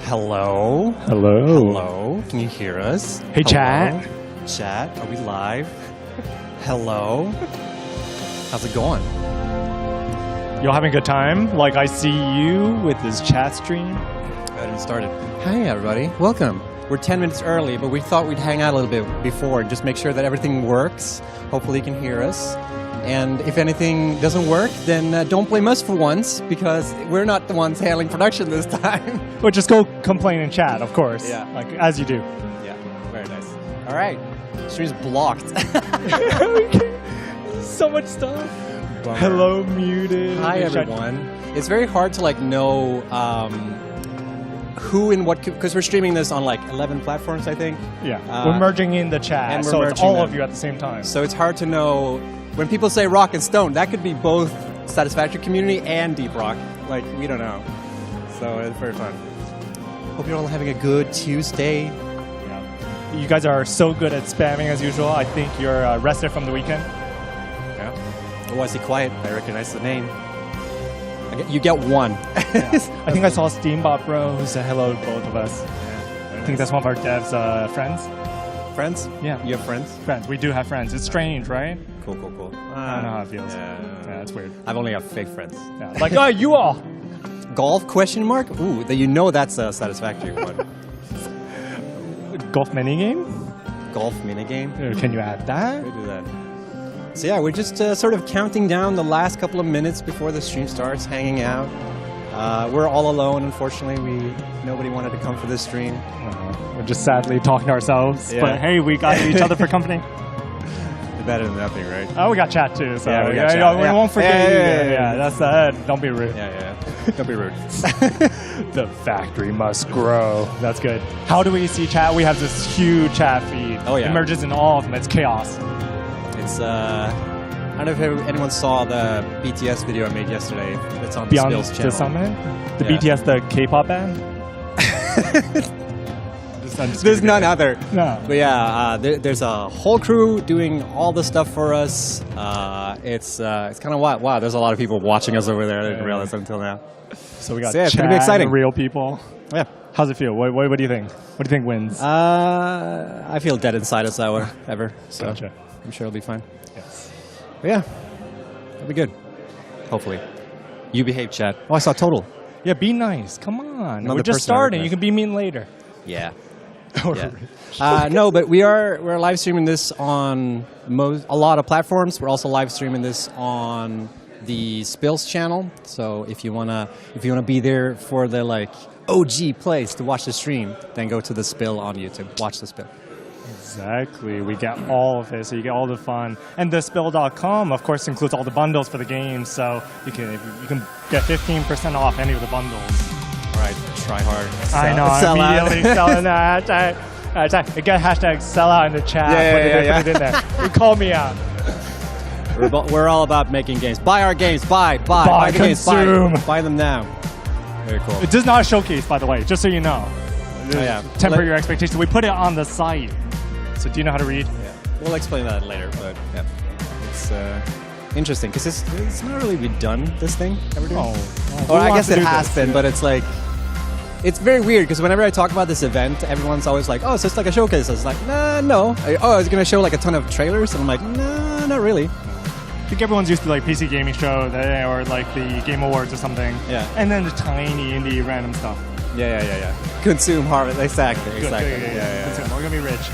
Hello? Hello. Hello? Can you hear us? Hey, Hello? chat. Chat? Are we live? Hello? How's it going? Y'all having a good time? Like I see you with this chat stream. Go ahead and start it. Hi, everybody. Welcome. We're 10 minutes early, but we thought we'd hang out a little bit before and just make sure that everything works. Hopefully you can hear us. And if anything doesn't work, then don't blame us for once, because we're not the ones handling production this time. Or just go complain in chat, of course. Yeah. Like, as you do. Yeah, very nice. All right. Stream's blocked. So much stuff. Bummer. Hello, muted. Hi, everyone. It's very hard to know who and what, because we're streaming this on 11 platforms, I think. Yeah, we're merging in the chat, and so it's all them. of you at the same time. So it's hard to know. When people say rock and stone, that could be both Satisfactory community and deep rock. We don't know. So it's very fun. Hope you're all having a good Tuesday. Yeah. You guys are so good at spamming as usual. I think you're rested from the weekend. Yeah. Oh, I see quiet. I recognize the name. You get one. Yeah. I think I saw Steambot Bro who said hello to both of us. Yeah. I think that's one of our devs' friends. Friends? Yeah. You have friends? Friends. We do have friends. It's strange, right? Cool. I don't know how it feels. Yeah, it's weird. I've only got fake friends. Yeah. You all. Golf question mark? Ooh, that's a Satisfactory one. Golf minigame? Golf minigame? Can you add that? We do that. So yeah, we're just sort of counting down the last couple of minutes before the stream starts, hanging out. We're all alone, unfortunately. Nobody wanted to come for this stream. We're just sadly talking to ourselves. Yeah. But hey, we got each other for company. Better than nothing, right? Oh, we got chat too. So yeah, we got chat. We won't forget you. Yeah, that's that. Don't be rude. Yeah. Don't be rude. The factory must grow. That's good. How do we see chat? We have this huge chat feed. Oh, yeah. It merges in all of them. It's chaos. It's, I don't know if anyone saw the BTS video I made yesterday. It's on Beyond the Spills channel. The Summit? The BTS, the K-pop band? There's none other. No. But yeah, there's a whole crew doing all the stuff for us. It's kind of wild. Wow, there's a lot of people watching us over there. I didn't realize that until now. So we got it's chat gonna be exciting. Real people. Yeah. How's it feel? What do you think? What do you think wins? I feel dead inside us ever. So gotcha. I'm sure it'll be fine. Yes. But yeah, it'll be good. Hopefully. You behave, chat. Oh, I saw Total. Yeah, be nice. Come on. Another We're just person starting. You can be mean later. Yeah. No, but we're live streaming this on a lot of platforms. We're also live streaming this on the Spills channel. So if you wanna be there for the OG place to watch the stream, then go to the Spill on YouTube. Watch the Spill. Exactly. We get all of it, so you get all the fun. And the Spill.com, of course, includes all the bundles for the game, so you can get 15% off any of the bundles. All right, try hard. I know, immediately selling that hashtag. Get hashtag sellout in the chat. Put it in there. You call me out. We're all about making games. Buy our games. Buy the games. Buy them now. Very cool. It does not showcase, by the way, just so you know. Temper your expectations. We put it on the site. So do you know how to read? Yeah. We'll explain that later, but yeah. It's interesting, because it's not really done, this thing that we're doing. Or I guess it has been, but it's it's very weird, because whenever I talk about this event, everyone's always like, oh, so it's like a showcase. I was like, nah, no. I was going to show a ton of trailers, and I'm like, nah, not really. I think everyone's used to PC Gaming Show or the Game Awards or something. Yeah. And then the tiny indie random stuff. Yeah. Consume, harvest, exactly. Yeah. Consume. We're going to be rich.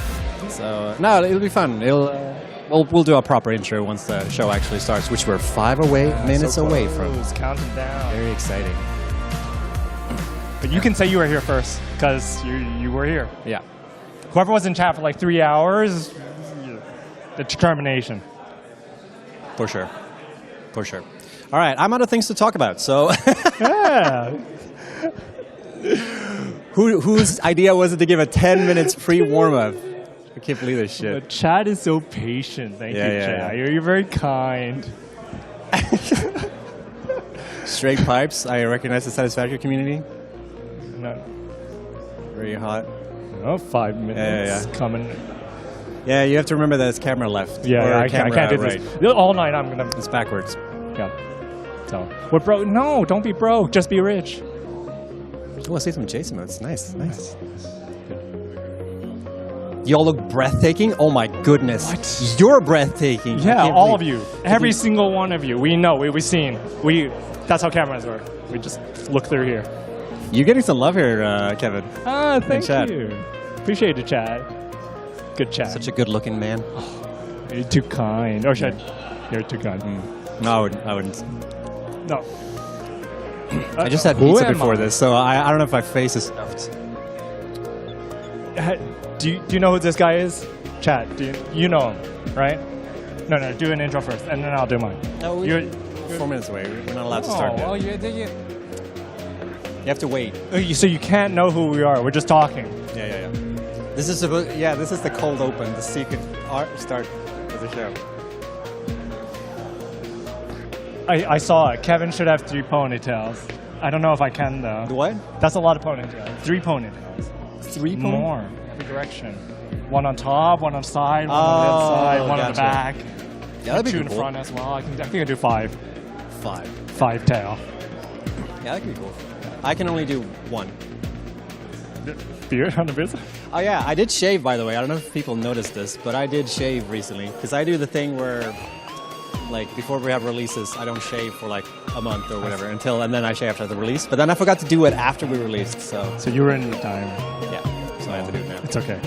So, no, it'll be fun. We'll do a proper intro once the show actually starts, which we're 5 minutes away from. Counting down. Very exciting. But you can say you were here first, because you were here. Yeah. Whoever was in chat for 3 hours, the determination. For sure. All right, I'm out of things to talk about, so... Yeah. Whose idea was it to give a 10 minutes pre-warm-up? I can't believe this shit. The chat is so patient. Thank you, chat. Yeah. You're very kind. Straight pipes. I recognize the Satisfactory community. No. Very hot. Oh, 5 minutes coming. Yeah, you have to remember that it's camera left. Yeah, I can't do this. All night I'm going to... It's backwards. Yeah. So, we're broke. No, don't be broke. Just be rich. Oh, I see some Jason modes. Nice, nice. Y'all look breathtaking. Oh my goodness. What? You're breathtaking. Yeah, all of you. Every single one of you. We know. We've seen. That's how cameras work. We just look through here. You're getting some love here, Kevin. Ah, thank chat. you. Appreciate it, chat. Good chat. Such a good-looking man. You're too kind. Or should you're too kind. No, I wouldn't. No. I just had pizza before this, so I don't know if my face is stuffed. Do you know who this guy is? Chat, you know him, right? No, do an intro first, and then I'll do mine. No, you're 4 minutes away. We're not allowed to start yet. Oh, You have to wait. So you can't know who we are. We're just talking. Yeah. This is this is the cold open, the secret start of the show. I saw it. Kevin should have 3 ponytails. I don't know if I can though. What? That's a lot of ponytails. 3 ponytails. 3 More. Every direction. One on top, one on the side, one on the inside, one on the back. Yeah, that'd be 2 in cool. front as well. I think I do 5. 5 tail. Yeah, that could be cool. I can only do 1. Beard on the business? Oh yeah, I did shave, by the way. I don't know if people noticed this, but I did shave recently. Because I do the thing where, like, before we have releases, I don't shave for like a month or whatever and then I shave after the release. But then I forgot to do it after we released, so you were in time. yeah. So I have to do it now. It's okay.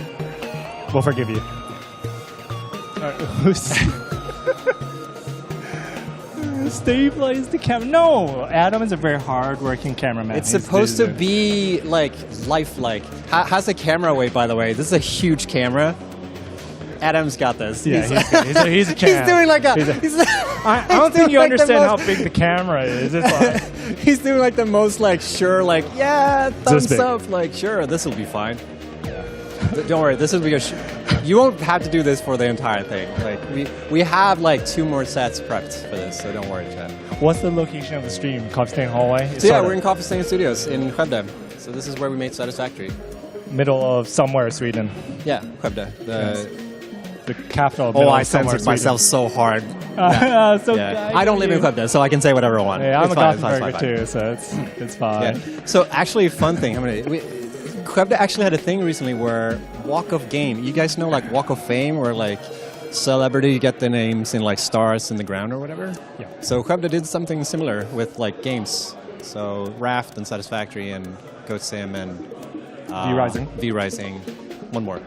We'll forgive you. Stabilize the camera. No, Adam is a very hard-working cameraman. It's supposed to be like lifelike. How's the camera weight, by the way? This is a huge camera. Adam's got this. Yeah, he's a champ. He's doing like a. I don't think you understand how big the camera is. It's like, he's doing like the most like sure like thumbs big. up like sure this will be fine. Don't worry, this will be you won't have to do this for the entire thing. Like we have like 2 more sets prepped for this, so don't worry, Chad. what's the location of the stream? Coffee Stain Hallway? So yeah, we're in Coffee Stain Studios in Skövde. So this is where we made Satisfactory. Middle of somewhere, Sweden. Yeah, Skövde. The capital. I censored myself so hard. I don't live in Skövde, so I can say whatever I want. Yeah, I'm it's a fine, Gothenburger too, so it's fine. Yeah. So actually, fun thing. Skövde actually had a thing recently where Walk of Game. You guys know like Walk of Fame, where like celebrity get their names in like stars in the ground or whatever. Yeah. So Skövde did something similar with like games. So Raft and Satisfactory and Goat Sim and V-Rising. One more.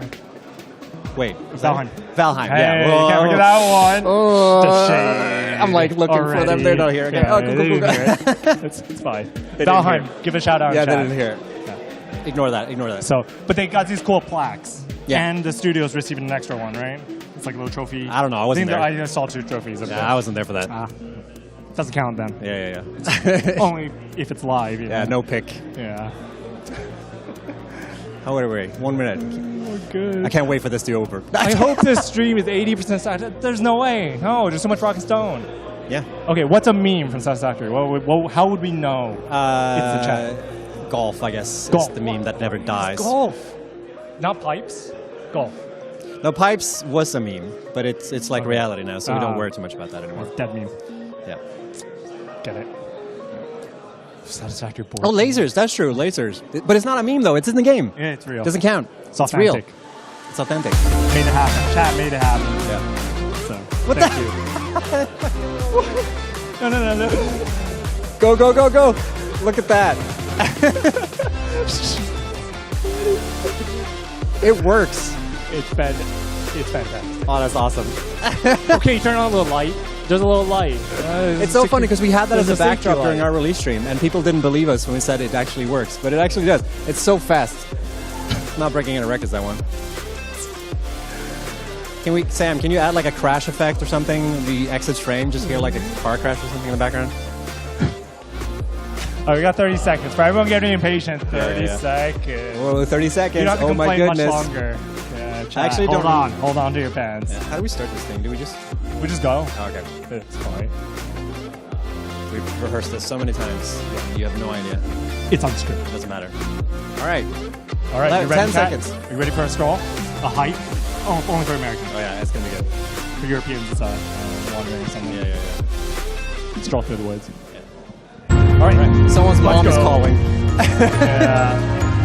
Wait. Valheim. Valheim. Hey, yeah. you can't forget that one. Oh, shade I'm like looking for them. They're not here. Okay. Yeah, Oh, cool. It's fine. They Valheim, give a shout out. Yeah, in they chat. didn't hear. Yeah. Ignore that. So, but they got these cool plaques. Yeah. And the studio's receiving an extra one, right? It's like a little trophy. I don't know. I wasn't there. I saw 2 trophies. I wasn't there for that. Doesn't count then. Yeah. Only if it's live. Yeah, no pick. Yeah. How are we? 1 minute. Oh, good. I can't wait for this to be over. I hope this stream is 80% Satisfactory. There's no way. No, there's so much rock and stone. Yeah. Okay, what's a meme from Satisfactory? How would we know it's the chat? Golf, I guess, Golf. is the meme that never dies. Golf. Not pipes. Golf. No, Pipes was a meme, but it's like reality now, so we don't worry too much about that anymore. Dead meme. Yeah. Get it. Satisfactory board. Oh, lasers. That's true. Lasers. But it's not a meme, though. It's in the game. Yeah, it's real. Doesn't count. It's real. authentic. It's authentic. Made it happen. Chat made it happen. Yeah. So, What thank the? you. No. Go. Look at that. It works. It's fantastic. Oh, that's awesome. Okay, turn on a little light. There's a little light. It's so funny because we had that as a safety backdrop light. during our release stream, and people didn't believe us when we said it actually works, but it actually does. It's so fast. Not breaking any records, that one. Sam, can you add like a crash effect or something? The exit frame, just hear like a car crash or something in the background? Oh, we got 30 seconds. For everyone getting impatient, 30 Yeah. seconds. Whoa, 30 seconds. You don't have to Oh my complain much goodness. longer. Yeah, chat. Actually, hold don't- on. Hold on to your pants. Yeah. How do we start this thing? Do we just... We just go. Oh, okay. It's fine. We've rehearsed this so many times. You have no idea. It's on script. It doesn't matter. All right. All right, you 10 ready, chat? seconds. Are you ready for a scroll? A hike? Oh, only for Americans. Oh, yeah, it's going to be good. For Europeans, it's wandering somewhere. Yeah. Stroll through the woods. All right. Someone's mom is go. calling. Yeah.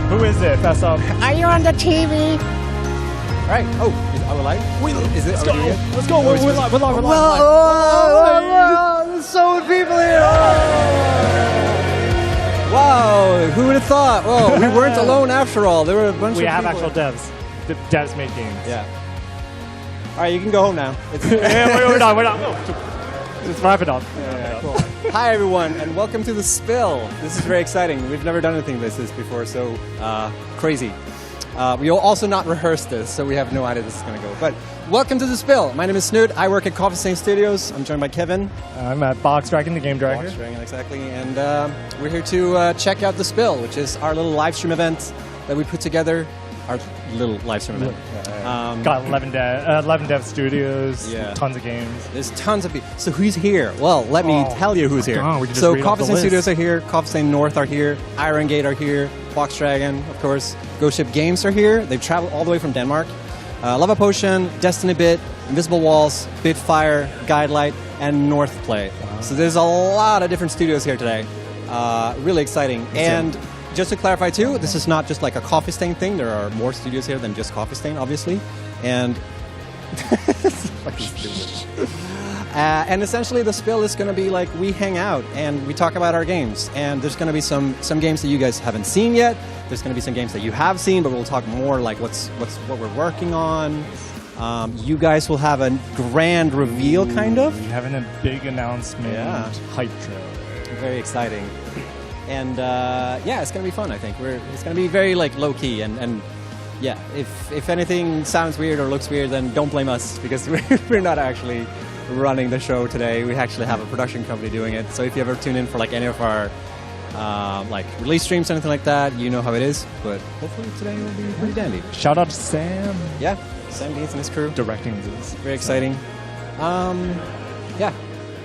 Who is it? That's Are you on the TV? All right. Oh, are we live? Is it? Let's go. Let's go. We're live. We're live. There's so many people here. Wow, who would have thought? Well, we weren't alone after all. There were a bunch of people. We have actual devs. The devs make games. Yeah. All right, you can go home now. We're done. We're done. Just wrap it up. Yeah, cool. Hi, everyone, and welcome to The Spill. This is very exciting. We've never done anything like this before, so crazy. We will also not rehearse this, so we have no idea this is going to go. But welcome to The Spill. My name is Snoot. I work at Coffee Stain Studios. I'm joined by Kevin. I'm at Box Dragon, the game director. Box Dragon, exactly. And we're here to check out The Spill, which is our little live stream event that we put together. Our little live stream event. Got 11 dev studios, Yeah. tons of games. There's tons of people. So who's here? Well, let me tell you who's here. God, we can just So read off Coffee the Stain list. Studios are here, Coffee Stain North are here, Iron Gate are here, Box Dragon, of course, Ghost Ship Games are here. They've traveled all the way from Denmark. Lava Potion, Destiny Bit, Invisible Walls, Bitfire, Guidelight, and North Play. Wow. So there's a lot of different studios here today. Really exciting. And just to clarify too, this is not just like a Coffee Stain thing. There are more studios here than just Coffee Stain, obviously. And and essentially the spill is going to be like we hang out and we talk about our games. And there's going to be some games that you guys haven't seen yet. There's going to be some games that you have seen, but we'll talk more like what we're working on. You guys will have a grand reveal, kind of. We're having a big announcement. Yeah. Hype trail. Very exciting. And yeah, it's gonna be fun. I think it's gonna be very like low key and yeah. If anything sounds weird or looks weird, then don't blame us because we're not actually running the show today. We actually have a production company doing it. So if you ever tune in for like any of our like release streams or anything like that, you know how it is. But hopefully today will be pretty dandy. Shout out to Sam. Yeah, Sam Gates and his crew Directing this. Very exciting. Yeah.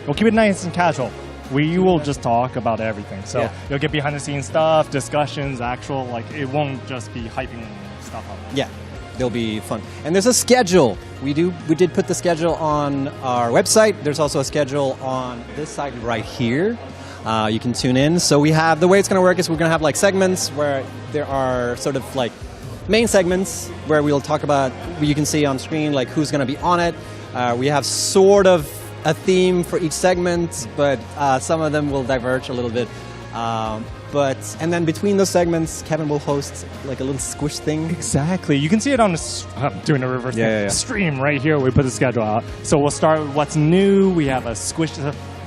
We'll keep it nice and casual. We will just talk about everything. So Yeah. you'll get behind the scenes stuff, discussions, actual, like it won't just be hyping stuff up. Yeah, they'll be fun. And there's a schedule. We did put the schedule on our website. There's also a schedule on this side right here. You can tune in. So we have, the way it's going to work is we're going to have like segments where there are sort of like main segments where we'll talk about, you can see on screen like who's going to be on it. We have sort of a theme for each segment, but some of them will diverge a little bit. And then between those segments, Kevin will host like a little squish thing. Exactly. You can see it on the I'm doing a reverse stream right here. We put the schedule out. So we'll start with what's new. We have a squish.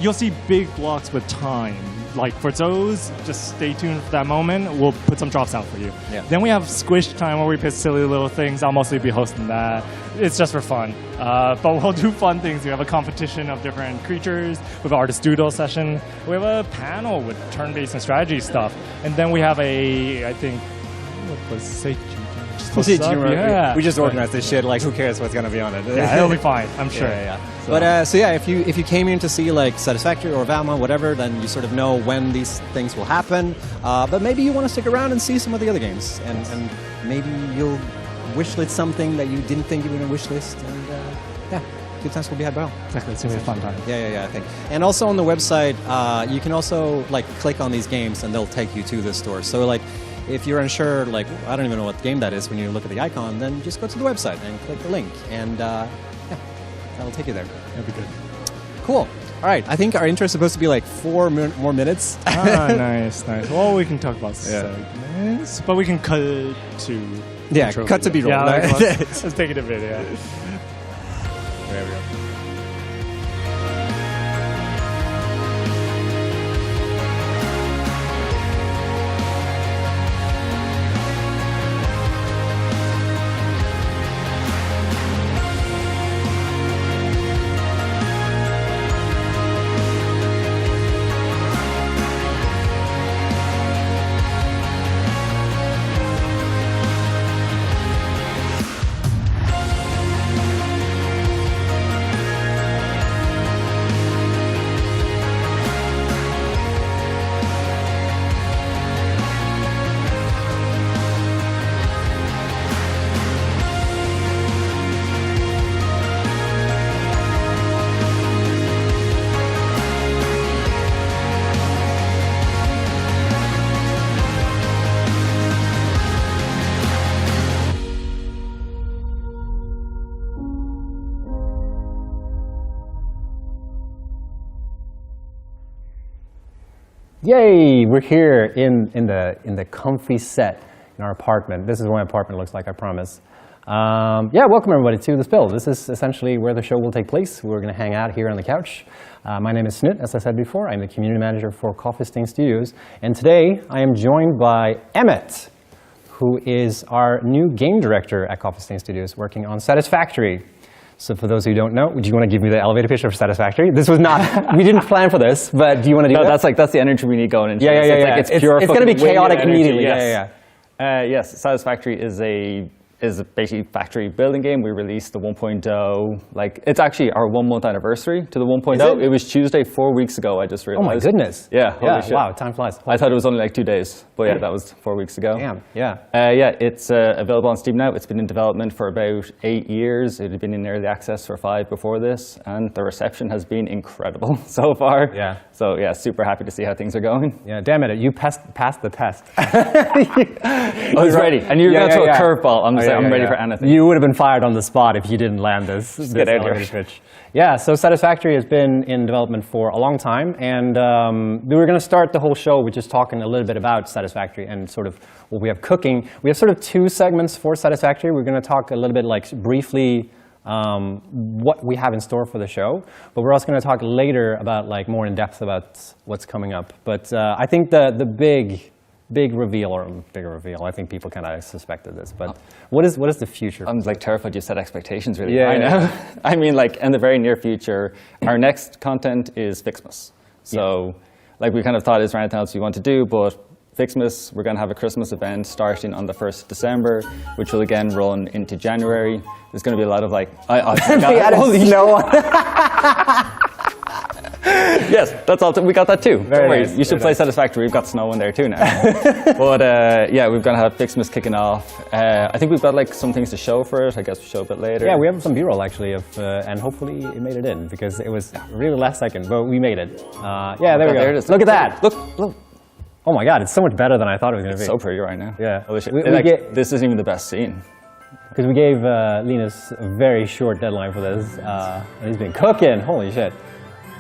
You'll see big blocks with time. Like for those, just stay tuned for that moment. We'll put some drops out for you. Yeah. Then we have squish time where we put silly little things. I'll mostly be hosting that. It's just for fun. But we'll do fun things. We have a competition of different creatures. We have an artist doodle session. We have a panel with turn-based and strategy stuff. And then we have I think, what was it? Yeah. We just organized this shit. Like, who cares what's gonna be on it? Yeah, it'll be fine. I'm sure. Yeah. So. But so yeah, if you came in to see like Satisfactory or Valheim, whatever, then you sort of know when these things will happen. But maybe you want to stick around and see some of the other games, and maybe you'll wishlist something that you didn't think you were gonna wishlist, and yeah. Good times will be had by all. Exactly, it's gonna be a fun time. Yeah, I think. And also on the website, you can also like click on these games and they'll take you to the store. So like, if you're unsure, like I don't even know what game that is when you look at the icon, then just go to the website and click the link, and yeah, that'll take you there. That'll be good. Cool. All right, I think our intro is supposed to be like 4 more minutes. Nice. Well, we can talk about segments, but we can cut to cut to B-roll. Yeah, let's take it a bit. Yeah. There we go. Yay! We're here in the comfy set in our apartment. This is what my apartment looks like, I promise. Yeah, welcome everybody to The Spill. This is essentially where the show will take place. We're going to hang out here on the couch. My name is Snut, as I said before. I'm the community manager for Coffee Stain Studios. And today I am joined by Emmett, who is our new game director at Coffee Stain Studios, working on Satisfactory. So for those who don't know, do you want to give me the elevator pitch for Satisfactory? This was not, we didn't plan for this, but do you want to do that? That's the energy we need going into this. Yeah. It's going to be chaotic immediately. Yes. Yes, Satisfactory is basically a factory building game. We released the 1.0, it's actually our 1 month anniversary to the 1.0. It was Tuesday 4 weeks ago, I just realized. Oh my goodness. Yeah, holy shit. Wow, time flies. I thought it was only like 2 days, but yeah, that was 4 weeks ago. Damn, yeah. It's available on Steam now. It's been in development for about 8 years. It had been in early access for 5 before this, and the reception has been incredible so far. Yeah. So yeah, super happy to see how things are going. Yeah, damn it, you passed the test. I was ready, and you were going to throw a curveball. I'm ready for anything. You would have been fired on the spot if you didn't land this elevator pitch. Yeah, so Satisfactory has been in development for a long time, and we were going to start the whole show with just talking a little bit about Satisfactory and sort of what we have cooking. We have sort of 2 segments for Satisfactory. We're going to talk a little bit briefly what we have in store for the show, but we're also going to talk later about more in depth about what's coming up. But I think the big reveal, I think people kind of suspected this, but what is the future? I'm terrified you set expectations really high now. I mean, in the very near future, our next content is Fixmas. So we kind of thought, is there anything else we want to do, but Fixmas, we're going to have a Christmas event starting on the 1st of December, which will again run into January. There's going to be a lot of Yes, that's all. We got that too. Don't worry, you should play Satisfactory. We've got snow in there too now. But yeah, we're going to have Fixmas kicking off. I think we've got some things to show for it. I guess we'll show a bit later. Yeah, we have some B-roll actually, and hopefully it made it in because it was really last second, but we made it. Yeah, there we go. There it is. Look at that. Look. Oh my God, it's so much better than I thought it was going to be. It's so pretty right now. Yeah. This isn't even the best scene. Because we gave Linus a very short deadline for this, and he's been cooking. Holy shit.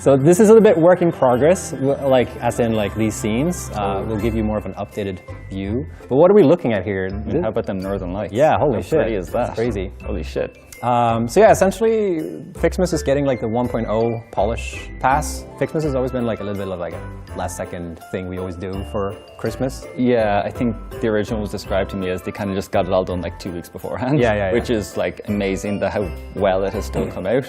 So this is a little bit work in progress, as in these scenes. We'll give you more of an updated view. But what are we looking at here? How about them Northern Lights? Yeah, holy shit. How pretty is that? That's crazy. Holy shit. So yeah, essentially, Fixmas is getting the 1.0 polish pass. Fixmas has always been a little bit of a last second thing we always do for Christmas. Yeah, I think the original was described to me as they kind of just got it all done 2 weeks beforehand. Yeah. Which is amazing how well it has still come out.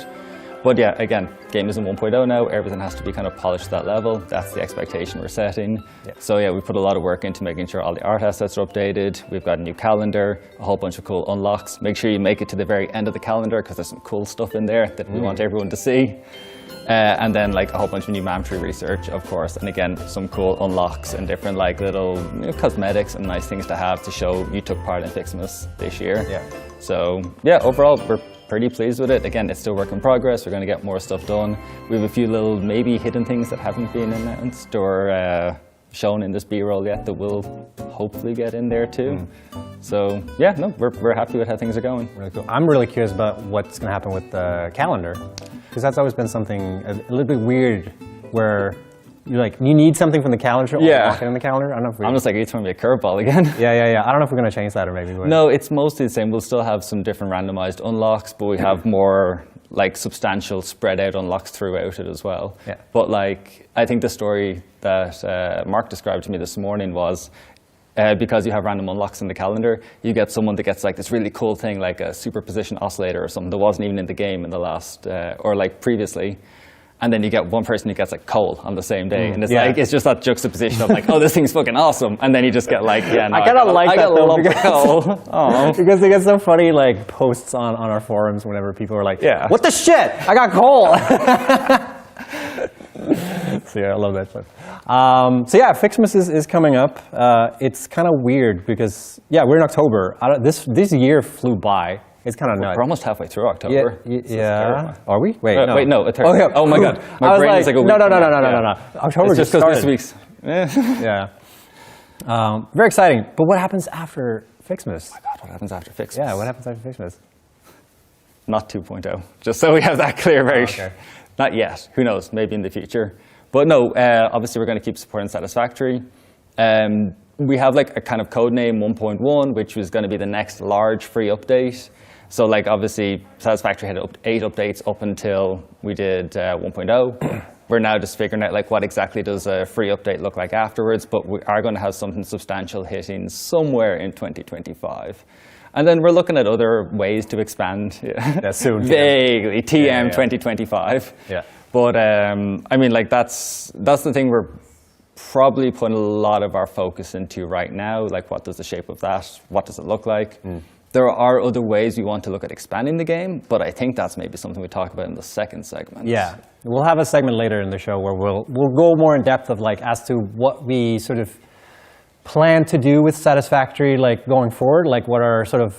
But yeah, again, game is in 1.0 now. Everything has to be kind of polished to that level. That's the expectation we're setting. Yeah. So yeah, we put a lot of work into making sure all the art assets are updated. We've got a new calendar, a whole bunch of cool unlocks. Make sure you make it to the very end of the calendar because there's some cool stuff in there that we want everyone to see. And then a whole bunch of new map tree research, of course. And again, some cool unlocks and different little cosmetics and nice things to have to show you took part in Fixmas this year. Yeah. So yeah, overall, we're pretty pleased with it. Again, it's still work in progress. We're going to get more stuff done. We have a few little maybe hidden things that haven't been announced or shown in this B-roll yet that we'll hopefully get in there too. So yeah, no, we're happy with how things are going. Really cool. I'm really curious about what's going to happen with the calendar, because that's always been something a little bit weird where you need something from the calendar or lock it in the calendar. I don't know if I'm just you're throwing me a curveball again. Yeah. I don't know if we're going to change that or maybe. No, it's mostly the same. We'll still have some different randomized unlocks, but we have more substantial spread out unlocks throughout it as well. Yeah. But I think the story that Mark described to me this morning was because you have random unlocks in the calendar, you get someone that gets this really cool thing like a superposition oscillator or something that wasn't even in the game in the last or previously. And then you get one person who gets coal on the same day, and it's it's just that juxtaposition of oh, this thing's fucking awesome, and then you just get I kind of like that though because they get some funny posts on our forums whenever people are what the shit, I got coal. So yeah, I love that stuff. So yeah, Fixmas is coming up. It's kind of weird because we're in October. This year flew by. It's kind of nuts. We're almost halfway through October. Yeah. Are we? Wait, no. Wait, no. Oh my God. My brain is a week. No. October just goes 6 weeks. Yeah. Very exciting. But what happens after Fixmas? Oh my God, what happens after Fixmas? Yeah, what happens after Fixmas? Not 2.0. Just so we have that clear. Not yet. Who knows? Maybe in the future. But no, obviously we're going to keep supporting Satisfactory. We have like a kind of codename 1.1, which was going to be the next large free update. So like obviously Satisfactory had 8 updates up until we did 1.0. We're now just figuring out like what exactly does a free update look like afterwards, but we are going to have something substantial hitting somewhere in 2025. And then we're looking at other ways to expand. That's soon. Vaguely, TM 2025. Yeah. But I mean, like that's the thing we're probably putting a lot of our focus into right now. Like, what does the shape of that? What does it look like? There are other ways we want to look at expanding the game, but I think that's maybe something we talk about in the second segment. Yeah, we'll have a segment later in the show where we'll go more in depth of like as to what we sort of plan to do with Satisfactory, like going forward, like what our sort of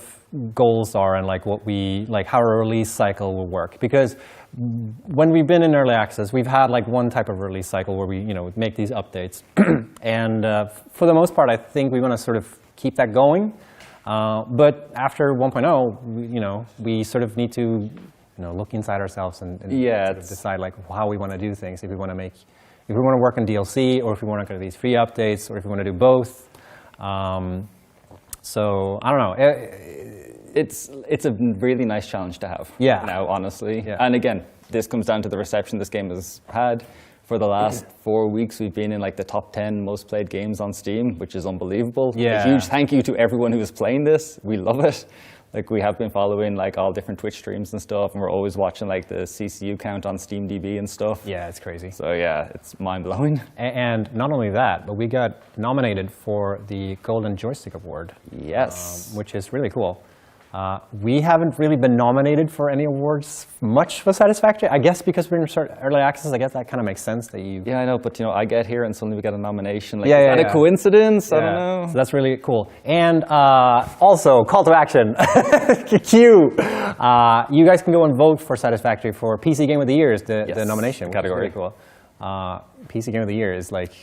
goals are and like what we like how our release cycle will work. Because when we've been in early access, we've had like one type of release cycle where we make these updates, and for the most part, I think we want to sort of keep that going. But after 1.0, we sort of need to look inside ourselves and sort of decide like how we want to do things. If we want to work on DLC, or if we want to go to these free updates, or if we want to do both. So I don't know. It's a really nice challenge to have. Yeah. Now, honestly. Yeah. And again, this comes down to the reception this game has had. For the last 4 weeks, we've been in like the top 10 most played games on Steam, which is unbelievable. Yeah. A huge thank you to everyone who is playing this. We love it. Like, we have been following like all different Twitch streams and stuff, and we're always watching like the CCU count on SteamDB and stuff. Yeah, it's crazy. So yeah, it's mind-blowing. And not only that, but we got nominated for the Golden Joystick Award. Yes. Which is really cool. We haven't really been nominated for any awards much for Satisfactory. I guess because we're in early access, I guess that kind of makes sense that you... Yeah, I know, but I get here and suddenly we get a nomination. Like, is that a coincidence? Yeah. I don't know. So that's really cool. And also, call to action. Q. You guys can go and vote for Satisfactory for PC Game of the Year, the nomination category. Which is really cool. PC Game of the Year is like...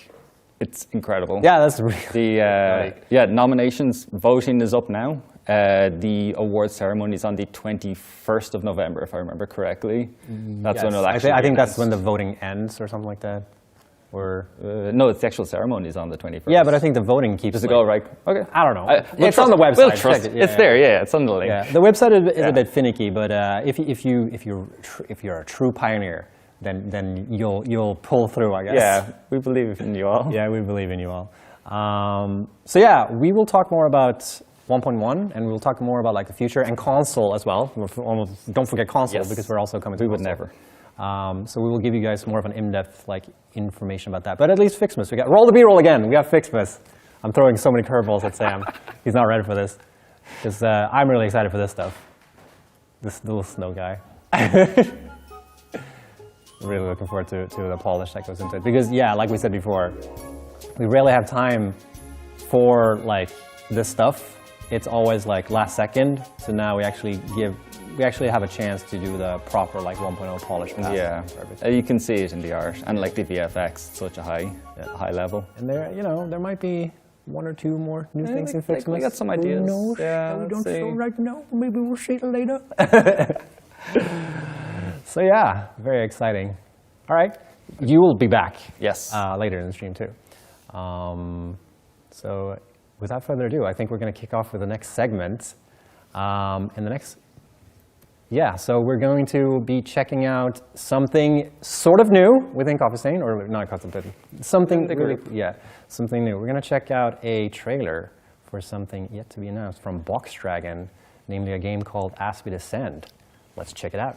It's incredible. Yeah, that's really... nominations, voting is up now. The award ceremony is on the 21st of November, if I remember correctly. That's when it'll actually I think that's when the voting ends or something like that. Or no, it's the actual ceremony is on the 21st. Yeah, but I think the voting keeps... Does it go right? Okay. I don't know. It's on the website. We'll trust it. It's there, yeah. It's on the link. Yeah. The website is a bit finicky, but if you're a true pioneer, then you'll pull through, I guess. Yeah, we believe in you all. Yeah, we believe in you all. So yeah, we will talk more about 1.1, and we'll talk more about like the future and console as well. Don't forget console, because we're also coming to console. We would never. So we will give you guys more of an in-depth like information about that. But at least Fixmas, we got roll the B-roll again. We got Fixmas. I'm throwing so many curveballs at Sam. He's not ready for this, because I'm really excited for this stuff. This little snow guy. Really looking forward to the polish that goes into it, because yeah, like we said before, we rarely have time for like this stuff. It's always like last second, so now we actually have a chance to do the proper like 1.0 polish pass. Yeah, you can see it in the art and like the VFX, such a high level. And there might be one or two more new things in Fixmas. We got some ideas. Who knows? Yeah, we don't see. know right now. Maybe we'll see it later. So yeah, very exciting. All right, you will be back. Yes. Later in the stream too. So without further ado, I think we're going to kick off with the next segment. So we're going to be checking out something sort of new within Coffee Stain, or not Coffee Stain, something something new. We're going to check out a trailer for something yet to be announced from Box Dragon, namely a game called As We Descend. Let's check it out.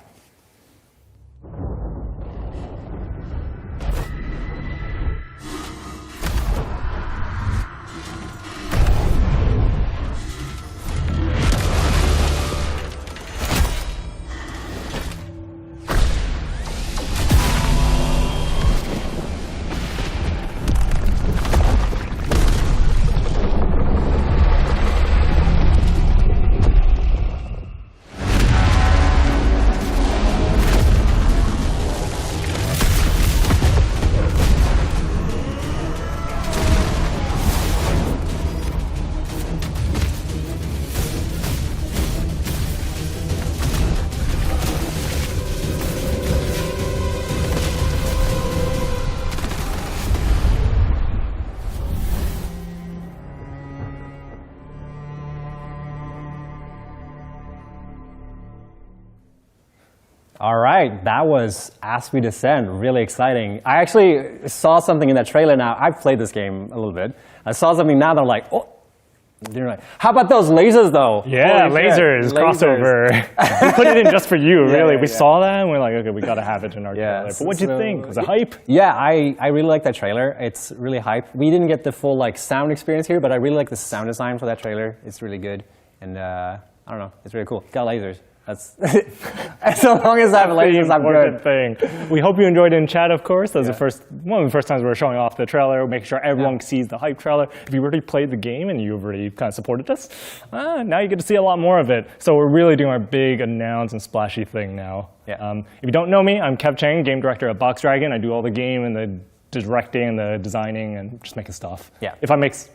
All right, that was As We Descend. Really exciting. I actually saw something in that trailer now. I've played this game a little bit. I saw something now that I'm like, oh. How about those lasers, though? Yeah, lasers, crossover. We put it in just for you, really. We saw that and we're like, okay, we got to have it in our trailer. But what'd you think? Was it hype? Yeah, I really like that trailer. It's really hype. We didn't get the full sound experience here, but I really like the sound design for that trailer. It's really good. And I don't know, it's really cool. It's got lasers. That's as long as I have lasers, I'm good. Thing. We hope you enjoyed it in chat, of course. That was one of the first times we were showing off the trailer, making sure everyone sees the hype trailer. If you already played the game and you've already kind of supported us, now you get to see a lot more of it. So we're really doing our big announce and splashy thing now. Yeah. If you don't know me, I'm Kev Chang, game director at Box Dragon. I do all the game and the directing and the designing and just making stuff. Yeah. If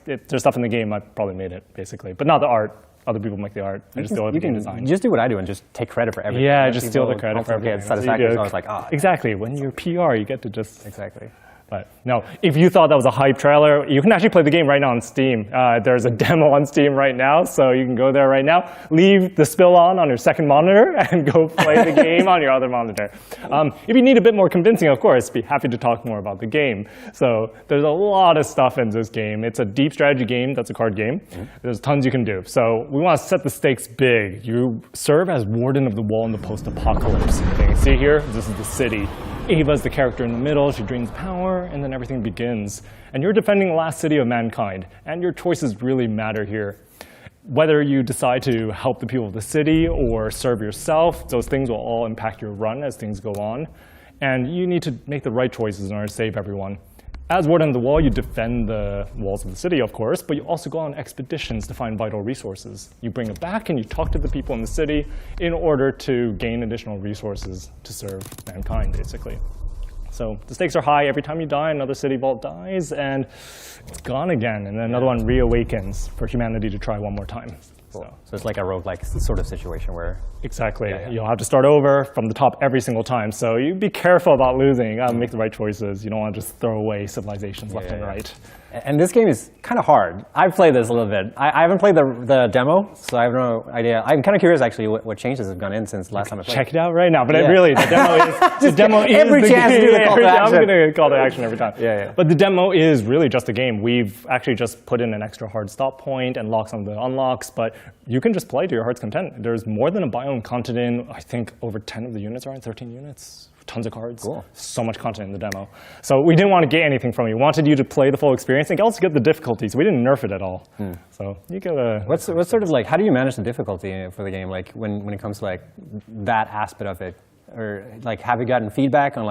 there's stuff in the game, I probably made it, basically. But not the art. Other people make the art. I just do all the game design. You just do what I do and just take credit for everything. Yeah, I just steal the credit for everything. Satisfactory, so I was like, Exactly. When you're PR, you get to just... Exactly. But no, if you thought that was a hype trailer, you can actually play the game right now on Steam. There's a demo on Steam right now, so you can go there right now. Leave the spill on your second monitor and go play the game on your other monitor. If you need a bit more convincing, of course, be happy to talk more about the game. So there's a lot of stuff in this game. It's a deep strategy game. That's a card game. There's tons you can do. So we want to set the stakes big. You serve as Warden of the Wall in the post-apocalypse. You can see here, this is the city. Ava's the character in the middle. She drains power, and then everything begins. And you're defending the last city of mankind, and your choices really matter here. Whether you decide to help the people of the city or serve yourself, those things will all impact your run as things go on. And you need to make the right choices in order to save everyone. As Warden of the Wall, you defend the walls of the city, of course, but you also go on expeditions to find vital resources. You bring it back and you talk to the people in the city in order to gain additional resources to serve mankind, basically. So the stakes are high. Every time you die, another city vault dies, and it's gone again. And then another one reawakens for humanity to try one more time. Cool. So it's like a roguelike sort of situation where... Exactly. You'll have to start over from the top every single time. So you be careful about losing. You got to make the right choices. You don't want to just throw away civilizations left and right. And this game is kind of hard. I've played this a little bit. I haven't played the demo, so I have no idea. I'm kind of curious, actually, what changes have gone in since last time I played. Check it out right now. But really, the demo is the demo is every chance to do the call to action. I'm going to call to action every time. But the demo is really just a game. We've actually just put in an extra hard stop point and locked some of the unlocks, but you can just play to your heart's content. There's more than a biome continent. I think over 10 of the units are in 13 units. Tons of cards. Cool. So much content in the demo. So we didn't want to get anything from you. We wanted you to play the full experience and also get the difficulties. We didn't nerf it at all. So you get a... What's sort of how do you manage the difficulty for the game? When it comes to that aspect of it? Or have you gotten feedback on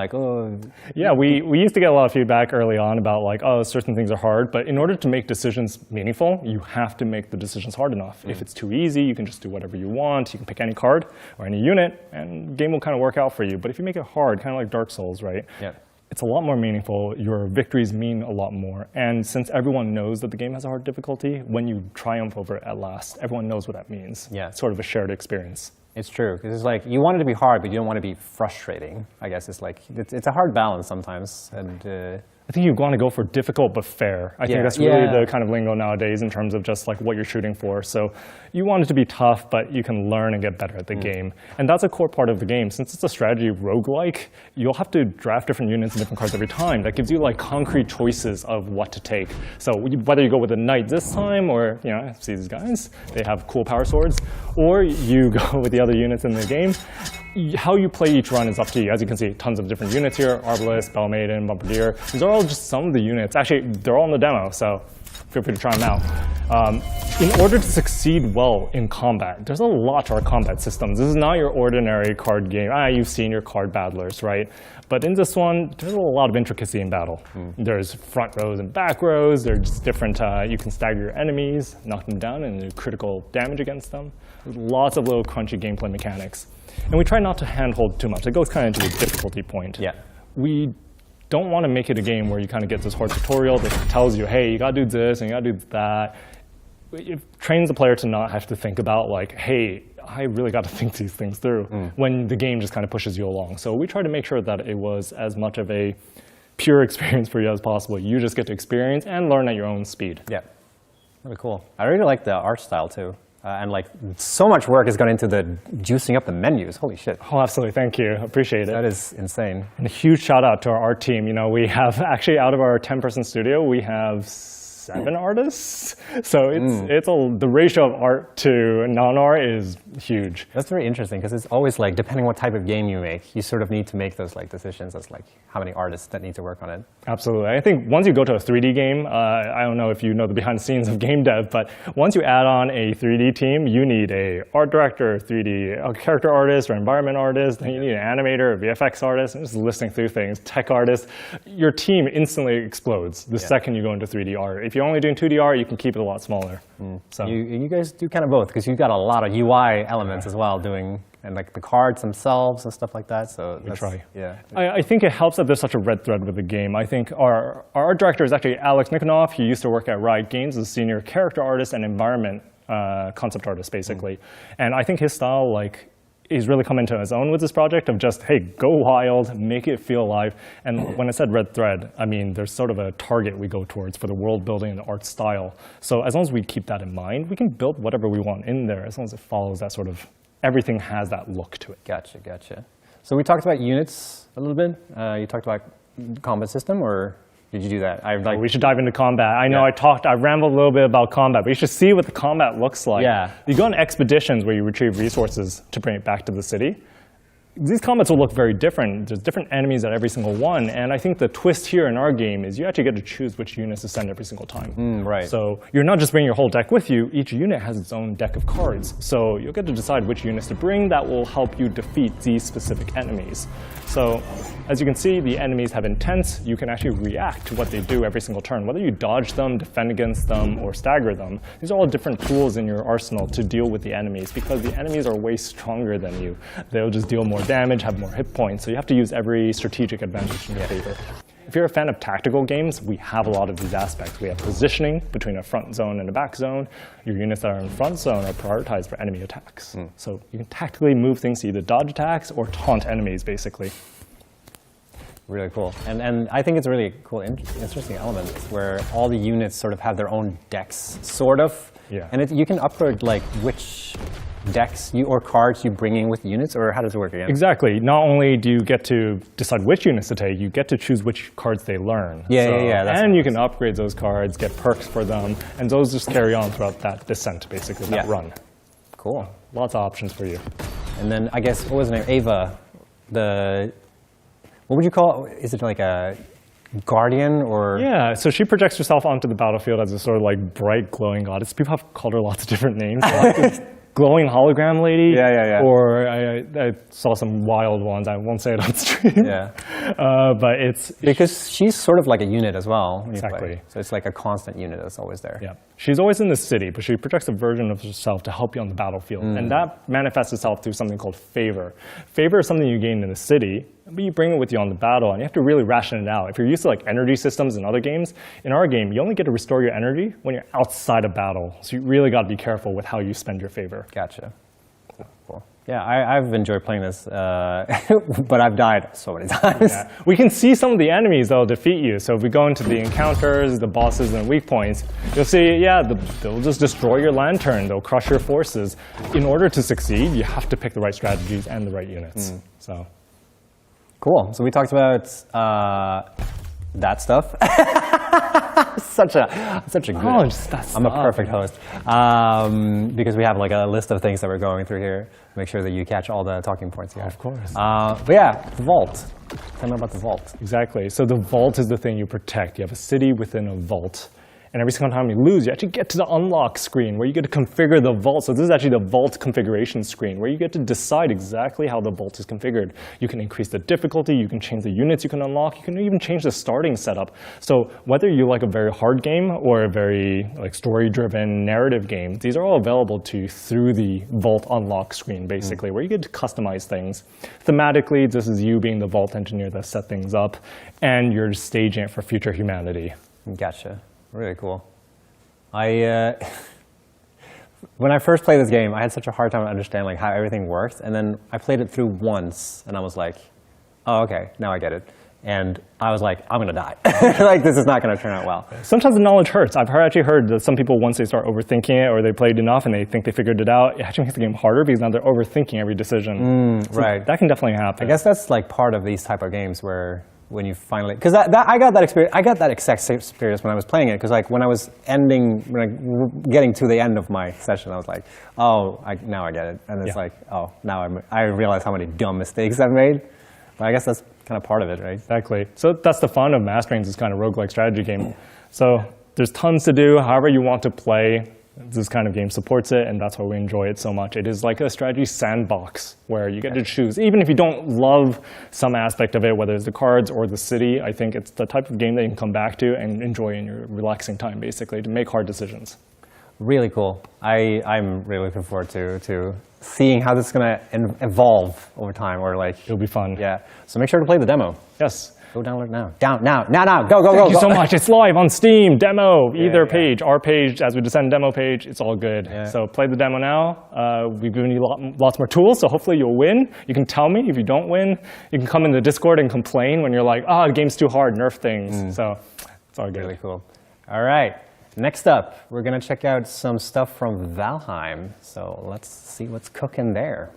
Yeah, we used to get a lot of feedback early on about certain things are hard, but in order to make decisions meaningful, you have to make the decisions hard enough. If it's too easy, you can just do whatever you want. You can pick any card or any unit, and the game will kind of work out for you. But if you make it hard, kind of like Dark Souls, right? Yeah. It's a lot more meaningful. Your victories mean a lot more. And since everyone knows that the game has a hard difficulty, when you triumph over it at last, everyone knows what that means. Yeah. It's sort of a shared experience. It's true, because it's you want it to be hard, but you don't want it to be frustrating. I guess it's it's a hard balance sometimes. And I think you want to go for difficult but fair. I think that's really the kind of lingo nowadays in terms of just what you're shooting for. So you want it to be tough, but you can learn and get better at the game. And that's a core part of the game. Since it's a strategy roguelike, you'll have to draft different units and different cards every time. That gives you concrete choices of what to take. So whether you go with a knight this time, or see these guys, they have cool power swords, or you go with the other units in the game, how you play each run is up to you. As you can see, tons of different units here: Arbalest, Bellmaiden, Bombardier. These are all just some of the units. Actually, they're all in the demo, so feel free to try them out. In order to succeed well in combat, there's a lot to our combat systems. This is not your ordinary card game. You've seen your card battlers, right? But in this one, there's a lot of intricacy in battle. There's front rows and back rows. There's just different, you can stagger your enemies, knock them down, and do critical damage against them. There's lots of little crunchy gameplay mechanics. And we try not to handhold too much. It goes kind of into a difficulty point. Yeah. We don't want to make it a game where you kind of get this hard tutorial that tells you, hey, you got to do this and you got to do that. It trains the player to not have to think about hey, I really got to think these things through when the game just kind of pushes you along. So we try to make sure that it was as much of a pure experience for you as possible. You just get to experience and learn at your own speed. Yeah. Really cool. I really like the art style, too. And like so much work has gone into the juicing up the menus. Holy shit. Oh, absolutely. Thank you. Appreciate it. That is insane. And a huge shout out to our art team. You know, we have actually out of our 10-person studio, we have 7 artists. So the ratio of art to non-art is huge. That's very interesting because it's always like, depending what type of game you make, you sort of need to make those like decisions as like how many artists that need to work on it. Absolutely. I think once you go to a 3D game, I don't know if you know the behind the scenes of game dev, but once you add on a 3D team, you need a art director, a character artist, or environment artist, then you need an animator, a VFX artist, and just listing through things, tech artist. Your team instantly explodes the second you go into 3D art. If you're only doing 2D art, you can keep it a lot smaller. So You guys do kind of both because you've got a lot of UI elements as well and like the cards themselves and stuff like that. So we try. Yeah. I think it helps that there's such a red thread with the game. I think our art director is actually Alex Nikonov. He used to work at Riot Games as a senior character artist and environment concept artist, basically. And I think his style, like, he's really come into his own with this project of just, hey, go wild, make it feel alive. And when I said red thread, I mean there's sort of a target we go towards for the world building and the art style. So as long as we keep that in mind, we can build whatever we want in there as long as it follows that sort of, everything has that look to it. Gotcha. So we talked about units a little bit. You talked about the combat system, or did you do that? We should dive into combat. I know I rambled a little bit about combat, but you should see what the combat looks like. Yeah. You go on expeditions where you retrieve resources to bring it back to the city. These combats will look very different. There's different enemies at every single one, and I think the twist here in our game is you actually get to choose which units to send every single time. Right. So you're not just bringing your whole deck with you. Each unit has its own deck of cards. So you'll get to decide which units to bring that will help you defeat these specific enemies. So as you can see, the enemies have intents. You can actually react to what they do every single turn. Whether you dodge them, defend against them, or stagger them, these are all different tools in your arsenal to deal with the enemies because the enemies are way stronger than you. They'll just deal more damage, have more hit points. So you have to use every strategic advantage in your favor. If you're a fan of tactical games, we have a lot of these aspects. We have positioning between a front zone and a back zone. Your units that are in front zone are prioritized for enemy attacks. So you can tactically move things to either dodge attacks or taunt enemies, basically. Really cool. And I think it's a really cool, interesting element where all the units sort of have their own decks, sort of. Yeah. And you can upgrade like which decks or cards you bring in with units, or how does it work again? Exactly. Not only do you get to decide which units to take, you get to choose which cards they learn. Yeah. And you can upgrade those cards, get perks for them, and those just carry on throughout that descent, basically, that run. Cool. Lots of options for you. And then I guess, what was her name? Ava, what would you call it? Is it like a guardian or? Yeah, so she projects herself onto the battlefield as a sort of like bright, glowing goddess. People have called her lots of different names. Glowing hologram lady. Yeah. Or I saw some wild ones. I won't say it on stream. Yeah. But it's because she's sort of like a unit as well. When you Exactly. play. So it's like a constant unit that's always there. Yeah. She's always in the city, but she projects a version of herself to help you on the battlefield. And that manifests itself through something called favor. Favor is something you gain in the city, but you bring it with you on the battle, and you have to really ration it out. If you're used to like energy systems in other games, in our game, you only get to restore your energy when you're outside of battle. So you really got to be careful with how you spend your favor. Gotcha. Cool. Yeah, I've enjoyed playing this, but I've died so many times. Yeah. We can see some of the enemies that will defeat you. So if we go into the encounters, the bosses, and weak points, you'll see, they'll just destroy your lantern. They'll crush your forces. In order to succeed, you have to pick the right strategies and the right units. So. Cool. So we talked about that stuff. such a good. I'm a perfect host because we have like a list of things that we're going through here. Make sure that you catch all the talking points here. Of course. But yeah, the vault. Tell me about the vault. Exactly. So the vault is the thing you protect. You have a city within a vault. And every single time you lose, you actually get to the unlock screen where you get to configure the vault. So this is actually the vault configuration screen where you get to decide exactly how the vault is configured. You can increase the difficulty, you can change the units you can unlock, you can even change the starting setup. So whether you like a very hard game or a very like story-driven narrative game, these are all available to you through the vault unlock screen, basically, where you get to customize things. Thematically, this is you being the vault engineer that set things up, and you're staging it for future humanity. Gotcha. Really cool. When I first played this game, I had such a hard time understanding like how everything worked, and then I played it through once, and I was like, oh, okay, now I get it. And I was like, I'm going to die. Like, this is not going to turn out well. Sometimes the knowledge hurts. I've actually heard that some people, once they start overthinking it or they played enough and they think they figured it out, it actually makes the game harder because now they're overthinking every decision. So right. that can definitely happen. I guess that's like part of these type of games where when you finally, because I got that experience. I got that exact same experience when I was playing it. Because like when I was getting to the end of my session, I was like, oh, now I get it. And it's like, oh, now I realize how many dumb mistakes I've made. But I guess that's kind of part of it, right? Exactly. So that's the fun of mastering this kind of roguelike strategy game. So there's tons to do. However you want to play, this kind of game supports it, and that's why we enjoy it so much. It is like a strategy sandbox where you get to choose. Even if you don't love some aspect of it, whether it's the cards or the city, I think it's the type of game that you can come back to and enjoy in your relaxing time, basically, to make hard decisions. Really cool. I'm really looking forward to seeing how this is going to evolve over time, or like It'll be fun. Yeah. So make sure to play the demo. Yes. Go download now. Now. Go. Thank you so much. It's live on Steam, demo, either page, our page, as we descend demo page, it's all good. Yeah. So play the demo now. We've given you lots more tools, so hopefully you'll win. You can tell me if you don't win. You can come in the Discord and complain when you're like, the game's too hard, nerf things. So it's all good. Really cool. All right. Next up, we're going to check out some stuff from Valheim. So let's see what's cooking there.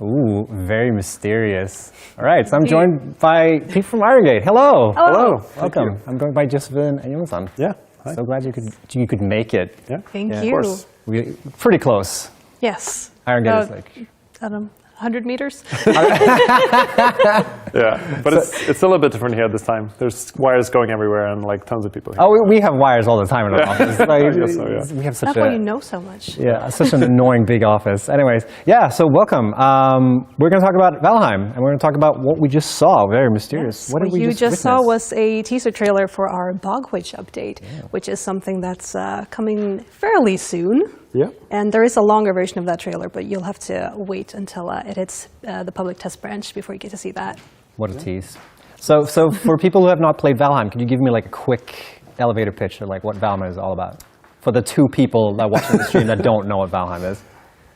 Ooh, very mysterious. All right, so I'm joined by people from Iron Gate. Hello. Hello. Welcome. I'm joined by Josephine and Jonsson. Yeah. Hi. So glad you could make it. Yeah. Thank Of you. course. Pretty close. Yes. Iron Gate is like. I don't know, 100 meters? Yeah, but it's still a bit different here this time. There's wires going everywhere and like tons of people here. Oh, we have wires all the time in our office. Like, I guess so, yeah. We have such That's why you know so much. such an annoying big office. Anyways, so welcome. We're going to talk about Valheim, and we're going to talk about what we just saw. Very mysterious. Yes, What did we you just saw witness? was a teaser trailer for our Bog Witch update, which is something that's coming fairly soon. Yeah. And there is a longer version of that trailer, but you'll have to wait until it hits the public test branch before you get to see that. What a tease. So for people who have not played Valheim, can you give me like a quick elevator pitch of like what Valheim is all about? For the two people that watch the stream that don't know what Valheim is.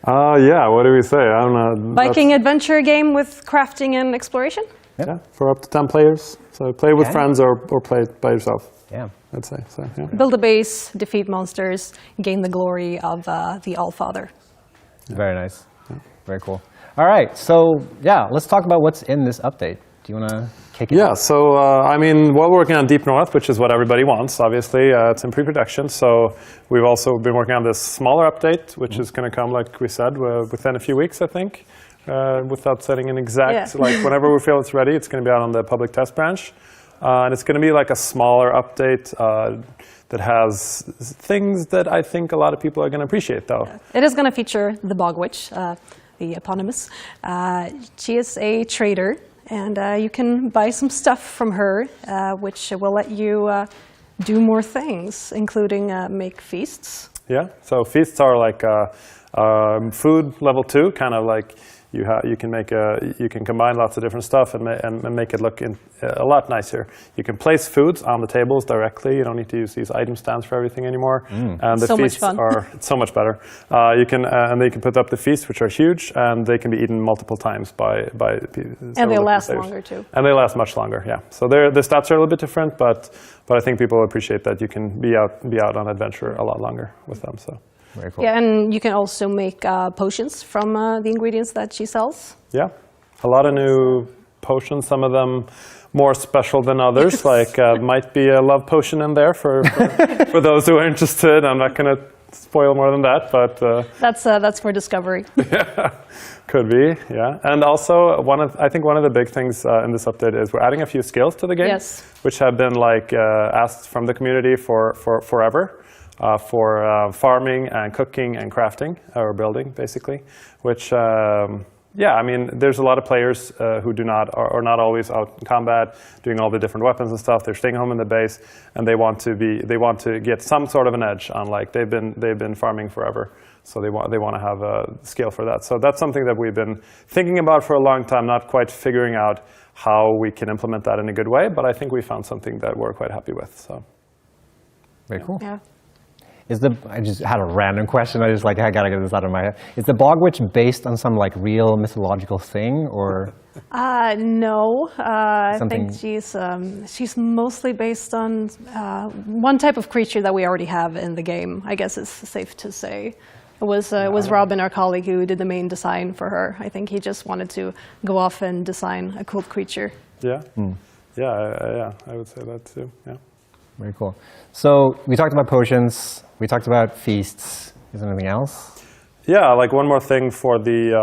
Yeah, what do we say? I don't know. Viking adventure game with crafting and exploration? Yeah, for up to 10 players. So play with friends or play it by yourself. Yeah. I'd say. So, yeah. Build a base, defeat monsters, gain the glory of the Allfather. Very nice. Very cool. All right, so let's talk about what's in this update. Do you want to kick it? Yeah, so I mean, we're working on Deep North, which is what everybody wants, obviously. It's in pre-production, so we've also been working on this smaller update, which is going to come, like we said, within a few weeks, I think, without setting an exact, like whenever we feel it's ready, it's going to be out on the public test branch. And it's going to be like a smaller update that has things that I think a lot of people are going to appreciate, though. It is going to feature the Bog Witch, the eponymous. She is a trader, and you can buy some stuff from her, which will let you do more things, including make feasts. Yeah, so feasts are like food level 2, kind of like you can combine lots of different stuff and make it look a lot nicer. You can place foods on the tables directly. You don't need to use these item stands for everything anymore. And the so feasts much fun. are so much better. You can and then you can put up the feasts, which are huge, and they can be eaten multiple times by And they last longer too. And they last much longer. Yeah. So the stats are a little bit different, but I think people will appreciate that you can be out on adventure a lot longer with them. So. Very cool. Yeah, and you can also make potions from the ingredients that she sells. Yeah, a lot of new potions, some of them more special than others. Like might be a love potion in there for those who are interested. I'm not going to spoil more than that, but... That's for discovery. Yeah, could be, yeah. And also, I think one of the big things in this update is we're adding a few skills to the game, which have been like asked from the community for forever. For farming and cooking and crafting, or building, basically, which yeah, I mean, there's a lot of players who are not always out in combat, doing all the different weapons and stuff. They're staying home in the base, and they want to get some sort of an edge on, like, they've been farming forever, so they want to have a scale for that. So that's something that we've been thinking about for a long time, not quite figuring out how we can implement that in a good way, but I think we found something that we're quite happy with. So very cool. Yeah. I just had a random question. I gotta get this out of my head. Is the Bog Witch based on some like real mythological thing, or? No, I think she's mostly based on one type of creature that we already have in the game. I guess it's safe to say. It was Robin, our colleague, who did the main design for her. I think he just wanted to go off and design a cool creature. Yeah, yeah, I would say that too. Yeah. Very cool. So we talked about potions. We talked about feasts. Is there anything else? Yeah, like one more thing for the,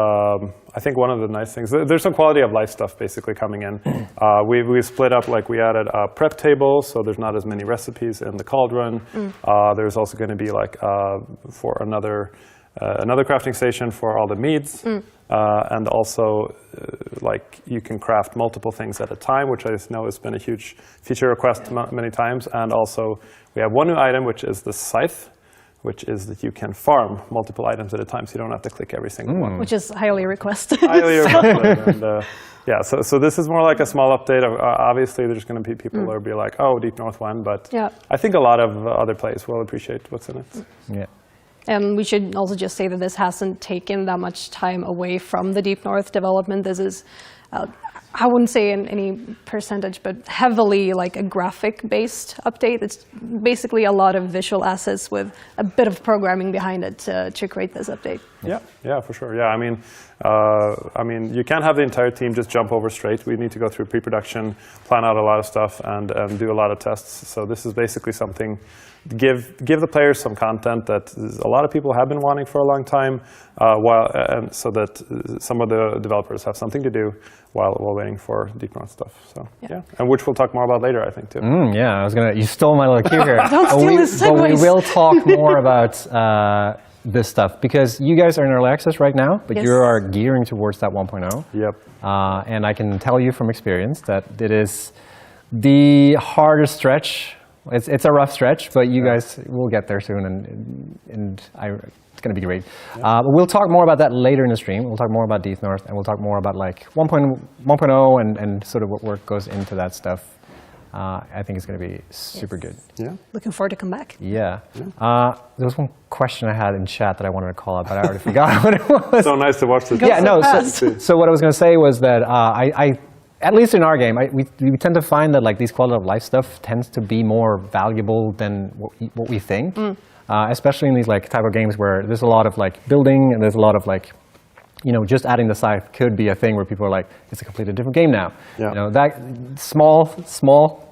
I think one of the nice things, there's some quality of life stuff basically coming in. We split up, like we added a prep table, so there's not as many recipes in the cauldron. There's also going to be like for another crafting station for all the meads. And also, like, you can craft multiple things at a time, which I know has been a huge feature request many times. And also, we have one new item, which is the scythe, which is that you can farm multiple items at a time, so you don't have to click every single one. Which is highly requested. Highly requested. And, yeah, so this is more like a small update. Obviously, there's going to be people that will be like, oh, Deep North won, but I think a lot of other players will appreciate what's in it. Yeah. And we should also just say that this hasn't taken that much time away from the Deep North development. This is, I wouldn't say in any percentage, but heavily like a graphic-based update. It's basically a lot of visual assets with a bit of programming behind it to create this update. Yeah, for sure. Yeah, I mean, you can't have the entire team just jump over straight. We need to go through pre-production, plan out a lot of stuff, and do a lot of tests. So this is basically something. Give the players some content that a lot of people have been wanting for a long time, and so that some of the developers have something to do while waiting for Deep North stuff. So yeah, and which we'll talk more about later, I think, too. Yeah, you stole my little cue here. Don't steal the segues. But we will talk more about this stuff because you guys are in early access right now, but you are gearing towards that 1.0. Yep. And I can tell you from experience that it is the hardest stretch. It's a rough stretch, but you guys will get there soon, and it's going to be great. But we'll talk more about that later in the stream. We'll talk more about Deep North, and we'll talk more about like 1.0 and sort of what work goes into that stuff. I think it's going to be super good. Yeah. Looking forward to come back. Yeah. There was one question I had in chat that I wanted to call out, but I already forgot what it was. So nice to watch this. So what I was going to say was that I at least in our game, we tend to find that like these quality of life stuff tends to be more valuable than what we think, especially in these like type of games where there's a lot of like building and there's a lot of like, just adding the scythe could be a thing where people are like, it's a completely different game now. Yeah. That small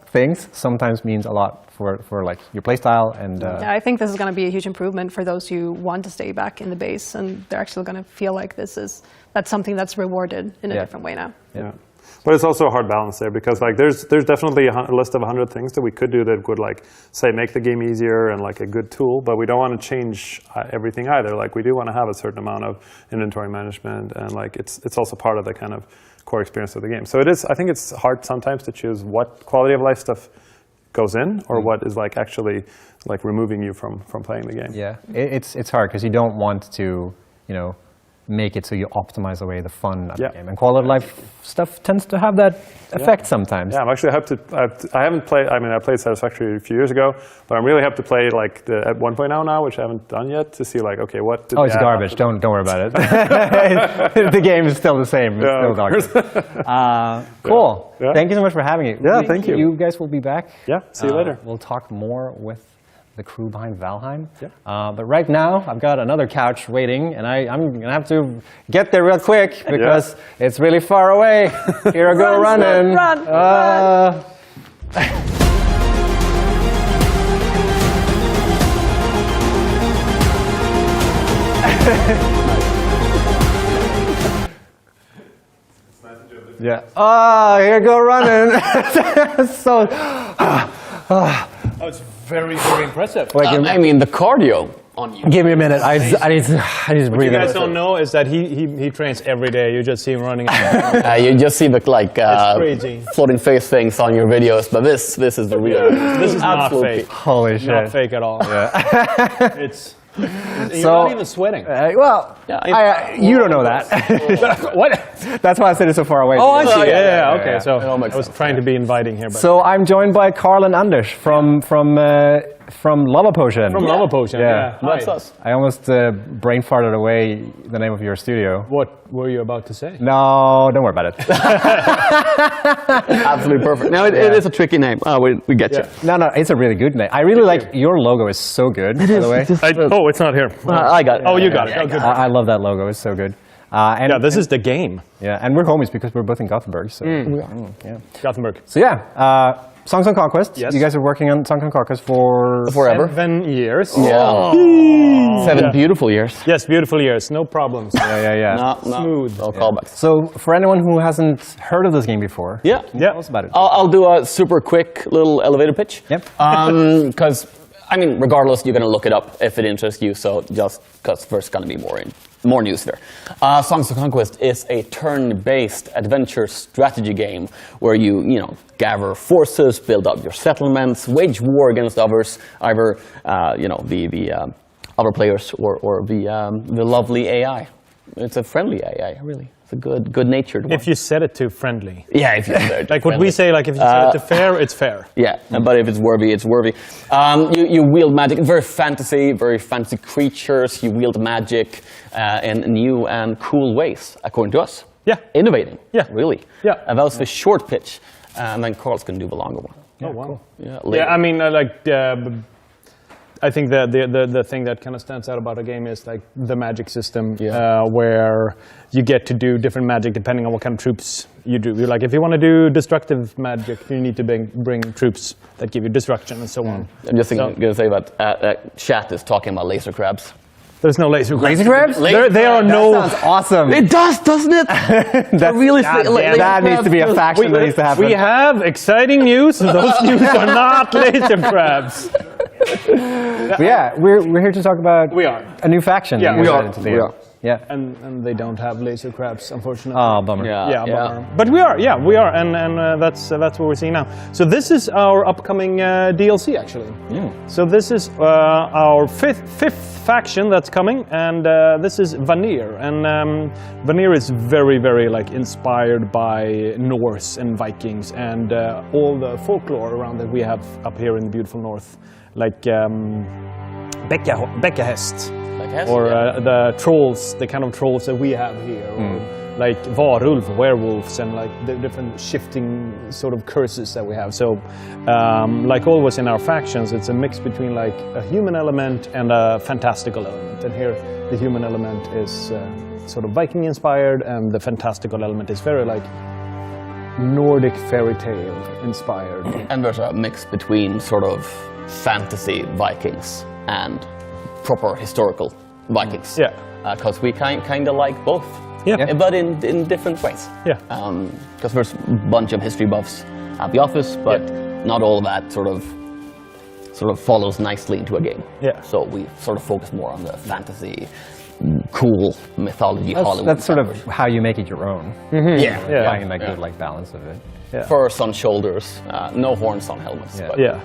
things sometimes means a lot for like your playstyle and. Yeah, I think this is going to be a huge improvement for those who want to stay back in the base, and they're actually going to feel like that's something that's rewarded in a different way now. Yeah. But it's also a hard balance there because like there's definitely a list of 100 things that we could do that would like say make the game easier and like a good tool, but we don't want to change everything either. Like we do want to have a certain amount of inventory management, and like it's also part of the kind of core experience of the game. So I think it's hard sometimes to choose what quality of life stuff goes in or what is like actually like removing you from playing the game. Yeah, it's hard because you don't want to make it so you optimize away the fun of the game. And quality of life stuff tends to have that effect sometimes. Yeah, I'm actually hyped I haven't played, I played Satisfactory a few years ago, but I'm really hyped to play like at 1.0 now, which I haven't done yet, to see like, okay, what did it's garbage. Don't worry about it. The game is still the same. It's still garbage. Cool. Yeah. Thank you so much for having me. Yeah, thank you. You guys will be back. Yeah, see you later. We'll talk more with the crew behind Valheim. Yeah. But right now, I've got another couch waiting, and I'm going to have to get there real quick because it's really far away. Here I go running. Run. Yeah. Oh, here I go running. It's very, very impressive. I mean, the cardio on you. Give me a minute. I need to What breathe. you guys don't know is that he trains every day. You just see him running. You just see the crazy. floating face things on your videos, but this is the real. This is not absolutely fake. Holy shit. Not fake at all. Yeah. It's. You're not even sweating. You don't know that. What? That's why I said it so far away. Oh, I see. Yeah, Okay, yeah. so It all makes I was sense. trying to be inviting here, but So I'm joined by Carl and Anders from Lava Potion. from Lava Potion. Yeah. Hi. That's us. I almost brain farted away the name of your studio. What were you about to say? No, don't worry about it. Absolutely perfect. Now it is a tricky name. We get you. No, it's a really good name. I really like your logo. Is so good. By the way, It's not here. I got it. Oh, you got it. Oh, good. I love that logo. It's so good. And Yeah, this is the game. yeah, and we're homies because we're both in Gothenburg. So Gothenburg. so yeah. Songs of Conquest. Yes. You guys are working on Songs of Conquest for Forever. 7 years. Yeah. 7 Yeah. beautiful years. Yes, beautiful years. No problems. Yeah. No, Smooth. no callbacks. So for anyone who hasn't heard of this game before, Yeah. Yeah. tell us about it. I'll do a super quick little elevator pitch. Yep. Because, I mean, regardless, you're going to look it up if it interests you. So just because there's going to be more news there. Songs of Conquest is a turn-based adventure strategy game where you gather forces, build up your settlements, wage war against others, either the other players or the lovely AI. It's a friendly AI, really. It's a good-natured one. If you set it to friendly. Yeah, if you set it to Like what friendly. we say, like if you set it to fair, it's fair. Yeah, but if it's worthy, it's worthy. You wield magic, very fantasy creatures. You wield magic in new and cool ways, according to us. Yeah. Innovating. Yeah. Really. Yeah. And that was the short pitch, and then Carl's going to do the longer one. Oh, wow. Yeah, Yeah, I mean, I think the thing that kind of stands out about a game is like the magic system, where you get to do different magic depending on what kind of troops you do. You're like, if you want to do destructive magic, you need to bring troops that give you destruction and so on. I'm just going to say that chat is talking about laser crabs. There's no laser crabs. Laser crabs? There are no. That sounds awesome. It does, doesn't it? That's, really that needs to be a faction that needs to happen. We have exciting news. Those news are not laser crabs. But yeah, we're here to talk about We are. a new faction. Yeah, that you we guys are. added to the We game. are. Yeah. And they don't have laser crabs, unfortunately. Oh, bummer. Yeah. Bummer. But we are, and that's what we're seeing now. So this is our upcoming DLC, actually. So this is our fifth faction that's coming, and this is Vanir. And Vanir is very, very like inspired by Norse and Vikings and all the folklore around that we have up here in the beautiful north, like Bekkahest. Or the trolls, the kind of trolls that we have here, or like varulv, werewolves, and like the different shifting sort of curses that we have. So, like always in our factions, it's a mix between like a human element and a fantastical element. And here, the human element is sort of Viking inspired, and the fantastical element is very like Nordic fairy tale inspired. And there's a mix between sort of fantasy Vikings and proper historical Vikings. Yeah. Because we kind of like both. Yeah. But in different ways. Yeah. Because there's a bunch of history buffs at the office, but not all of that sort of follows nicely into a game. Yeah. So we sort of focus more on the fantasy, cool mythology, Hollywood. That's sort of how you make it your own. Yeah. Finding that good like balance of it. Furs on shoulders, no horns on helmets. Yeah. But Yeah.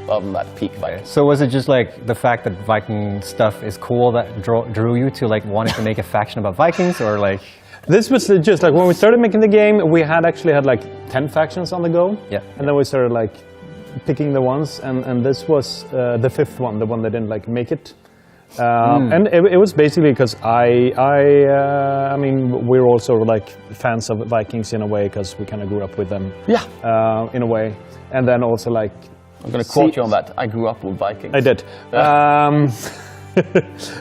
other than that, peak Viking. So was it just like the fact that Viking stuff is cool that drew you to like wanting to make a faction about Vikings, or like? This was just like when we started making the game, we actually had like 10 factions on the go. Yeah. And then we started like picking the ones, and this was the fifth one, the one that didn't like make it. And it was basically because I mean, we're also like fans of Vikings in a way because we kind of grew up with them. Yeah. In a way, and then also like. I'm going to quote you on that. I grew up with Vikings. I did.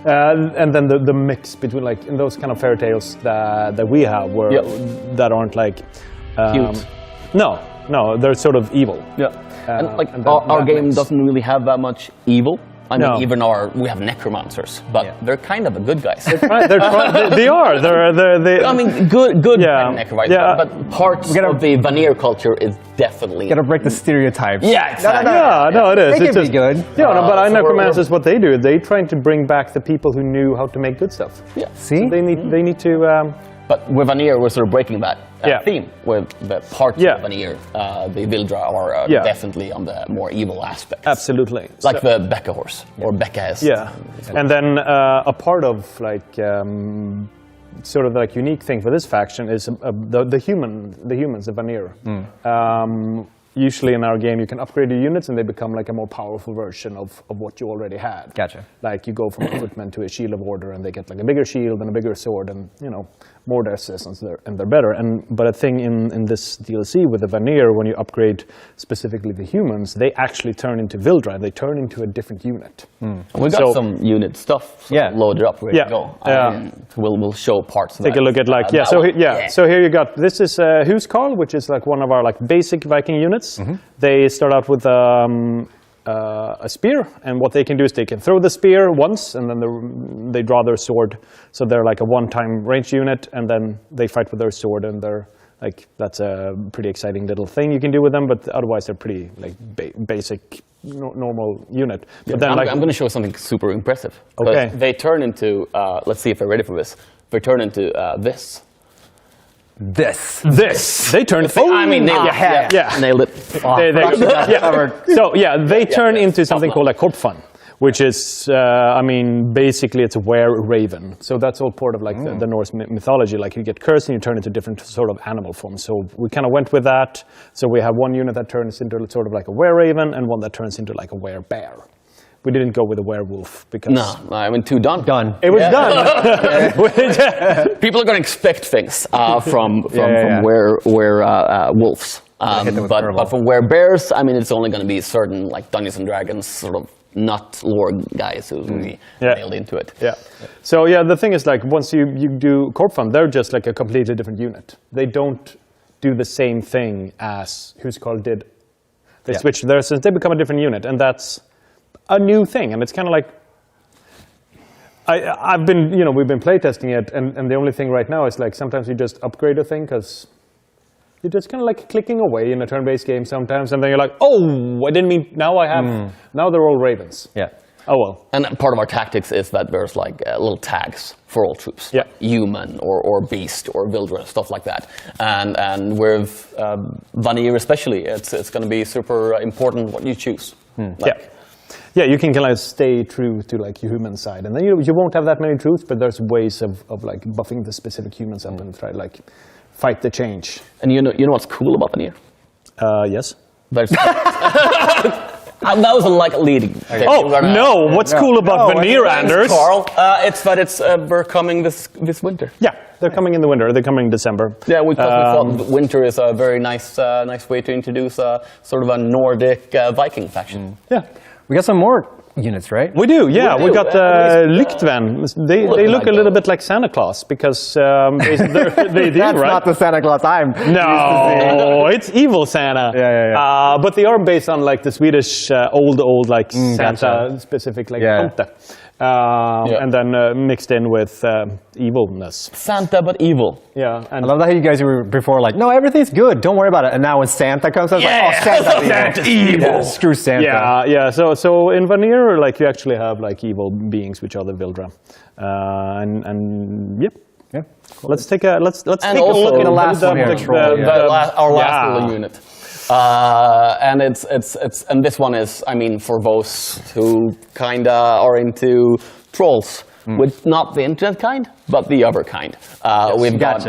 And then the mix between like in those kind of fairy tales that we have, where that aren't like Cute. No, they're sort of evil. Yeah. And like and our that game mix. doesn't really have that much evil. I mean, even we have necromancers, but they're kind of the good guys. They are. I mean, good Yeah. necromancers, Yeah. but parts of the Vanir culture is definitely... Gotta break the stereotypes. Yeah, exactly. No, it is. They It's can be good. Yeah, no, but I so necromancers, what they do, they trying to bring back the people who knew how to make good stuff. Yeah. See? So they need to. But with Vanir, we're sort of breaking that theme with the parts of Vanir. The Vildra are definitely on the more evil aspects. Absolutely. Like the Becca horse, or Becca is. Yeah. And then a part of like sort of like unique thing for this faction is the humans, the Vanir. Usually in our game, you can upgrade your units and they become like a more powerful version of what you already had. Gotcha. Like you go from a footman to a shield of order and they get like a bigger shield and a bigger sword and, you know, more resistance and they're better. But a thing in this DLC with the Vanir, when you upgrade specifically the humans, they actually turn into Vildra. They turn into a different unit. We got some unit stuff loaded up, ready to go. We'll show parts of Take that. a look at like, so here you got, this is Huskarl, which is like one of our like basic Viking units. They start out with a spear, and what they can do is they can throw the spear once, and then they draw their sword. So they're like a one-time range unit, and then they fight with their sword, and they're like, that's a pretty exciting little thing you can do with them, but otherwise they're pretty like basic, normal unit. But then I'm going to show something super impressive. Okay. They turn into, let's see if they're ready for this. They turn into this. This. They turn. I mean, nailed it. Yeah. Nailed it. They turn into something called a Korpfan, which is, I mean, basically it's a were-raven. So that's all part of like the Norse mythology. Like you get cursed and you turn into different sort of animal forms. So we kind of went with that. So we have one unit that turns into sort of like a were-raven and one that turns into like a were-bear. We didn't go with a werewolf because... No, I mean, done. It was done. People are going to expect things from wolves. But from bears, I mean, it's only going to be certain like Dungeons and Dragons sort of not lore guys who really nailed into it. Yeah. So the thing is like once you do Korpfan, they're just like a completely different unit. They don't do the same thing as Huskarl did. They switch there since they become a different unit, and that's a new thing, and it's kind of like I've been, we've been playtesting it, and the only thing right now is like sometimes you just upgrade a thing because you're just kind of like clicking away in a turn-based game sometimes, and then you're like, oh, I didn't mean, now I have, now they're all ravens. Yeah. Oh well. And part of our tactics is that there's like little tags for all troops. Yeah. Like human or beast or Vildra, stuff like that. And with Vanir especially, it's going to be super important what you choose. Yeah, you can kind of stay true to like your human side, and then you won't have that many troops, but there's ways of like buffing the specific humans up and try to like fight the change. And you know what's cool about Vanir? Yes. There's that was like leading. Okay. What's cool about Vanir, Anders? Carl, it's that they're coming this winter. Yeah, they're coming in the winter. They're coming in December. Yeah, we thought winter is a very nice way to introduce sort of a Nordic Viking faction. Yeah. We got some more units, right? We do, yeah. We got Lyktven. They look a little bit like Santa Claus because they do, That's right? not the Santa Claus I'm No, it's evil Santa. Yeah. But they are based on like the Swedish old like Santa specific like tomte. And then mixed in with evilness. Santa but evil. Yeah, I love that you guys were before like, no, everything's good, don't worry about it. And now when Santa comes, I was like, oh, Santa's evil. Yeah, screw Santa. Yeah. So in Vanir, like you actually have like evil beings, which are the Vildra, and. Cool. Let's take a look at the last one here. Our last little unit. And and this one is, I mean, for those who kinda are into trolls, with not the internet kind, but the other kind. We've got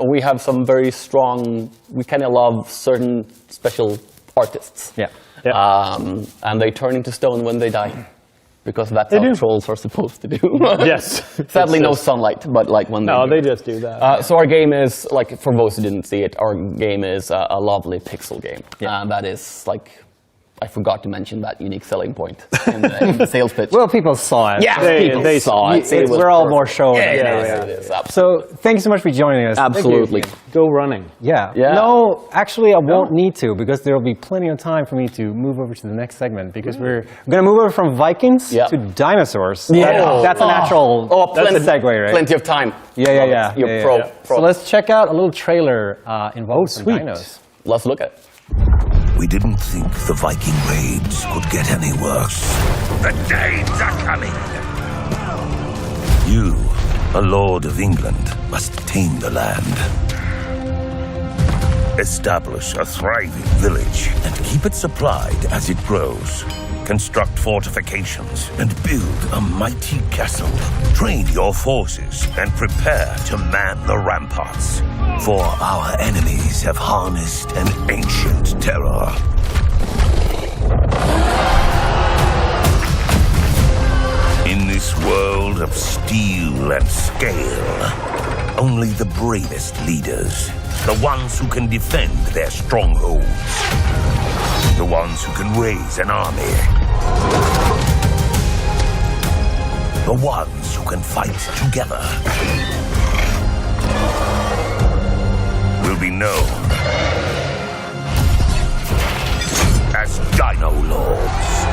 we have some very strong. We kind of love certain special artists. And they turn into stone when they die. Because that's how trolls are supposed to do. Yes. Sadly, no sunlight, but like when they just do that. So our game is, like, for those who didn't see it, our game is a lovely pixel game. That is, like, I forgot to mention that unique selling point in the sales pitch. Well, people saw it. Yeah, people saw it. We're all more show. Yeah, it is. So thank you so much for joining us. Absolutely. Go running. Yeah. Yeah. No, actually, I won't need to because there will be plenty of time for me to move over to the next segment because we're going to move over from Vikings to dinosaurs. Yeah. That's a natural that's a segue, right? Plenty of time. Yeah. You're pro. So let's check out a little trailer involving some dinos. Let's look at it. We didn't think the Viking raids could get any worse. The Danes are coming! You, a lord of England, must tame the land. Establish a thriving village and keep it supplied as it grows. Construct fortifications and build a mighty castle. Train your forces and prepare to man the ramparts. For our enemies have harnessed an ancient terror. In this world of steel and scale, only the bravest leaders, the ones who can defend their strongholds, the ones who can raise an army, the ones who can fight together, will be known as Dino Lords.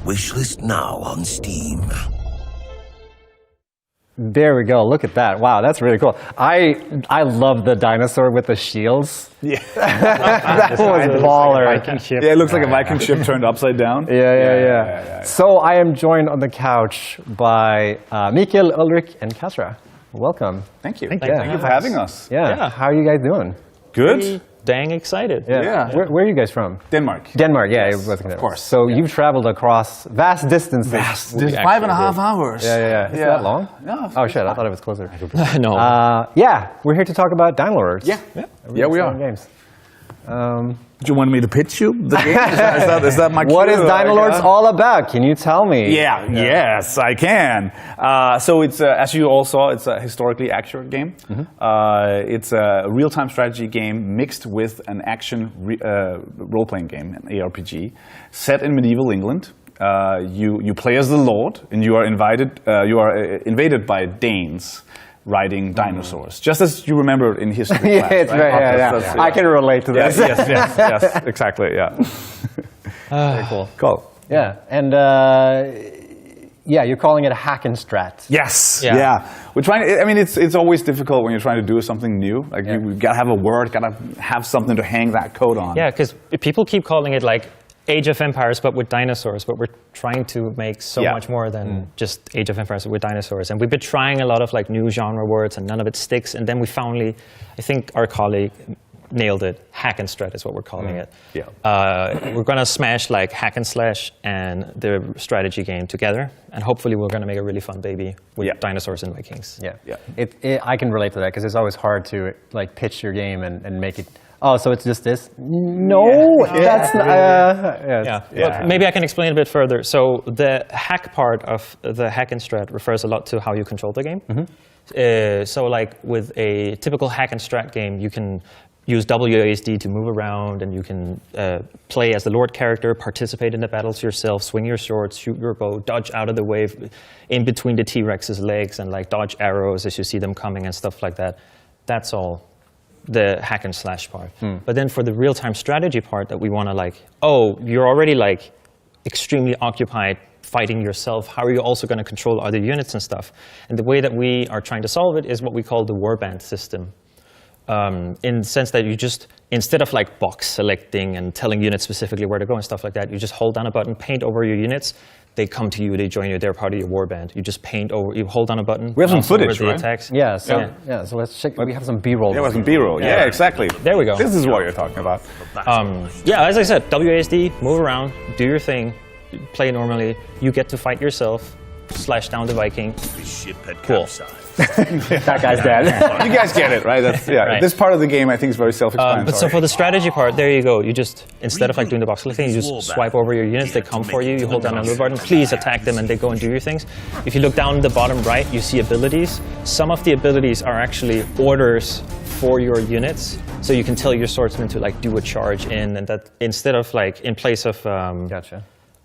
Wishlist now on Steam. There we go. Look at that. Wow, that's really cool. I love the dinosaur with the shields. Yeah. That was baller. Viking ship. Yeah, it looks like a Viking ship turned upside down. Yeah. So I am joined on the couch by Mikael, Ulrich, and Kasra. Welcome. Thank you. Thank Thank you for having us. Yeah. How are you guys doing? Good. Dang excited. Yeah. Where are you guys from? Denmark. Denmark, yeah. Yes, of course. So you've traveled across vast distances. Vast. 5.5 hours. Yeah. Is that long? No. Oh shit, I thought it was closer. No. Yeah, we're here to talk about Dino Lords. Yeah, we are. Games. Do you want me to pitch you the game? Is that my What is cue? Dino Lords all about? Can you tell me? Yes, I can. So it's, as you all saw, it's a historically accurate game. It's a real-time strategy game mixed with an action role-playing game, an ARPG, set in medieval England. You play as the Lord, and you are invaded by Danes riding dinosaurs, just as you remember in history class. It's right? I can relate to this. Yes, exactly, yeah. Very cool. Cool. Yeah, and you're calling it a hack and strat. Yes. Yeah. Yeah. We're trying. I mean, it's always difficult when you're trying to do something new. Like you gotta have a word, gotta have something to hang that code on. Yeah, because people keep calling it like Age of Empires, but with dinosaurs. But we're trying to make so much more than just Age of Empires with dinosaurs. And we've been trying a lot of like new genre words, and none of it sticks. And then we finally, I think our colleague nailed it. Hack and strat is what we're calling it. Yeah. We're gonna smash like hack and slash and the strategy game together, and hopefully we're gonna make a really fun baby with dinosaurs and Vikings. Yeah. I can relate to that because it's always hard to like pitch your game and make it. Oh, so it's just this? No, that's not. Well, maybe I can explain a bit further. So the hack part of the hack and strat refers a lot to how you control the game. So like with a typical hack and strat game, you can use WASD to move around, and you can play as the Lord character, participate in the battles yourself, swing your sword, shoot your bow, dodge out of the way in between the T-Rex's legs, and like dodge arrows as you see them coming and stuff like that. That's all the hack and slash part. But then for the real-time strategy part that we want to like, you're already like extremely occupied fighting yourself. How are you also going to control other units and stuff? And the way that we are trying to solve it is what we call the warband system. In the sense that you just, instead of like box selecting and telling units specifically where to go and stuff like that, you just hold down a button, paint over your units, they come to you, they join you, they're part of your warband. You just paint over, you hold down a button. We have some footage, the right? attacks. So let's check. We have some B-roll. There was some B-roll. Yeah, exactly. There we go. This is what you're talking about. As I said, WASD, move around, do your thing, play normally. You get to fight yourself, slash down the Viking. Cool. That guy's dead. You guys get it, right? That's, Right. This part of the game, I think, is very self-explanatory. But so for the strategy part, there you go. You just, instead of like doing the box selecting, you just swipe over your units, they come for you, you hold down a little button, please attack them, and they go and do your things. If you look down the bottom right, you see abilities. Some of the abilities are actually orders for your units So you can tell your swordsman to like do a charge in, and that instead of like in place of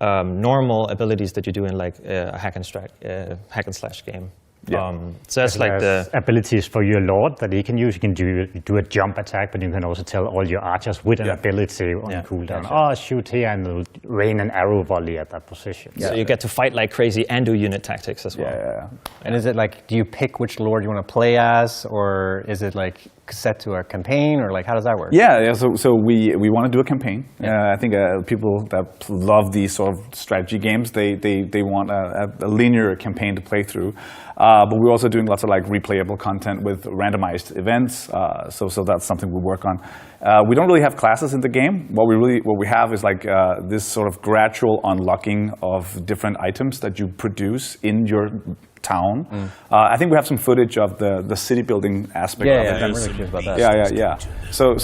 normal abilities that you do in like a hack and slash game. So that's like the abilities for your lord that he can use. You can do a jump attack, but you can also tell all your archers with an ability on cooldown. Oh, shoot here and it'll rain an arrow volley at that position. So you get to fight like crazy and do unit tactics as well. And is it like, do you pick which lord you want to play as, or is it like set to a campaign, or like how does that work? So we want to do a campaign. I think people that love these sort of strategy games, they want a linear campaign to play through. But we're also doing lots of like replayable content with randomized events. So that's something we work on. We don't really have classes in the game. What we have is like this sort of gradual unlocking of different items that you produce in your town. I think we have some footage of the city building aspect of it. I'm really curious about that. So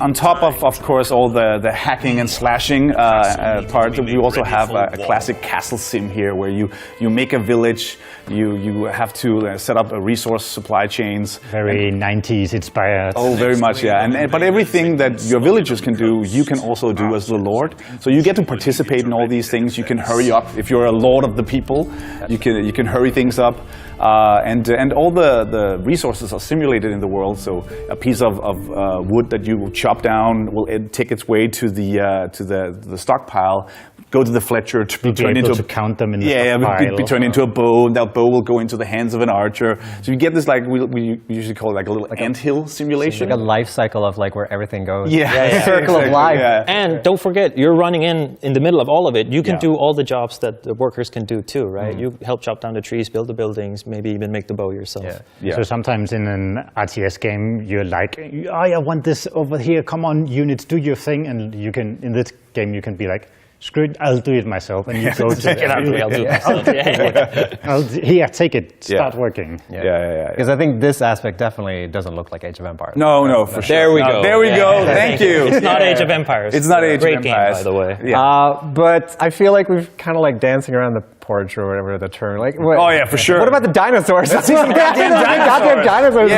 on top of course all the hacking and slashing part, we also have a classic castle sim here where you make a village, you have to set up a resource supply chains. Very 90s inspired. Oh, very much, but everything that your villagers can do, you can also do as the lord. So you get to participate in all these things. You can hurry up if you're a lord of the people. You can hurry things up, and all the resources are simulated in the world. So a piece of wood that you chop down will take its way to the stockpile, go to the Fletcher to be turned into count them in the stockpile. Be turned into a bow. That bow will go into the hands of an archer. So you get this like we usually call it like a little anthill simulation, like a life cycle of like where everything goes. Circle of life. And don't forget, you're running in the middle of all of it. You can do all the jobs that the workers can do too, right? You help chop down the trees, build the buildings, maybe even make the bow yourself. So sometimes in an RTS game, you're like, I want this over here. Come on, units, do your thing. And you can, in this game, you can be like, screw it, I'll do it myself. And you go to I'll do it myself. Here, take it, start working. Because I think this aspect definitely doesn't look like Age of Empires. No, for sure. There we go. There we go. Thank you. It's not Age of Empires. It's not Age of Empires. Great game, by the way. But I feel like we've kind of like dancing around the porch or whatever the term. Like, what, for sure. What about the dinosaurs? Goddamn dinosaurs.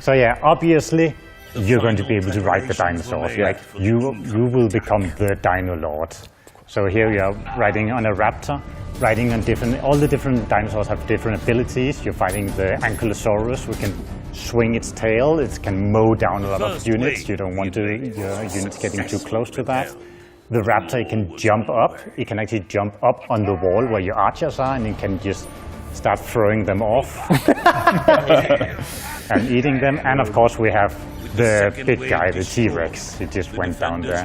So obviously, you're going to be able to ride the dinosaurs. Like you will become the Dino Lord. So here we are riding on a raptor, riding on all the different dinosaurs have different abilities. You're fighting the Ankylosaurus, which can swing its tail. It can mow down a lot of units. You don't want your units getting too close to that. The raptor, it can jump up. It can actually jump up on the wall where your archers are, and it can just start throwing them off and eating them. And of course, we have the big guy, the T-Rex. He just went down there.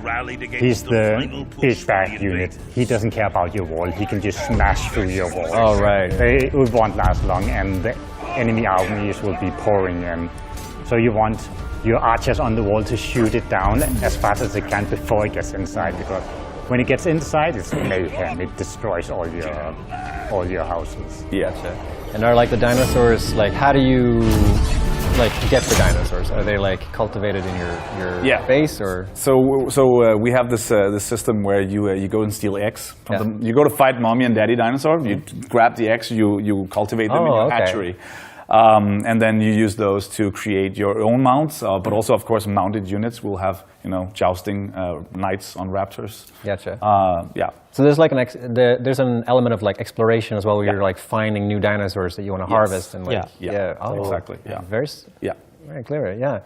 He's the big bad unit. He doesn't care about your wall. He can just smash through your wall. Oh, right. They won't last long, and the enemy armies will be pouring in. So you want your archers on the wall to shoot it down as fast as they can before it gets inside, because when it gets inside, it's mayhem. It destroys all your houses. And are like the dinosaurs, like how do you like get the dinosaurs? Are they like cultivated in your base, or? So we have this system where you go and steal eggs. You go to fight mommy and daddy dinosaur. You grab the eggs. You cultivate them in your hatchery. And then you use those to create your own mounts, but also, of course, mounted units will have, jousting knights on raptors. So there's like there's an element of like exploration as well, where you're like finding new dinosaurs that you want to harvest and like exactly. Very clear.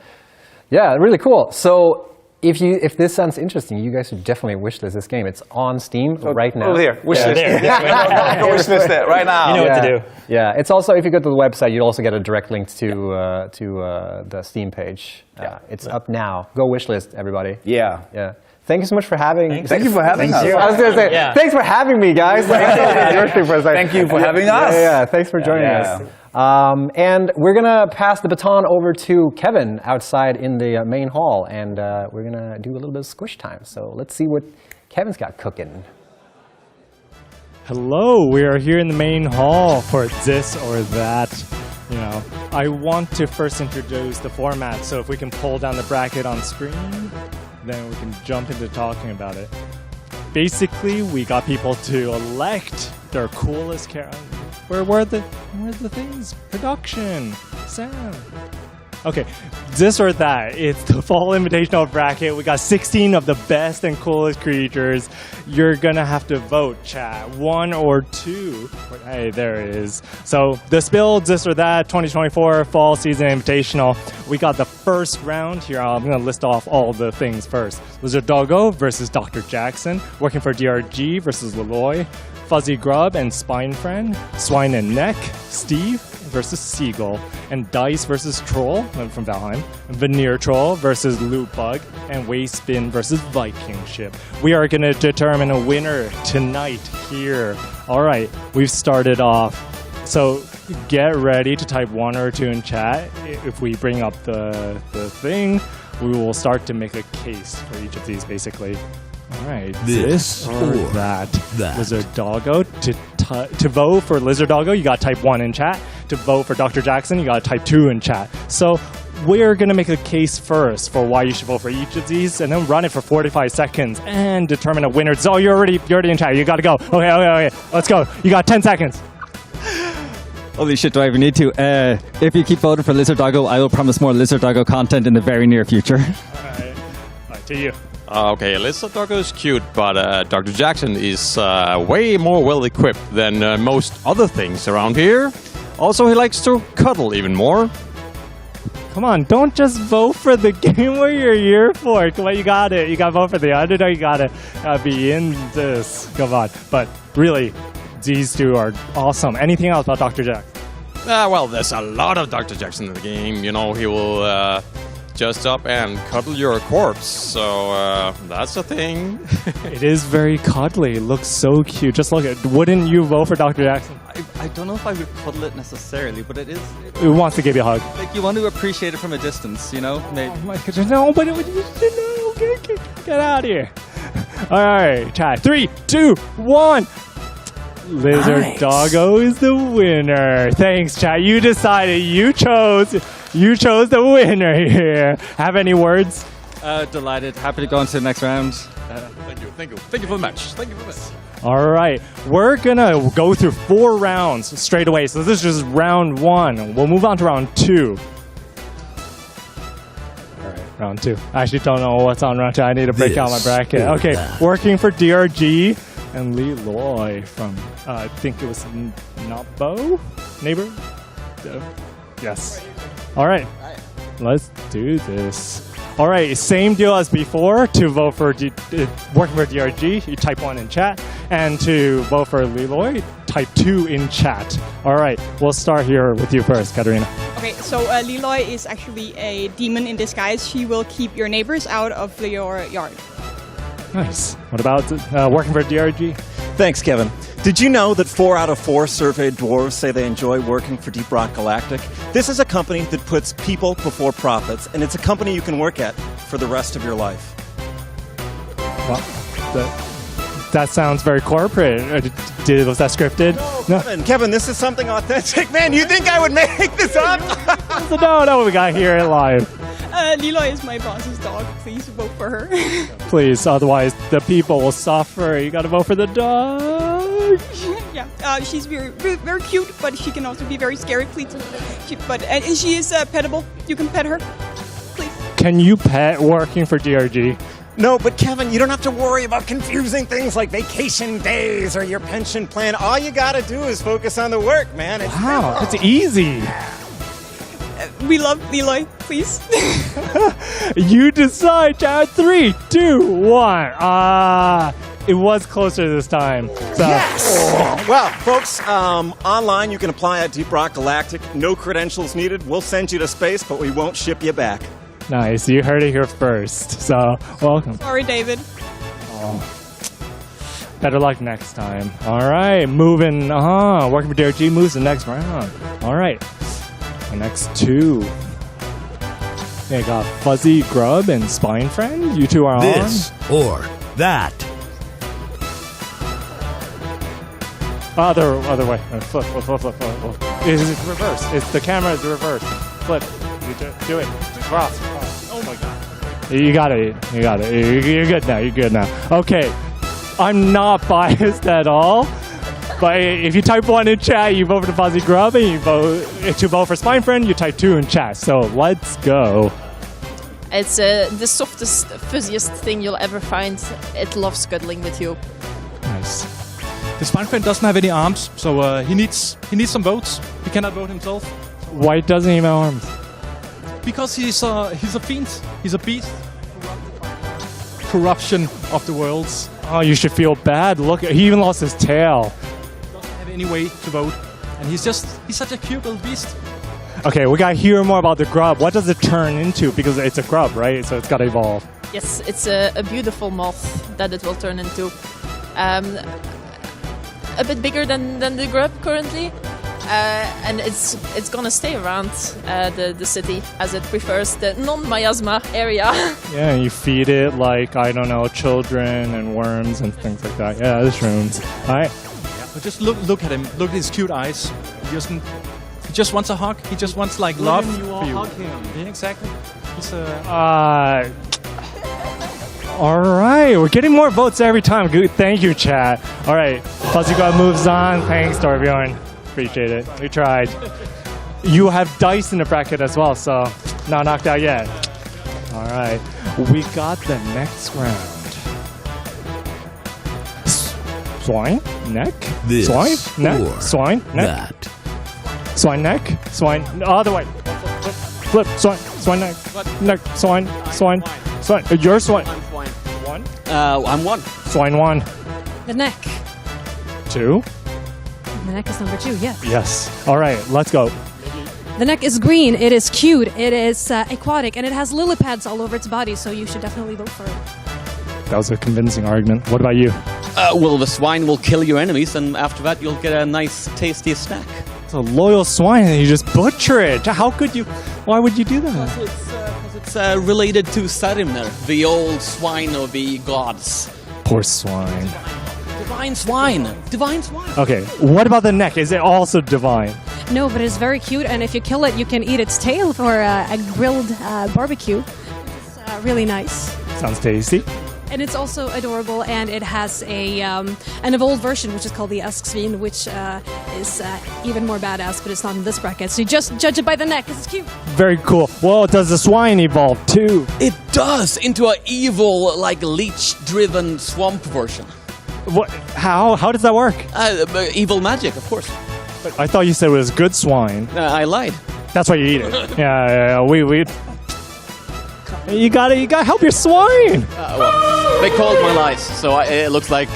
Really cool. So if this sounds interesting, you guys should definitely wishlist this game. It's on Steam right now. Oh, there. Wishlist. Go wishlist it right now. You know what to do. Yeah, it's also, if you go to the website, you'll also get a direct link to the Steam page. It's up now. Go wishlist, everybody. Yeah. Thank you so much for having. Thank you for having us. I was going to say, thanks for having me, guys. Thank you for having us. Yeah, thanks for joining us. And we're going to pass the baton over to Kevin outside in the main hall, and we're going to do a little bit of squish time. So let's see what Kevin's got cooking. Hello, we are here in the main hall for this or that. I want to first introduce the format, so if we can pull down the bracket on screen, then we can jump into talking about it. Basically, we got people to elect their coolest character. Where were the things? Production, sound. Okay, this or that. It's the Fall Invitational bracket. We got 16 of the best and coolest creatures. You're gonna have to vote, chat. 1 or 2. Hey, there it is. So this build, this or that, 2024 Fall Season Invitational. We got the first round here. I'm gonna list off all the things first. Lizard Doggo versus Dr. Jackson. Working for DRG versus Leloy. Fuzzy Grub and Spine Friend. Swine and Neck. Steve versus Seagull, and Dice versus Troll from Valheim, Veneer Troll versus Loot Bug, and Wastespin versus Viking Ship. We are going to determine a winner tonight here. All right, we've started off. So get ready to type 1 or 2 in chat. If we bring up the thing, we will start to make a case for each of these, basically. All right, this or that. Lizard Doggo. To vote for Lizard Doggo, you got to type 1 in chat. To vote for Dr. Jackson, you got to type 2 in chat. So we're going to make a case first for why you should vote for each of these, and then run it for 45 seconds and determine a winner. So you're already in chat. You got to go. Okay. Let's go. You got 10 seconds. Holy shit, do I even need to? If you keep voting for Lizard Doggo, I will promise more Lizard Doggo content in the very near future. All right, to you. Okay, Lizard Doggo is cute, but Dr. Jackson is way more well-equipped than most other things around here. Also, he likes to cuddle even more. Come on, don't just vote for the game where you're here for. Come on, you got it. You got to vote for the underdog. You got to be in this. Come on. But really, these two are awesome. Anything else about Dr. Jackson? Well, there's a lot of Dr. Jackson in the game. You know, he will just up and cuddle your corpse. So that's a thing. It is very cuddly. It looks so cute. Just look at it. Wouldn't you vote for Dr. Jackson? I don't know if I would cuddle it necessarily, but it is... It wants to give you a hug. Like, you want to appreciate it from a distance, you know? Maybe. Oh my goodness, no, but it would get out of here. All right, chat. 3, 2, 1. Lizard Doggo is the winner. Thanks, chat. You decided. You chose the winner here. Have any words? Delighted. Happy to go on to the next round. Thank you for the match. All right, we're gonna go through 4 rounds straight away. So this is just round 1. We'll move on to round 2. All right, round 2. I actually don't know what's on round 2. I need to break out my bracket. Okay, working for DRG and Leloy from I think it was Neighbor. Yes. All right, let's do this. All right, same deal as before. To vote for working for DRG, you type 1 in chat. And to vote for Leloy, type 2 in chat. All right, we'll start here with you first, Katarina. Okay, so Leloy is actually a demon in disguise. She will keep your neighbors out of your yard. Nice. What about working for DRG? Thanks, Kevin. Did you know that 4 out of 4 surveyed dwarves say they enjoy working for Deep Rock Galactic? This is a company that puts people before profits, and it's a company you can work at for the rest of your life. Well, that sounds very corporate. Was that scripted? No. Kevin, this is something authentic. Man, you think I would make this up? No, we got here live. Leloy is my boss's dog. Please vote for her. Please, otherwise the people will suffer. You gotta vote for the dog. Yeah, she's very, very cute, but she can also be very scary. Please, she is pettable. You can pet her. Please. Can you pet working for DRG? No, but Kevin, you don't have to worry about confusing things like vacation days or your pension plan. All you gotta do is focus on the work, man. Wow, it's easy. We love Leloy, please. You decide, chat. 3, 2, 1. It was closer this time. So. Yes! Well, folks, online you can apply at Deep Rock Galactic. No credentials needed. We'll send you to space, but we won't ship you back. Nice. You heard it here first. So, welcome. Sorry, David. Better luck next time. All right, moving. Working for DRG moves the next round. All right. The next 2. Yeah, got Fuzzy Grub and Spine Friend. You two are this on. Or that. Other way. Flip. It's reverse. It's the camera is reversed. Flip. You do it. Cross. Oh my god. You got it. You're good now. Okay. I'm not biased at all, But if you type 1 in chat, you vote for the Fuzzy Grub, and to vote for Spine Friend, you type 2 in chat. So let's go. It's the softest, fuzziest thing you'll ever find. It loves cuddling with you. Nice. The Spine Friend doesn't have any arms, so he needs some votes. He cannot vote himself. Why doesn't he have arms? Because he's a fiend. He's a beast. Corruption of the worlds. Oh, you should feel bad. Look, he even lost his tail. Doesn't have any way to vote, and he's such a cute little beast. Okay, we gotta hear more about the grub. What does it turn into? Because it's a grub, right? So it's gotta evolve. Yes, it's a beautiful moth that it will turn into. A bit bigger than the grub currently. And it's gonna stay around the city as it prefers the non-miasma area. Yeah, and you feed it like, I don't know, children and worms and things like that. Yeah, this ruins. All right. But just look at him. Look at his cute eyes. He just wants a hug. He just wants like love for you. Hug him. Yeah, exactly. He's all right, we're getting more votes every time. Good, thank you, chat. All right, Fuzzy God moves on. Thanks, Torbjorn. Appreciate it. We tried. You have dice in the bracket as well, so not knocked out yet. All right, we got the next round. Swine, neck, This swine, neck, or swine, neck, that. swine, neck, swine, other way. Flip, swine, neck, neck, swine. You're swine. I'm swine. One. I'm 1. Swine 1. The neck. 2. The neck is number 2, yes. Yes. All right, let's go. The neck is green, it is cute, it is aquatic, and it has lily pads all over its body, so you should definitely vote for it. That was a convincing argument. What about you? Well, the swine will kill your enemies, and after that, you'll get a nice, tasty snack. It's a loyal swine, and you just butcher it. How could you? Why would you do that? Because it's related to Sarimner, the old swine of the gods. Poor swine. Divine swine. Divine swine. Okay, what about the neck? Is it also divine? No, but it's very cute, and if you kill it, you can eat its tail for a grilled barbecue. It's really nice. Sounds tasty. And it's also adorable, and it has an evolved version, which is called the Asksvin, which is even more badass, but it's not in this bracket. So you just judge it by the neck, 'cause it's cute. Very cool. Well, does the swine evolve too? It does, into an evil, like, leech-driven swamp version. What? How? How does that work? Evil magic, of course. But I thought you said it was good swine. I lied. That's why you eat it. Yeah. We. You gotta help your swine. Well, they called my lies, so it looks like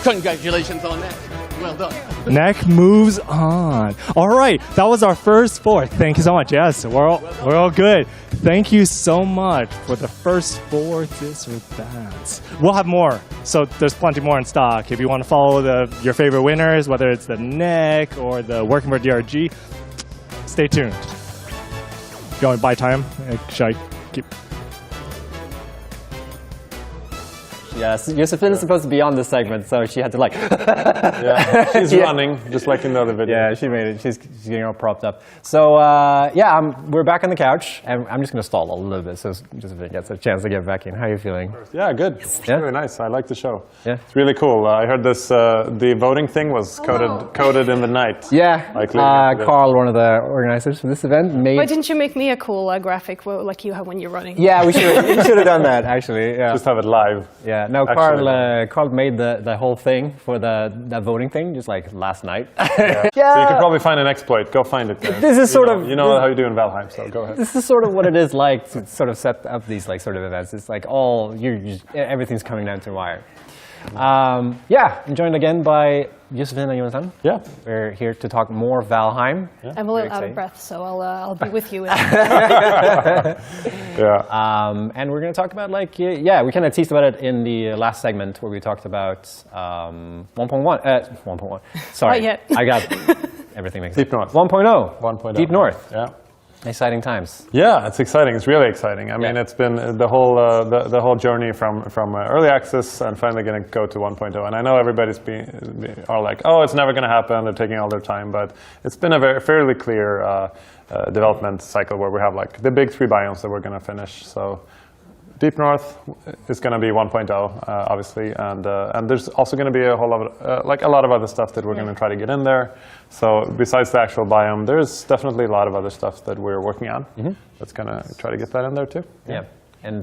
congratulations on that. Well done. Neck moves on. All right, that was our first 4. Thank you so much. Yes, we're all good. Thank you so much for the first 4 this or that. We'll have more, so there's plenty more in stock. If you want to follow your favorite winners, whether it's the neck or the Working for DRG, stay tuned. You want to buy time? Should I keep? Yes, Josephine is supposed to be on this segment, so she had to Yeah, she's running, just like in the other video. Yeah, she made it. She's getting all propped up. So we're back on the couch, and I'm just going to stall a little bit so Josephine gets a chance to get back in. How are you feeling? Yeah, good. It's really nice. I like the show. Yeah, it's really cool. I heard this. The voting thing was coded in the night. Yeah, Carl, one of the organizers for this event, made. Why didn't you make me a cool graphic like you have when you're running? Yeah, we should have done that actually. Yeah. Just have it live. Yeah. No, Carl made the whole thing for that voting thing just like last night. Yeah. So you could probably find an exploit. Go find it, guys. This is you know how you do in Valheim, so go ahead. This is sort of what it is like to sort of set up these like sort of events. It's like everything's coming down to the wire. I'm joined again by Josephine and Jonathan. Yeah. We're here to talk more Valheim. Yeah. I'm a little out of breath, so I'll be with you. Yeah. And we're going to talk about we kind of teased about it in the last segment where we talked about 1.1. 1.1. Sorry. Not yet. I got everything mixed up. Deep North. 1.0. 1.0. Deep North. Yeah. Exciting times. Yeah, it's exciting. It's really exciting. I mean, it's been the whole journey from early access and finally going to go to 1.0. And I know everybody's are like, oh, it's never going to happen. They're taking all their time, but it's been a fairly clear development cycle where we have like the big 3 biomes that we're going to finish. So Deep North is going to be 1.0, obviously, and there's also going to be a whole lot of, a lot of other stuff that we're going to try to get in there. So besides the actual biome, there's definitely a lot of other stuff that we're working on. That's going to try to get that in there too. Yeah. And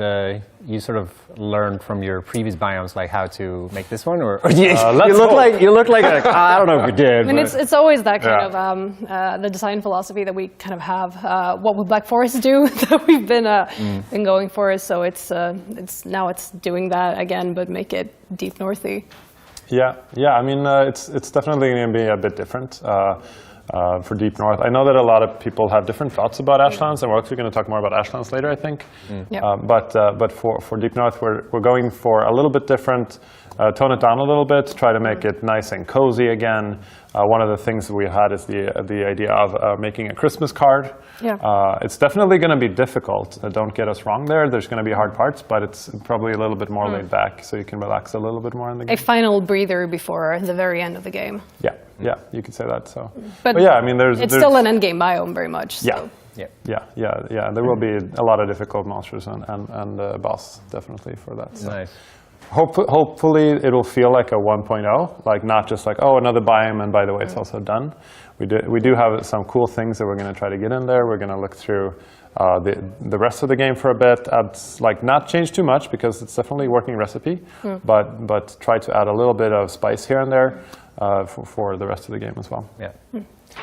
you sort of learned from your previous biomes, like how to make this one, or you look like I don't know if you did. I mean, it's always that kind of the design philosophy that we kind of have. What would Black Forest do that we've been going for? So it's doing that again, but make it Deep Northy. Yeah. I mean, it's definitely going to be a bit different. For Deep North. I know that a lot of people have different thoughts about Ashlands, and we're actually going to talk more about Ashlands later, I think. But for Deep North, we're going for a little bit different, tone it down a little bit, try to make it nice and cozy again. One of the things that we had is the idea of making a Christmas card. It's definitely going to be difficult. Don't get us wrong there. There's going to be hard parts, but it's probably a little bit more laid back, so you can relax a little bit more in the game. A final breather before the very end of the game. Yeah, you could say that. So, but yeah, I mean, there's still an endgame biome very much. So. Yeah. There will be a lot of difficult monsters and boss definitely for that. So. Nice. Hopefully, it'll feel like a 1.0, like not just like another biome, and by the way, it's also done. We do have some cool things that we're going to try to get in there. We're going to look through the rest of the game for a bit. Not change too much because it's definitely a working recipe, but try to add a little bit of spice here and there for the rest of the game as well. Yeah.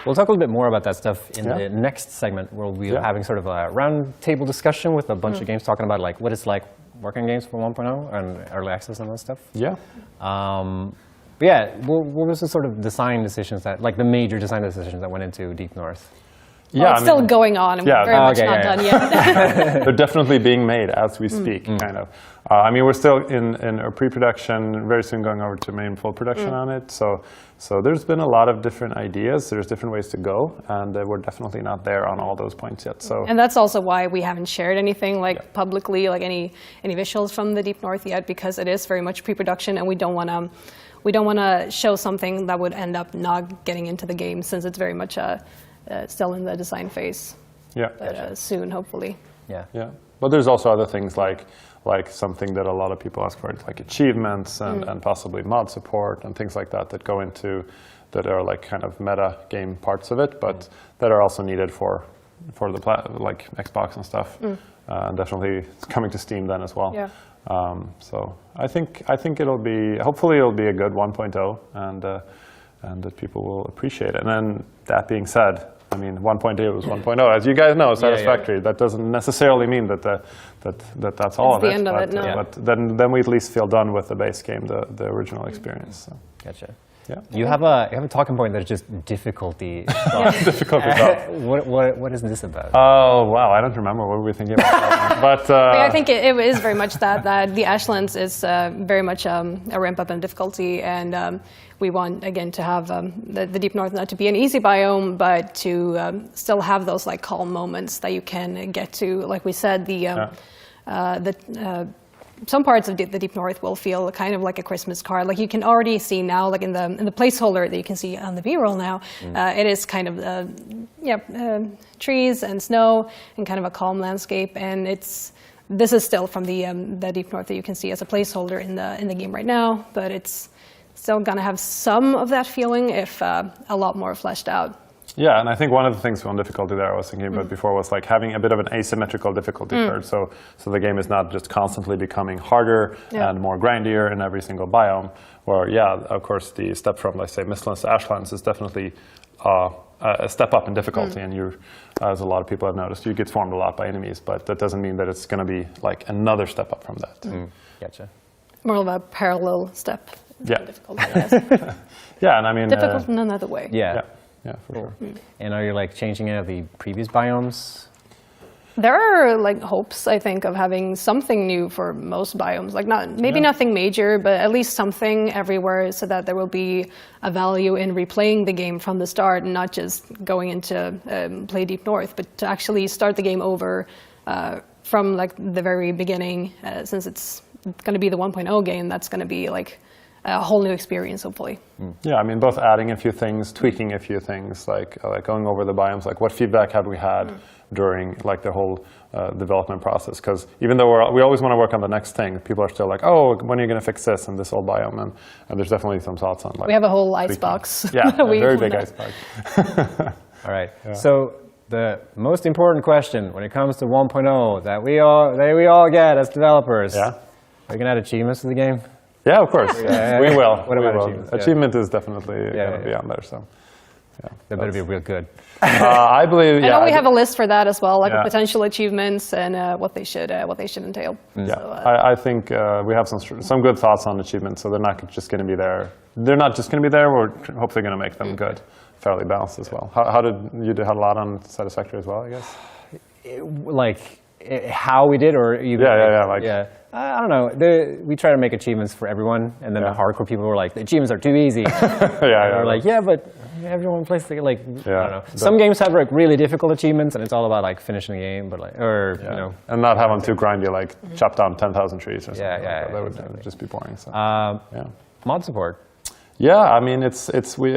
We'll talk a little bit more about that stuff in the next segment, where we'll be having sort of a roundtable discussion with a bunch of games, talking about like what it's like working games for 1.0 and early access and that stuff. What was the sort of design decisions the major design decisions that went into Deep North? It's still going on, and we're very much not done yet. They're definitely being made as we speak, kind of. I mean, we're still in a pre-production, very soon going over to main full production on it. So there's been a lot of different ideas. There's different ways to go, and we're definitely not there on all those points yet. So. And that's also why we haven't shared anything publicly, like any visuals from the Deep North yet, because it is very much pre-production, and we don't want to show something that would end up not getting into the game, since it's very much still in the design phase. But soon, hopefully. Yeah. But there's also other things like something that a lot of people ask for, like achievements and possibly mod support and things like that go into, that are like kind of meta game parts of it, but that are also needed for the Xbox and stuff. And definitely coming to Steam then as well. So I think hopefully it'll be a good 1.0, and that people will appreciate it. And then that being said, I mean, 1.0 is 1.0. As you guys know, Satisfactory. That doesn't necessarily mean that that's all of it. It's the end of it, no. But then we at least feel done with the base game, the original experience. So. Gotcha. Yeah. You have a talking point that's just difficulty. Difficulty. What is this about? Oh wow, I don't remember what we were thinking about. But I think it is very much that the Ashlands is very much a ramp up in difficulty, and we want again to have the Deep North not to be an easy biome, but to still have those like calm moments that you can get to. Like we said, some parts of the Deep North will feel kind of like a Christmas card. Like you can already see now, like in the placeholder that you can see on the B-roll now, it is kind of trees and snow and kind of a calm landscape. And this is still from the Deep North that you can see as a placeholder in the game right now, but it's still gonna have some of that feeling if a lot more fleshed out. Yeah, and I think one of the things on difficulty there I was thinking about before was like having a bit of an asymmetrical difficulty curve, so the game is not just constantly becoming harder and more grindier in every single biome, where of course the step from, let's say, Mistlands to Ashlands is definitely a step up in difficulty, and you, as a lot of people have noticed, you get swarmed a lot by enemies, but that doesn't mean that it's going to be like another step up from that. Gotcha. More of a parallel step. Difficulty, and I mean... difficult in another way. Yeah, for sure. And are you like changing any of the previous biomes? There are like hopes, I think, of having something new for most biomes. Like nothing major, but at least something everywhere, so that there will be a value in replaying the game from the start, and not just going into play Deep North, but to actually start the game over from like the very beginning. Since it's going to be the 1.0 game, that's going to be like a whole new experience, hopefully. Yeah, I mean, both adding a few things, tweaking a few things, like going over the biomes, like what feedback have we had, during like the whole development process. Because even though we always want to work on the next thing, people are still like, oh, when are you going to fix this and this old biome? And there's definitely some thoughts on like. We have a whole icebox. Yeah, a very big icebox. All right. Yeah. So the most important question when it comes to 1.0 that we all get as developers. Yeah. Are you going to add achievements to the game? Yeah, of course. We will. What about achievements? Achievement is definitely going to be on there. So. Yeah, that better be real good. I believe. I know we have a list for that as well, like yeah. potential achievements and what they should entail. Yeah, so, I think we have some good thoughts on achievements. So they're not just going to be there. They're not just going to be there. We're hopefully going to make them good, fairly balanced as well. How did you had a lot on Satisfactory as well? I guess. How we did, or even yeah. I don't know. We try to make achievements for everyone, and then the hardcore people were like, the achievements are too easy. We're like, but everyone plays the I don't know. Some games have like really difficult achievements, and it's all about like finishing the game, but and not having too grindy, like chop down 10,000 trees or something. That would just be boring. So. Mod support. Yeah, I mean we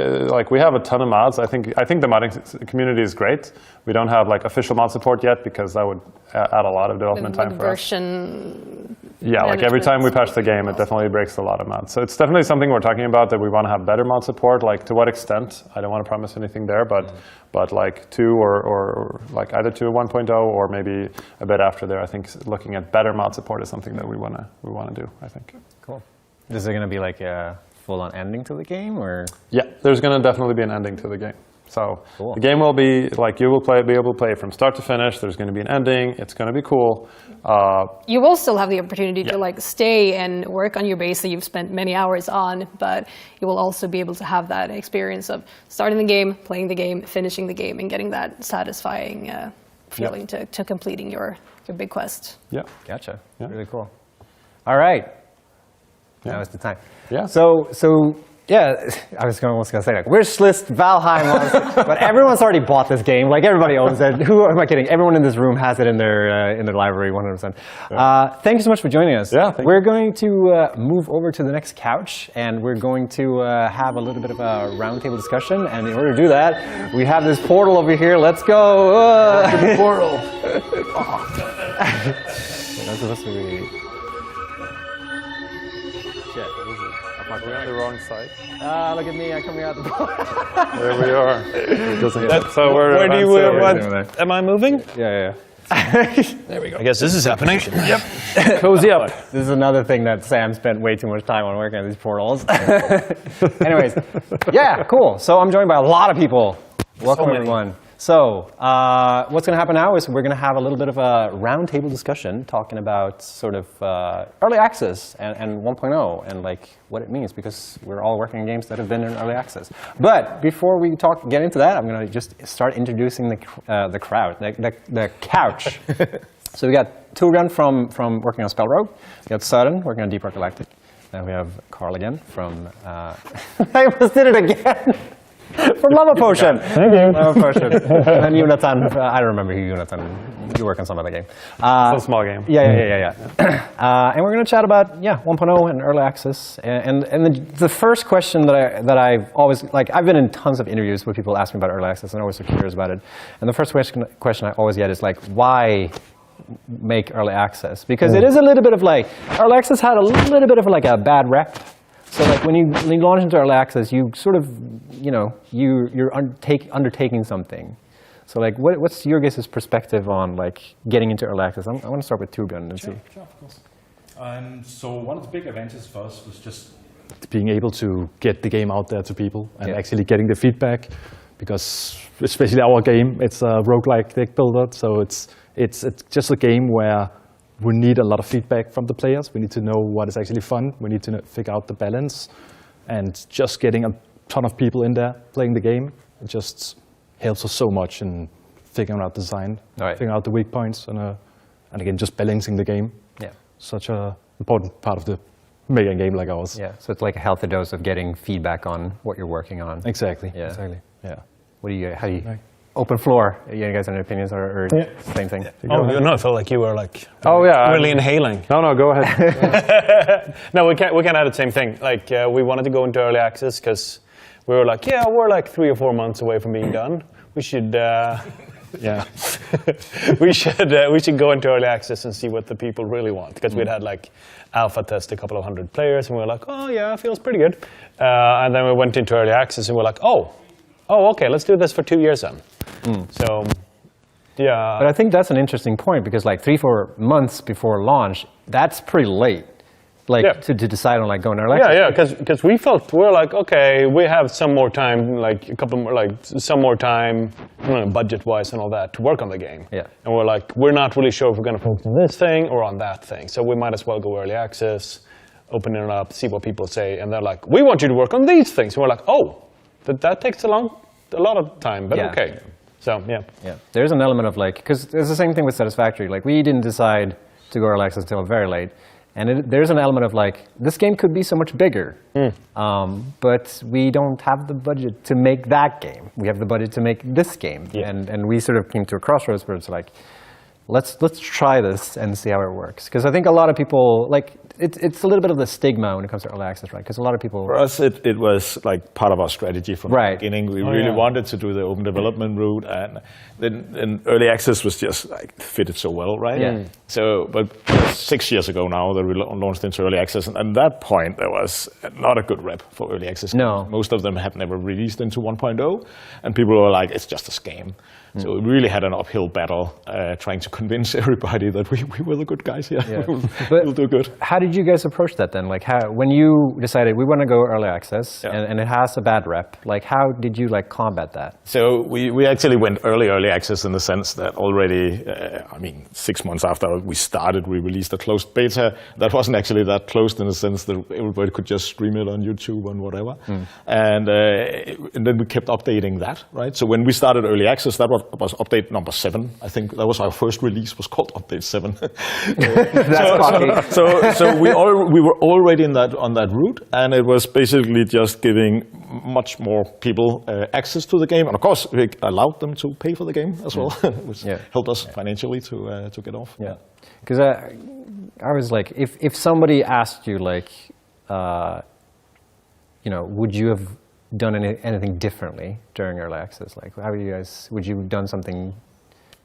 have a ton of mods. I think the modding community is great. We don't have like official mod support yet because that would add a lot of development time for us. Yeah, like every time we patch the game, it definitely breaks a lot of mods. So it's definitely something we're talking about, that we want to have better mod support. Like to what extent? I don't want to promise anything there, but like 2 or like either 2 or 1.0 or maybe a bit after there. I think looking at better mod support is something that we want to do. I think. Cool. Is there going to be like a full-on ending to the game, or? Yeah, there's going to definitely be an ending to the game. So the game will be like you will be able to play from start to finish. There's going to be an ending. It's going to be cool. You will still have the opportunity to like stay and work on your base that you've spent many hours on, but you will also be able to have that experience of starting the game, playing the game, finishing the game, and getting that satisfying feeling to completing your big quest. Yeah, gotcha. Yeah. Really cool. All right. Now is the time. Yeah. So yeah, I was almost going to say, like, wish list Valheim was, but everyone's already bought this game. Like, everybody owns it. Who am I kidding? Everyone in this room has it in their library, 100%. Yeah. Thank you so much for joining us. Yeah, we're going to move over to the next couch, and we're going to have a little bit of a roundtable discussion. And in order to do that, we have this portal over here. Let's go. The portal. That's supposed to be... We're on the wrong side. Look at me, I'm coming out the portal. There we are. Where do you, am I moving? Yeah. There we go. I guess this is happening. Yep. Cozy up. This is another thing that Sam spent way too much time on working on these portals. Anyways, yeah, cool. So I'm joined by a lot of people. Welcome, everyone. So what's going to happen now is we're going to have a little bit of a roundtable discussion talking about sort of early access and 1.0 and like what it means, because we're all working on games that have been in early access. But before we get into that, I'm going to just start introducing the couch. So we got Torbjörn from working on SpellRogue. We got Søren working on Deep Rock Galactic. Then we have Carl again from... I almost did it again! From Lava Potion. Thank you. Lava Potion. And Jonathan, I don't remember who Jonathan, you work on some other game. Some small game. Yeah. And we're going to chat about 1.0 and early access. And the first question that I've always, like, I've been in tons of interviews where people ask me about early access, and I'm always so curious about it. And the first question I always get is like, why make early access? Because it is a little bit of like, early access had a little bit of like a bad rep. So like when you launch into early access, you sort of, you're undertaking something. So like, what's your guys' perspective on like getting into early access? I want to start with Torbjörn and see. Sure, of course. So one of the big advantages for us was just being able to get the game out there to people and actually getting the feedback, because especially our game, it's a roguelike deck builder, so it's just a game where we need a lot of feedback from the players. We need to know what is actually fun. We need to figure out the balance. And just getting a ton of people in there playing the game, it just helps us so much in figuring out design, figuring out the weak points, and again, just balancing the game. Yeah. Such an important part of the making a game like ours. Yeah, so it's like a healthy dose of getting feedback on what you're working on. Exactly. Yeah. Exactly. Yeah. How do you... Open floor. You guys have any opinions or same thing? I felt like you were like really inhaling. No, go ahead. No, we can't add the same thing. Like we wanted to go into early access because we were like, we're like 3 or 4 months away from being done. We should Yeah. we should go into early access and see what the people really want, because we'd had like alpha test a couple of hundred players, and we were like, oh yeah, it feels pretty good. And then we went into early access, and we're like, oh, okay, let's do this for 2 years then. So, yeah. But I think that's an interesting point, because like 3-4 months before launch, that's pretty late. Like to decide on like going early access. Because we were like, okay, we have some more time, like a couple more, like some more time, budget-wise and all that, to work on the game. Yeah. And we're like, we're not really sure if we're going to focus on this thing or on that thing, so we might as well go early access, open it up, see what people say, and they're like, we want you to work on these things. And we're like, oh, that takes a lot of time, but okay. So yeah. There's an element of like, because it's the same thing with Satisfactory. Like we didn't decide to go early access until very late. And there's an element of like, this game could be so much bigger, but we don't have the budget to make that game. We have the budget to make this game. Yeah. And we sort of came to a crossroads where it's like, let's try this and see how it works. Because I think a lot of people, like, it's a little bit of the stigma when it comes to early access, right? Because a lot of people... For us, it was like part of our strategy from the beginning. We really wanted to do the open development route, and then early access was just like fitted so well, right? Yeah. So, but 6 years ago now that we launched into early access, and at that point there was not a good rep for early access. No. Most of them have never released into 1.0, and people were like, it's just a scam. So we really had an uphill battle trying to convince everybody that we were the good guys here. Yeah. we'll do good. How did you guys approach that then? Like, when you decided we want to go early access and it has a bad rep, like how did you like combat that? So we actually went early access in the sense that already, 6 months after we started, we released a closed beta. That wasn't actually that closed in the sense that everybody could just stream it on YouTube and whatever. And then we kept updating that, right? So when we started early access, that was update number 7. I think that was our first release, was called update 7. So we were already on that route, and it was basically just giving much more people access to the game, and of course we allowed them to pay for the game as well, which helped us financially to get off. Yeah, because I was like, if somebody asked you like, would you have done anything differently during early access? Like, how would you have done something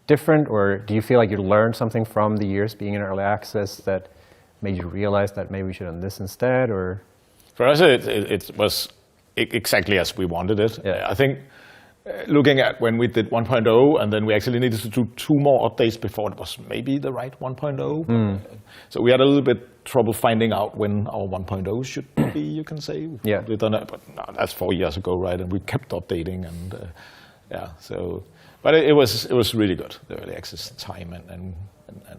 different, or do you feel like you learned something from the years being in early access that made you realize that maybe we should have done this instead? Or for us, it was exactly as we wanted it. I think looking at when we did 1.0, and then we actually needed to do 2 more updates before it was maybe the right 1.0. So we had a little bit trouble finding out when our 1.0 should be, you can say. Yeah. We've done it, but no, that's 4 years ago, right? And we kept updating, and so. But it was really good, the early access time, and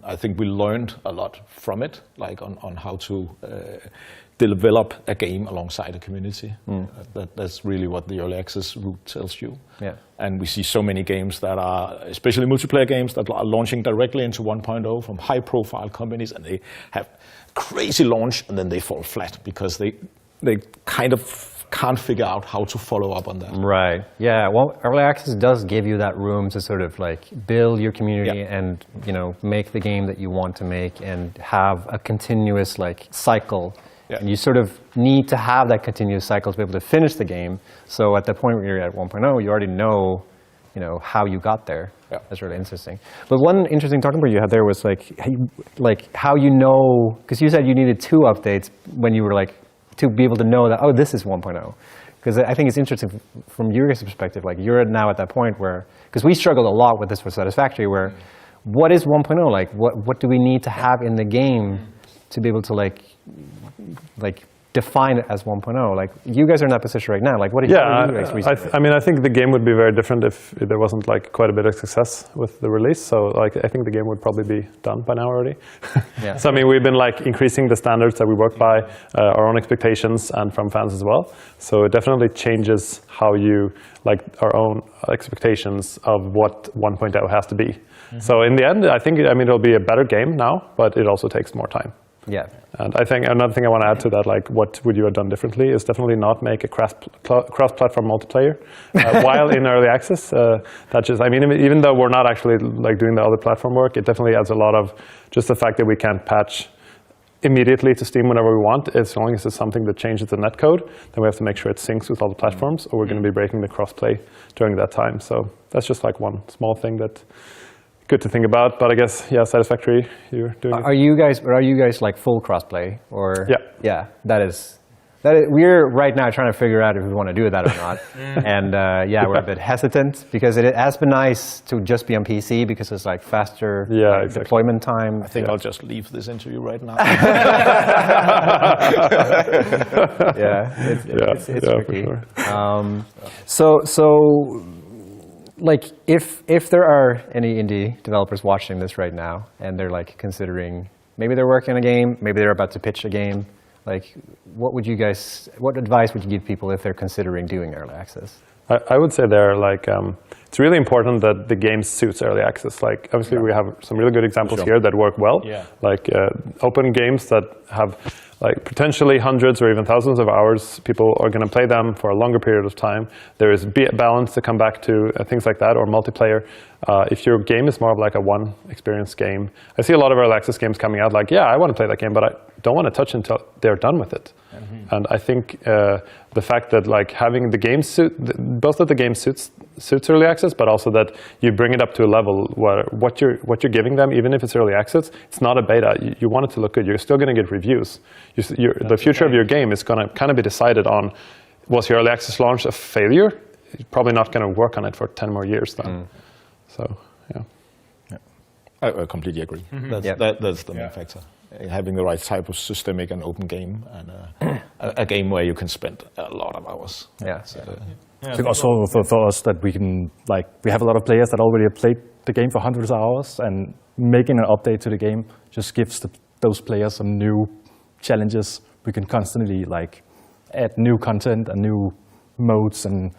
I think we learned a lot from it, like on how to develop a game alongside a community. That's really what the early access route tells you. Yeah. And we see so many games that are, especially multiplayer games, that are launching directly into 1.0 from high-profile companies, and they have crazy launch, and then they fall flat because they kind of can't figure out how to follow up on that. Right. Yeah. Well, early access does give you that room to sort of like build your community and make the game that you want to make and have a continuous like cycle. Yeah. And you sort of need to have that continuous cycle to be able to finish the game. So at the point where you're at 1.0, you already know, how you got there. Yeah. That's really interesting. But one interesting talking point you had there was like how because you said you needed 2 updates when you were like, to be able to know that, this is 1.0. Because I think it's interesting from your guys' perspective, like you're now at that point where, because we struggled a lot with this for Satisfactory, where what is 1.0? Like what do we need to have in the game to be able to like define it as 1.0? Like you guys are in that position right now. Like what did you guys recently? I think the game would be very different if there wasn't like quite a bit of success with the release. So like I think the game would probably be done by now already. Yeah. So I mean we've been like increasing the standards that we work by, our own expectations and from fans as well. So it definitely changes how you like our own expectations of what 1.0 has to be. So in the end, I think it'll be a better game now, but it also takes more time. Yeah. And I think another thing I want to add to that, like what would you have done differently, is definitely not make a cross-platform multiplayer while in early access. Even though we're not actually like doing the other platform work, it definitely adds a lot of just the fact that we can't patch immediately to Steam whenever we want. As long as it's something that changes the netcode, then we have to make sure it syncs with all the platforms, or we're going to be breaking the crossplay during that time. So that's just like one small thing that good to think about. But I guess, yeah, Satisfactory, you're doing it. Are you guys like full crossplay, or? Yeah. Yeah, that is. We're right now trying to figure out if we want to do that or not. And yeah, we're a bit hesitant because it has been nice to just be on PC because it's like faster deployment time. I think I'll just leave this interview right now. It's tricky. For So sure. like if there are any indie developers watching this right now and they're like considering, maybe they're working on a game, maybe they're about to pitch a game, like what advice would you give people if they're considering doing early access? I would say it's really important that the game suits early access. Like obviously we have some really good examples here that work well. Yeah. Like open games that have like potentially hundreds or even thousands of hours. People are going to play them for a longer period of time. There is balance to come back to, things like that, or multiplayer. If your game is more of like a one experience game, I see a lot of early access games coming out like, yeah, I want to play that game, but I don't want to touch until they're done with it. And I think the fact that like having the game both of the game suits early access, but also that you bring it up to a level where what you're giving them, even if it's early access, it's not a beta. You want it to look good. You're still going to get reviews. The future of your game is going to kind of be decided on, was your early access launch a failure? You're probably not going to work on it for 10 more years then. So, yeah. I completely agree. That's the main factor. Having the right type of systemic and open game, and a game where you can spend a lot of hours. Yeah. I think also for us that we have a lot of players that already have played the game for hundreds of hours, and making an update to the game just gives those players some new challenges. We can constantly add new content and new modes and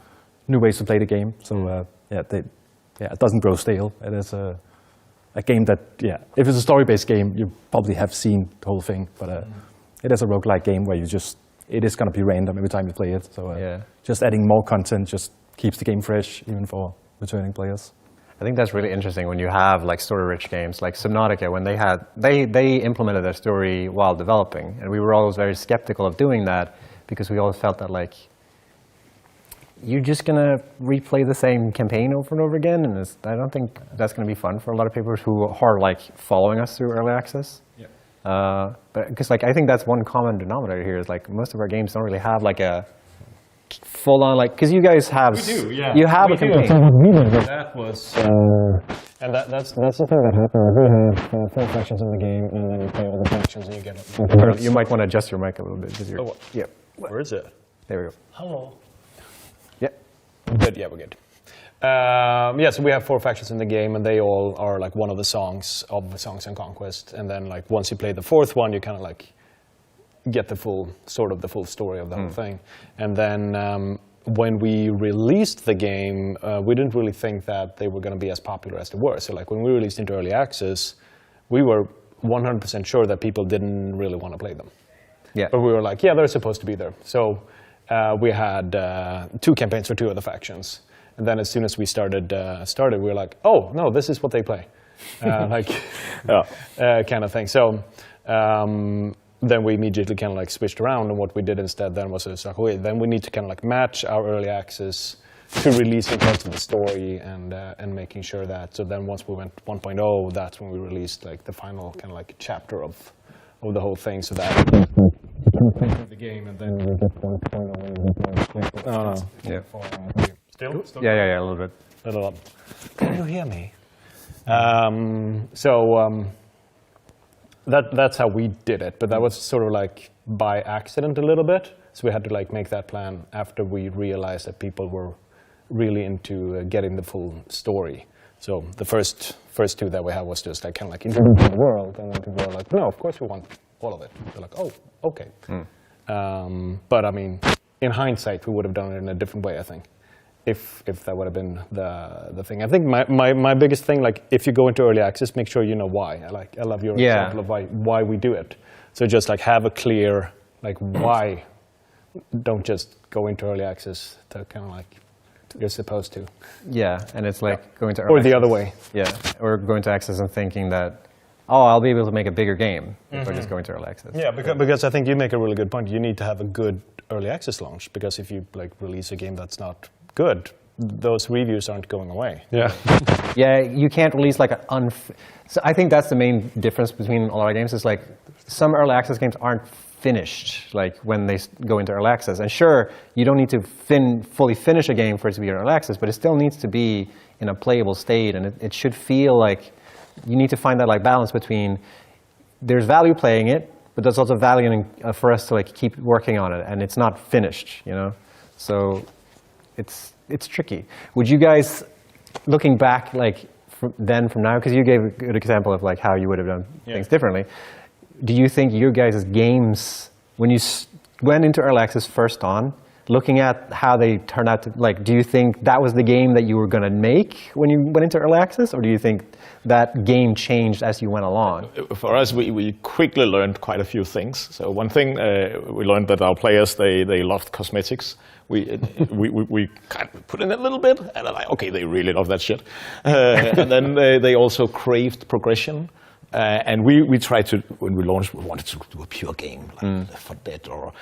new ways to play the game. So it doesn't grow stale. It is a game that, if it's a story-based game, you probably have seen the whole thing. But it is a roguelike game where it is going to be random every time you play it. So just adding more content just keeps the game fresh, even for returning players. I think that's really interesting when you have like story-rich games like Subnautica. When they implemented their story while developing, and we were always very skeptical of doing that because we always felt that like you're just gonna replay the same campaign over and over again, and I don't think that's gonna be fun for a lot of people who are like following us through early access. But because I think that's one common denominator here is like most of our games don't really have like a full-on because you guys have you have a campaign. That was and that's the thing that happened. We have 4 factions in the game, and then you play all the factions, and you get it. You might want to adjust your mic a little bit. Where is it? There we go. Hello. Good. Yeah, we're good. So we have 4 factions in the game, and they all are like one of the songs of Songs of Conquest. And then once you play the 4th one, you kind of get the full story of the whole thing. And then when we released the game, we didn't really think that they were going to be as popular as they were. So when we released into early access, we were 100% sure that people didn't really want to play them. Yeah. But we were like, they're supposed to be there. So we had 2 campaigns for 2 of the factions, and then as soon as we started, we were like, oh no, this is what they play, kind of thing. So then we immediately kind of switched around, and what we did instead then was then we need to kind of match our early access to releasing parts of the story and making sure that. So then once we went 1.0, that's when we released the final kind of chapter of the whole thing, so that. The game, and then we get 1.0. Still? Yeah, a little bit. Can you hear me? That's how we did it, but that was sort of by accident a little bit. So we had to make that plan after we realized that people were really into getting the full story. So the first 2 that we had was just kind of introducing the world, and then people were like, no, of course we want all of it. They're like, oh, okay. But I mean, in hindsight, we would have done it in a different way, I think, if that would have been the thing. I think my biggest thing, if you go into early access, make sure you know why. I love your example of why we do it. So just have a clear why. Don't just go into early access to kind of you're supposed to. Yeah, and it's going to early or the other way. Yeah, or going to access and thinking that oh, I'll be able to make a bigger game if I just go into early access. Yeah, because I think you make a really good point. You need to have a good early access launch, because if you like release a game that's not good, those reviews aren't going away. Yeah. Yeah, you can't release like an So I think that's the main difference between a lot of games is like some early access games aren't finished like when they go into early access. And sure, you don't need to fully finish a game for it to be in early access, but it still needs to be in a playable state, and it should feel like you need to find that like balance between there's value playing it, but there's also value in, for us to like keep working on it, and it's not finished, you know. So it's tricky. Would you guys, looking back like from now, because you gave a good example of like how you would have done things differently, do you think your guys' games, when you went into early access first on, looking at how they turned out to, like, do you think that was the game that you were going to make when you went into early access, or do you think that game changed as you went along? For us, we quickly learned quite a few things. So one thing we learned that our players, they loved cosmetics. We kind of put in a little bit, and they're like, okay, they really love that shit. And then they also craved progression. And we tried to, when we launched, we wanted to do a pure game, like Left 4 Dead, or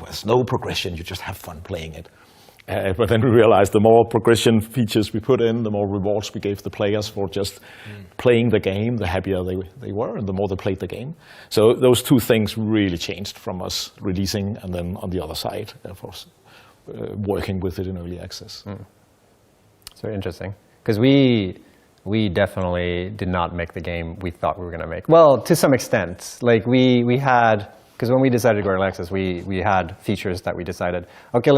there's no progression, you just have fun playing it. But then we realized the more progression features we put in, the more rewards we gave the players for just playing the game, the happier they were, and the more they played the game. So those two things really changed from us releasing, and then on the other side, of course, working with it in early access. It's very interesting, because we definitely did not make the game we thought we were going to make. Well, to some extent. Like we had, because when we decided to go early access, we had features that we decided, okay,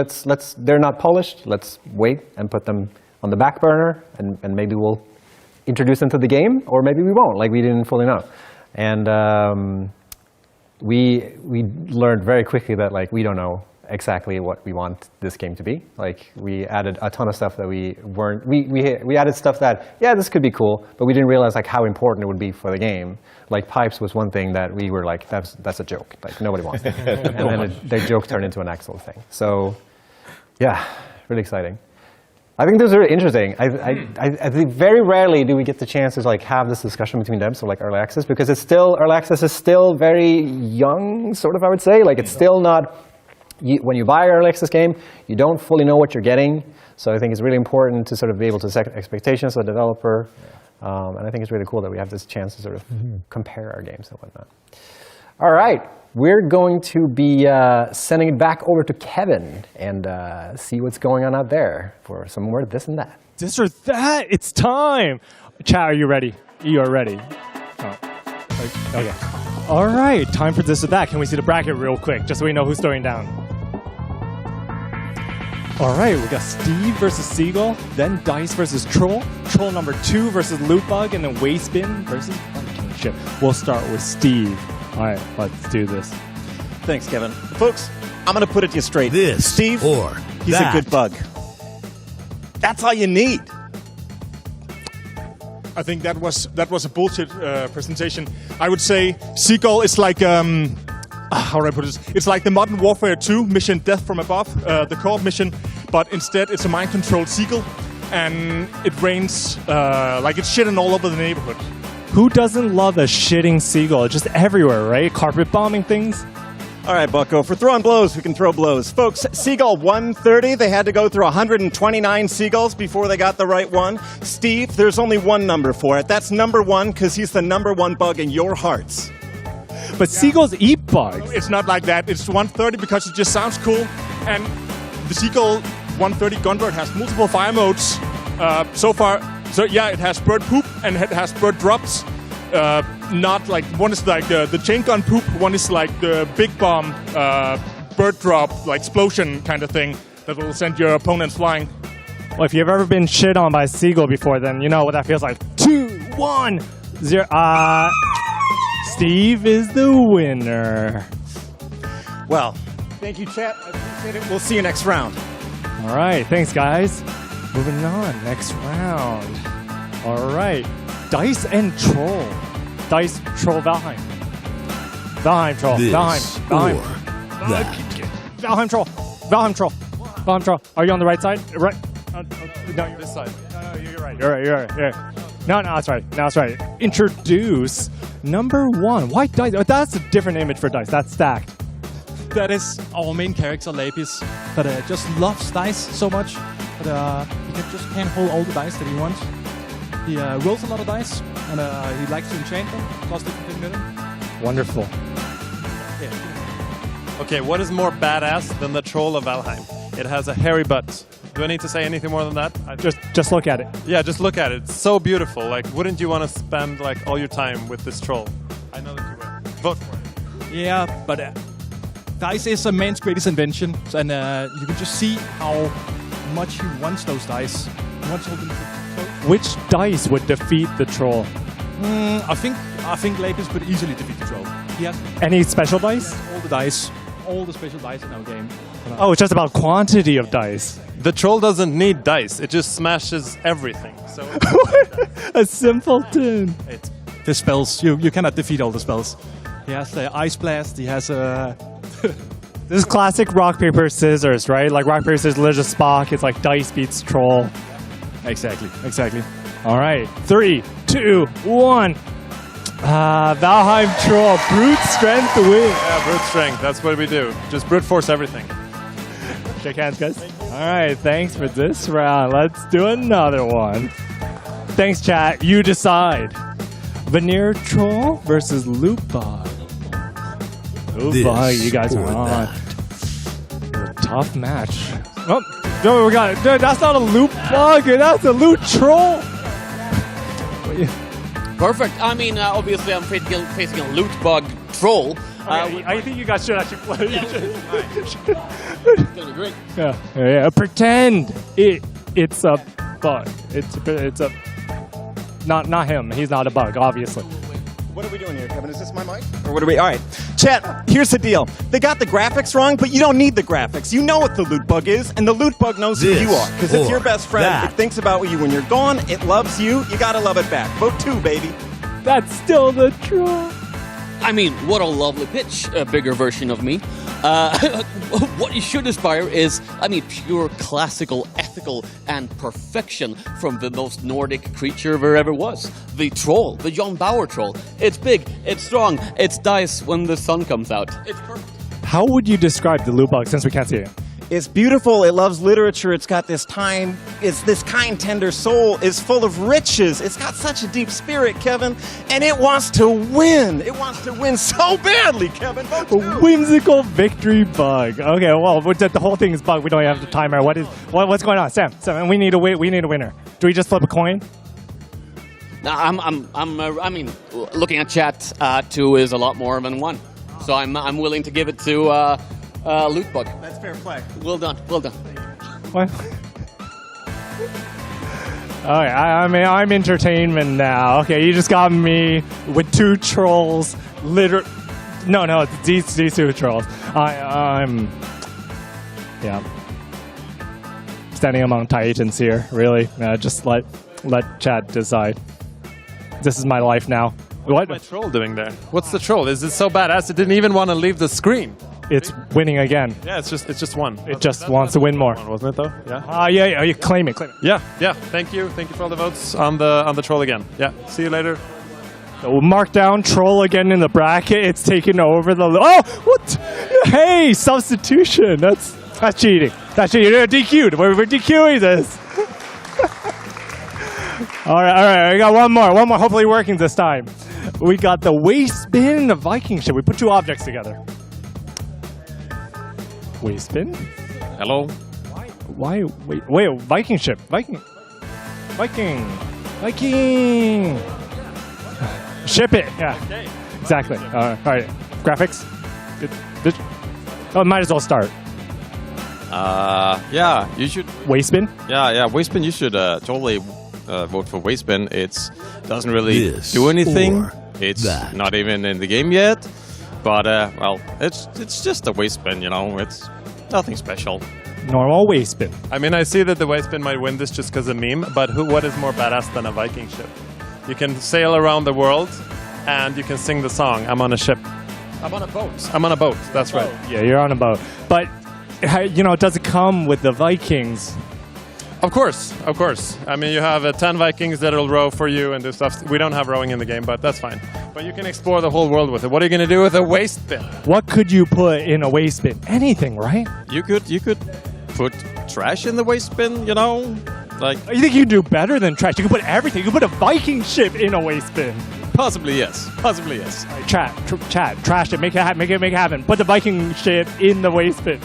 they're not polished, let's wait and put them on the back burner, and maybe we'll introduce them to the game, or maybe we won't, like we didn't fully know. And we learned very quickly that like we don't know exactly what we want this game to be. Like we added a ton of stuff that we added stuff that, yeah, this could be cool, but we didn't realize like how important it would be for the game. Like pipes was one thing that we were like, that's a joke, like nobody wants it. And then the joke turned into an actual thing. So yeah, really exciting. I think those are interesting. I think very rarely do we get the chance to like have this discussion between devs of like early access, because it's still, early access is still very young, sort of, I would say. Like it's still not, when you buy an early access game, you don't fully know what you're getting. So I think it's really important to sort of be able to set expectations of the developer. And I think it's really cool that we have this chance to sort of compare our games and whatnot. All right, we're going to be sending it back over to Kevin and see what's going on out there for some more this and that. This or that, it's time. Chat, are you ready? You are ready. Oh. Okay. All right, time for this or that. Can we see the bracket real quick, just so we know who's throwing down? All right, we got Steve versus Seagull, then Dice versus Troll, Troll number 2 versus Lootbug, and then Wastebin versus Viking Ship. We'll start with Steve. All right, let's do this. Thanks, Kevin. Folks, I'm going to put it to you straight. This Steve, or he's that. a good bug. That's all you need. I think that was a bullshit presentation. I would say Seagull is like how do I put this? It's like the Modern Warfare 2 mission Death from Above, the co-op mission, but instead it's a mind-controlled seagull, and it rains like it's shitting all over the neighborhood. Who doesn't love a shitting seagull? It's just everywhere, right? Carpet bombing things. All right, Bucko, for throwing blows, we can throw blows. Folks, Seagull 130, they had to go through 129 seagulls before they got the right one. Steve, there's only one number for it. That's number 1, because he's the number 1 bug in your hearts. But seagulls eat bugs. It's not like that. It's 130 because it just sounds cool. And the Seagull 130 Gunbird has multiple fire modes so far. So yeah, it has bird poop and it has bird drops. Not like, one is like the chain gun poop, one is like the big bomb bird drop, like explosion kind of thing that will send your opponents flying. Well, if you've ever been shit on by a seagull before, then you know what that feels like. 2, 1, 0. Steve is the winner. Well, thank you, chat. I appreciate it. We'll see you next round. All right, thanks, guys. Moving on, next round. All right, Dice and Troll. Dice, Troll, Valheim. Valheim, Troll. This Valheim. or that. Valheim, Troll. Valheim, Troll. Valheim, Troll. Are you on the right side? Right. No, you're this side. No, you're right. You're right. No, that's right. Introduce Number 1, white dice. Oh, that's a different image for dice. That's stacked. That is our main character, Lapis, that just loves dice so much that he can't hold all the dice that he wants. He rolls a lot of dice, and he likes to enchant them, plus different thing with them. Wonderful. Okay, what is more badass than the troll of Valheim? It has a hairy butt. Do I need to say anything more than that? Just look at it. Yeah, just look at it. It's so beautiful. Like, wouldn't you want to spend like all your time with this troll? I know that you will. Vote for it. Yeah, but dice is a man's greatest invention, and you can just see how much he wants those dice. He wants to hold them to the toe. Which dice would defeat the troll? I think Lapis could easily defeat the troll. He has any special dice? All the dice, all the special dice in our game. Oh, it's just about quantity of dice. The troll doesn't need dice. It just smashes everything. So a simpleton. The spells, you cannot defeat all the spells. He has the Ice Blast. He has a. This is classic rock paper scissors, right? Like rock paper scissors, there's a Spock. It's like dice beats troll. Exactly. All right, 3, 2, 1. Valheim troll, brute strength to win. Yeah, brute strength. That's what we do. Just brute force everything. Shake hands, guys. All right, thanks for this round. Let's do another one. Thanks, chat. You decide. Veneer troll versus loot bug. Loot bug, you guys are on. A tough match. Oh, no, we got it. Dude, that's not a loot bug. That's a loot troll. Perfect. I mean, obviously, I'm facing a loot bug troll. Okay, I think you guys should actually play. It's gonna be great. Yeah. Pretend it's a bug. It's a not him. He's not a bug, obviously. What are we doing here, Kevin? Is this my mic? Or what are we? All right. Chat, here's the deal. They got the graphics wrong, but you don't need the graphics. You know what the loot bug is, and the loot bug knows who you are. Because it's your best friend. It thinks about you when you're gone. It loves you. You gotta love it back. Vote 2, baby. That's still the troll. I mean, what a lovely pitch. A bigger version of me. What you should aspire is, pure classical, ethical, and perfection from the most Nordic creature there ever was. The troll, the John Bauer troll. It's big, it's strong, it's dice when the sun comes out. It's perfect. How would you describe the loot bug since we can't see it? It's beautiful. It loves literature. It's got this kind, tender soul. It's full of riches. It's got such a deep spirit, Kevin. And it wants to win. It wants to win so badly, Kevin. Vote 2. A whimsical victory bug. Okay, well, the whole thing is bug. We don't have the timer. What's going on, Sam? We need a winner. Do we just flip a coin? Now, looking at chat, 2 is a lot more than 1. So I'm willing to give it to loot bug. That's fair play. Well done. What? All right, I'm entertainment now. Okay, you just got me with 2 trolls. No, it's these 2 trolls. I'm standing among Titans here. Really, just let chat decide. This is my life now. What's my troll doing there? What's the troll? Is it so badass it didn't even want to leave the screen? It's winning again. Yeah, it's just one. It just wants to win more, wasn't it though? Yeah. Yeah. You claim it. Yeah. Thank you for all the votes on the troll again. Yeah. See you later. So we'll mark down troll again in the bracket. It's taking over the. Oh, what? Hey, substitution. That's cheating. That's cheating. You're DQ'd. We're DQing this. All right. We got one more. Hopefully working this time. We got the waste spin and the Viking ship. We put 2 objects together. Waste spin? Hello? Why? Wait, Viking ship. Viking. Ship it. Yeah. Okay. Exactly. All right. Graphics? Good. Oh, might as well start. Yeah, you should. Waste spin? Yeah, waste spin. You should totally vote for waste spin. It doesn't really do anything. It's not even in the game yet. But it's just a waste spin. It's nothing special. Normal waste spin. I see that the waste spin might win this just because of meme. But what is more badass than a Viking ship? You can sail around the world, and you can sing the song. I'm on a ship. I'm on a boat. I'm on a boat. That's right. Yeah, you're on a boat. But does it come with the Vikings? Of course. You have 10 Vikings that'll row for you and do stuff. We don't have rowing in the game, but that's fine. But you can explore the whole world with it. What are you going to do with a waste bin? What could you put in a waste bin? Anything, right? You could put trash in the waste bin, you know? Like, you think you can do better than trash? You can put everything. You can put a Viking ship in a waste bin. Possibly yes. Possibly yes. Right, trash it. Make it happen. Put the Viking ship in the waste bin.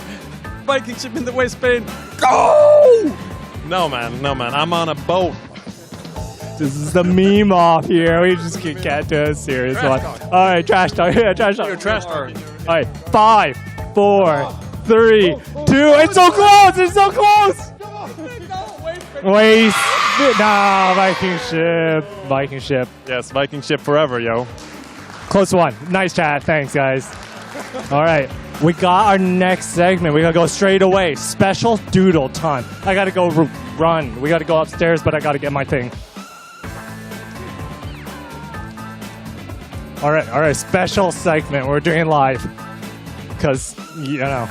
Viking ship in the waste bin. Go! No man. I'm on a boat. This is the meme off here. We just can't do a serious one. All right, trash talk. Yeah, trash talk. You're trash talking. All right, 5, 4, 3, 2. It's so close. It's so close. Waste. No, Viking ship. Yes, Viking ship forever, yo. Close one. Nice chat. Thanks, guys. All right. We got our next segment. We're going to go straight away. Special doodle time. I got to go run. We got to go upstairs, but I got to get my thing. All right. Special segment. We're doing live. Because, you know.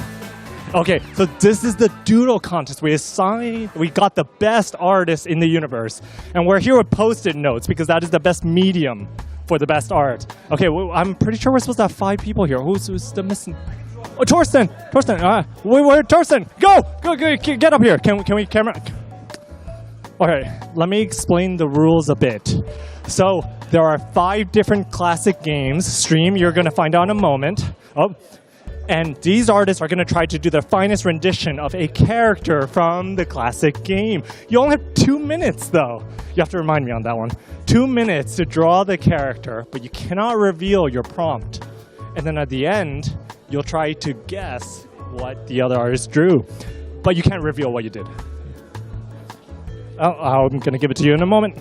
Okay, so this is the Doodle Contest. We got the best artist in the universe. And we're here with Post-it notes because that is the best medium for the best art. Okay, well, I'm pretty sure we're supposed to have 5 people here. Who's the missing? Oh, Torsten! Where Torsten? Go! Get up here. Can we camera? All right, let me explain the rules a bit. So there are 5 different classic games. Stream, you're going to find out in a moment. And these artists are going to try to do their finest rendition of a character from the classic game. You only have 2 minutes, though. You have to remind me on that one. 2 minutes to draw the character, but you cannot reveal your prompt. And then at the end, you'll try to guess what the other artist drew. But you can't reveal what you did. I'm going to give it to you in a moment.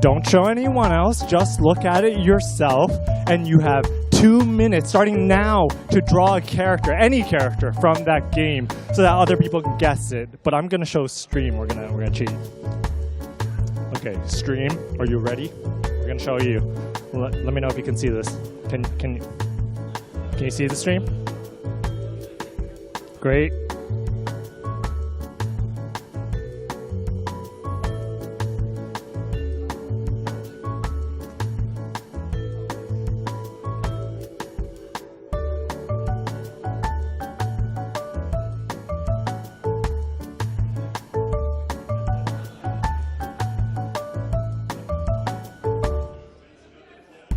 Don't show anyone else, just look at it yourself, and you have 2 minutes, starting now, to draw a character, any character from that game, so that other people can guess it. But I'm gonna show stream, we're gonna cheat. Okay, stream, are you ready? We're gonna show you. Let me know if you can see this. Can you see the stream? Great.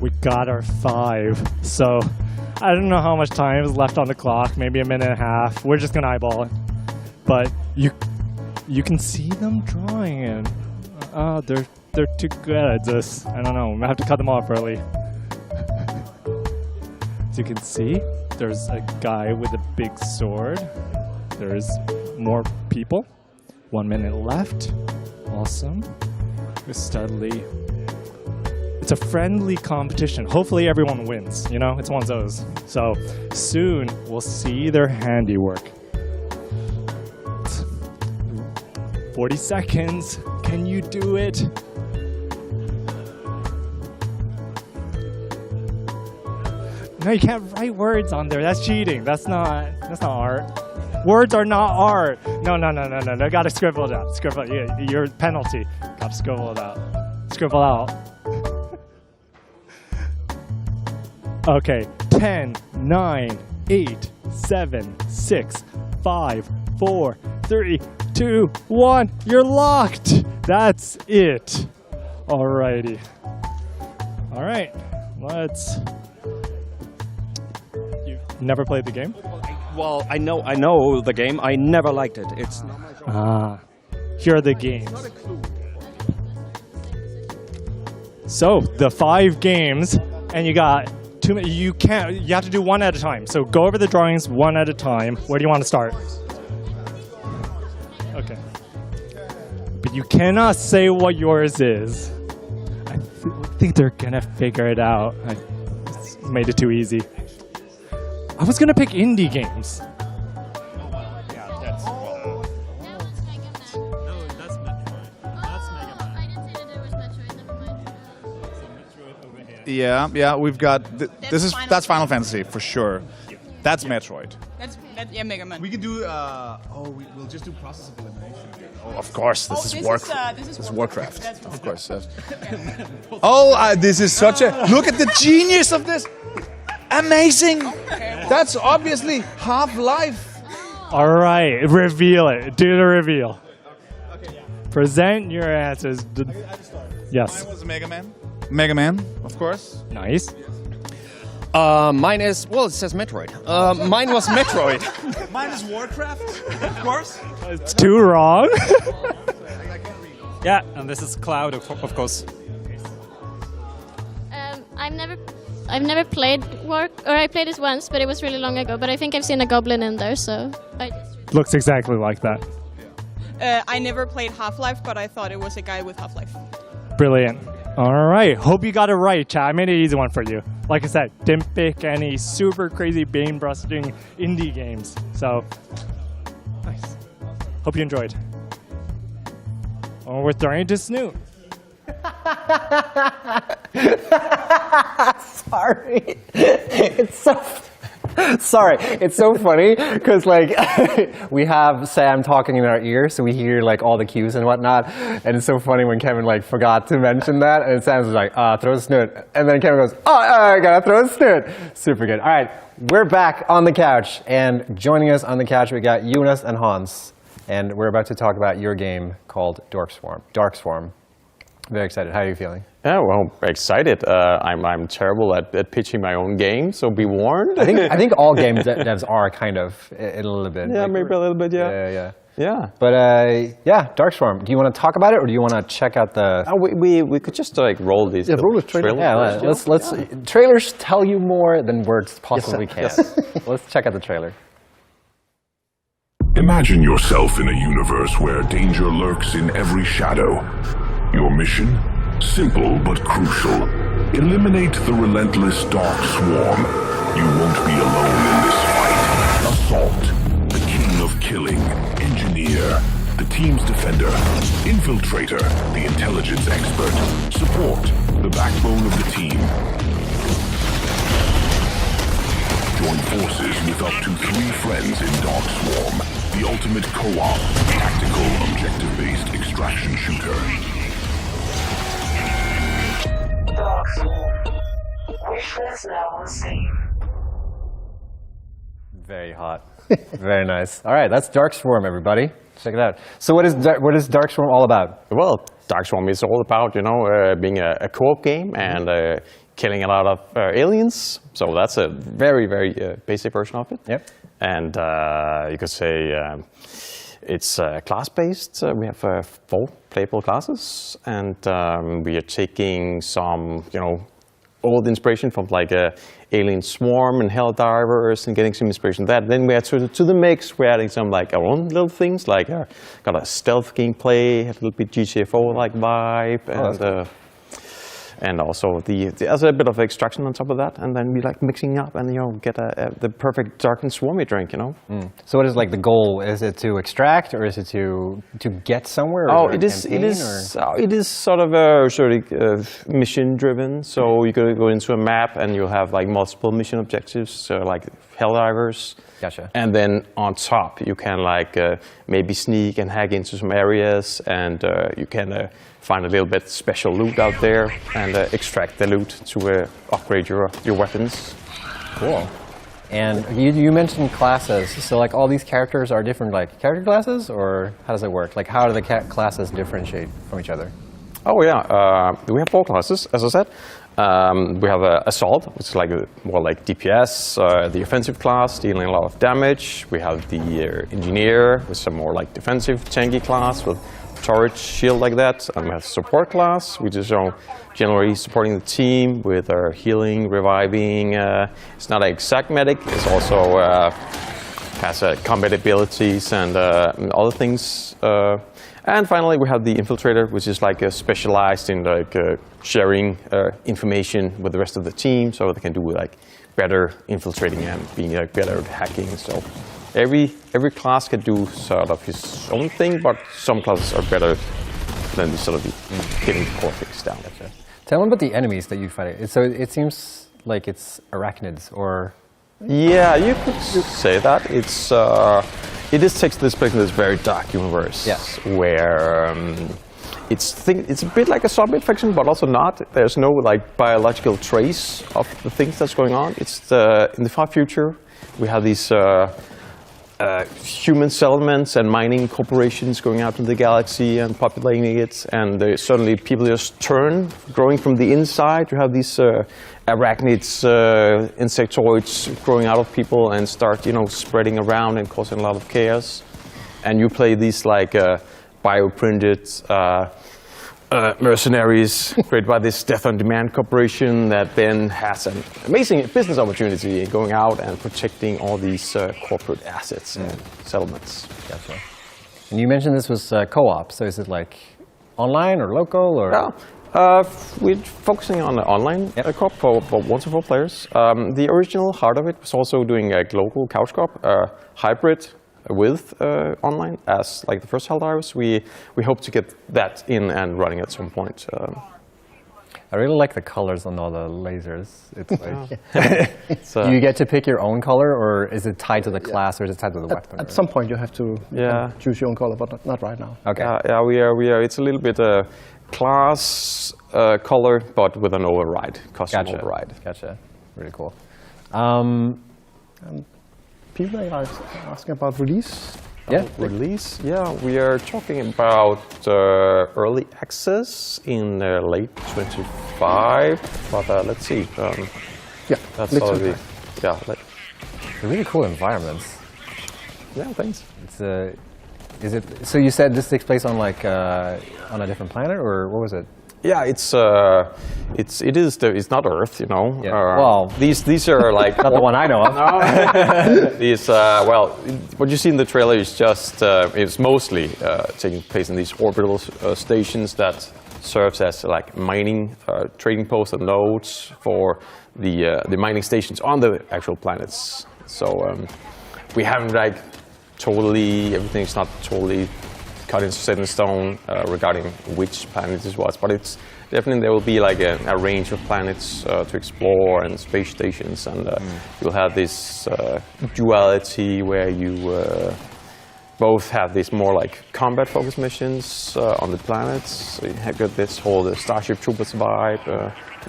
We got our 5. So I don't know how much time is left on the clock, maybe a minute and a half. We're just gonna eyeball it. But you can see them drawing it. Oh, they're too good at this. I don't know. I'm gonna have to cut them off early. As you can see, there's a guy with a big sword. There's more people. 1 minute left. Awesome. We're steadily. It's a friendly competition. Hopefully everyone wins, you know? It's one of those. So soon we'll see their handiwork. 40 seconds. Can you do it? No, you can't write words on there. That's cheating. That's not art. Words are not art. No. Gotta scribble it out. Scribble. Yeah, your penalty. Gotta scribble it out. Scribble out. Okay, 10, 9, 8, 7, 6, 5, 4, 3, 2, 1. You're locked. That's it. Alrighty. All right. Let's. You've never played the game? Well, I know the game. I never liked it. It's not my genre. Here are the games. So the 5 games, and you got. You have to do one at a time. So go over the drawings one at a time. Where do you want to start? Okay. But you cannot say what yours is. I think they're gonna figure it out. I made it too easy. I was gonna pick indie games. Yeah. We've got that's Final Fantasy for sure. That's Metroid. That's Mega Man. We could do. We'll just do process of elimination. Oh, of course, this is Warcraft. This is Warcraft. Of course. Yes. This is such a look at the genius of this. Amazing. That's obviously Half-Life. All right, reveal it. Do the reveal. Present your answers. Yes. Mine was Mega Man. Mega Man, of course. Nice. Mine is, well, it says Metroid. Mine was Metroid. Mine is Warcraft, of course. It's too wrong. Yeah, and this is Cloud, of course. I've never played I played it once, but it was really long ago. But I think I've seen a goblin in there, so Looks exactly like that. I never played Half-Life, but I thought it was a guy with Half-Life. Brilliant. All right, hope you got it right, chat. I made an easy one for you. Like I said, didn't pick any super crazy brain-busting indie games. So, nice. Hope you enjoyed. Oh, we're throwing to Snoot. Sorry. It's so... Sorry, it's so funny because like we have Sam talking in our ear, so we hear like all the cues and whatnot. And it's so funny when Kevin like forgot to mention that, and Sam's like, throw a Snoot, and then Kevin goes, I gotta throw a Snoot. Super good. All right, we're back on the couch, and joining us on the couch we got Jonas and Hans, and we're about to talk about your game called Darkswarm. Very excited. How are you feeling? Yeah, well, excited. I'm terrible at pitching my own game, so be warned. I think all game devs are kind of a little bit. Yeah, like, maybe a little bit. Yeah. But yeah, Darkswarm. Do you want to talk about it, or do you want to check out the? We could just like roll these. Roll the trailer. Yeah, let's. Trailers tell you more than words possibly can. Yes. Let's check out the trailer. Imagine yourself in a universe where danger lurks in every shadow. Your mission? Simple but crucial. Eliminate the relentless Dark Swarm. You won't be alone in this fight. Assault, the king of killing. Engineer, the team's defender. Infiltrator, the intelligence expert. Support, the backbone of the team. Join forces with up to 3 friends in Dark Swarm, the ultimate co-op, tactical, objective-based extraction shooter. Very hot. Very nice. All right, that's Darkswarm, everybody. Check it out. So what is Darkswarm all about? Well, Darkswarm is all about, being a co-op game and killing a lot of aliens. So that's a very, very basic version of it. Yep. And you could say it's class-based. We have 4 playable classes, and we are taking some, old inspiration from like Alien Swarm and Helldivers, and getting some inspiration from that. Then we add to the mix, we're adding some like our own little things, like got a stealth gameplay, a little bit GTFO-like vibe, and also there's a bit of extraction on top of that, and then we like mixing up and get the perfect dark and swarmy drink, So what is like the goal? Is it to extract, or is it to get somewhere? Or it is sort of mission driven. So you could go into a map and you'll have like multiple mission objectives, so like Helldivers. Gotcha. And then on top you can like maybe sneak and hack into some areas, and you can find a little bit special loot out there and extract the loot to upgrade your weapons. Cool. And you mentioned classes, so like all these characters are different like character classes, or how does it work? Like how do the classes differentiate from each other? Oh yeah, we have 4 classes, as I said. We have Assault, which is like more like DPS, the offensive class, dealing a lot of damage. We have the Engineer, with some more like defensive, tanky class with turret, shield like that. And we have Support class, which is generally supporting the team with our healing, reviving. It's not an exact medic, it's also has combat abilities and other things. And finally, we have the Infiltrator, which is like specialized in like sharing information with the rest of the team, so they can do like better infiltrating and being like better at hacking. So every class can do sort of his own thing, but some classes are better than the sort of getting the core things down. Tell them about the enemies that you fight. So it seems like it's arachnids, or... Yeah, you could say that. It takes this place in this very dark universe, where it's a bit like a zombie infection, but also not. There's no like biological trace of the things that's going on. It's in the far future. We have these human settlements and mining corporations going out into the galaxy and populating it, and suddenly people just turn, growing from the inside. You have these arachnids, insectoids growing out of people and start, spreading around and causing a lot of chaos. And you play these like bioprinted mercenaries created by this Death on Demand corporation that then has an amazing business opportunity in going out and protecting all these corporate assets and settlements. Gotcha. And you mentioned this was co-op, so is it like online or local or? Yeah. We're focusing on the online co-op for 1 to 4 players. The original heart of it was also doing a local couch co-op, hybrid with online as like the first Helldivers. We hope to get that in and running at some point. I really like the colors on all the lasers. It's like, do you get to pick your own color, or is it tied to the class, or is it tied to the weapon? At some point, you have to choose your own color, but not right now. Okay. Yeah, we are. It's a little bit class color, but with an override, custom override. Gotcha. Really cool. People are asking about release. Release. Yeah, we are talking about early access in late 25. But let's see. That's already. Yeah. They're really cool environments. Yeah, thanks. Is it? So you said this takes place on like on a different planet, or what was it? Yeah, it's not Earth, Yeah. Well, these are like not the one I know of. These what you see in the trailer is just it's mostly taking place in these orbital stations that serves as like mining trading posts and nodes for the mining stations on the actual planets. So we haven't like totally everything's not totally cut in set in stone regarding which planet this was, but it's definitely there will be like a range of planets to explore and space stations, and you'll have this duality where you both have these more like combat focused missions on the planets. So you have got this whole Starship Troopers vibe,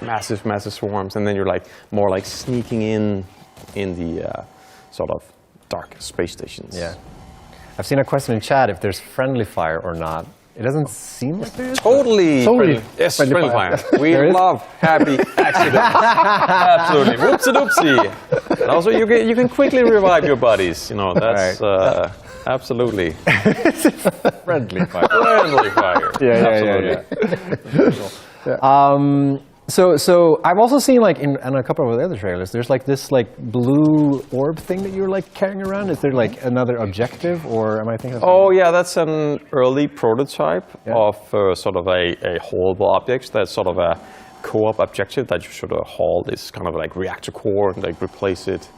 massive swarms, and then you're like more like sneaking in the sort of dark space stations. Yeah. I've seen a question in chat if there's friendly fire or not. It doesn't seem like there is. Totally. Yes, friendly fire. We love happy accidents. Absolutely. Whoopsie doopsie. And also, you can quickly revive your buddies. That's absolutely. Friendly fire. Friendly fire. Yeah. So I've also seen like in a couple of the other trailers, there's like this like blue orb thing that you're like carrying around. Is there like another objective, or am I thinking? Oh yeah, that's an early prototype of sort of a haulable object. That's sort of a co-op objective that you should haul this kind of like reactor core and like replace it.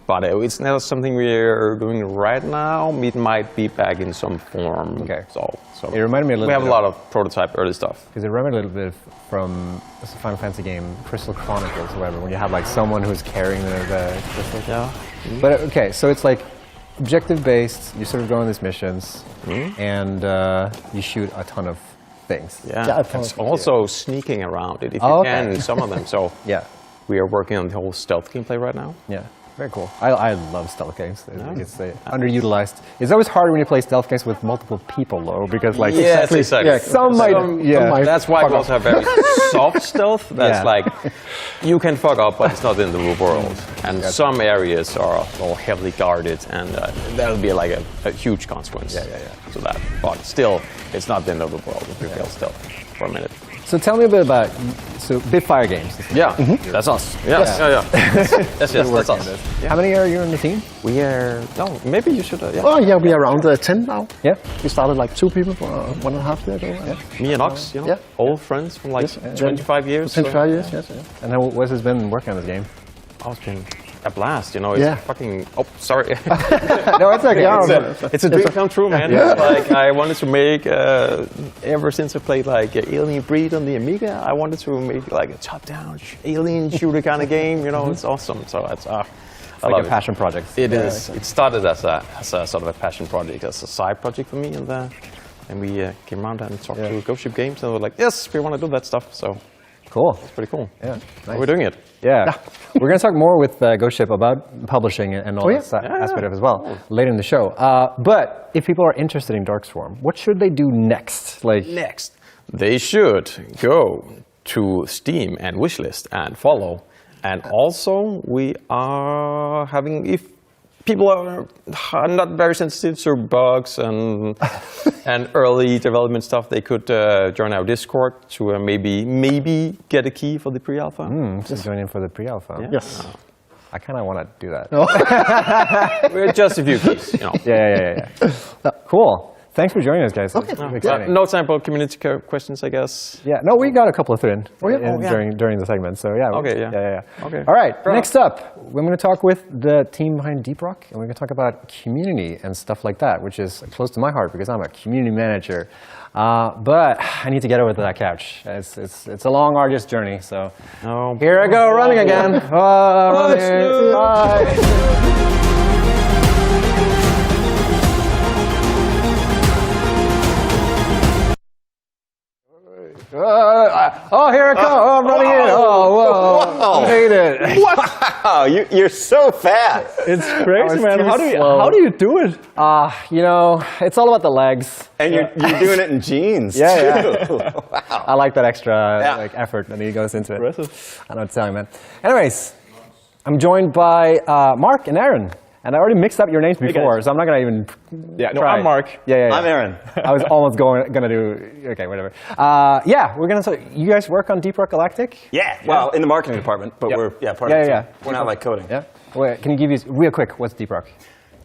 But it's not something we're doing right now. It might be back in some form. Okay. So it reminded me a little bit. We have a lot of prototype early stuff. Because it reminded me a little bit from a Final Fantasy game, Crystal Chronicles, or whatever, when you have like someone who's carrying the crystal. Yeah. But okay, so it's like objective based. You sort of go on these missions, and you shoot a ton of things. Yeah. It's also sneaking around it if you can. Some of them. So we are working on the whole stealth gameplay right now. Yeah. Very cool. I love stealth games. It's underutilized. It's always hard when you play stealth games with multiple people, though, because like exactly. Some might. That's why we also have very soft stealth. That's like you can fuck up, but it's not in the real world. And some areas are more heavily guarded, and that'll be like a huge consequence. To that, but still, it's not the end of the world if you fail stealth for a minute. So tell me a bit about Bitfire Games. Yeah, that's us. Yes, yes, that's us. How many are you on the team? We are. No, maybe you should. Oh yeah, we are around 10 now. Yeah, we started like 2 people for 1.5 years ago. Me and Ox, old friends from like 25 years. 25 years, yes. And how, what has been working on this game? Oh, it's been a blast. You know, it's fucking. Oh, sorry. No, it's okay. It's a dream come true, man. Yeah. Like I wanted to make ever since I played like Alien Breed on the Amiga. I wanted to make like a top-down alien shooter kind of game. You know, it's awesome. So it's like a passion project. It is. It started as a sort of a passion project, as a side project for me, and we came around and talked to Ghost Ship Games, and they were like, yes, we want to do that stuff. So cool. It's pretty cool. Yeah, nice. We're doing it. Yeah. We're going to talk more with Ghost Ship about publishing and all that aspect of it as well later in the show. But if people are interested in Darkstorm, what should they do next? Next, they should go to Steam and wishlist and follow. And also, we are having, if people are not very sensitive to bugs and early development stuff, they could join our Discord to maybe get a key for the pre-alpha. Just join in for the pre-alpha. Yeah. Yes. I kind of want to do that. We're just a few keys, you know. Yeah. Cool. Thanks for joining us, guys. Okay. Exciting. No time for community questions, I guess. Yeah, no, we got a couple of through during the segment. So yeah. Okay, yeah. Okay. All right. Next up, we're going to talk with the team behind Deep Rock, and we're going to talk about community and stuff like that, which is close to my heart because I'm a community manager. But I need to get over to that couch. It's a long, arduous journey. So here I go, running again. Running. Bye. Here it comes. Oh, I'm running in. Whoa. I hate it. Wow, you're so fast. It's crazy, man. How do you do it? It's all about the legs. And you're doing it in jeans, too. Wow. I like that extra effort that he goes into it. Impressive. I know what to tell you, man. Anyways, I'm joined by Mark and Aaron. And I already mixed up your names before, so I'm not going to even try. I'm Mark. Yeah. I'm Aaron. I was almost going to do, okay, whatever. We're going to, you guys work on Deep Rock Galactic? Yeah, well, in the marketing department, but we're part of it. We're not like coding. Yeah. Wait, can you give me, real quick, what's Deep Rock?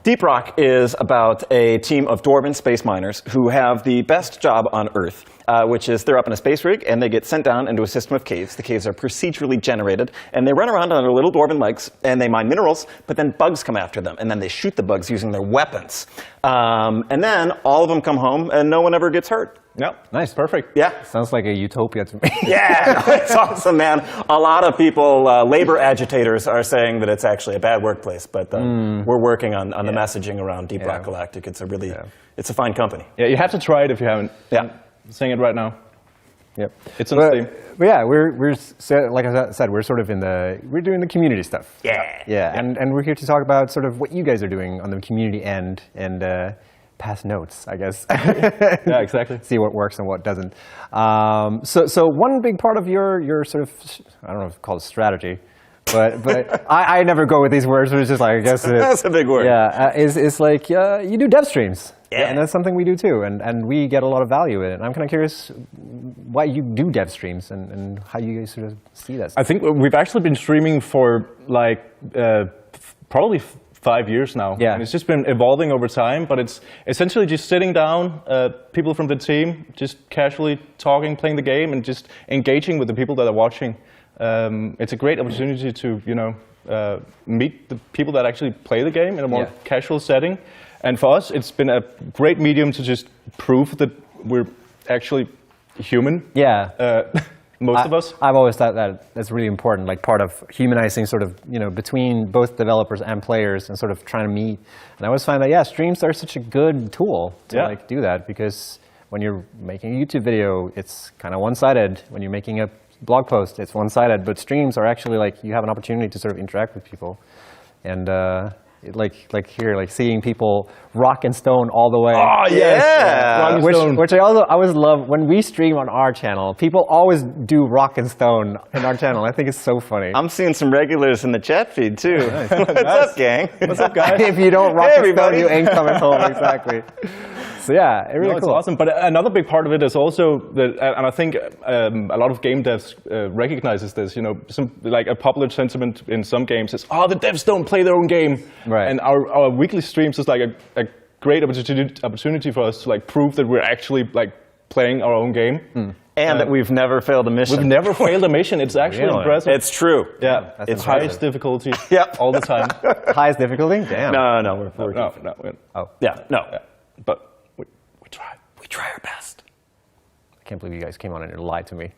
Deep Rock is about a team of Dwarven space miners who have the best job on Earth, which is they're up in a space rig and they get sent down into a system of caves. The caves are procedurally generated, and they run around on their little Dwarven legs and they mine minerals, but then bugs come after them, and then they shoot the bugs using their weapons. And then all of them come home and no one ever gets hurt. Yep. Nice, perfect. Yeah. Sounds like a utopia to me. Yeah, it's awesome, man. A lot of people, labor agitators, are saying that it's actually a bad workplace, but we're working on the messaging around Deep Rock Galactic. It's a really, it's a fine company. Yeah, you have to try it if you haven't. Yeah. I'm saying it right now. Yep. It's on Steam. But yeah, we're like I said, we're sort of we're doing the community stuff. Yeah. Yeah, and we're here to talk about sort of what you guys are doing on the community end and pass notes, I guess. Yeah, exactly. See what works and what doesn't. So one big part of your sort of, I don't know if it's called strategy, but I never go with these words, but it's just like, I guess that's a big word. Yeah, is like you do dev streams. Yeah. And that's something we do too, and we get a lot of value in it. And I'm kind of curious why you do dev streams and how you guys sort of see that. I think we've actually been streaming for like probably 5 years now. Yeah. And it's just been evolving over time, but it's essentially just sitting down, people from the team, just casually talking, playing the game, and just engaging with the people that are watching. It's a great opportunity to, meet the people that actually play the game in a more casual setting. And for us, it's been a great medium to just prove that we're actually human. Yeah. Most of us. I've always thought that that's really important, like part of humanizing sort of, between both developers and players and sort of trying to meet. And I always find that, streams are such a good tool to do that, because when you're making a YouTube video, it's kind of one-sided. When you're making a blog post, it's one-sided. But streams are actually like, you have an opportunity to sort of interact with people. And like here, like seeing people rock and stone all the way. Oh yes, which I always love when we stream on our channel. People always do rock and stone in our channel. I think it's so funny. I'm seeing some regulars in the chat feed too. Nice. What's up, gang? What's up, guys? If you don't rock and stone, you ain't coming home. Exactly. So yeah, really It's cool. awesome. But another big part of it is also that, and I think a lot of game devs recognizes this. Like a popular sentiment in some games is, the devs don't play their own game. Right. And our weekly streams is like a great opportunity for us to like prove that we're actually like playing our own game. And that we've never failed a mission. We've never failed a mission. It's actually impressive. It's true. Yeah, That's it's impressive. highest difficulty all the time. Highest difficulty? Damn. No, But we try our best. I can't believe you guys came on and lied to me.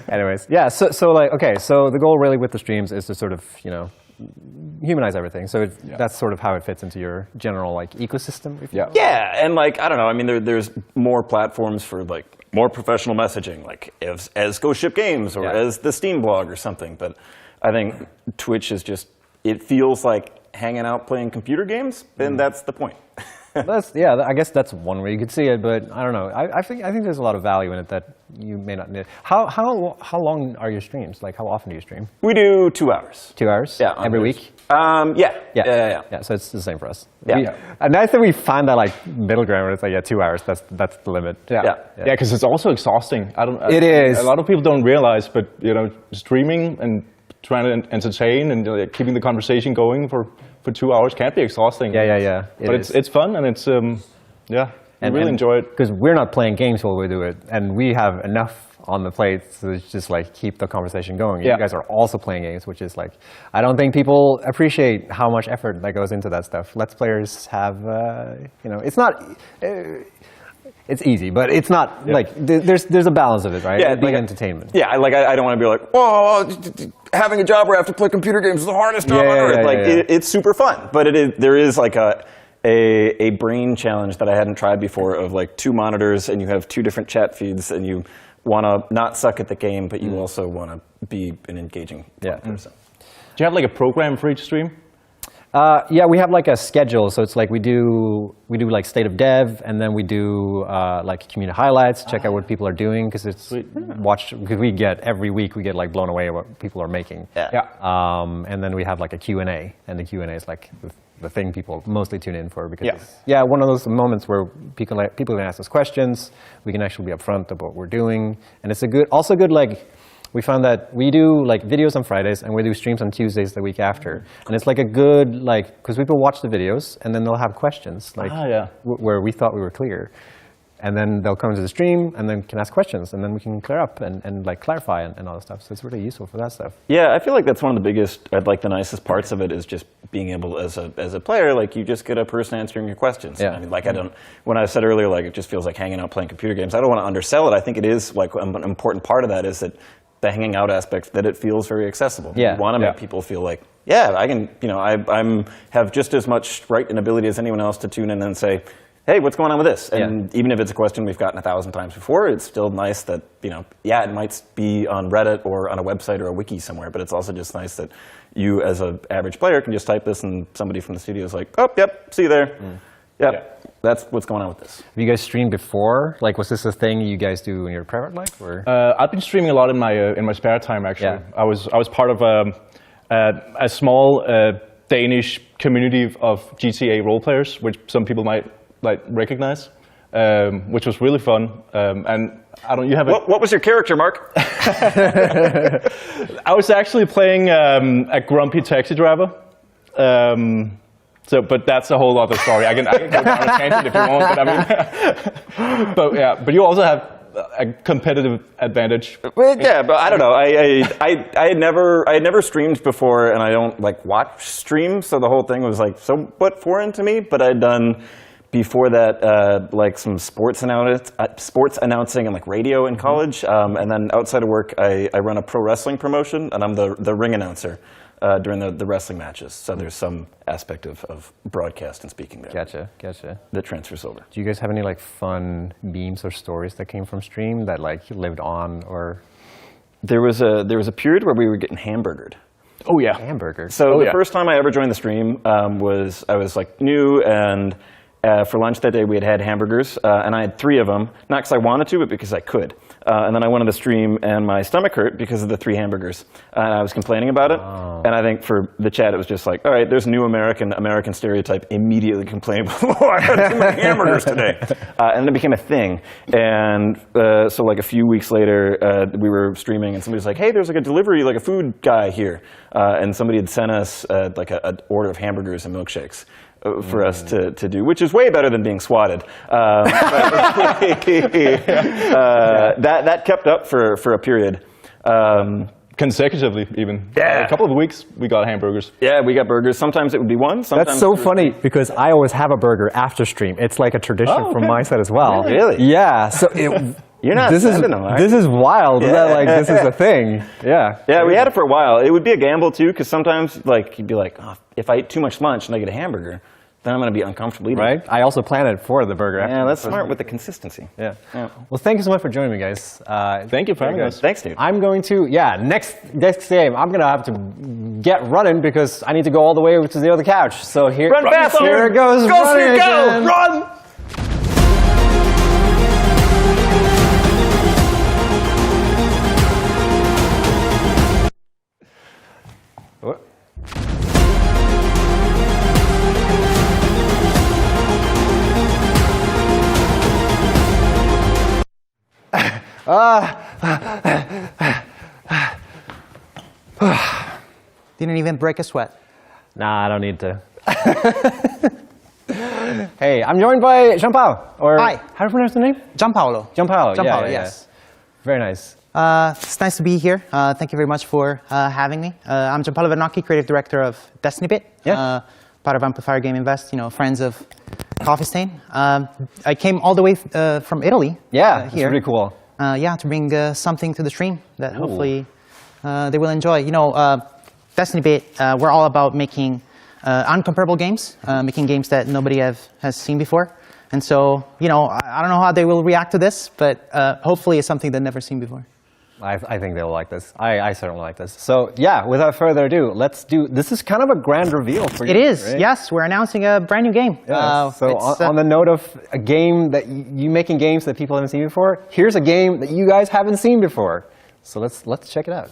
Anyways, yeah. So like, okay. So the goal really with the streams is to sort of, humanize everything. So that's sort of how it fits into your general like ecosystem. If you will. Yeah, and like I don't know. I mean, there's more platforms for like more professional messaging, like as Ghost Ship Games or as the Steam blog or something. But I think Twitch is just it feels like hanging out playing computer games, and that's the point. I guess that's one way you could see it, but I don't know. I think there's a lot of value in it that you may not need. How long are your streams? Like, how often do you stream? We do 2 hours. 2 hours? Yeah. Every week? Yeah. So it's the same for us. Yeah. And nice that we find that like middle ground where it's like 2 hours. That's the limit. Yeah, because it's also exhausting. It is. A lot of people don't realize, but streaming and trying to entertain and keeping the conversation going for 2 hours can't be exhausting. Yeah. But it's fun and it's I really enjoy it. Because we're not playing games while we do it, and we have enough on the plate to just like keep the conversation going. You guys are also playing games, which is like, I don't think people appreciate how much effort that goes into that stuff. Let's Players have, it's not. It's easy, but it's not like there's a balance of it, right? Yeah, like entertainment. Yeah, I don't want to be like, whoa, having a job where I have to play computer games is the hardest job on earth. It's super fun, but there is like a brain challenge that I hadn't tried before of like 2 monitors and you have 2 different chat feeds and you want to not suck at the game, but you also want to be an engaging person. Do you have like a program for each stream? We have like a schedule. So it's like we do like state of dev, and then we do like community highlights, check out what people are doing, because it's because we get every week we get like blown away at what people are making. And then we have like a Q&A, and the Q&A is like the thing people mostly tune in for, because one of those moments where people can ask us questions, we can actually be upfront about what we're doing, and it's also good like. We found that we do like videos on Fridays and we do streams on Tuesdays the week after, and it's like a good because people watch the videos and then they'll have questions where we thought we were clear, and then they'll come to the stream and then can ask questions, and then we can clear up and like clarify and all that stuff. So it's really useful for that stuff. Yeah, I feel like that's one of the biggest, like the nicest parts of it is just being able as a player, like you just get a person answering your questions. I mean, like when I said earlier, like it just feels like hanging out playing computer games. I don't want to undersell it. I think it is like an important part of that is that. The hanging out aspect, that it feels very accessible. You want to make people feel like, I can, I have just as much right and ability as anyone else to tune in and say, hey, what's going on with this? And even if it's a question we've gotten 1,000 times before, it's still nice that, it might be on Reddit or on a website or a wiki somewhere, but it's also just nice that you as an average player can just type this and somebody from the studio is like, oh, yep, see you there. That's what's going on with this. Have you guys streamed before? Like, was this a thing you guys do in your private life? Or I've been streaming a lot in my spare time. Actually, I was part of a small Danish community of GTA role players, which some people might recognize, which was really fun. And I don't. You have what was your character, Mark? I was actually playing a grumpy taxi driver. But that's a whole other story. I can go down a tangent if you want, but I mean, but you also have a competitive advantage. But I don't know. I had never streamed before, and I don't like watch streams, so the whole thing was like somewhat foreign to me. But I'd done before that like some sports announcing and like radio in college, and then outside of work, I run a pro wrestling promotion, and I'm the ring announcer. During the wrestling matches. So there's some aspect of broadcast and speaking there. Gotcha. That transfers over. Do you guys have any like fun memes or stories that came from stream that like lived on, or? There was a period where we were getting hamburgered. Oh yeah. Hamburger. So the first time I ever joined the stream I was like new, and for lunch that day we had hamburgers, and I had 3 of them, not because I wanted to, but because I could. And then I went on the stream and my stomach hurt because of the 3 hamburgers. And I was complaining about it. And I think for the chat it was just like, all right, there's a new American stereotype, immediately complain, oh, I had too many hamburgers today. And it became a thing. And so like a few weeks later, we were streaming and somebody was like, hey, there's like a delivery, like a food guy here. And somebody had sent us like an order of hamburgers and milkshakes. for us to do, which is way better than being swatted. That kept up for a period. Consecutively, even. Yeah. A couple of weeks, we got hamburgers. Yeah, we got burgers. Sometimes it would be one. Sometimes That's so funny because I always have a burger after stream. It's like a tradition from my side as well. Really? Yeah. So you're not sending them, are you? This is wild. Yeah. That like this is a thing. Yeah. Yeah, we had it for a while. It would be a gamble too, because sometimes like you'd be like, oh, if I eat too much lunch and I get a hamburger, then I'm going to be uncomfortable eating. Right. I also planned it for the burger. Yeah, that's smart with the consistency. Yeah. Well, thank you so much for joining me, guys. Thank you for having us. Thanks, dude. I'm going to next game. I'm gonna have to get running because I need to go all the way to the other couch. So here, Run fast, here it goes. Go, running go, again. run! Didn't even break a sweat. Nah, I don't need to. Hey, I'm joined by Jean-Paul. Hi. How do you pronounce the name? Gianpaolo. Gianpaolo. Gianpaolo, Yeah. yes. Very nice. It's nice to be here. Thank you very much for having me. I'm Gianpaolo Vernocchi, creative director of Destiny Bit. Yeah. Part of Amplifier Game Invest, friends of Coffee Stain. I came all the way from Italy. Yeah, it's here. pretty cool. To bring something to the stream that hopefully they will enjoy. Destiny Bit, we're all about making uncomparable games, making games that nobody has seen before. And so, I don't know how they will react to this, but hopefully it's something they've never seen before. I think they'll like this. I certainly like this. So yeah, without further ado, this is kind of a grand reveal for you. It is, right? yes. We're announcing a brand new game. Yeah, so on the note of a game that you making games that people haven't seen before, here's a game that you guys haven't seen before. So let's check it out.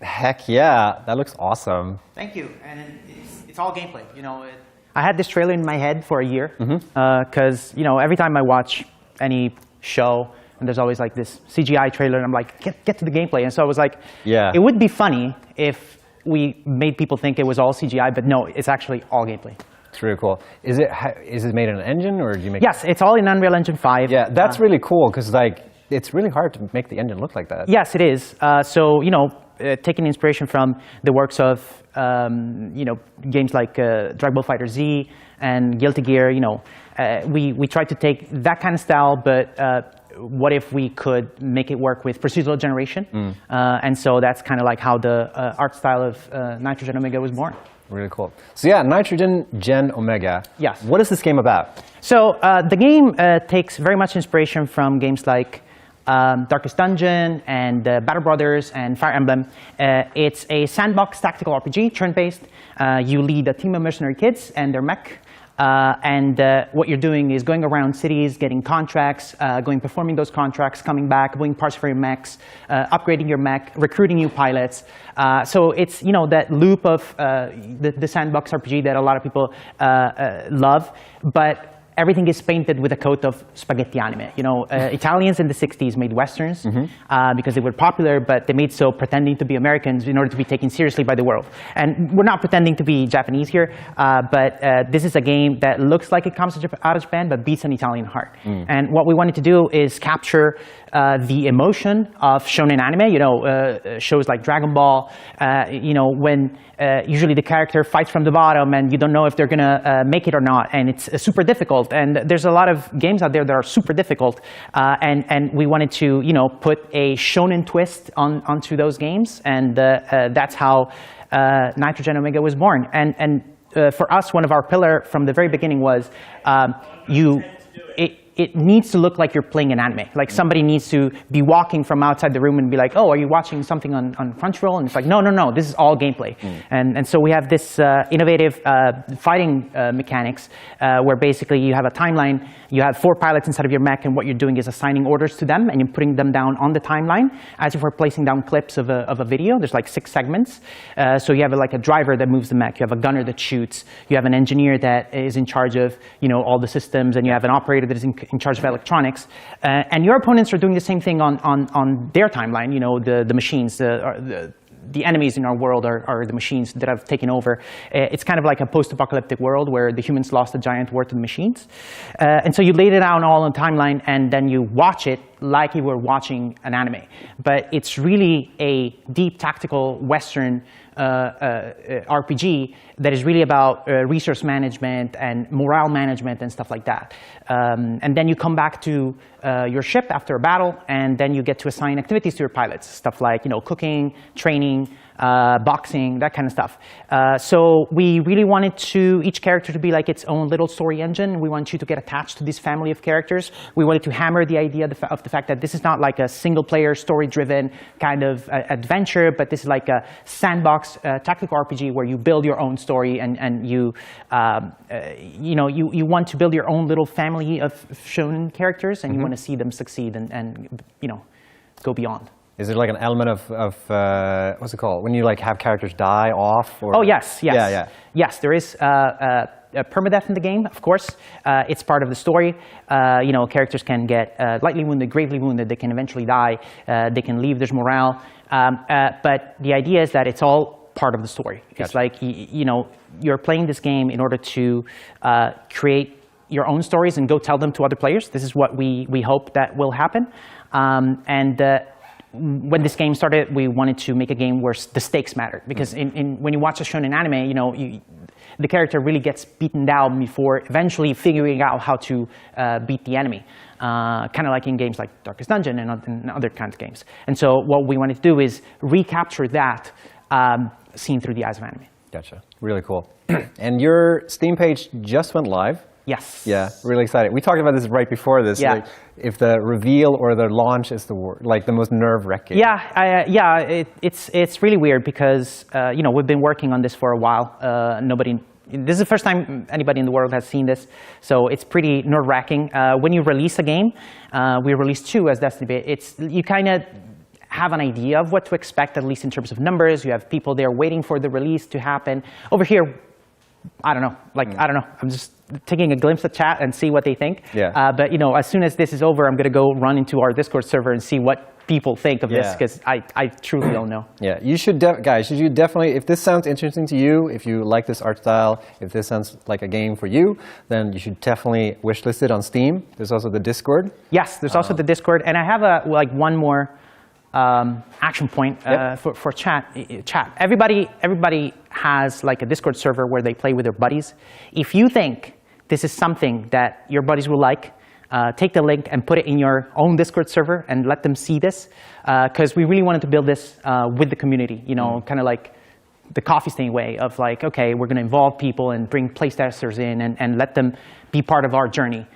Heck yeah, that looks awesome. Thank you, and it's all gameplay. I had this trailer in my head for a year because every time I watch any show and there's always like this CGI trailer, and I'm like, get to the gameplay. And so I was like, it would be funny if we made people think it was all CGI, but no, it's actually all gameplay. It's really cool. Is it made in an engine, or do you make? Yes, it's all in Unreal Engine 5. Yeah, that's really cool because it's really hard to make the engine look like that. Yes, it is. So taking inspiration from the works of games like Dragon Ball Fighter Z and Guilty Gear, we tried to take that kind of style, but what if we could make it work with procedural generation? And so that's kind of like how the art style of Nitrogen Omega was born. Really cool. So yeah, Nitrogen Gen Omega. Yes. What is this game about? So the game takes very much inspiration from games like Darkest Dungeon and Battle Brothers and Fire Emblem. It's a sandbox tactical RPG, turn-based. You lead a team of mercenary kids and their mech. What you're doing is going around cities, getting contracts, performing those contracts, coming back, doing parts for your mechs, upgrading your mech, recruiting new pilots. So it's that loop of the sandbox RPG that a lot of people love. But everything is painted with a coat of spaghetti anime. You know, Italians in the 60s made Westerns because they were popular, but they made so pretending to be Americans in order to be taken seriously by the world. And we're not pretending to be Japanese here, but this is a game that looks like it comes out of Japan, but beats an Italian heart. And what we wanted to do is capture the emotion of shonen anime, you know, shows like Dragon Ball, you know, when usually the character fights from the bottom and you don't know if they're gonna make it or not, and it's super difficult. And there's a lot of games out there that are super difficult, and we wanted to, you know, put a shonen twist onto those games, and that's how Nitrogen Omega was born. And for us, one of our pillar from the very beginning was it needs to look like you're playing an anime. Like somebody needs to be walking from outside the room and be like, oh, are you watching something on Crunchyroll? And it's like, no, this is all gameplay. And so we have this innovative fighting mechanics where basically you have a timeline, you have 4 pilots inside of your mech, and what you're doing is assigning orders to them, and you're putting them down on the timeline as if we're placing down clips of a video. There's like 6 segments. So you have like a driver that moves the mech, you have a gunner that shoots, you have an engineer that is in charge of, you know, all the systems, and you have an operator that is in charge of electronics, and your opponents are doing the same thing on their timeline. You know, the machines, the enemies in our world are the machines that have taken over. It's kind of like a post-apocalyptic world where the humans lost a giant war to the machines. And so you laid it out all on the timeline, and then you watch it like you were watching an anime. But it's really a deep tactical Western RPG that is really about resource management and morale management and stuff like that. And then you come back to your ship after a battle, and then you get to assign activities to your pilots, stuff like, you know, cooking, training, boxing, that kind of stuff. So we really wanted each character to be like its own little story engine. We want you to get attached to this family of characters. We wanted to hammer the idea of the fact that this is not like a single-player, story-driven kind of adventure, but this is like a sandbox tactical RPG where you build your own story, and you know, you want to build your own little family of shonen characters, and you want to see them succeed and you know, go beyond. Is there like an element of what's it called? When you like have characters die off? Or? Oh, yes. Yeah. Yes, there is permadeath in the game, of course. It's part of the story. You know, characters can get lightly wounded, gravely wounded. They can eventually die. They can leave. There's morale. But the idea is that it's all part of the story. Gotcha. It's like, you know, you're playing this game in order to create your own stories and go tell them to other players. This is what we hope that will happen. When this game started, we wanted to make a game where the stakes mattered, because when you watch a shonen anime, you know, the character really gets beaten down before eventually figuring out how to beat the enemy, kind of like in games like Darkest Dungeon and other kinds of games. And so what we wanted to do is recapture that seen through the eyes of anime. Gotcha. Really cool. And your Steam page just went live. Yes. Yeah, really excited. We talked about this right before this. Yeah. Like, if the reveal or the launch is the most nerve-wracking. Yeah, it's really weird because you know, we've been working on this for a while. This is the first time anybody in the world has seen this, so it's pretty nerve-wracking. When you release a game, we released 2 as Destiny. You kind of have an idea of what to expect, at least in terms of numbers. You have people there waiting for the release to happen. Over here, I don't know. I don't know. I'm just taking a glimpse at chat and see what they think. Yeah. But you know, as soon as this is over, I'm going to go run into our Discord server and see what people think of this, because I truly don't know. Yeah, you should, guys. You definitely, if this sounds interesting to you, if you like this art style, if this sounds like a game for you, then you should definitely wishlist it on Steam. There's also the Discord. Yes, there's also the Discord, and I have one more action point for chat. Everybody has like a Discord server where they play with their buddies. If you think this is something that your buddies will like, take the link and put it in your own Discord server and let them see this, because we really wanted to build this with the community. You know, kind of like the coffee stain way of like, okay, we're going to involve people and bring playtesters in and let them be part of our journey,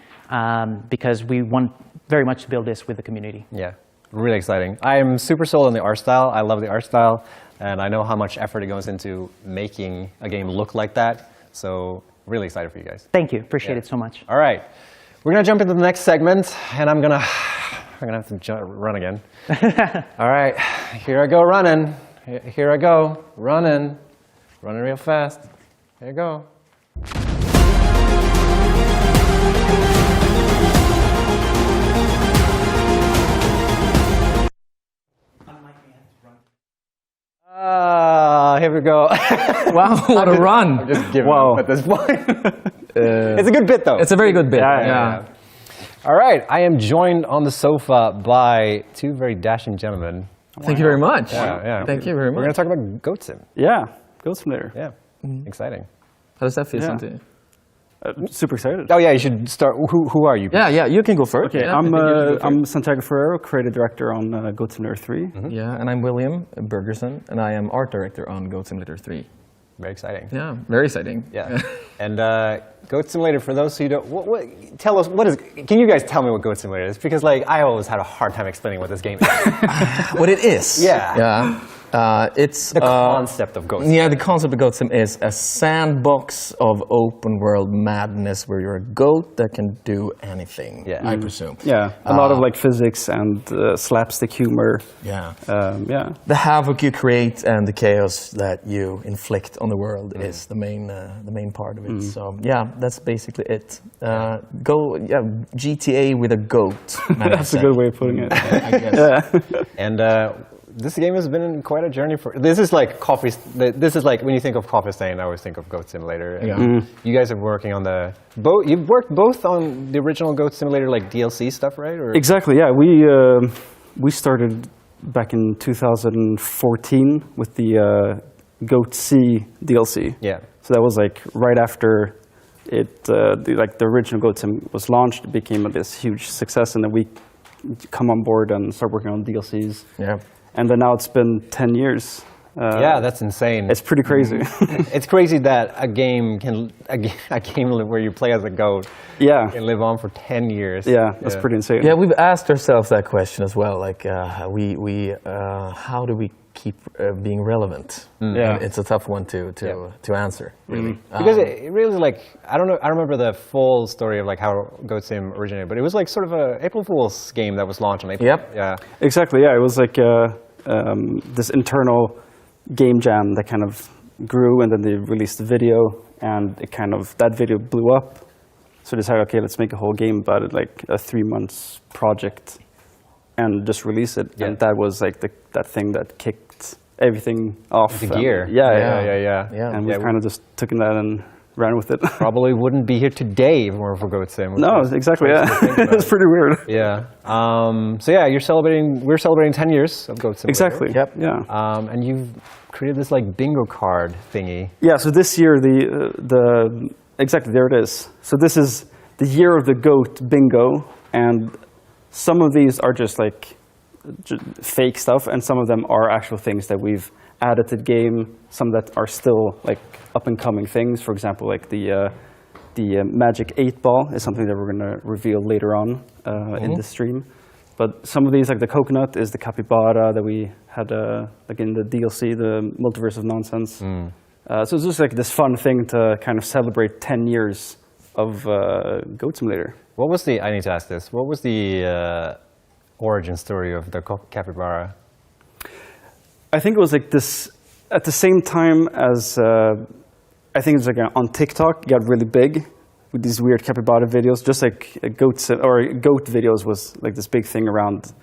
because we want very much to build this with the community. Yeah. Really exciting. I am super sold on the art style. I love the art style, and I know how much effort it goes into making a game look like that. So really excited for you guys. Thank you. Appreciate it so much. All right. We're going to jump into the next segment, and I'm going to have to run again. All right. Here I go running. Here I go running. Running real fast. Here I go. here we go. Wow, what a run. I'm just giving up at this point. It's a good bit, though. It's a very good bit. Yeah. All right, I am joined on the sofa by two very dashing gentlemen. Thank you very much. Yeah. Thank you very much. We're going to talk about Goat Sim. Yeah, Goat Simulator. Yeah, exciting. How does that feel, Santi? Super excited. Oh yeah, you should start. Who are you? Yeah, you can go first. Okay, Yeah, I'm Santiago Ferrero, creative director on Goat Simulator 3. Yeah, and I'm William Bergerson, and I am art director on Goat Simulator 3. Very exciting. Yeah, very exciting. Yeah. And Goat Simulator, for those who don't, tell us, can you guys tell me what Goat Simulator is? Because I always had a hard time explaining what this game is. What it is? Yeah. It's the concept of Goat Sim. Yeah, the concept of Goat Sim is a sandbox of open world madness where you're a goat that can do anything, I presume. Yeah, a lot of physics and slapstick humor. Yeah. The havoc you create and the chaos that you inflict on the world is the main part of it. So yeah, that's basically it. GTA with a goat. That's a good way of putting it. I guess. And this game has been quite a journey for. This is like coffee. This is like when you think of Coffee Stain, I always think of Goat Simulator. And you guys are working on the both. You've worked both on the original Goat Simulator DLC stuff, right? Or? Exactly. Yeah, we started back in 2014 with the Goat C DLC. Yeah. So that was right after it, the original Goat Sim was launched. It became this huge success, and then we come on board and start working on DLCs. Yeah. And then now it's been 10 years. Yeah, that's insane. It's pretty crazy. It's crazy that a game where you play as a goat can live on for 10 years. Yeah, that's pretty insane. Yeah, we've asked ourselves that question as well. How do we keep being relevant? Yeah. It's a tough one to answer, really. Because it really is I don't know. I remember the full story of how Goat Sim originated, but it was sort of a April Fool's game that was launched on April. Yep. Yeah. Exactly. Yeah, it was this internal game jam that kind of grew, and then they released the video, and that video blew up. So they decided, okay, let's make a whole game about it, a 3 months project, and just release it. Yeah. And that was that thing that kicked everything off. The gear. Yeah. And we've kind of just taken that and ran with it. Probably wouldn't be here today if it weren't for Goat Sim. No, exactly. Yeah, it's pretty weird. Yeah. So yeah, we're celebrating 10 years of Goat Sim. Exactly. Yep. Yeah. And you've created this bingo card thingy. Yeah. So this year exactly there it is. So this is the year of the goat bingo, and some of these are just fake stuff, and some of them are actual things that we've added to the game. Some that are still up and coming things. For example, the Magic 8 Ball is something that we're going to reveal later on in the stream. But some of these, the coconut, is the capybara that we had in the DLC, the Multiverse of Nonsense. So it's just this fun thing to kind of celebrate 10 years of Goat Simulator. I need to ask this. What was the origin story of the capybara? I think it was this, at the same time as, I think it's on TikTok, it got really big with these weird capybara videos, just goat videos was this big thing around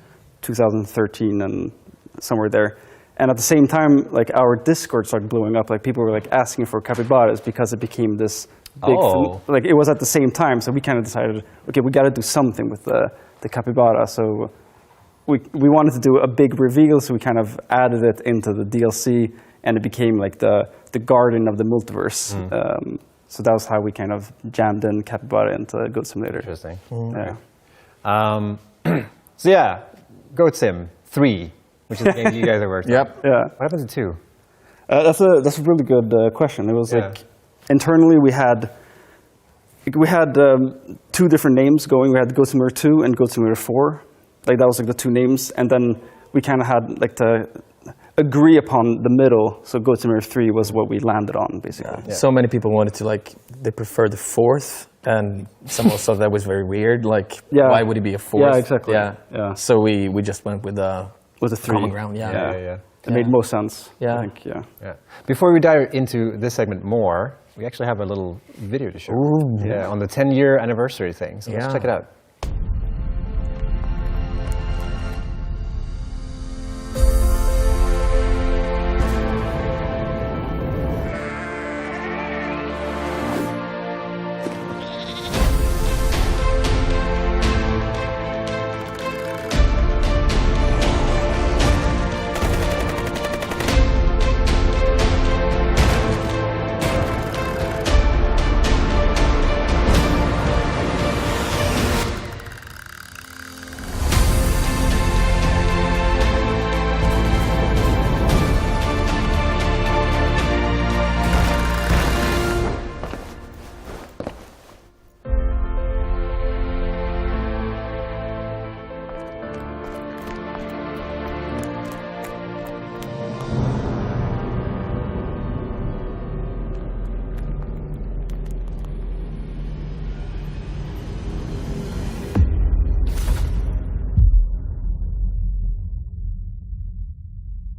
2013 and somewhere there. And at the same time, our Discord started blowing up. People were asking for capybaras because it became this big thing. It was at the same time, so we kind of decided, okay, we got to do something with the capybara. So we wanted to do a big reveal, so we kind of added it into the DLC, and it became the garden of the multiverse. So that was how we kind of jammed in capybara into Goat Simulator. Interesting. Yeah. So yeah, Goat Sim 3, which is the game you guys are working on. Yeah. What happened to 2? That's a really good question. It was internally we had 2 different names going. We had Goat Simulator 2 and Goat Simulator 4. That was the 2 names, and then we kind of had to agree upon the middle. So Goat Simulator 3 was what we landed on, basically. So many people wanted to they prefer the 4th, and someone thought that was very weird. Why would it be a 4th? Yeah, exactly. Yeah. So we just went with the 3 common ground. Yeah. It made most sense. Yeah. I think. Yeah. Before we dive into this segment more, we actually have a little video to show. Ooh. Yeah, on the 10-year anniversary thing. So let's check it out.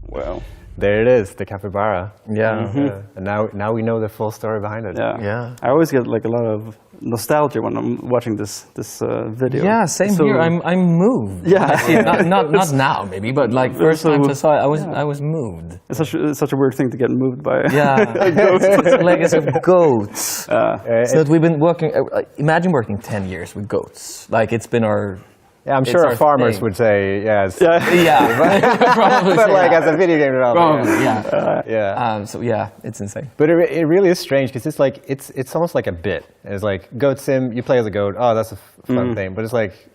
Wow. There it is, the capybara. Yeah. And now we know the full story behind it. Yeah. I always get like a lot of nostalgia when I'm watching this video. Yeah, same here. I'm moved. Yeah. See, not now maybe, but like first time I saw it, I was moved. It's such a weird thing to get moved by. Yeah. It's a legacy of goats. So that we've been working. Imagine working 10 years with goats. Like it's been our. Yeah, I'm sure farmers would say yes. Yeah, right. Probably but say like that. as a video game developer. Probably, yeah. So yeah, it's insane. But it really is strange because it's like it's almost like a bit. It's like goat sim. You play as a goat. Oh, that's a fun thing. But it's like,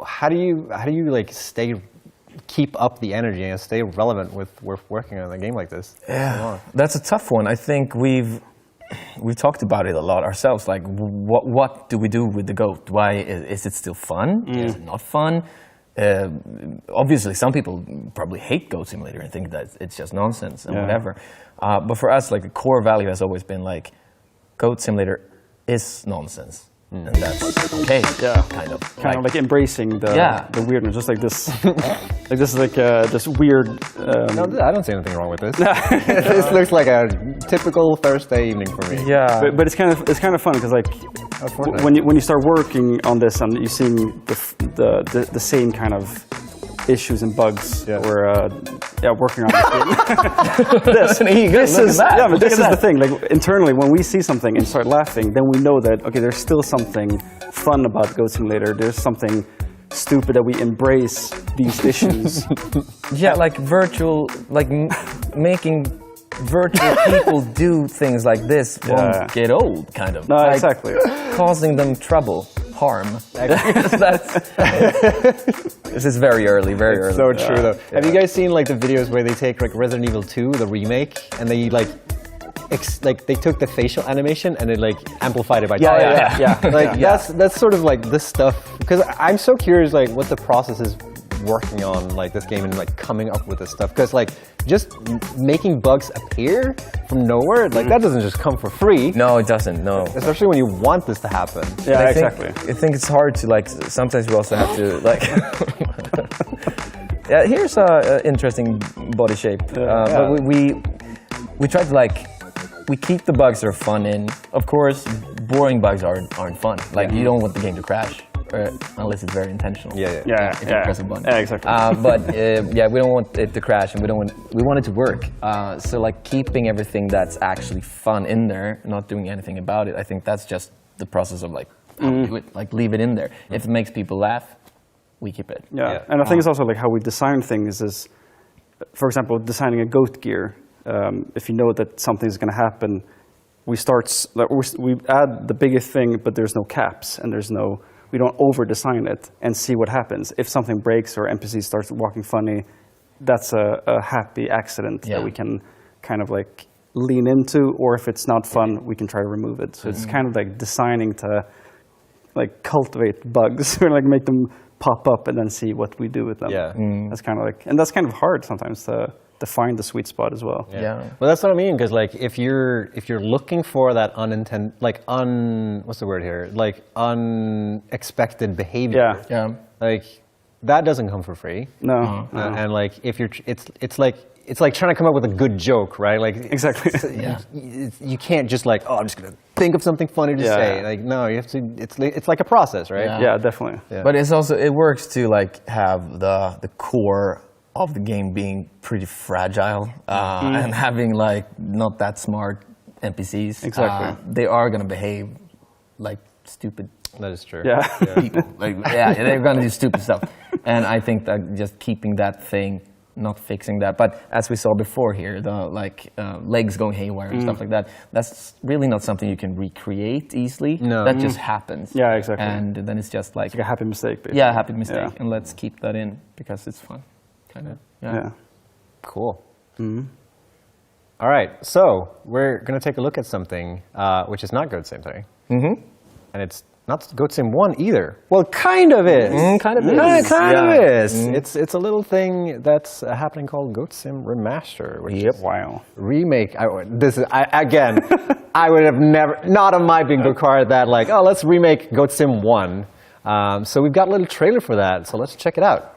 how do you like keep up the energy and stay relevant with working on a game like this? Yeah, that's a tough one. I think we've talked about it a lot ourselves. Like, what do we do with the goat? Why is it still fun? Is it not fun? Obviously, some people probably hate Goat Simulator and think that it's just nonsense and whatever. But for us, like the core value has always been like, Goat Simulator is nonsense. And that's okay, kind of. Kind of like embracing the weirdness, just like this, this weird. No, I don't see anything wrong with this. This looks like a typical Thursday evening for me. Yeah, but it's kind of fun because like when you start working on this and you're seeing the same kind of issues and bugs we're working on this game. this is the thing. Like internally, when we see something and start laughing, then we know that okay, there's still something fun about Goat Simulator. There's something stupid that we embrace these issues. Yeah, like making virtual people do things like this won't get old, kind of. No, like exactly. Causing them trouble, harm. This is very early. It's so true, though. Have you guys seen like the videos where they take like Resident Evil 2, the remake, and they like they took the facial animation and they like amplified it by that's sort of like this stuff, because I'm so curious like what the process is working on like this game and like coming up with this stuff, because like just making bugs appear from nowhere, like that doesn't just come for free. No, it doesn't. No, especially when you want this to happen. Yeah, exactly. I think it's hard to like. Sometimes we also have to like. Yeah, here's a interesting body shape. But we try to like. We keep the bugs that are fun in. Of course, boring bugs aren't fun. Like you don't want the game to crash. Unless it's very intentional. If you press a button. Yeah, exactly. But we don't want it to crash, and we want it to work. So like keeping everything that's actually fun in there, not doing anything about it. I think that's just the process of like how we do it. Like leave it in there. If it makes people laugh, we keep it. Yeah, and I think it's also like how we design things is, for example, designing a goat gear. If you know that something's going to happen, we add the biggest thing, but there's no caps and we don't over-design it and see what happens. If something breaks or NPC starts walking funny, that's a happy accident that we can kind of like lean into, or if it's not fun, we can try to remove it. So it's kind of like designing to like cultivate bugs or like make them pop up and then see what we do with them. Yeah. That's kind of like, and that's kind of hard sometimes to find the sweet spot as well. Yeah. Well, that's what I mean, because like if you're looking for that what's the word here? Like unexpected behavior. Yeah. Like that doesn't come for free. No. And like if it's like trying to come up with a good joke, right? Like exactly. You can't just like, I'm just gonna think of something funny to say. Like no, you have to. It's like a process, right? Yeah, definitely. Yeah. But it works to like have the core of the game being pretty fragile and having like not that smart NPCs. Exactly. They are gonna behave like stupid. That is true. Yeah. People. Like, they're gonna do stupid stuff. And I think that just keeping that thing, not fixing that. But as we saw before here, the like legs going haywire and stuff like that, that's really not something you can recreate easily. No. That just happens. Yeah, exactly. And then it's just like a happy mistake, basically. Yeah, happy mistake. And let's keep that in because it's fun. Kind of. Yeah. Cool. All right, so we're going to take a look at something which is not Goat Sim 3. And it's not Goat Sim 1 either. Well, kind of is. Kind of is. It's a little thing that's happening called Goat Sim Remaster. Which is remake. I would have never, not on my bingo card, that like, let's remake Goat Sim 1. So we've got a little trailer for that, so let's check it out.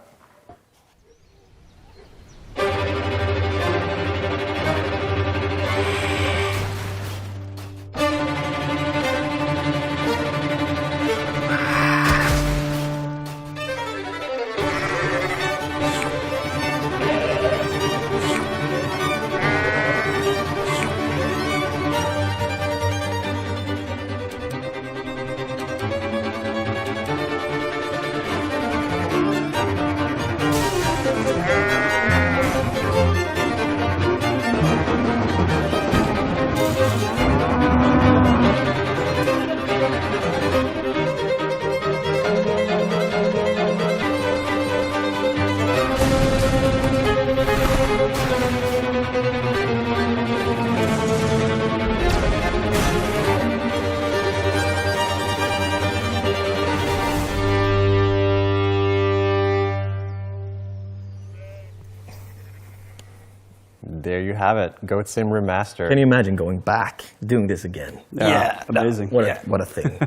There you have it. Goat Sim Remastered. Can you imagine going back, doing this again? Yeah, amazing. What a thing.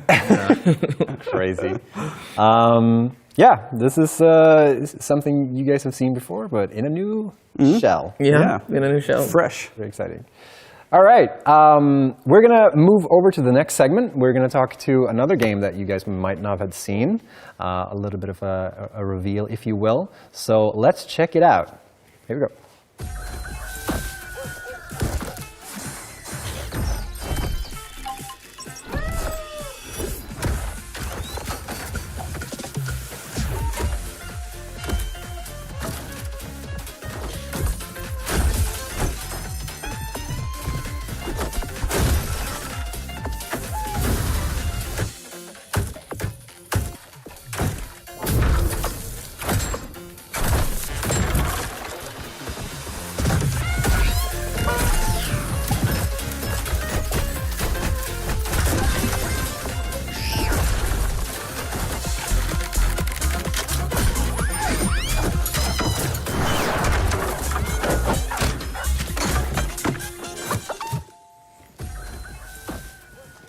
Crazy. Yeah, this is something you guys have seen before, but in a new shell. Yeah, in a new shell. Fresh. Very exciting. All right, we're going to move over to the next segment. We're going to talk to another game that you guys might not have seen. A little bit of a reveal, if you will. So let's check it out. Here we go.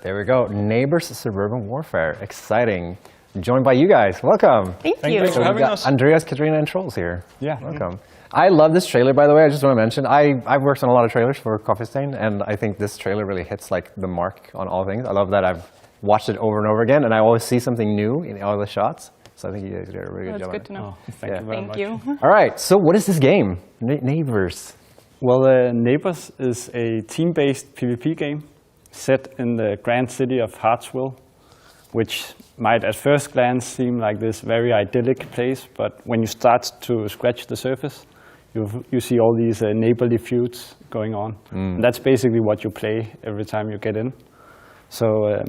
There we go. Neighbors Suburban Warfare. Exciting. Joined by you guys. Welcome. Thank you. Thanks for having us. Andreas, Katrina, and Trolls here. Yeah. Welcome. I love this trailer, by the way. I just want to mention, I've worked on a lot of trailers for Coffee Stain, and I think this trailer really hits like the mark on all things. I love that I've watched it over and over again, and I always see something new in all the shots. So I think you guys did a really good job. That's good to know. Thank you very much. Thank you. All right. So what is this game? Neighbors. Well, Neighbors is a team-based PvP game set in the grand city of Hartsville, which might at first glance seem like this very idyllic place, but when you start to scratch the surface, you see all these neighborly feuds going on. And that's basically what you play every time you get in. So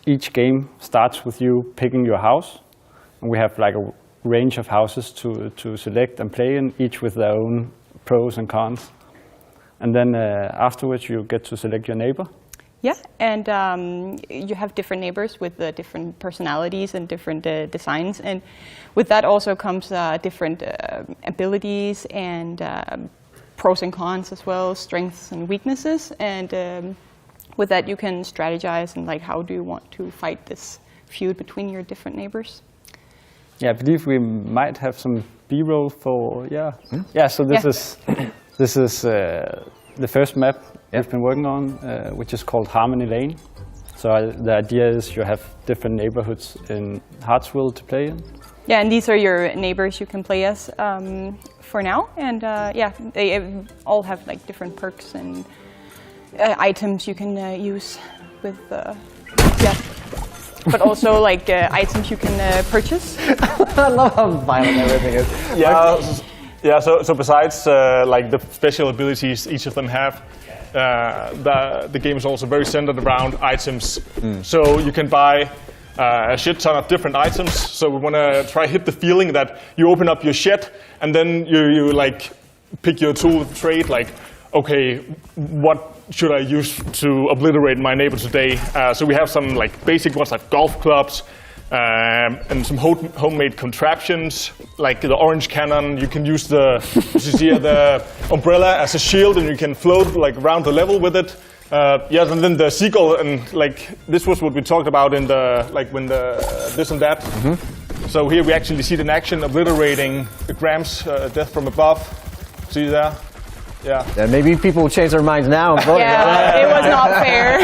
each game starts with you picking your house, and we have like a range of houses to select and play in, each with their own pros and cons. And then afterwards you get to select your neighbor. Yeah, and you have different neighbors with different personalities and different designs, and with that also comes different abilities and pros and cons as well, strengths and weaknesses, and with that you can strategize and like how do you want to fight this feud between your different neighbors. Yeah, I believe we might have some B-roll for yeah. So this is the first map we've been working on, which is called Harmony Lane. So the idea is you have different neighborhoods in Hartsville to play in. Yeah, and these are your neighbors you can play as for now, and yeah, they all have like different perks and items you can use with but also like items you can purchase. I love how violent everything is. Yeah, so besides like the special abilities each of them have, the game is also very centered around items. So you can buy a shit ton of different items. So we want to try hit the feeling that you open up your shed and then you like pick your tool of trade, like, okay, what should I use to obliterate my neighbor today? So we have some like basic ones like golf clubs, and some homemade contraptions, like the orange cannon. You can use the umbrella as a shield, and you can float like around the level with it. Yeah, and then the seagull, and like this was what we talked about in the this and that. So here we actually see it in action, obliterating the Graham's death from above. See there? Yeah. Yeah, maybe people will change their minds now. Yeah, it was not fair.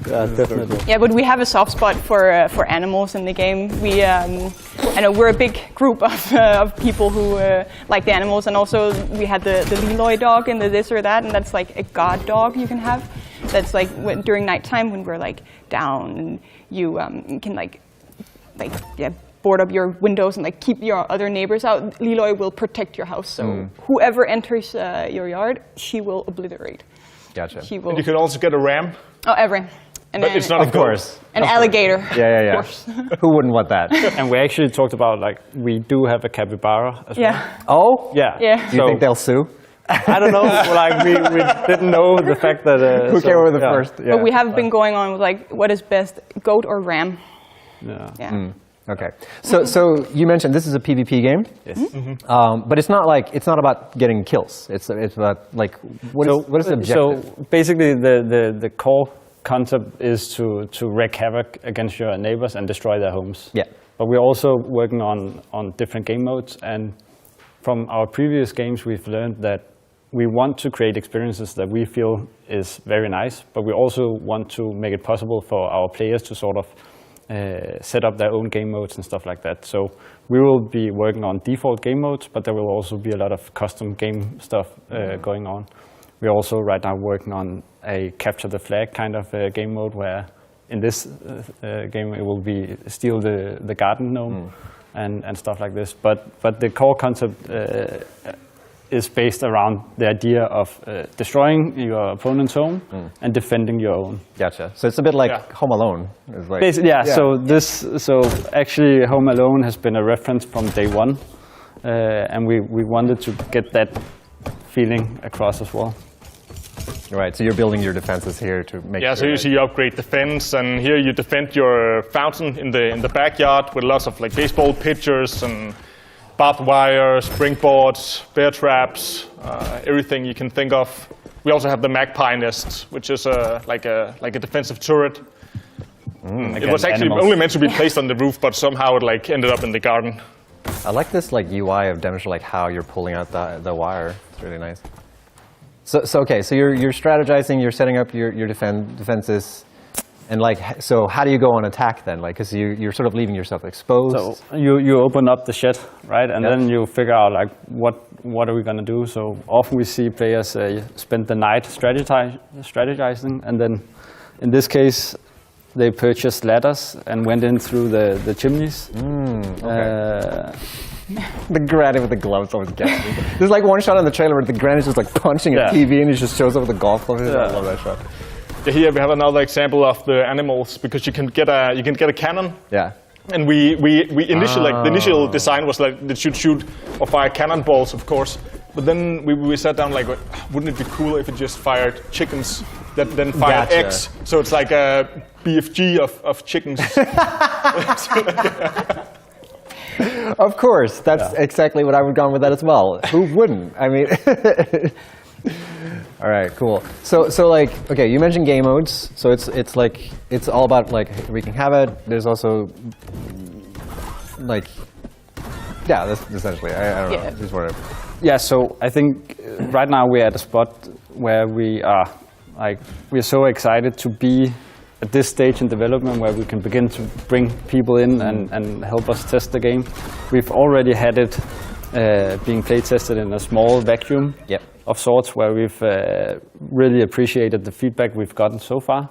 Yeah, definitely. Yeah, but we have a soft spot for animals in the game. We, I know we're a big group of people who like the animals, and also we had the Leroy dog and the this or that, and that's like a god dog you can have. That's like during nighttime when we're like down, and you can like board up your windows and like keep your other neighbors out. Leroy will protect your house, so whoever enters your yard, she will obliterate. Gotcha. She will. And you can also get a ram. Oh, every. But it's not, of course. An alligator. Yeah. Who wouldn't want that? And we actually talked about like we do have a capybara as well. Oh? Yeah. Do you think they'll sue? I don't know. Like we didn't know the fact that. Who came over the first? But we have been going on with like what is best, goat or ram? Yeah. Yeah. Okay. So you mentioned this is a PvP game. Yes. But it's not about getting kills. It's about like what is the objective? So basically, the core concept is to wreak havoc against your neighbors and destroy their homes. Yeah. But we're also working on different game modes, and from our previous games, we've learned that we want to create experiences that we feel is very nice, but we also want to make it possible for our players to sort of set up their own game modes and stuff like that. So we will be working on default game modes, but there will also be a lot of custom game stuff going on. We're also right now working on a capture the flag kind of game mode where in this game it will be steal the garden gnome and stuff like this. But the core concept is based around the idea of destroying your opponent's home and defending your own. Gotcha. So it's a bit like Home Alone. It's like, So actually Home Alone has been a reference from day one, and we wanted to get that feeling across as well. Right, so you're building your defenses here to make sure. So you see you upgrade defense, and here you defend your fountain in the backyard with lots of like baseball pitchers and barbed wire, springboards, bear traps, everything you can think of. We also have the magpie nest, which is like a defensive turret. It was actually only meant to be placed on the roof, but somehow it like ended up in the garden. I like this like UI of demonstrating like how you're pulling out the wire. It's really nice. So you're strategizing, you're setting up your defenses, and like so how do you go on attack then? Like because you're sort of leaving yourself exposed. So you open up the shed, right, and then you figure out like what are we gonna do. So often we see players spend the night strategizing, and then in this case they purchased ladders and went in through the chimneys. The granny with the gloves always gets me. There's like one shot on the trailer where the granny's just like punching a TV and he just shows up with the golf club. I love that shot. Here we have another example of the animals because you can get a cannon. Yeah. And we initially like the initial design was like it should shoot or fire cannonballs, of course. But then we sat down like, wouldn't it be cool if it just fired chickens that then fired eggs? So it's like a BFG of chickens. Of course, that's exactly what I would have gone with that as well. Who wouldn't? I mean, all right, cool. So like, okay, you mentioned game modes. So it's like it's all about like wreaking havoc. There's also like, that's essentially. I don't know. Just whatever. Yeah. So I think right now we're at a spot where we're so excited to be at this stage in development where we can begin to bring people in and help us test the game. We've already had it being play tested in a small vacuum of sorts where we've really appreciated the feedback we've gotten so far.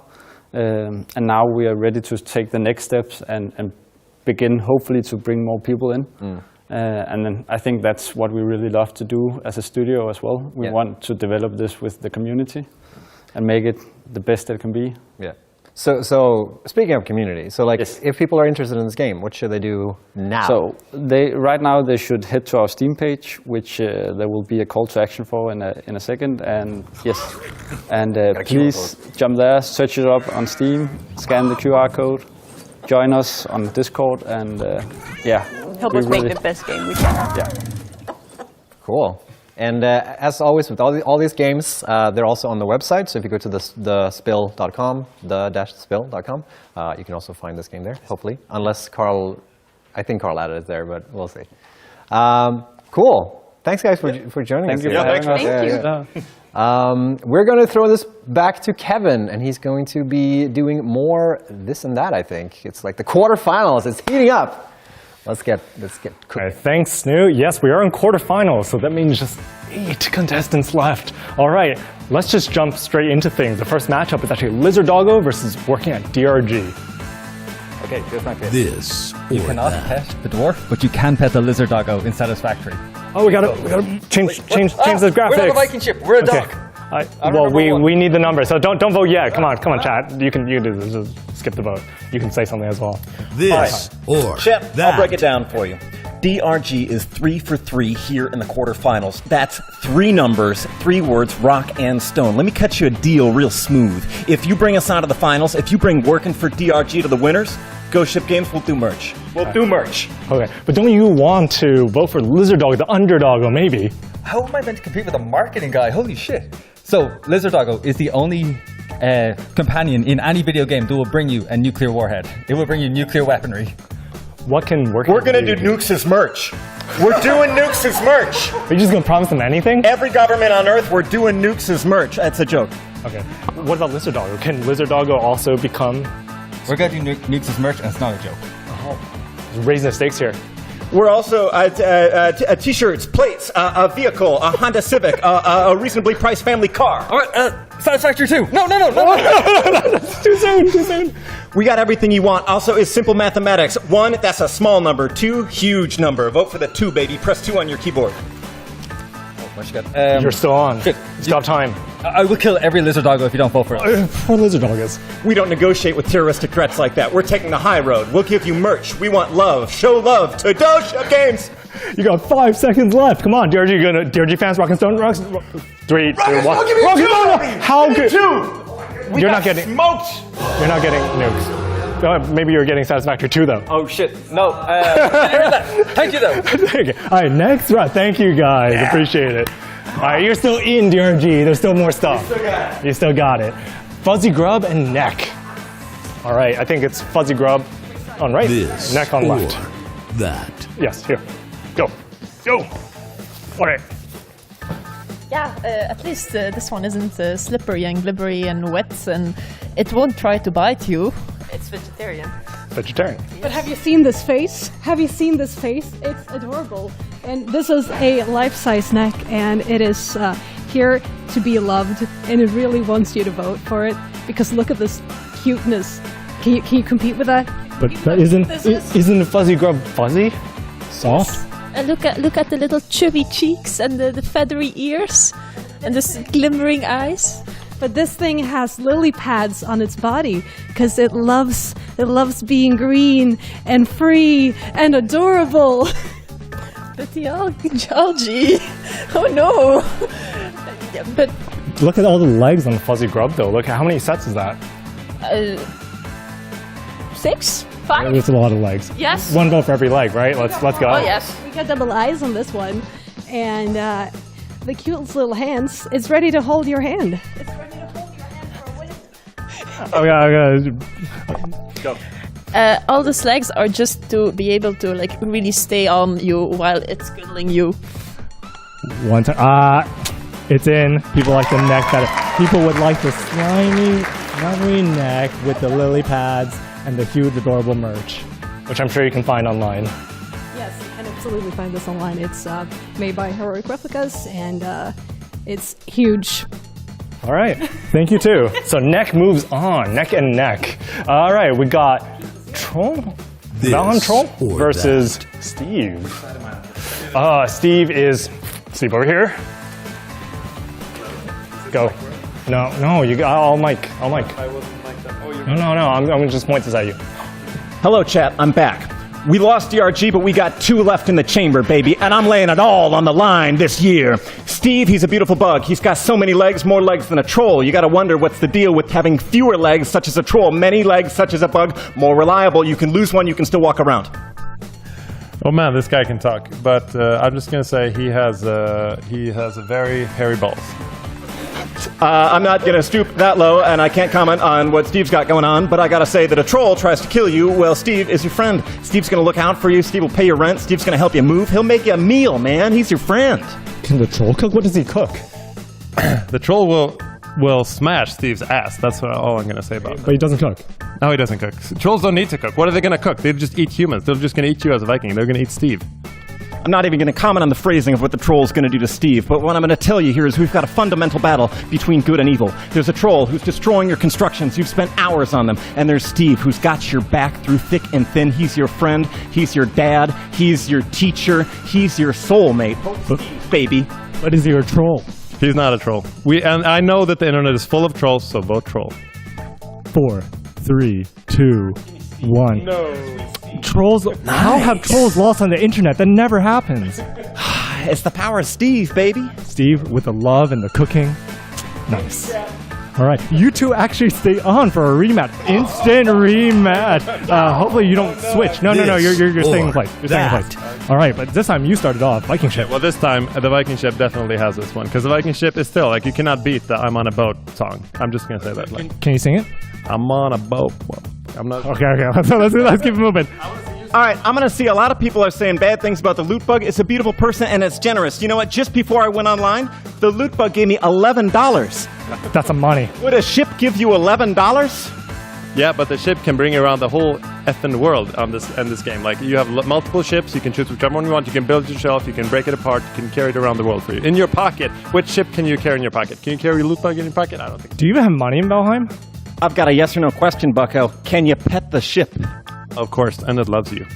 And now we are ready to take the next steps and begin hopefully to bring more people in. And then I think that's what we really love to do as a studio as well. We want to develop this with the community and make it the best it can be. Yeah. So speaking of community, so like if people are interested in this game, what should they do now? So right now they should head to our Steam page, which there will be a call to action for in a second. And please jump there, search it up on Steam, scan the QR code, join us on Discord, and help us make the best game we can. Yeah. Cool. And as always with all these games, they're also on the website. So if you go to thespill.com, the-spill.com, you can also find this game there, hopefully. Unless I think Carl added it there, but we'll see. Cool. Thanks, guys, for joining us. Thank you. We're going to throw this back to Kevin, and he's going to be doing more this and that, I think. It's like the quarterfinals. It's heating up. Let's get cooking. Thanks, Snoo. Yes, we are in quarterfinals, so that means just 8 contestants left. All right, let's just jump straight into things. The first matchup is actually Lizard Doggo versus Working at DRG. Okay, here's my pitch. This you cannot pet the dwarf, but you can pet the Lizard Doggo in Satisfactory. Oh, we gotta change the graphics. We're not a Viking ship. We're a dog. Well, we need the number, so don't vote yet. Come on, chat. You can do this. Just skip the vote. You can say something as well. This or Chip, that. I'll break it down for you. DRG is 3 for 3 here in the quarterfinals. That's 3 numbers, 3 words, rock and stone. Let me cut you a deal real smooth. If you bring us out of the finals, if you bring Working for DRG to the winners, Ghost Ship Games will do merch. We'll do merch. Okay, but don't you want to vote for Lizard Doggo, the underdog, maybe? How am I meant to compete with a marketing guy? Holy shit. So, Lizard Doggo is the only companion in any video game that will bring you a nuclear warhead. It will bring you nuclear weaponry. What can work? We're going to do Nukes as merch. We're doing Nukes as merch. Are you just going to promise them anything? Every government on Earth, we're doing Nukes as merch. That's a joke. Okay. What about Lizard Doggo? Can Lizard Doggo also become... We're going to do Nukes as merch, and it's not a joke. Oh. Raising the stakes here. We're also T-shirts, plates, a vehicle, a Honda Civic, a reasonably priced family car. All right, Satisfactory 2. No. That's too soon. We got everything you want. Also, is simple mathematics. 1, that's a small number. 2, huge number. Vote for the 2, baby. Press 2 on your keyboard. You're still on. Stop time. I will kill every Lizard Doggo if you don't vote for us. Poor Lizard Doggos. We don't negotiate with terroristic threats like that. We're taking the high road. We'll give you merch. We want love. Show love to Ghost Ship Games. You got 5 seconds left. Come on, DRG fans, Rock and Stone, 3, 2, 1. Rock and Stone! How good? You're not getting smoked. You're not getting nukes. Maybe you're getting Satisfactory 2, though. Oh, shit. No. Thank you, though. All right, next round. Thank you, guys. Yeah. Appreciate it. All right, you're still in DRG. There's still more stuff. You still got it. Fuzzy Grub and Neck. All right, I think it's Fuzzy Grub on right, Neck on left. That. Yes, here. Go. All right. Yeah, at least this one isn't slippery and glibbery and wet, and it won't try to bite you. It's vegetarian. Vegetarian. But have you seen this face? It's adorable. And this is a life-size neck, and it is here to be loved, and it really wants you to vote for it, because look at this cuteness. Can you compete with that? But isn't Fuzzy Grub fuzzy? Soft? Look at the little chubby cheeks and the feathery ears and the glimmering eyes. But this thing has lily pads on its body because it loves being green and free and adorable. But the algae. Oh no. But look at all the legs on Fuzzy Grub though. Look, how many sets is that? 6? 5? There's a lot of legs. Yes. One vote for every leg, right? Let's go. Oh yes. We got double eyes on this one, and the cutest little hands. It's ready to hold your hand. Oh yeah. Go. All the legs are just to be able to like really stay on you while it's cuddling you. One time. It's in. People like the neck better. People would like the slimy, feathery neck with the lily pads and the huge, adorable merch, which I'm sure you can find online. Yes, you can absolutely find this online. It's made by Heroic Replicas, and it's huge. All right, thank you too. So neck moves on, neck and neck. All right, we got Troll, Valheim Troll versus Steve. Steve is Steve over here. Go. No, you got. I'll mic. I wasn't like that. Oh, No, I'm gonna just point this at you. Hello, chat. I'm back. We lost DRG, but we got 2 left in the chamber, baby, and I'm laying it all on the line this year. Steve, he's a beautiful bug. He's got so many legs, more legs than a troll. You gotta wonder what's the deal with having fewer legs, such as a troll, many legs, such as a bug, more reliable. You can lose one, you can still walk around. Oh man, this guy can talk. But I'm just gonna say he has a very hairy balls. I'm not going to stoop that low, and I can't comment on what Steve's got going on, but I got to say that a troll tries to kill you. Well, Steve is your friend. Steve's going to look out for you. Steve will pay your rent. Steve's going to help you move. He'll make you a meal, man. He's your friend. Can the troll cook? What does he cook? The troll will smash Steve's ass. That's all I'm going to say about it. But he doesn't cook. No, he doesn't cook. Trolls don't need to cook. What are they going to cook? They just eat humans. They're just going to eat you as a Viking. They're going to eat Steve. I'm not even going to comment on the phrasing of what the troll's going to do to Steve, but what I'm going to tell you here is we've got a fundamental battle between good and evil. There's a troll who's destroying your constructions. You've spent hours on them. And there's Steve, who's got your back through thick and thin. He's your friend. He's your dad. He's your teacher. He's your soulmate. Steve, baby. But is he a troll? He's not a troll. And I know that the internet is full of trolls, so vote troll. 4, 3, 2, 1. No. Trolls? Nice. How have trolls lost on the internet? That never happens. It's the power of Steve, baby. Steve with the love and the cooking. Nice. All right, you two actually stay on for a rematch. Instant rematch. Hopefully you don't switch. No, you're staying in place. You're staying in place. All right, but this time you started off. Viking ship. Well, this time the Viking ship definitely has this one because the Viking ship is still like you cannot beat the "I'm on a boat" song. I'm just gonna say that. Like, can you sing it? I'm on a boat. Well, I'm not. Okay. Let's keep it moving. All right, I'm going to see a lot of people are saying bad things about the loot bug. It's a beautiful person and it's generous. You know what? Just before I went online, the loot bug gave me $11. That's some money. Would a ship give you $11? Yeah, but the ship can bring you around the whole effing world in this game. Like, you have multiple ships, you can choose whichever one you want, you can build it yourself, you can break it apart, you can carry it around the world for you. In your pocket, which ship can you carry in your pocket? Can you carry your loot bug in your pocket? I don't think so. Do you even have money in Valheim? I've got a yes or no question, Bucko. Can you pet the ship? Of course, and it loves you.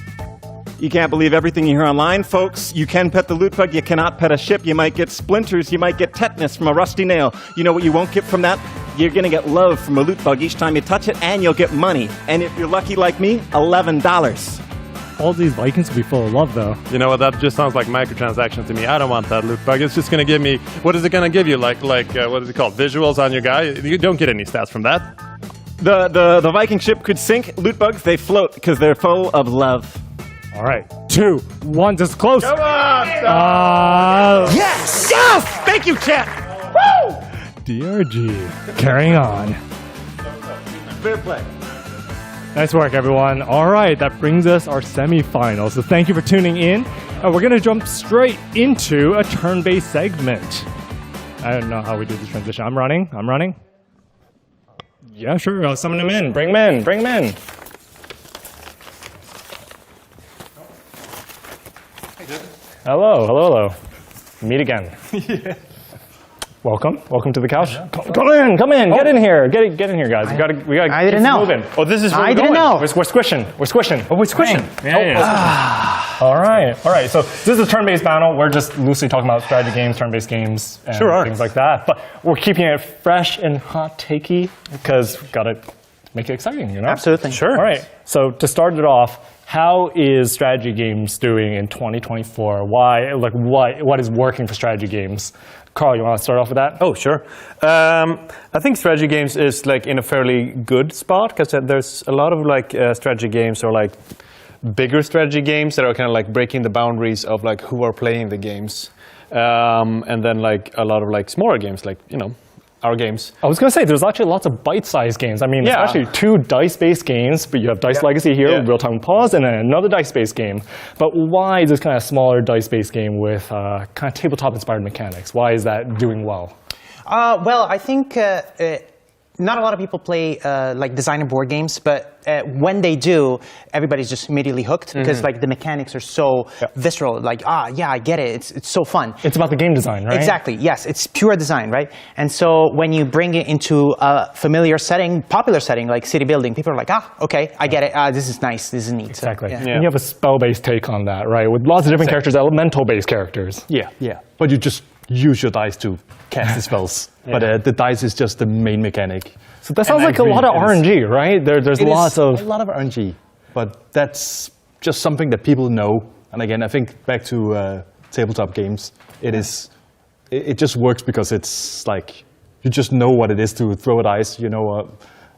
You can't believe everything you hear online, folks. You can pet the loot bug, you cannot pet a ship. You might get splinters, you might get tetanus from a rusty nail. You know what you won't get from that? You're going to get love from a loot bug each time you touch it, and you'll get money. And if you're lucky like me, $11. All these Vikings will be full of love, though. You know what? That just sounds like microtransactions to me. I don't want that loot bug. It's just going to give me... What is it going to give you? Like what is it called? Visuals on your guy? You don't get any stats from that. The Viking ship could sink. Loot bugs, they float because they're full of love. All right, 2, 1, just close. Come on! Yes! Yes! Thank you, chat! Woo! DRG, carrying on. Fair play. Nice work, everyone. All right, that brings us our semifinals. So thank you for tuning in. We're going to jump straight into a turn-based segment. I don't know how we do this transition. I'm running. Yeah, sure. I'll summon him in. Bring him in. Hello. Meet again. Yeah. Welcome to the couch. Come in. Get in here. Get in here, guys. We gotta. I didn't know. Moving. Oh, this is where I didn't know. We're squishing. Oh, we're squishing. Yeah. All right. So this is a turn-based battle. We're just loosely talking about strategy games, turn-based games, and things like that. But we're keeping it fresh and hot takey because we've got to make it exciting, you know? Absolutely. Sure. All right. So to start it off, how is strategy games doing in 2024? What is working for strategy games? Carl, you want to start off with that? Oh, sure. I think strategy games is like in a fairly good spot because there's a lot of like strategy games or like bigger strategy games that are kind of like breaking the boundaries of like who are playing the games, and then like a lot of like smaller games like our games. I was going to say, there's actually lots of bite-sized games. I mean, there's actually 2 dice-based games, but you have Dice Legacy here, Real-Time Pause, and then another dice-based game. But why is this kind of smaller dice-based game with kind of tabletop-inspired mechanics? Why is that doing well? Well, I think not a lot of people play like designer board games, but when they do, everybody's just immediately hooked because like the mechanics are so visceral. Like, I get it. It's so fun. It's about the game design, right? Exactly. Yes, it's pure design, right? And so when you bring it into a familiar setting, popular setting like city building, people are like, okay, I get it. This is nice. This is neat. Exactly. So, And you have a spell-based take on that, right? With lots of different characters, elemental-based characters. Yeah. But you just use your dice to cast the spells. But the dice is just the main mechanic. So that sounds like a lot of RNG, right? There's lots of... a lot of RNG. But that's just something that people know. And again, I think back to tabletop games, it just works because it's like, you just know what it is to throw a dice, you know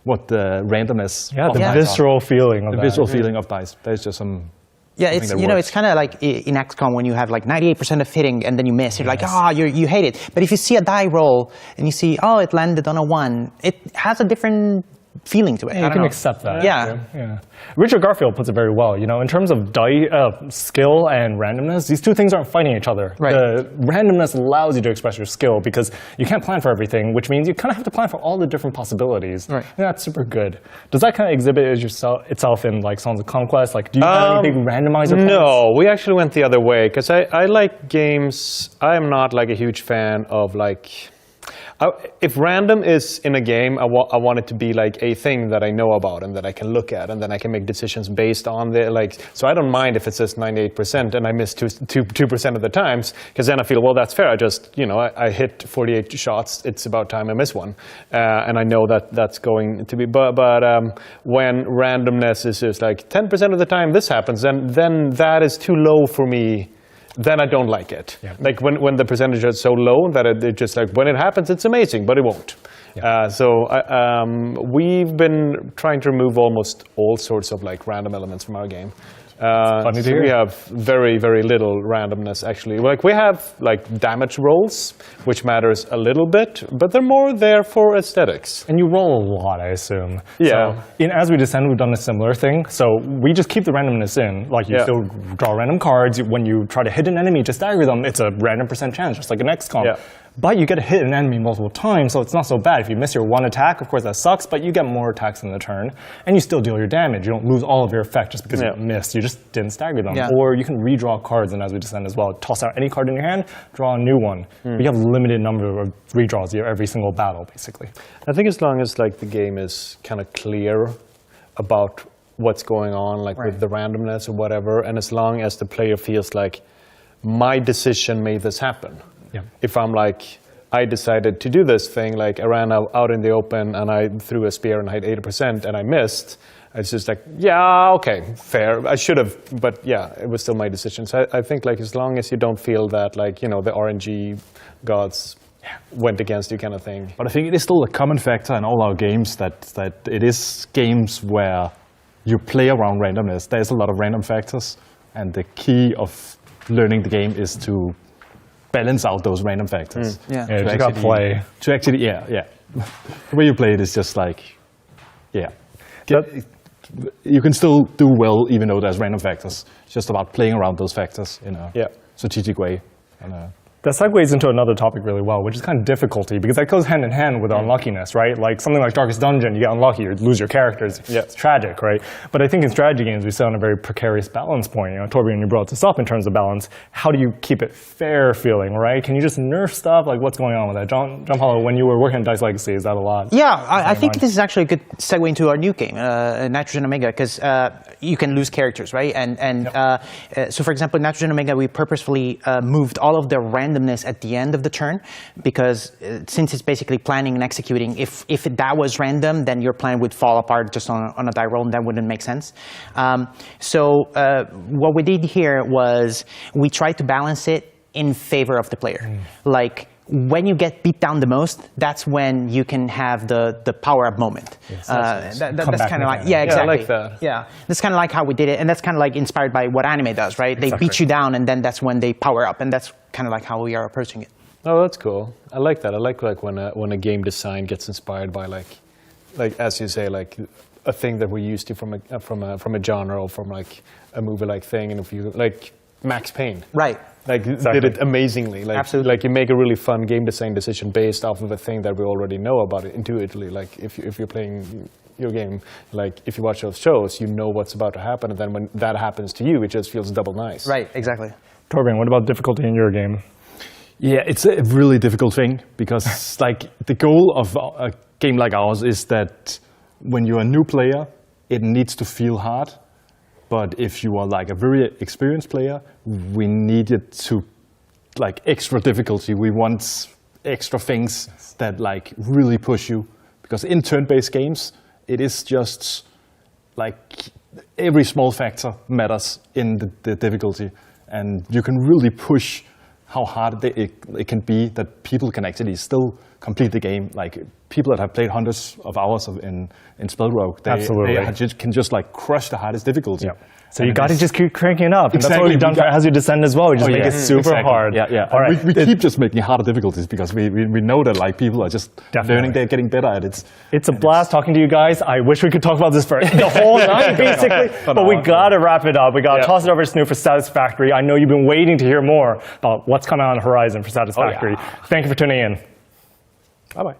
what the randomness of the visceral feeling of the that. visceral feeling of dice. There's just some... Yeah, it's it's kind of like in XCOM when you have like 98% of hitting and then you miss. You're like, you hate it. But if you see a die roll and you see, it landed on a 1, it has a different feeling to it. You can accept that. Yeah. Richard Garfield puts it very well. You know, in terms of skill and randomness, these two things aren't fighting each other. Right. The randomness allows you to express your skill because you can't plan for everything, which means you kind of have to plan for all the different possibilities. Right. And that's super good. Does that kind of exhibit itself in like Songs of Conquest? Like, do you have any big randomizer plans? No, we actually went the other way because I like games. I am not like a huge fan of like... if random is in a game, I want it to be like a thing that I know about and that I can look at and then I can make decisions based on the so I don't mind if it says 98% and I miss 2% of the times because then I feel, well, that's fair. I just, I hit 48 shots. It's about time I miss one. And I know that that's going to be, but when randomness is just like 10% of the time this happens, then that is too low for me. Then I don't like it. Yeah. Like when the percentage is so low that it just like when it happens it's amazing, but it won't. We've been trying to remove almost all sorts of like random elements from our game. So we have very, very little randomness actually. Like we have like damage rolls, which matters a little bit, but they're more there for aesthetics. And you roll a lot, I assume. Yeah. So in As We Descend, we've done a similar thing. So we just keep the randomness in. Like you still draw random cards. When you try to hit an enemy, just stagger them. It's a random % chance, just like an XCOM. Yeah. But you get to hit an enemy multiple times, so it's not so bad. If you miss your one attack, of course that sucks, but you get more attacks in the turn, and you still deal your damage. You don't lose all of your effect just because you missed. You just didn't stagger them. Yeah. Or you can redraw cards in As We Descend as well. Toss out any card in your hand, draw a new one. But you have a limited number of redraws every single battle, basically. I think as long as like the game is kind of clear about what's going on, like with the randomness or whatever, and as long as the player feels like my decision made this happen. Yeah. If I'm like, I decided to do this thing, like I ran out in the open and I threw a spear and I had 80% and I missed, it's just like, yeah, okay, fair. I should have, but yeah, it was still my decision. So I think like as long as you don't feel that like, you know, the RNG gods went against you kind of thing. But I think it is still a common factor in all our games that it is games where you play around randomness. There's a lot of random factors, and the key of learning the game is to balance out those random factors. Yeah, you just gotta play. To actually, the way you play it is just like, you can still do well even though there's random factors. It's just about playing around those factors in a strategic way. That segues into another topic really well, which is kind of difficulty, because that goes hand in hand with unluckiness, right? Like something like Darkest Dungeon, you get unlucky, you lose your characters. It's tragic, right? But I think in strategy games, we sit on a very precarious balance point. You know, Torbjörn, you brought this up in terms of balance. How do you keep it fair feeling, right? Can you just nerf stuff? Like what's going on with that? John Hollow, when you were working on Dice Legacy, is that a lot? Yeah, I think this is actually a good segue into our new game, Nitrogen Omega, because you can lose characters, right? So for example, in Nitrogen Omega, we purposefully moved all of the randomness at the end of the turn, because since it's basically planning and executing, if that was random, then your plan would fall apart just on a die roll, and that wouldn't make sense. So what we did here was we tried to balance it in favor of the player. Like, when you get beat down the most, that's when you can have the power-up moment. Yes, that's kind of like, exactly. I like that. Yeah, that's kind of like how we did it, and that's kind of like inspired by what anime does, right? They beat you down, and then that's when they power up, and that's kind of like how we are approaching it. Oh, that's cool. I like that. I like when a game design gets inspired by like as you say, like a thing that we're used to from a genre or from like a movie-like thing, and if you like Max Payne, right? Like did it amazingly. Like, absolutely. Like you make a really fun game design decision based off of a thing that we already know about it intuitively. Like if you're playing your game, like if you watch those shows, you know what's about to happen, and then when that happens to you, it just feels double nice. Right, exactly. Torbjörn, what about difficulty in your game? Yeah, it's a really difficult thing, because like the goal of a game like ours is that when you're a new player, it needs to feel hard. But if you are like a very experienced player, we need it to like extra difficulty. We want extra things that like really push you, because in turn-based games, it is just like every small factor matters in the difficulty, and you can really push how hard it can be that people can actually still complete the game. Like people that have played hundreds of hours in SpellRogue, they can just like crush the hardest difficulty. Yep. So you got to just keep cranking it up. And that's what we've done for As You Descend as well. We just make it super hard. Yeah. All right. We keep just making harder difficulties, because we know that like people are just learning, they're getting better at it. It's a blast talking to you guys. I wish we could talk about this for the whole night, basically. But we got to wrap it up. We got to toss it over to Snoop for Satisfactory. I know you've been waiting to hear more about what's coming on the horizon for Satisfactory. Thank you for tuning in. Bye-bye.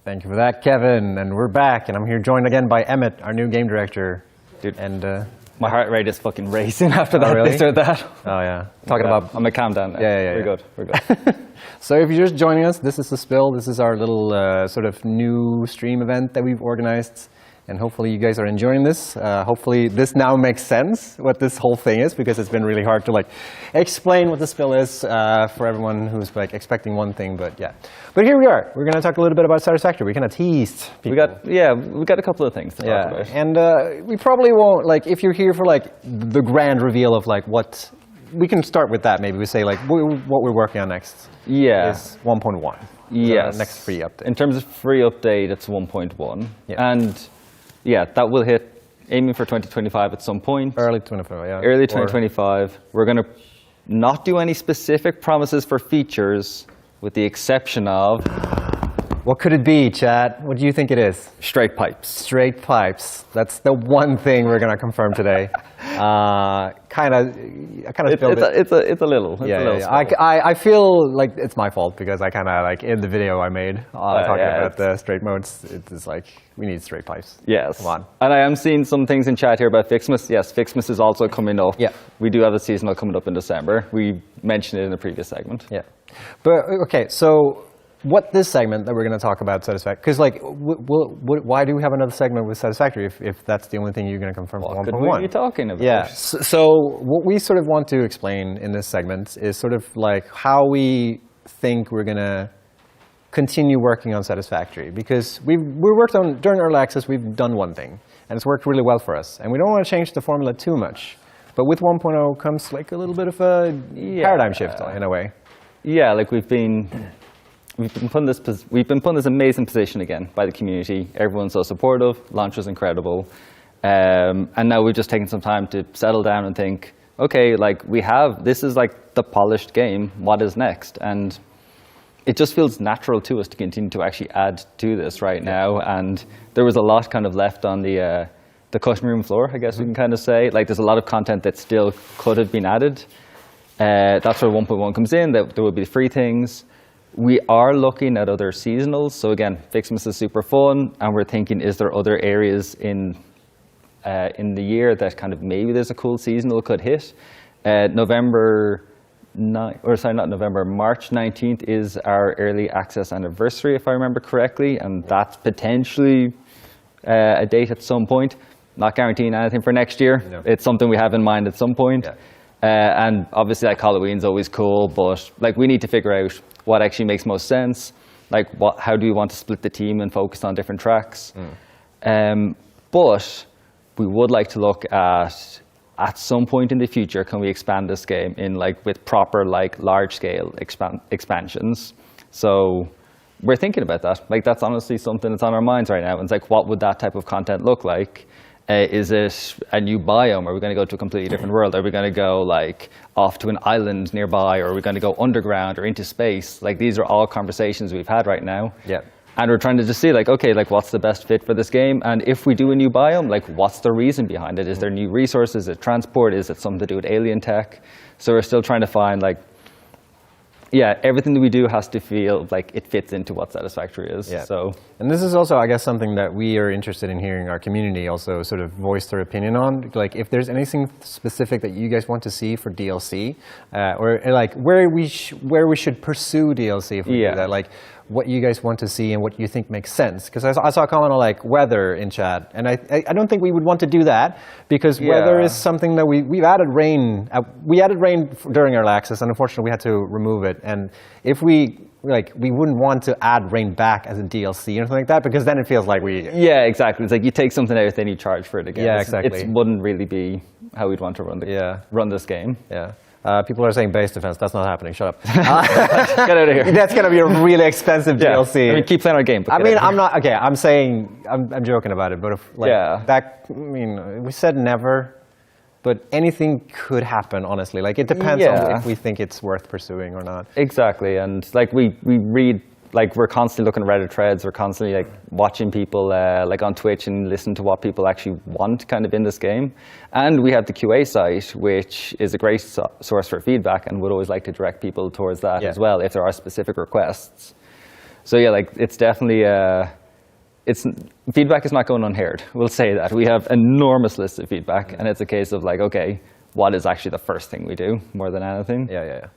Thank you for that, Kevin. And we're back, and I'm here joined again by Emmett, our new game director. Dude, and my heart rate is fucking racing after that. Really? They started that. Oh yeah. Talking about. I'm gonna calm down now. Yeah. We're good. So if you're just joining us, this is The Spill. This is our little sort of new stream event that we've organized. And hopefully you guys are enjoying this. Hopefully this now makes sense, what this whole thing is, because it's been really hard to like explain what The Spill is for everyone who's like expecting one thing, but yeah. But here we are. We're going to talk a little bit about Satisfactory. We kind of teased people. We got a couple of things to talk about. And we probably won't, like, if you're here for like the grand reveal of like we can start with that maybe. We say like what we're working on next is 1.1. Yes. The next free update. In terms of free update, it's 1.1. Yeah. And yeah, that will hit, aiming for 2025 at some point. Early 2025, yeah. Early 2025. We're going to not do any specific promises for features, with the exception of... What could it be, chat? What do you think it is? Straight pipes. Straight pipes. That's the one thing we're going to confirm today. I kind of feel it's a little. I feel like it's my fault because I kind of like in the video I made talking about the straight modes. It's like we need straight pipes. Yes. Come on. And I am seeing some things in chat here about Fixmas. Yes, Fixmas is also coming up. Yeah. We do have a seasonal coming up in December. We mentioned it in the previous segment. Yeah. But okay, so. What this segment that we're going to talk about Satisfactory, because like, why do we have another segment with Satisfactory if that's the only thing you're going to confirm for 1.1? What are you talking about? Yeah, so what we sort of want to explain in this segment is sort of like how we think we're going to continue working on Satisfactory, because we worked on, during early access, we've done one thing, and it's worked really well for us, and we don't want to change the formula too much. But with 1.0 comes like a little bit of a paradigm shift in a way. Yeah, like we've been put in this amazing position again by the community. Everyone's so supportive. Launch was incredible, and now we've just taken some time to settle down and think, okay, like this is like the polished game. What is next? And it just feels natural to us to continue to actually add to this right now. And there was a lot kind of left on the cutting room floor, I guess we can kind of say. Like there's a lot of content that still could have been added. That's where 1.1 comes in. There will be free things. We are looking at other seasonals. So again, Fixmas is super fun, and we're thinking, is there other areas in the year that kind of maybe there's a cool seasonal could hit? March 19th is our early access anniversary, if I remember correctly, and that's potentially a date at some point. Not guaranteeing anything for next year. No. It's something we have in mind at some point. Yeah. And obviously, like Halloween's always cool, but like we need to figure out what actually makes most sense. Like, how do we want to split the team and focus on different tracks? But we would like to look at some point in the future, can we expand this game in like with proper like large scale expansions? So we're thinking about that. Like that's honestly something that's on our minds right now. And it's like, what would that type of content look like? Is it a new biome? Are we going to go to a completely different world? Are we going to go like off to an island nearby? Or are we going to go underground or into space? Like these are all conversations we've had right now. Yeah. And we're trying to just see like, okay, like what's the best fit for this game? And if we do a new biome, like what's the reason behind it? Is there new resources? Is it transport? Is it something to do with alien tech? So we're still trying to find like, yeah, everything that we do has to feel like it fits into what Satisfactory is. Yeah. So, and this is also, I guess, something that we are interested in hearing our community also sort of voice their opinion on. Like, if there's anything specific that you guys want to see for DLC, or like where we should pursue DLC if we do that, like what you guys want to see and what you think makes sense. Because I saw a comment on like weather in chat, and I don't think we would want to do that because weather is something that we've added rain. We added rain during early access, and unfortunately we had to remove it. And if we wouldn't want to add rain back as a DLC or something like that, because then it feels like we... Yeah, exactly. It's like you take something out, then you charge for it again. Yeah, exactly. It wouldn't really be how we'd want to run this game. Yeah. People are saying base defense. That's not happening. Shut up. Get out of here. That's going to be a really expensive DLC. I mean, keep playing our game. I mean, I'm not... Okay, I'm saying... I'm joking about it, but if, like, that... I mean, we said never... But anything could happen, honestly. Like, it depends on if we think it's worth pursuing or not. Exactly. And, like, we read, like, we're constantly looking at Reddit threads. We're constantly, like, watching people, like, on Twitch and listen to what people actually want kind of in this game. And we have the QA site, which is a great source for feedback and would always like to direct people towards that as well if there are specific requests. So, yeah, like, it's definitely... feedback is not going unheard. We'll say that. We have enormous lists of feedback, and it's a case of like, okay, what is actually the first thing we do more than anything? Yeah.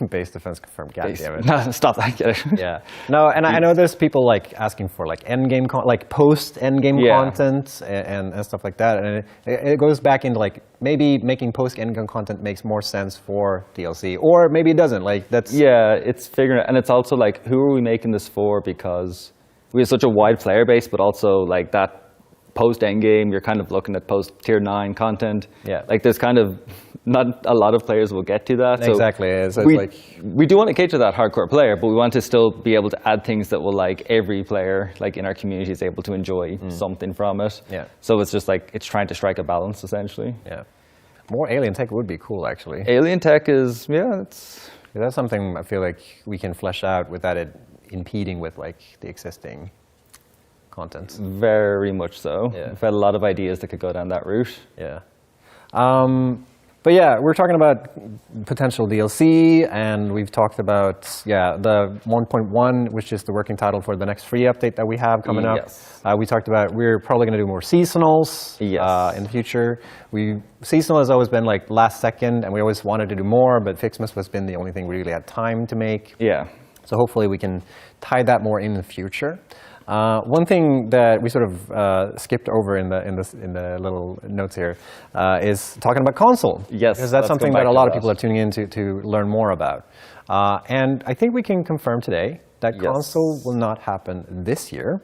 Base defense confirmed. God damn it. No, stop that. Get it. Yeah. No, and I know there's people like asking for like endgame, like post endgame content and stuff like that, and it goes back into like maybe making post endgame content makes more sense for DLC, or maybe it doesn't. Like that's it's figuring out, and it's also like who are we making this for? Because we have such a wide player base, but also like that post-endgame, you're kind of looking at post-tier 9 content. Yeah. Like there's kind of not a lot of players will get to that. So Exactly. So we do want to cater to that hardcore player, but we want to still be able to add things that will like every player like in our community is able to enjoy something from it. Yeah. So it's just like it's trying to strike a balance essentially. Yeah. More alien tech would be cool, actually. Alien tech is that's something I feel like we can flesh out without it impeding with like the existing content. Very much so. Yeah. We've had a lot of ideas that could go down that route. Yeah. But yeah, we're talking about potential DLC, and we've talked about the 1.1, which is the working title for the next free update that we have coming up. Yes. We talked about we're probably going to do more seasonals in the future. Seasonal has always been like last second, and we always wanted to do more, but Fixmas has been the only thing we really had time to make. Yeah. So hopefully we can tie that more in the future. One thing that we sort of skipped over in the little notes here is talking about console. Yes, because that's something that a lot of people are tuning in to learn more about. And I think we can confirm today that console will not happen this year,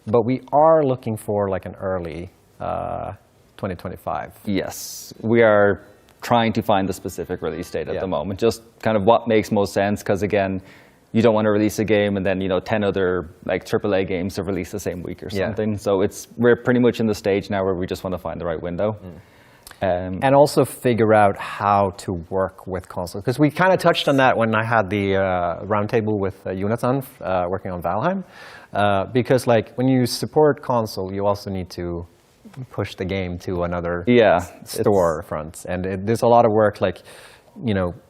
but we are looking for like an early 2025. Yes, we are trying to find the specific release date at the moment. Just kind of what makes most sense, because again, you don't want to release a game and then 10 other like AAA games to release the same week or something. So we're pretty much in the stage now where we just want to find the right window. And also figure out how to work with console. Because we kind of touched on that when I had the roundtable with Jonathan working on Valheim. Because like when you support console, you also need to push the game to another storefront. And there's a lot of work like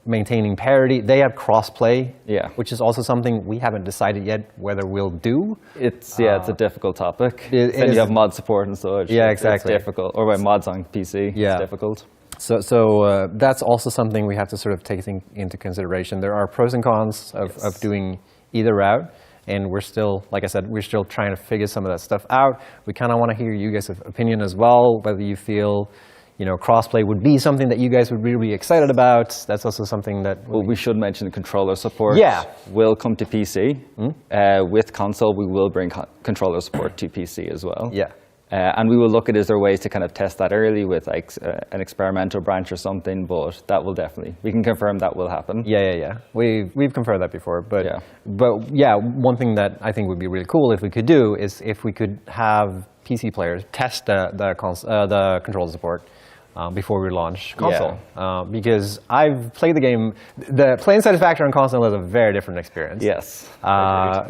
maintaining parity. They have cross-play, which is also something we haven't decided yet whether we'll do. It's a difficult topic. Then you have mod support and such. Yeah, exactly. It's difficult. Or by mods on PC, it's difficult. So that's also something we have to sort of take into consideration. There are pros and cons of doing either route. And we're still, like I said, we're still trying to figure some of that stuff out. We kind of want to hear you guys' opinion as well, whether you feel crossplay would be something that you guys would really be excited about. That's also something that... Well, we should mention controller support. Yeah. Will come to PC. With console, we will bring controller support to PC as well. Yeah. And we will look at is there ways to kind of test that early with like an experimental branch or something, but that will definitely, we can confirm that will happen. Yeah. We've confirmed that before, but one thing that I think would be really cool if we could do is if we could have PC players test the controller support before we launch console. Because I've played the game, playing Satisfactory on console is a very different experience. Yes.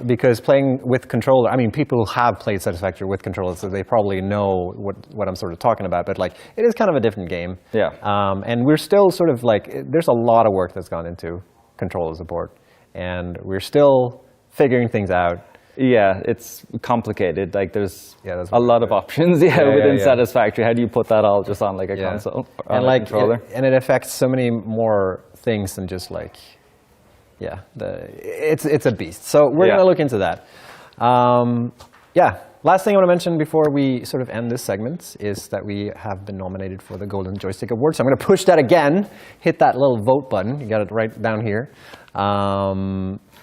Because playing with controller, I mean, people have played Satisfactory with controllers, so they probably know what I'm sort of talking about, but like, it is kind of a different game. Yeah. And we're still sort of like, there's a lot of work that's gone into controller support, and we're still figuring things out. Yeah, it's complicated. Like there's a lot of options within Satisfactory. How do you put that all just on like a console or and like controller? And it affects so many more things than just like, it's a beast. So we're gonna look into that. Last thing I want to mention before we sort of end this segment is that we have been nominated for the Golden Joystick Award. So I'm going to push that again. Hit that little vote button. You got it right down here.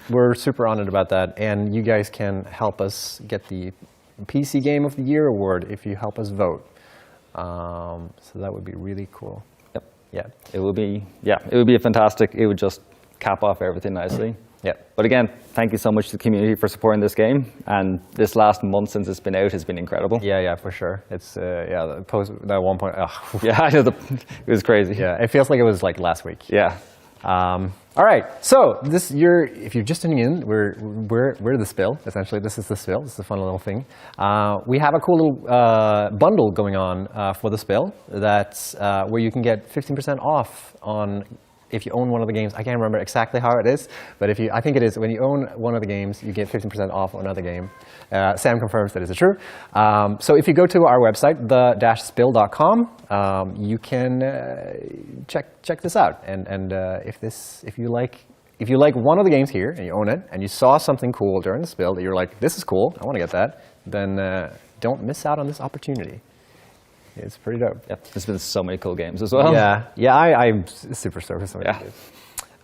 We're super honored about that, and you guys can help us get the PC Game of the Year award if you help us vote. So that would be really cool. Yep. Yeah. It would be a fantastic. It would just cap off everything nicely. Yeah. But again, thank you so much to the community for supporting this game, and this last month since it's been out has been incredible. Yeah, for sure. It's the post that 1 point. Yeah, I know it was crazy. Yeah, it feels like it was like last week. Yeah. All right, so if you're just tuning in, we're the spill, essentially. This is the spill. This is a fun little thing. We have a cool little bundle going on for the spill that's where you can get 15% off on if you own one of the games. I can't remember exactly how it is, but I think it is when you own one of the games, you get 15% off on another game. Sam confirms that is true. So if you go to our website, the-spill.com, you can check this out. And if you like one of the games here and you own it, and you saw something cool during the spill that you're like, this is cool, I want to get that, then don't miss out on this opportunity. It's pretty dope. Yep. There's been so many cool games as well. Yeah, I'm super stoked with some of these.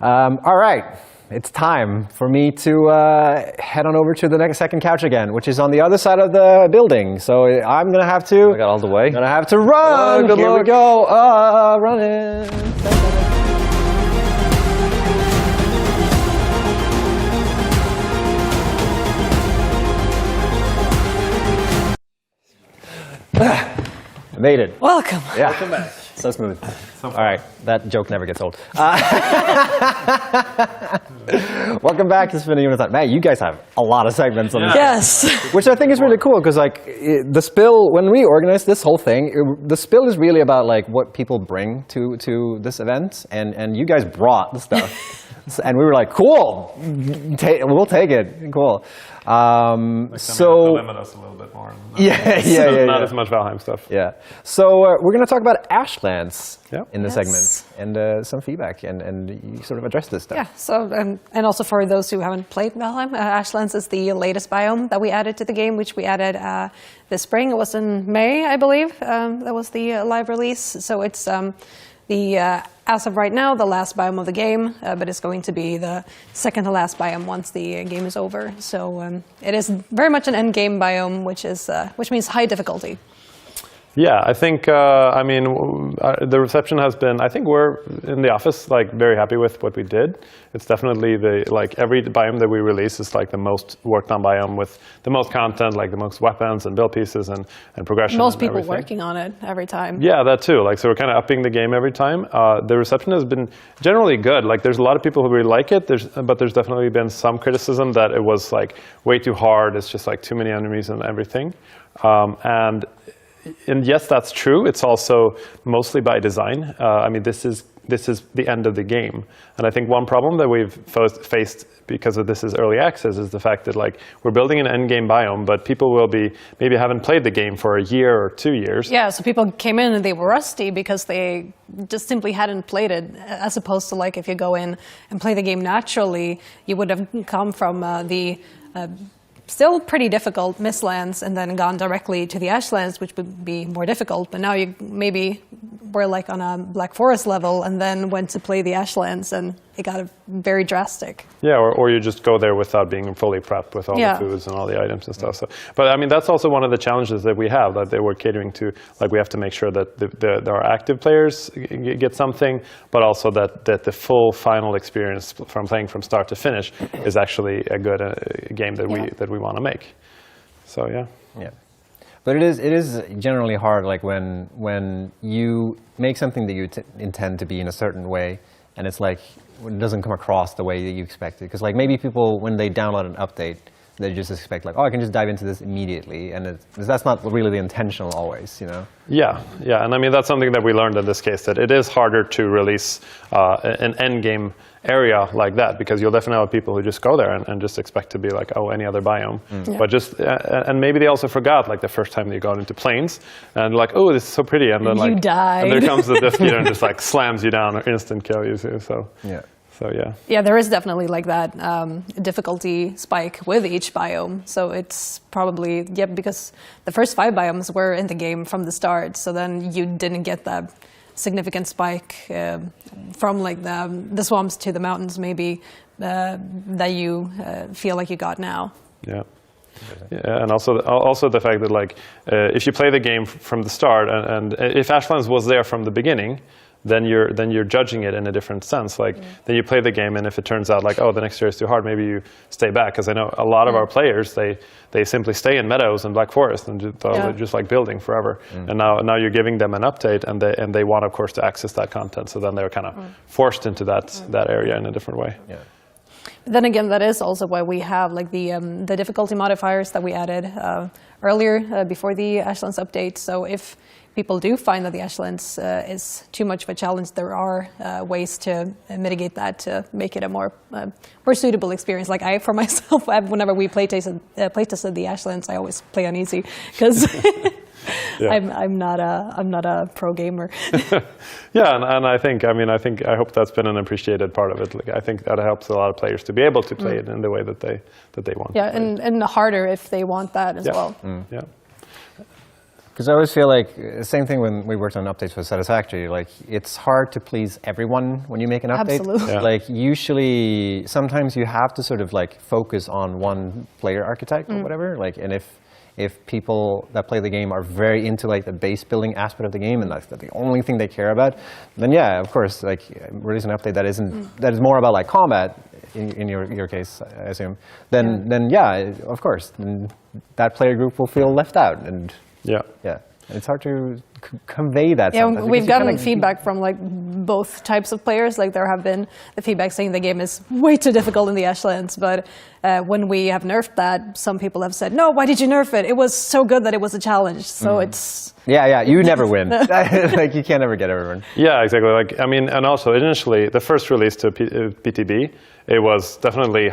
All right, it's time for me to head on over to the second couch again, which is on the other side of the building. So I'm gonna have to. I got all the way. Gonna have to run. Good Here luck. we go. Running. I made it. Welcome. Yeah. Welcome back. So smooth. All right, that joke never gets old. Welcome back to Spinning Units. Man, you guys have a lot of segments on this. Yes. Which I think is really cool because, like, the spill. When we organized this whole thing, the spill is really about like what people bring to this event, and you guys brought the stuff, and we were like, cool, we'll take it, cool. So limit us a little bit more. Not as much Valheim stuff. Yeah. So we're going to talk about Ashlands in this segment and some feedback, and you sort of address this stuff. Yeah, so, and also for those who haven't played Valheim, Ashlands is the latest biome that we added to the game, which we added this spring. It was in May, I believe. That was the live release. So it's as of right now, the last biome of the game, but it's going to be the second to last biome once the game is over. So it is very much an end game biome, which means high difficulty. Yeah, I think, the reception has been, I think we're in the office, like, very happy with what we did. It's definitely every biome that we release is like the most worked on biome with the most content, like the most weapons and build pieces and progression. Most people everything. working on it every time. Yeah, that too. Like, so we're kind of upping the game every time. The reception has been generally good. Like, there's a lot of people who really like it, but there's definitely been some criticism that it was like way too hard. It's just like too many enemies and everything. And yes, that's true. It's also mostly by design. This is the end of the game. And I think one problem that we've faced because of this is early access is the fact that like we're building an end game biome, but people will maybe haven't played the game for a year or 2 years. Yeah, so people came in and they were rusty because they just simply hadn't played it, as opposed to like if you go in and play the game naturally, you would have come from the still pretty difficult Mistlands and then gone directly to the Ashlands, which would be more difficult. But now you maybe were like on a Black Forest level and then went to play the Ashlands and it got very drastic. Yeah, or you just go there without being fully prepped with all the foods and all the items and stuff. So, but I mean, that's also one of the challenges that we have, that they were catering to. Like, we have to make sure that our active players get something, but also that the full final experience from playing from start to finish is actually a good game that we want to make. So yeah. Yeah. But it is generally hard, like when you make something that you intend to be in a certain way, and it's like it doesn't come across the way that you expect it. Because like maybe people, when they download an update, they just expect like, oh, I can just dive into this immediately, and that's not really the intentional always, you know. Yeah, and I mean that's something that we learned in this case, that it is harder to release an end game area like that, because you'll definitely have people who just go there and just expect to be like, oh, any other biome. But just and maybe they also forgot like the first time they got into plains and like, oh, this is so pretty, and then like you died. And there comes the Death Eater and just like slams you down or instant kill you. So yeah. Yeah, there is definitely like that difficulty spike with each biome. So it's probably, because the first 5 biomes were in the game from the start. So then you didn't get that significant spike from like the swamps to the mountains maybe that you feel like you got now. Yeah, and also the fact that like if you play the game from the start and if Ashlands was there from the beginning, then you're judging it in a different sense. Like then you play the game, and if it turns out like, oh, the next year is too hard, maybe you stay back. Because I know a lot of our players, they simply stay in meadows and Black Forest and just like building forever. And now you're giving them an update, and they want, of course, to access that content. So then they're kind of forced into that area in a different way. Yeah. But then again, that is also why we have like the difficulty modifiers that we added earlier before the Ashlands update. So if people do find that the Ashlands is too much of a challenge, there are ways to mitigate that to make it a more suitable experience. Like for myself, whenever we playtested the Ashlands, I always play on easy because I'm not a pro gamer. Yeah, and I hope that's been an appreciated part of it. Like, I think that helps a lot of players to be able to play it in the way that they want. Yeah, and harder if they want that as well. Yeah. Because I always feel like, same thing when we worked on updates for Satisfactory, like it's hard to please everyone when you make an update. Absolutely. Yeah. Like usually, sometimes you have to sort of like focus on one player archetype or whatever. Like, and if people that play the game are very into like the base building aspect of the game and that's the only thing they care about, then yeah, of course, like release an update that is more about like combat in your case, I assume. Then yeah, of course, then that player group will feel left out and yeah, it's hard to convey that. Yeah, sometimes we've gotten feedback from like both types of players. Like there have been the feedback saying the game is way too difficult in the Ashlands, but when we have nerfed that, some people have said, no, why did you nerf it? It was so good that it was a challenge. So it's... Yeah, you never win. Like you can't ever get everyone. Yeah, exactly. Like I mean, and also initially the first release to PTB, it was definitely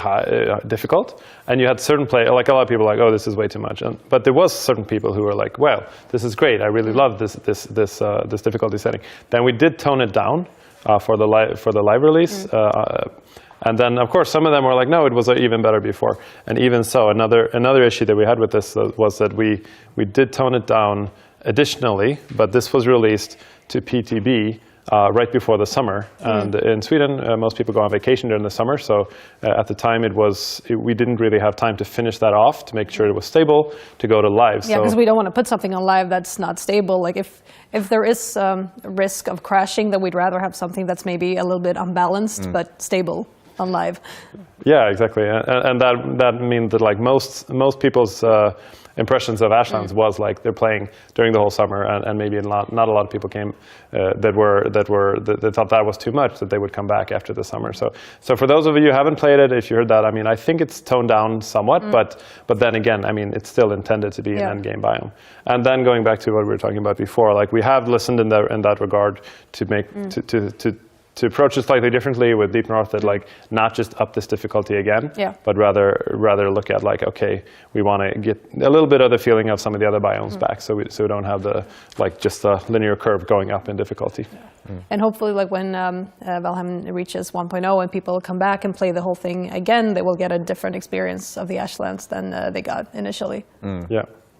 difficult, and you had certain like a lot of people like, oh, this is way too much. But there was certain people who were like, well, this is great. I really love this difficulty setting. Then we did tone it down for the live release. And then, of course, some of them were like, no, it was even better before. And even so, another issue that we had with this was that we did tone it down additionally, but this was released to PTB right before the summer. And in Sweden, most people go on vacation during the summer. So at the time, we didn't really have time to finish that off to make sure it was stable to go to live. Yeah, because we don't want to put something on live that's not stable. Like if there is a risk of crashing, then we'd rather have something that's maybe a little bit unbalanced but stable on live. Yeah, exactly. And that means that like most people's impressions of Ashlands was like they're playing during the whole summer, and maybe not a lot of people came that thought that was too much, that they would come back after the summer. So for those of you who haven't played it, if you heard that, I mean, I think it's toned down somewhat, but then again, I mean, it's still intended to be an endgame biome. And then going back to what we were talking about before, like we have listened in that regard to make to approach it slightly differently with Deep North, that like not just up this difficulty again, but rather look at like, okay, we want to get a little bit of the feeling of some of the other biomes back, so we don't have the like just a linear curve going up in difficulty. And hopefully, like when Valheim reaches 1.0 and people come back and play the whole thing again, they will get a different experience of the Ashlands than they got initially.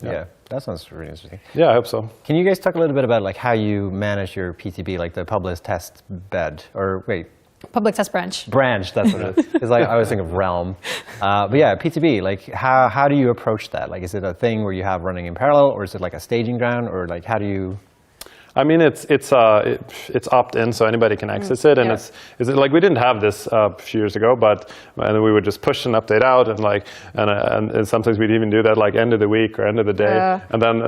Yeah, that sounds really interesting. Yeah, I hope so. Can you guys talk a little bit about like how you manage your PTB, like the public test bed, or wait? Public test branch. Branch, that's what it is. It's like, I always think of realm. But yeah, PTB, like how do you approach that? Like, is it a thing where you have running in parallel, or is it like a staging ground, or like how do you? I mean, it's opt-in, so anybody can access it, and it's like we didn't have this a few years ago, and we would just push an update out, and sometimes we'd even do that like end of the week or end of the day, and then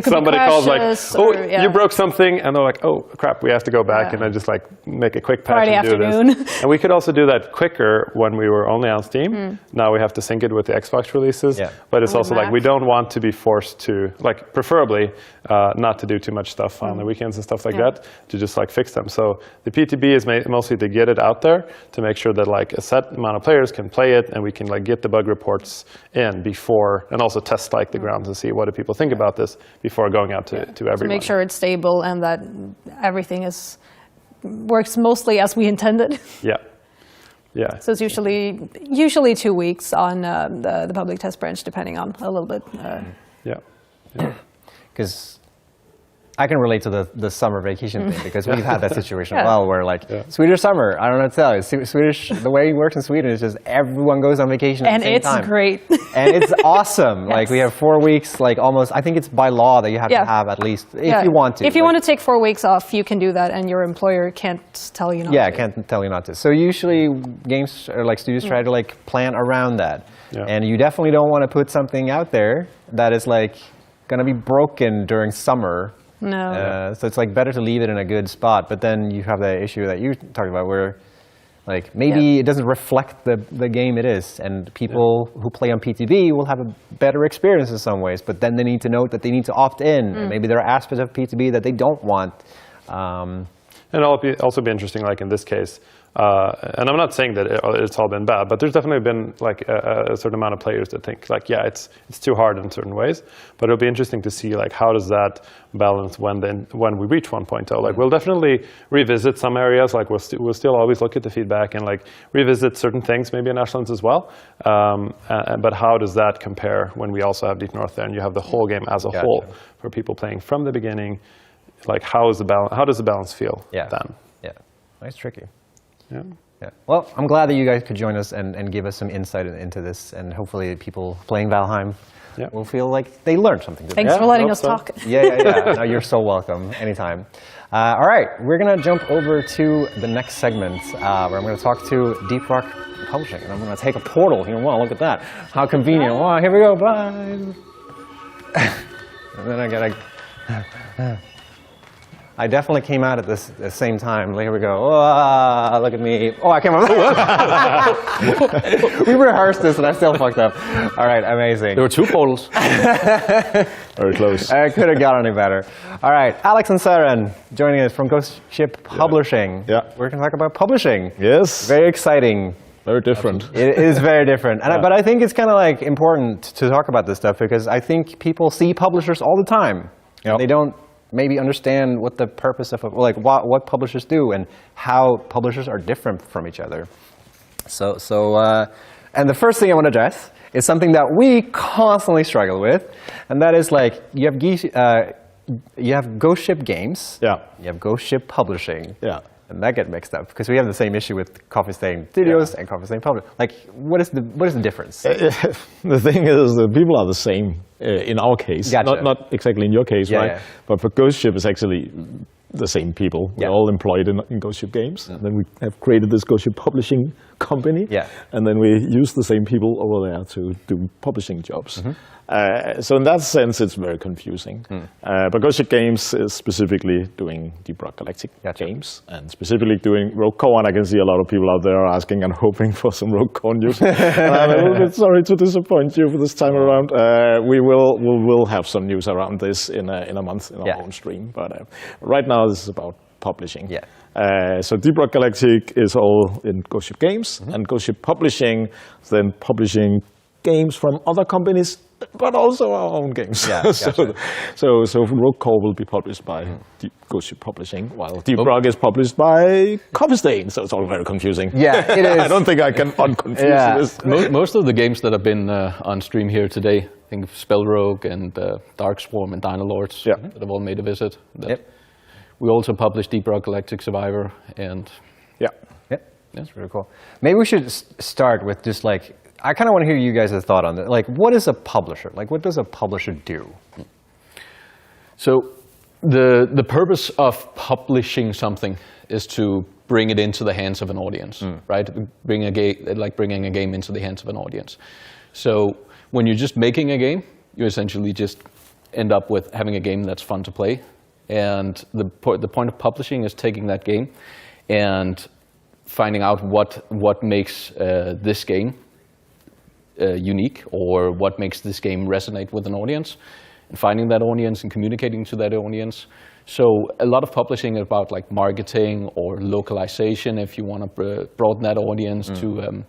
somebody calls like, oh, you broke something, and they're like, oh crap, we have to go back, and I just like make a quick patch Friday and do afternoon. this. And we could also do that quicker when we were only on Steam. Now we have to sync it with the Xbox releases, but it's also like we don't want to be forced to, like preferably not to do too much stuff on the weekends and stuff like that, to just like fix them. So the PTB is mostly to get it out there, to make sure that like a set amount of players can play it, and we can like get the bug reports in before, and also test like the grounds and see what do people think about this before going out to everyone. To make sure it's stable and that everything works mostly as we intended. Yeah. So it's usually 2 weeks on the public test branch, depending on a little bit. Because I can relate to the summer vacation thing, because we've had that situation as well, where like Swedish summer, I don't know what to tell you. Swedish, the way it works in Sweden is just everyone goes on vacation at the same time. And it's great. And it's awesome. Like we have 4 weeks, like almost, I think it's by law that you have to have at least, if you want to. If you want to take 4 weeks off, you can do that, and your employer can't tell you not to. Yeah, can't tell you not to. So usually games, or like studios try to like plan around that. And you definitely don't want to put something out there that is like going to be broken during summer. No. So it's like better to leave it in a good spot, but then you have the issue that you talked about, where like maybe it doesn't reflect the game it is, and people who play on PTB will have a better experience in some ways, but then they need to note that they need to opt in, and maybe there are aspects of PTB that they don't want. And it'll also be interesting, like in this case, And I'm not saying that it's all been bad, but there's definitely been like a certain amount of players that think like, yeah, it's too hard in certain ways. But it'll be interesting to see like how does that balance when we reach 1.0. Like we'll definitely revisit some areas. Like we'll still always look at the feedback and like revisit certain things maybe in Ashlands as well. But how does that compare when we also have Deep North there and you have the whole game as a whole for people playing from the beginning? Like how does the balance feel then? Yeah, that's tricky. Yeah. Well, I'm glad that you guys could join us and give us some insight into this, and hopefully people playing Valheim will feel like they learned something today. Thanks for letting us talk. Yeah. No, you're so welcome. Anytime. All right, we're going to jump over to the next segment where I'm going to talk to Deep Rock Publishing, and I'm going to take a portal here. Wow, look at that. How convenient. Wow, here we go. Bye. And then I got to... I definitely came out at the same time. Here we go. Oh, look at me. Oh, I came out. We rehearsed this and I still fucked up. All right, amazing. There were 2 portals. Very close. I could have got any better. All right, Alex and Saren joining us from Ghost Ship Publishing. Yeah. We're going to talk about publishing. Yes. Very exciting. Very different. It is very different. But I think it's kind of like important to talk about this stuff because I think people see publishers all the time. Yep. They don't maybe understand what the purpose of, like what publishers do and how publishers are different from each other. And the first thing I want to address is something that we constantly struggle with, and that is like you have Ghost Ship Games, you have Ghost Ship Publishing, and that get mixed up because we have the same issue with Coffee Stain Studios and Coffee Stain Publishing. Like, what is the difference? The thing is, the people are the same in our case. Gotcha. Not exactly in your case, right? Yeah. But for Ghost Ship, it's actually the same people. We're all employed in Ghost Ship Games. And then we have created this Ghost Ship Publishing company. And then we use the same people over there to do publishing jobs. So in that sense, it's very confusing. But Ghost Ship Games is specifically doing Deep Rock Galactic games, and specifically doing Rogue Core, and I can see a lot of people out there asking and hoping for some Rogue Core news. And I'm a little bit sorry to disappoint you for this time around. We will have some news around this in a month in our own stream, but right now this is about publishing. So Deep Rock Galactic is all in Ghost Ship Games, and Ghost Ship Publishing is then publishing games from other companies, but also our own games. So Rogue Core will be published by Ghost Ship Publishing, while Deep Rock is published by Coffee Stain. So it's all very confusing. Yeah, it is. I don't think I can unconfuse this. Most of the games that have been on stream here today, I think SpellRogue and Darkswarm and Dino Lords that have all made a visit. We also published Deep Rock Galactic Survivor, and that's really cool. Maybe we should start with just like, I kind of want to hear you guys' thought on that. Like, what is a publisher? Like, what does a publisher do? So the purpose of publishing something is to bring it into the hands of an audience, right? Bringing a game into the hands of an audience. So when you're just making a game, you essentially just end up with having a game that's fun to play. And the point of publishing is taking that game and finding out what makes this game unique, or what makes this game resonate with an audience, and finding that audience and communicating to that audience. So a lot of publishing is about like marketing or localization, if you want to broaden that audience to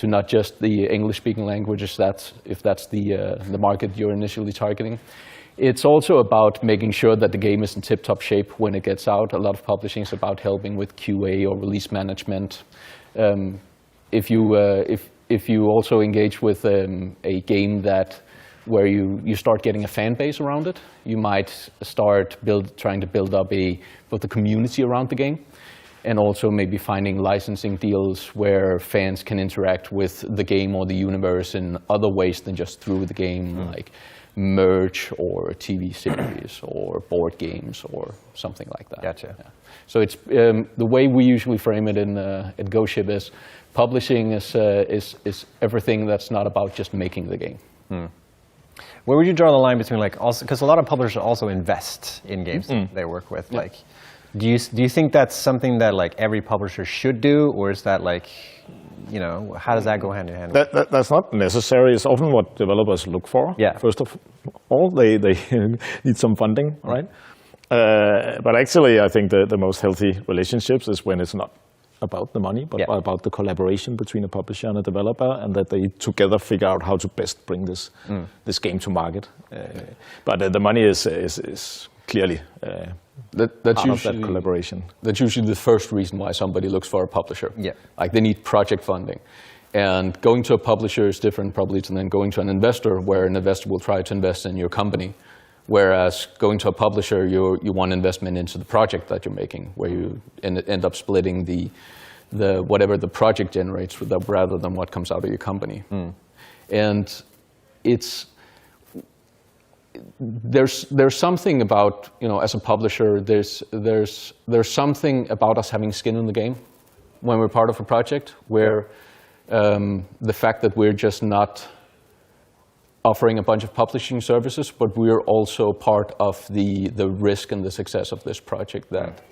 not just the English-speaking languages, if that's the market you're initially targeting. It's also about making sure that the game is in tip-top shape when it gets out. A lot of publishing is about helping with QA or release management. If you also engage with a game where you start getting a fan base around it, you might start trying to build up both the community around the game, and also maybe finding licensing deals where fans can interact with the game or the universe in other ways than just through the game, like merch or TV series or board games or something like that. Gotcha. Yeah. So it's the way we usually frame it at Ghost Ship is publishing is everything that's not about just making the game. Where would you draw the line between, like, also because a lot of publishers also invest in games they work with? Like, do you think that's something that like every publisher should do, or is that like, you know, how does that go hand in hand? That's not necessary. It's often what developers look for. First of all, they need some funding, right? But actually, I think the most healthy relationships is when it's not about the money, but about the collaboration between a publisher and a developer, and that they together figure out how to best bring this game to market. But the money is clearly that's part usually of that collaboration. That's usually the first reason why somebody looks for a publisher. Yeah. Like they need project funding. And going to a publisher is different probably than going to an investor, where an investor will try to invest in your company. Whereas going to a publisher, you want investment into the project that you're making, where you end up splitting the whatever the project generates rather than what comes out of your company. And there's something about, as a publisher, there's something about us having skin in the game when we're part of a project, where the fact that we're just not offering a bunch of publishing services, but we're also part of the risk and the success of this project that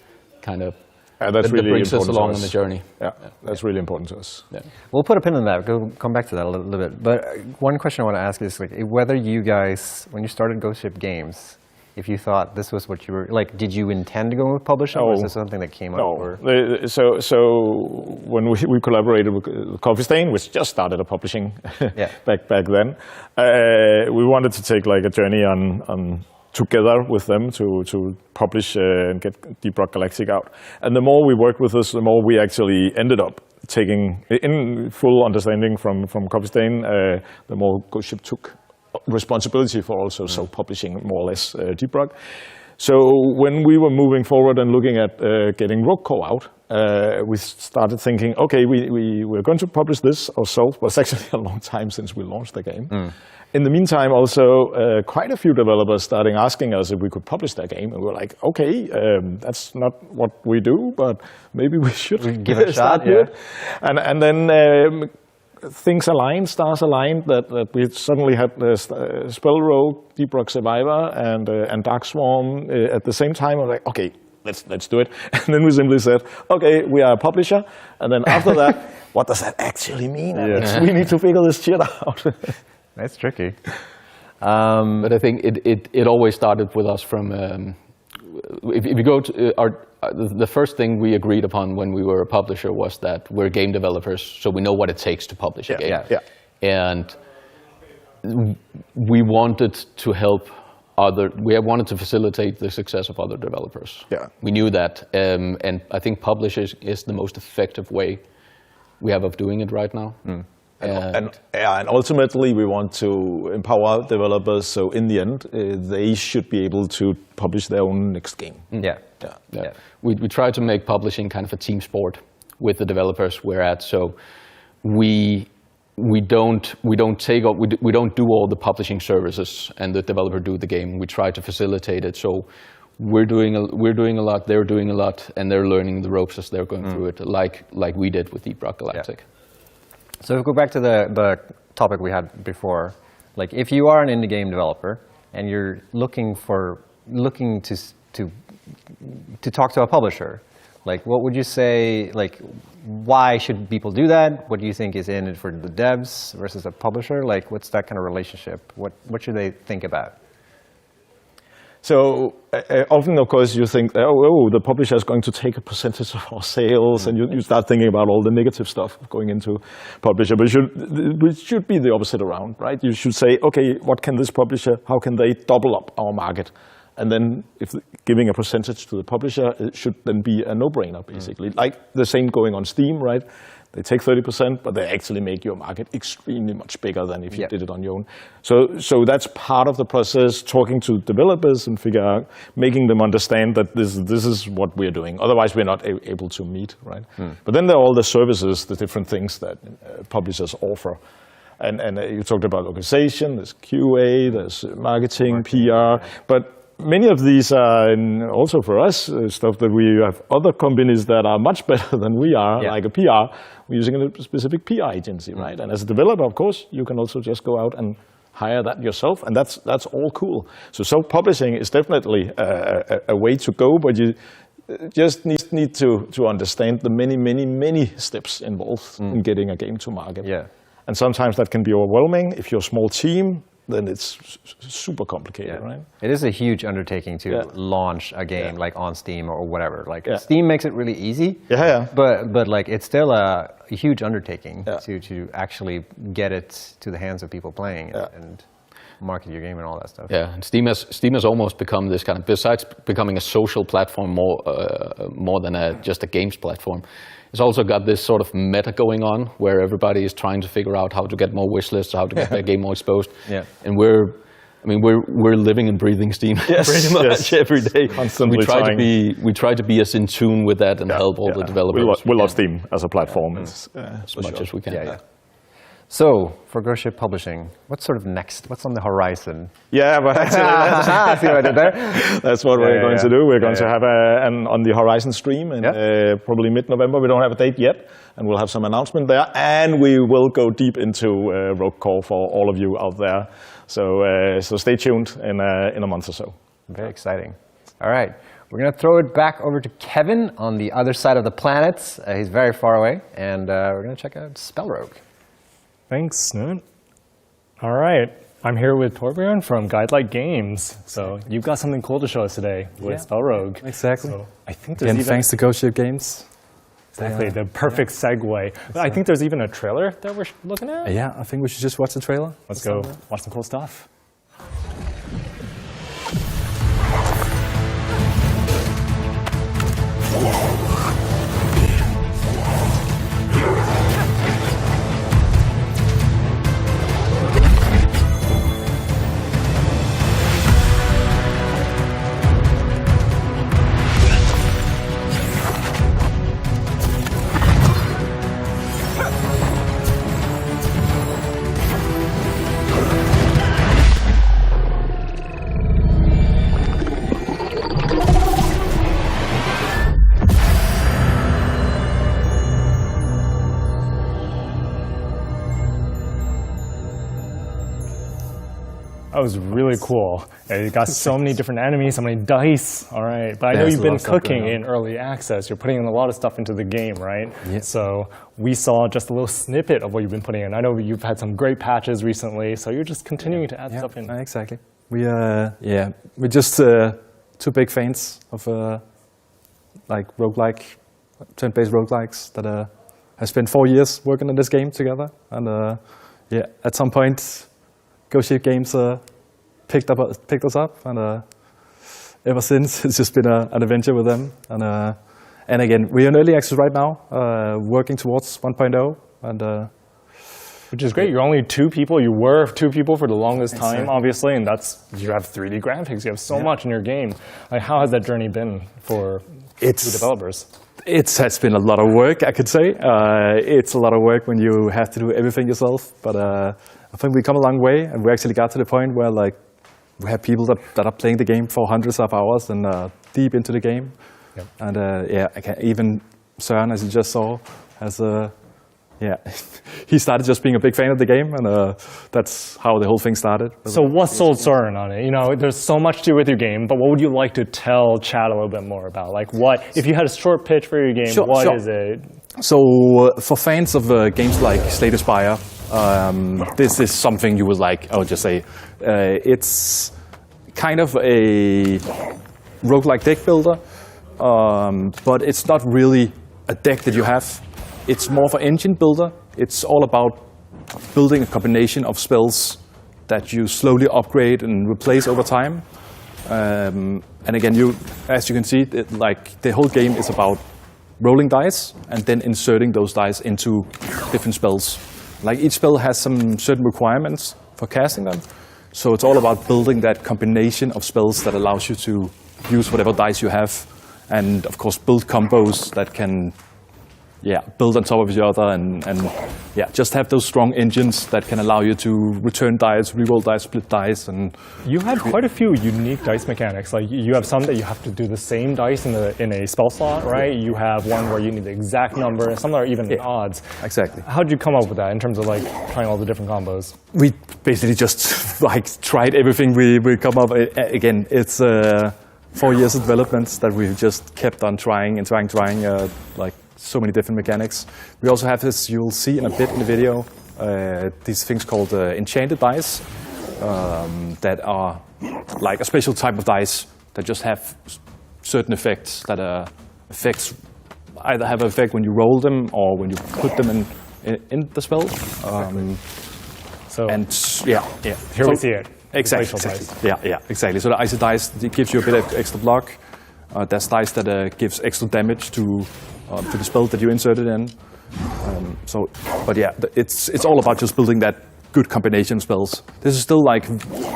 kind of that brings us along on the journey. Yeah, that's really important to us. Yeah. We'll put a pin in that. Come back to that a little bit. But one question I want to ask is whether you guys, when you started Ghost Ship Games, if you thought this was what you were like, did you intend to go with publishing, or is this something that came up? Or? So when we collaborated with Coffee Stain, which just started a publishing back then, we wanted to take like a journey on together with them to publish and get Deep Rock Galactic out. And the more we worked with this, the more we actually ended up taking, in full understanding from Coffee Stain, the more Ghost Ship took responsibility for also self-publishing more or less Deep Rock. So when we were moving forward and looking at getting Rogue Core out, we started thinking, okay, we're going to publish this ourselves, but it's actually a long time since we launched the game. In the meantime, also, quite a few developers starting asking us if we could publish their game, and we were like, okay, that's not what we do, but maybe we should give it a shot. And then things aligned, stars aligned, that we suddenly had SpellRogue, Deep Rock Survivor, and Dark Swarm at the same time. I'm like, okay, let's do it. And then we simply said, okay, we are a publisher. And then after that, what does that actually mean? We need to figure this shit out. That's tricky. But I think it always started with us from, if you go to the first thing we agreed upon when we were a publisher was that we're game developers, so we know what it takes to publish a game. And we wanted to help we wanted to facilitate the success of other developers. We knew that, and I think publishers is the most effective way we have of doing it right now. And ultimately, we want to empower developers, so in the end, they should be able to publish their own next game. We try to make publishing kind of a team sport with the developers we're at. So we don't do all the publishing services and the developer do the game. We try to facilitate it. So we're doing a lot, they're doing a lot, and they're learning the ropes as they're going through it, like we did with Deep Rock Galactic. So if we go back to the topic we had before, like if you are an indie game developer and you're looking to talk to a publisher, like what would you say, like why should people do that? What do you think is in it for the devs versus a publisher? Like what's that kind of relationship? What should they think about? So often, of course, you think, oh, the publisher is going to take a percentage of our sales, and you start thinking about all the negative stuff going into publisher. But it should be the opposite around, right? You should say, okay, what can this publisher, how can they double up our market? And then if giving a percentage to the publisher, it should then be a no-brainer, basically. Like the same going on Steam, right? They take 30%, but they actually make your market extremely much bigger than if you did it on your own. So that's part of the process, talking to developers and making them understand that this is what we're doing. Otherwise, we're not able to meet, right? But then there are all the services, the different things that publishers offer. And you talked about organization, there's QA, there's marketing, PR, but many of these are, and also for us, stuff that we have other companies that are much better than we are, like a PR. We're using a specific PR agency, right? And as a developer, of course, you can also just go out and hire that yourself, and that's all cool. So self-publishing is definitely a way to go, but you just need to understand the many steps involved in getting a game to market. And sometimes that can be overwhelming. If you're a small team, then it's super complicated, right? It is a huge undertaking to launch a game like on Steam or whatever. Like Steam makes it really easy. But like it's still a huge undertaking to actually get it to the hands of people playing it and market your game and all that stuff. Yeah, and Steam has almost become this kind of, besides becoming a social platform more than just a games platform, it's also got this sort of meta going on where everybody is trying to figure out how to get more wish lists, how to get their game more exposed. And we're living and breathing Steam pretty much every day. Constantly we try to be as in tune with that and help all the developers. We love Steam as a platform as much as we can. So, for Ghost Ship Publishing, what's sort of next? What's on the horizon? Yeah, but actually, see what I did there? That's what we're going to do. We're going to have an on the horizon stream in probably mid-November. We don't have a date yet, and we'll have some announcement there. And we will go deep into Rogue Core for all of you out there. So stay tuned in a month or so. Very exciting. All right. We're going to throw it back over to Kevin on the other side of the planet. He's very far away, and we're going to check out SpellRogue. Thanks, Snoot. All right, I'm here with Torbjörn from Guidelight Games. So you've got something cool to show us today with SpellRogue. Exactly. So I think there's even thanks to Ghost Ship Games. Exactly, the perfect segue. But I think there's even a trailer that we're looking at. Yeah, I think we should just watch the trailer. Let's go watch some cool stuff. That was really cool. You got so many different enemies, so many dice. All right, but I know you've been cooking in early access. You're putting in a lot of stuff into the game, right? Yeah. So we saw just a little snippet of what you've been putting in. I know you've had some great patches recently, so you're just continuing to add stuff in. Exactly. We're just two big fans of like roguelike, turn-based roguelikes that have spent 4 years working on this game together, and at some point. Ghost Ship Games picked us up, and ever since it's just been an adventure with them. And again, we're in early access right now, working towards 1.0, and which is great. You're only two people. You were two people for the longest time, obviously, and you have 3D graphics. You have so much in your game. Like, how has that journey been for the developers? It has been a lot of work, I could say. It's a lot of work when you have to do everything yourself, but I think we've come a long way, and we actually got to the point where like we have people that are playing the game for hundreds of hours and deep into the game. Yep. And even Søren, as you just saw, has he started just being a big fan of the game, and that's how the whole thing started. So what sold Søren on it? You know, there's so much to do with your game, but what would you like to tell Chad a little bit more about? Like, what if you had a short pitch for your game? What is it? So for fans of games like Slay the Spire, this is something you would like. I would just say it's kind of a roguelike deck builder, but it's not really a deck that you have. It's more of an engine builder. It's all about building a combination of spells that you slowly upgrade and replace over time. And again, as you can see, the whole game is about rolling dice and then inserting those dice into different spells. Like each spell has some certain requirements for casting them. So it's all about building that combination of spells that allows you to use whatever dice you have, and of course build combos that can build on top of each other, and just have those strong engines that can allow you to return dice, reroll dice, split dice, and you have quite a few unique dice mechanics. Like you have some that you have to do the same dice in a spell slot, right? You have one where you need the exact number, and some that are even odds. Exactly. How did you come up with that in terms of like trying all the different combos? We basically just like tried everything we come up. Again, it's 4 years of development that we've just kept on trying and trying. Like so many different mechanics. We also have this, you'll see in a bit in the video, these things called enchanted dice, that are like a special type of dice that just have certain effects that effects either have an effect when you roll them or when you put them in the spell. Here we see it. Exactly. Yeah, exactly. So the icy dice, it gives you a bit of extra block. There's dice that gives extra damage to the spell that you inserted in. It's all about just building that good combination spells. This is still like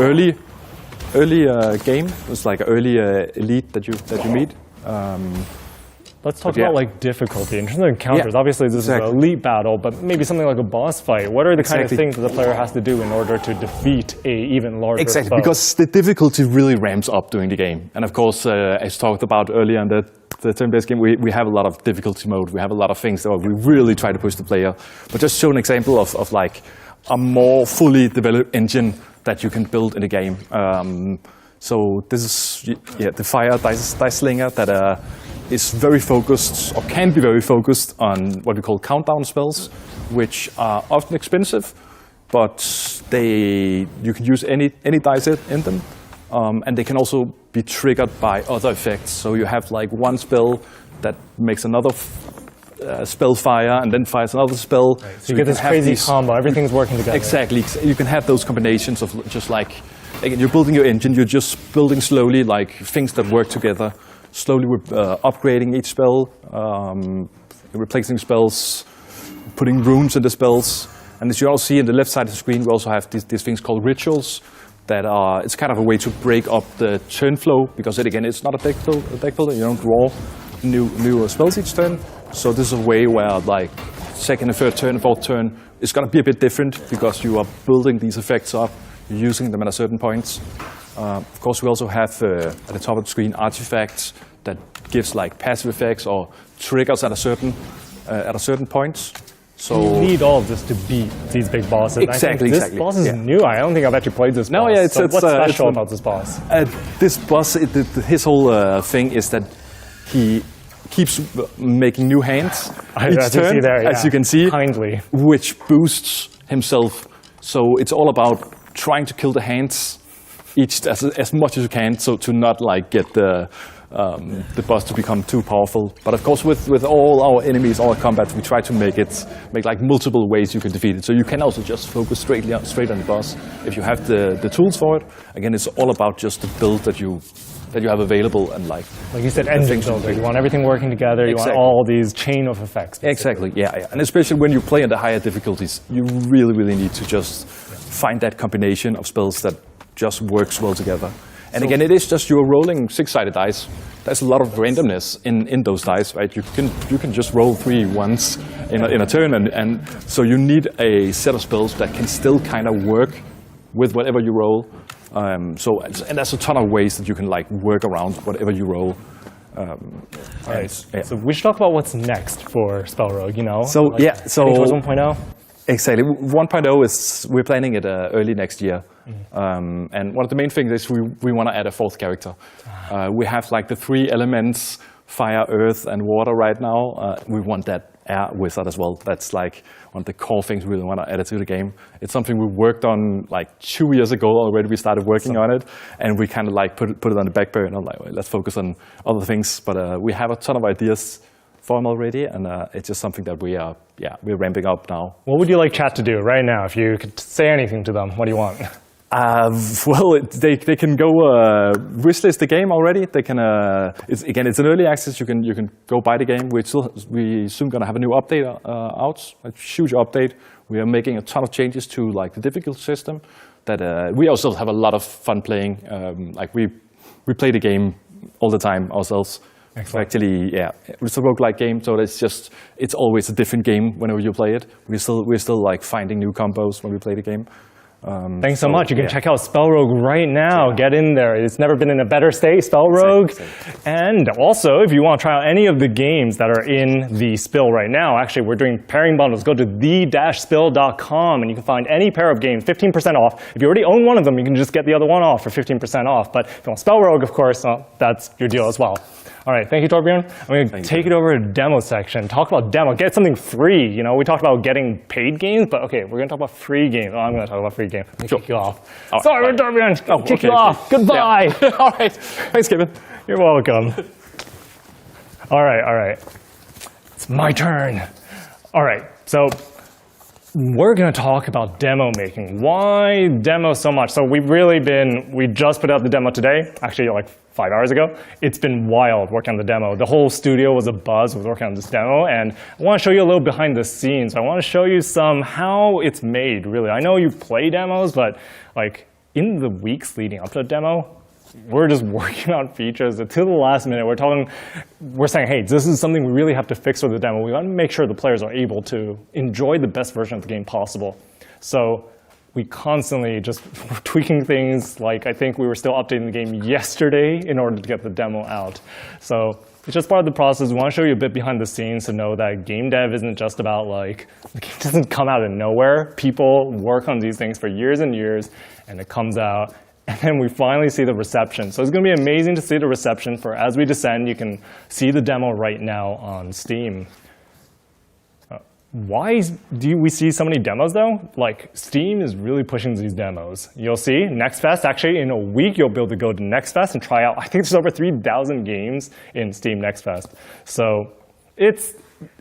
early game. It's like early elite that you meet. Let's talk about like difficulty in terms of encounters. Obviously, this is an elite battle, but maybe something like a boss fight. What are the kind of things that the player has to do in order to defeat a even larger foe? Because the difficulty really ramps up during the game. And of course, as talked about earlier in the turn-based game, we have a lot of difficulty mode. We have a lot of things that we really try to push the player. But just show an example of like a more fully developed engine that you can build in the game. So this is the fire dice slinger that is very focused, or can be very focused, on what we call countdown spells, which are often expensive, but you can use any dice in them, and they can also be triggered by other effects. So you have like one spell that makes another spell fire, and then fires another spell. Right. So you get this crazy combo, everything's working together. Exactly. You can have those combinations of just like, again, you're building your engine, you're just building slowly, like things that work together. Slowly upgrading each spell, replacing spells, putting runes in the spells. And as you all see in the left side of the screen, we also have these things called rituals that are, it's kind of a way to break up the turn flow, because again, it's not a deck builder. You don't draw new spells each turn. So this is a way where like second and third turn, fourth turn, it's going to be a bit different because you are building these effects up, you're using them at a certain points. Of course, we also have at the top of the screen artifacts that gives like passive effects or triggers at a certain point. So you need all of this to beat these big bosses. Exactly. This boss is new. I don't think I've actually played this boss. No, yeah, so what's special about this boss? This boss, his whole thing is that he keeps making new hands each turn, as you can see, kindly, which boosts himself. So it's all about trying to kill the hands each as much as you can, so to not like get the boss to become too powerful. But of course, with all our enemies, all our combat, we try to make like multiple ways you can defeat it. So you can also just focus straight on the boss if you have the tools for it. Again, it's all about just the build that you have available, and like you said, engine builder. You want everything working together. You want all these chain of effects. Basically. Exactly. Yeah. And especially when you play in the higher difficulties, you really need to just find that combination of spells that just works well together. And again, it is just you're rolling six-sided dice. There's a lot of randomness in those dice, right? You can just roll 3 once in a turn, and so you need a set of spells that can still kind of work with whatever you roll. And there's a ton of ways that you can like work around whatever you roll. Right. So we should talk about what's next for SpellRogue. You know. So like towards 1.0. Exactly. 1.0 is we're planning it early next year. And one of the main things is we want to add a fourth character. We have like the 3 elements, fire, earth, and water right now. We want that air wizard as well. That's like one of the core things we really want to add to the game. It's something we worked on like 2 years ago already. We started working on it, and we kind of like put it on the back burner. I'm like, well, let's focus on other things. But we have a ton of ideas for them already, and it's just something that we're ramping up now. What would you like chat to do right now? If you could say anything to them, what do you want? Well, they can go wishlist the game already. They can. It's an early access. You can go buy the game. We soon gonna have a new update out. A huge update. We are making a ton of changes to like the difficulty system. That we also have a lot of fun playing. Like we play the game all the time ourselves. Excellent. Actually, yeah, it's a roguelike game, so it's always a different game whenever you play it. We're still like finding new combos when we play the game. Thanks so much. You can check out SpellRogue right now. Get in there. It's never been in a better state, SpellRogue. And also, if you want to try out any of the games that are in the spill right now, actually, we're doing pairing bundles. Go to the-spill.com and you can find any pair of games 15% off. If you already own one of them, you can just get the other one off for 15% off. But if you want SpellRogue, of course, that's your deal as well. All right, thank you, Torbjorn. I'm going to take it over to demo section. Talk about demo. Get something free. You know, we talked about getting paid games, but okay, we're going to talk about free games. Oh, I'm going to talk about free games. Kick you off. Oh, sorry, Torbjorn. Oh, kick you off. Goodbye. Yeah. All right. Thanks, Kevin. You're welcome. All right. It's my turn. All right, so we're going to talk about demo making. Why demo so much? So we just put out the demo today, actually like 5 hours ago. It's been wild working on the demo. The whole studio was abuzz with working on this demo, and I want to show you a little behind the scenes. I want to show you how it's made, really. I know you play demos, but like in the weeks leading up to the demo, we're just working on features to the last minute. We're saying, hey, this is something we really have to fix with the demo. We want to make sure the players are able to enjoy the best version of the game possible. So we constantly just tweaking things. Like I think we were still updating the game yesterday in order to get the demo out. So it's just part of the process. We want to show you a bit behind the scenes to know that game dev isn't just about like, the game doesn't come out of nowhere. People work on these things for years and years, and it comes out. And then we finally see the reception. So it's going to be amazing to see the reception for As We Descend. You can see the demo right now on Steam. Why do we see so many demos, though? Like, Steam is really pushing these demos. You'll see Next Fest, actually, in a week, you'll be able to go to Next Fest and try out. I think there's over 3,000 games in Steam Next Fest. So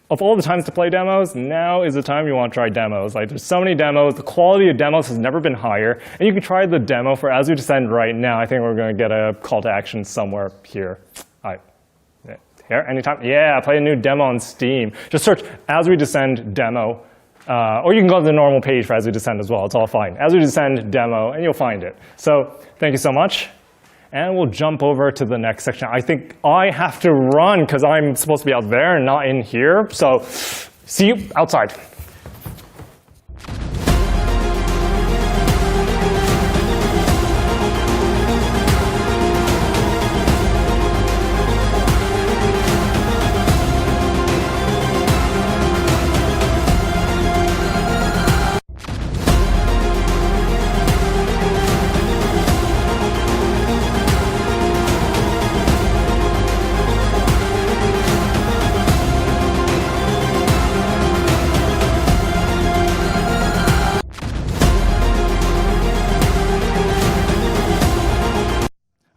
of all the times to play demos, now is the time you want to try demos. Like, there's so many demos. The quality of demos has never been higher. And you can try the demo for As We Descend right now. I think we're going to get a call to action somewhere here. Here, anytime? Yeah, play a new demo on Steam. Just search As We Descend demo. Or you can go to the normal page for As We Descend as well. It's all fine. As We Descend demo, and you'll find it. So thank you so much. And we'll jump over to the next section. I think I have to run because I'm supposed to be out there and not in here. So see you outside.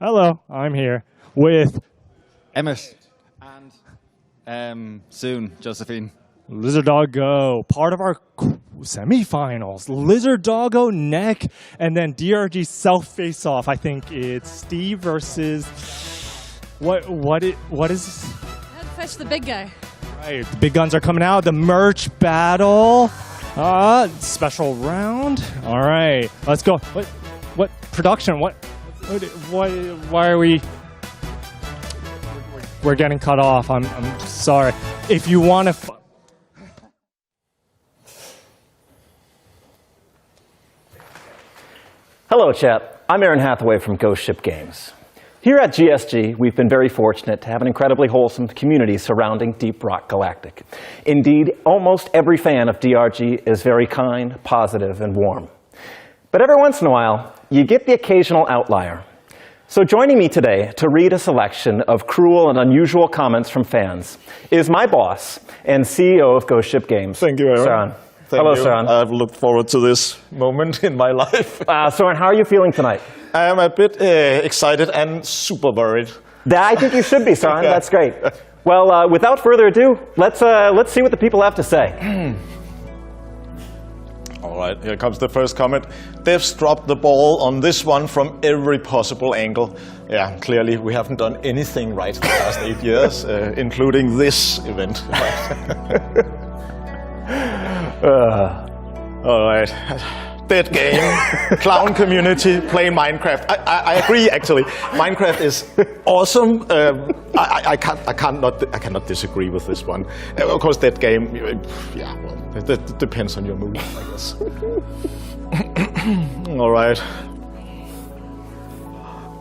Hello, I'm here with Emmett and soon Josephine. Lizard Doggo, part of our semifinals. Lizard Doggo, Neck, and then DRG Self Face Off. I think it's Steve versus what is this? Fetch the big guy. Right, the big guns are coming out. The merch battle, special round. All right, let's go. What production? Why are we? We're getting cut off. I'm sorry. If you want to. Hello, chat. I'm Aaron Hathaway from Ghost Ship Games. Here at GSG, we've been very fortunate to have an incredibly wholesome community surrounding Deep Rock Galactic. Indeed, almost every fan of DRG is very kind, positive, and warm. But every once in a while, you get the occasional outlier. So joining me today to read a selection of cruel and unusual comments from fans is my boss and CEO of Ghost Ship Games. Thank you, Aaron. Soren. Hello, Soren. I've looked forward to this moment in my life. Soren, how are you feeling tonight? I am a bit excited and super worried. I think you should be, Soren. Yeah. That's great. Well, without further ado, let's see what the people have to say. All right, here comes the first comment. Devs dropped the ball on this one from every possible angle. Yeah, clearly we haven't done anything right in the last 8 years, including this event. All right. Dead game, clown community, playing Minecraft. I agree, actually. Minecraft is awesome. I cannot disagree with this one. Of course, that game, yeah, well, that depends on your mood, I guess. All right.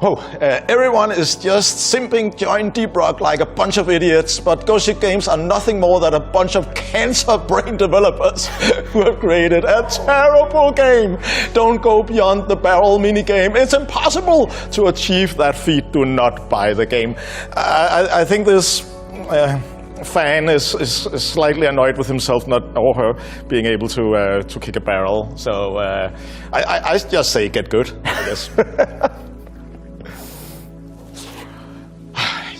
Everyone is just simping join Deep Rock like a bunch of idiots, but Ghost Ship Games are nothing more than a bunch of cancer brain developers who have created a terrible game. Don't go beyond the barrel minigame. It's impossible to achieve that feat. Do not buy the game. I think this fan is slightly annoyed with himself, or her, being able to kick a barrel. So I just say get good, I guess.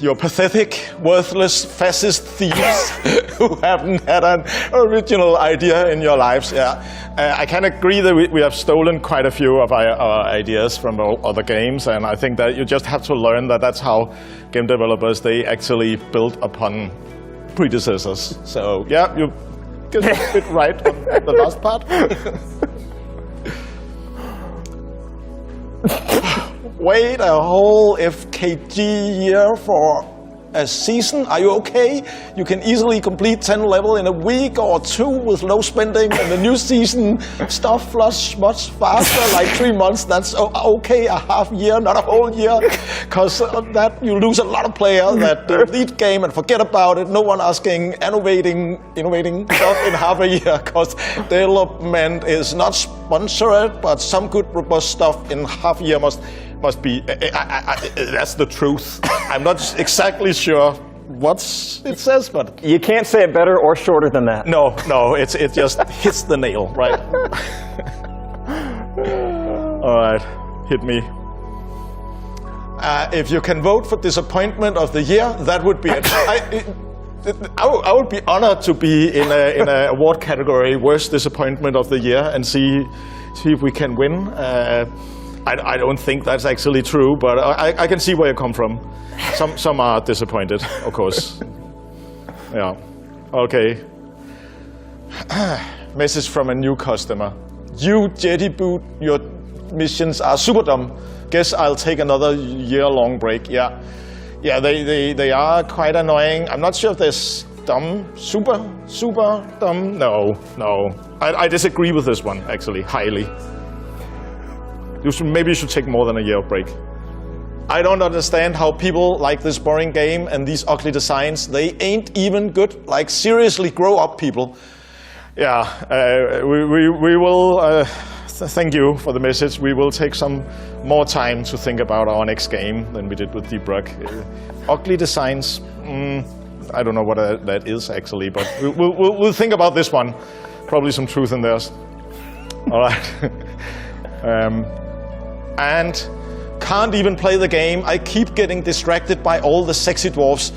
You're pathetic, worthless, fascist thieves who haven't had an original idea in your lives. Yeah, I can agree that we have stolen quite a few of our ideas from other games, and I think that you just have to learn that that's how game developers, they actually build upon predecessors. So yeah, you get a bit right on the last part. Wait a whole FKG year for a season? Are you okay? You can easily complete 10 level in a week or 2 with low spending, and the new season stuff flush much faster, like 3 months. That's okay, a half year, not a whole year, because of that you lose a lot of players that delete game and forget about it. No one asking, innovating stuff in half a year, because development is not sponsored, but some good robust stuff in half a year must be, that's the truth. I'm not exactly sure what it says, but... You can't say it better or shorter than that. No, it just hits the nail, right? All right, hit me. If you can vote for disappointment of the year, that would be it. I would be honored to be in a award category, worst disappointment of the year, and see if we can win. I don't think that's actually true, but I can see where you come from. Some are disappointed, of course. Yeah. Okay. Message from a new customer. You Jetty Boot, your missions are super dumb. Guess I'll take another year-long break. Yeah. Yeah, they are quite annoying. I'm not sure if they're dumb. Super dumb? No. I disagree with this one, actually, highly. Maybe you should take more than a year of break. I don't understand how people like this boring game and these ugly designs. They ain't even good. Like, seriously, grow up, people. Yeah, we will, thank you for the message. We will take some more time to think about our next game than we did with Deep Rock. Ugly designs, I don't know what that is, actually, but we'll think about this one. Probably some truth in theirs. All right. And can't even play the game. I keep getting distracted by all the sexy dwarfs.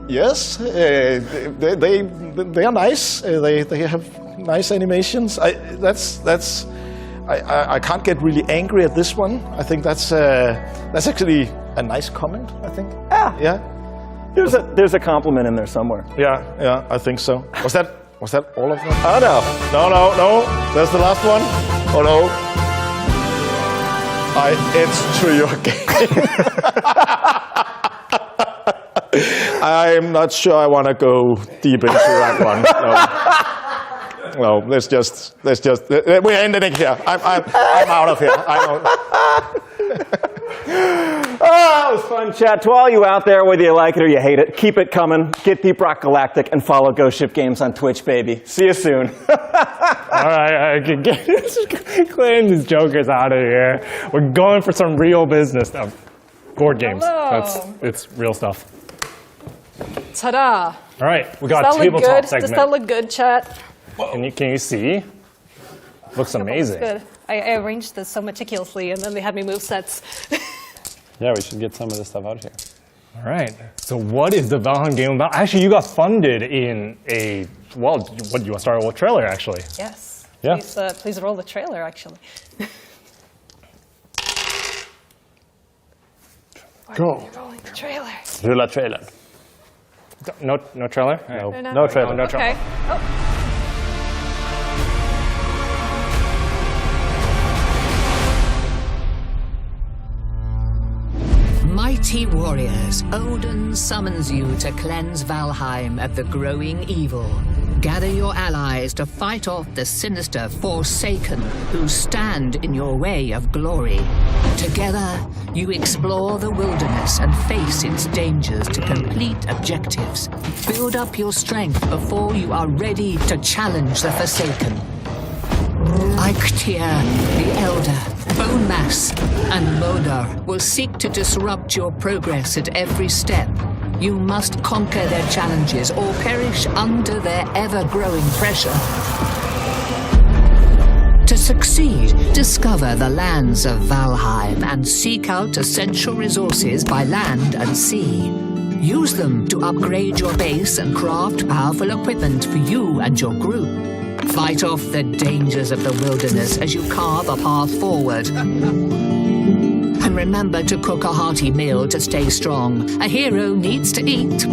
Yes, they are nice. They have nice animations. I can't get really angry at this one. I think that's actually a nice comment. I think. Yeah. There's a compliment in there somewhere. Yeah. I think so. Was that all of them? Oh no. There's the last one. Oh no. It's true, your game. I'm not sure I want to go deep into that one. No, let's just. We're ending it here. I'm out of here. That was fun chat. To all you out there, whether you like it or you hate it, keep it coming. Get Deep Rock Galactic and follow Ghost Ship Games on Twitch, baby. See you soon. All right, I can get clearing these jokers out of here. We're going for some real business now. Board games. It's real stuff. Ta-da! All right, we got a tabletop segment. Does that look good, chat? Can you see? Looks amazing. Good. I arranged this so meticulously, and then they had me move sets. Yeah, we should get some of this stuff out here. All right. So what is the Valheim game about? Actually, you got funded in a, well, what, you want to start with a trailer, actually? Yes. Yeah. Please roll the trailer, actually. Go. Rolling the trailer. Rulla trailer. No trailer? No trailer. Okay. Oh. Mighty warriors, Odin summons you to cleanse Valheim of the growing evil. Gather your allies to fight off the sinister Forsaken who stand in your way of glory. Together, you explore the wilderness and face its dangers to complete objectives. Build up your strength before you are ready to challenge the Forsaken. Eikthyr, the Elder, Bone Mass, and Modar will seek to disrupt your progress at every step. You must conquer their challenges or perish under their ever-growing pressure. To succeed, discover the lands of Valheim and seek out essential resources by land and sea. Use them to upgrade your base and craft powerful equipment for you and your group. Fight off the dangers of the wilderness as you carve a path forward. And remember to cook a hearty meal to stay strong. A hero needs to eat.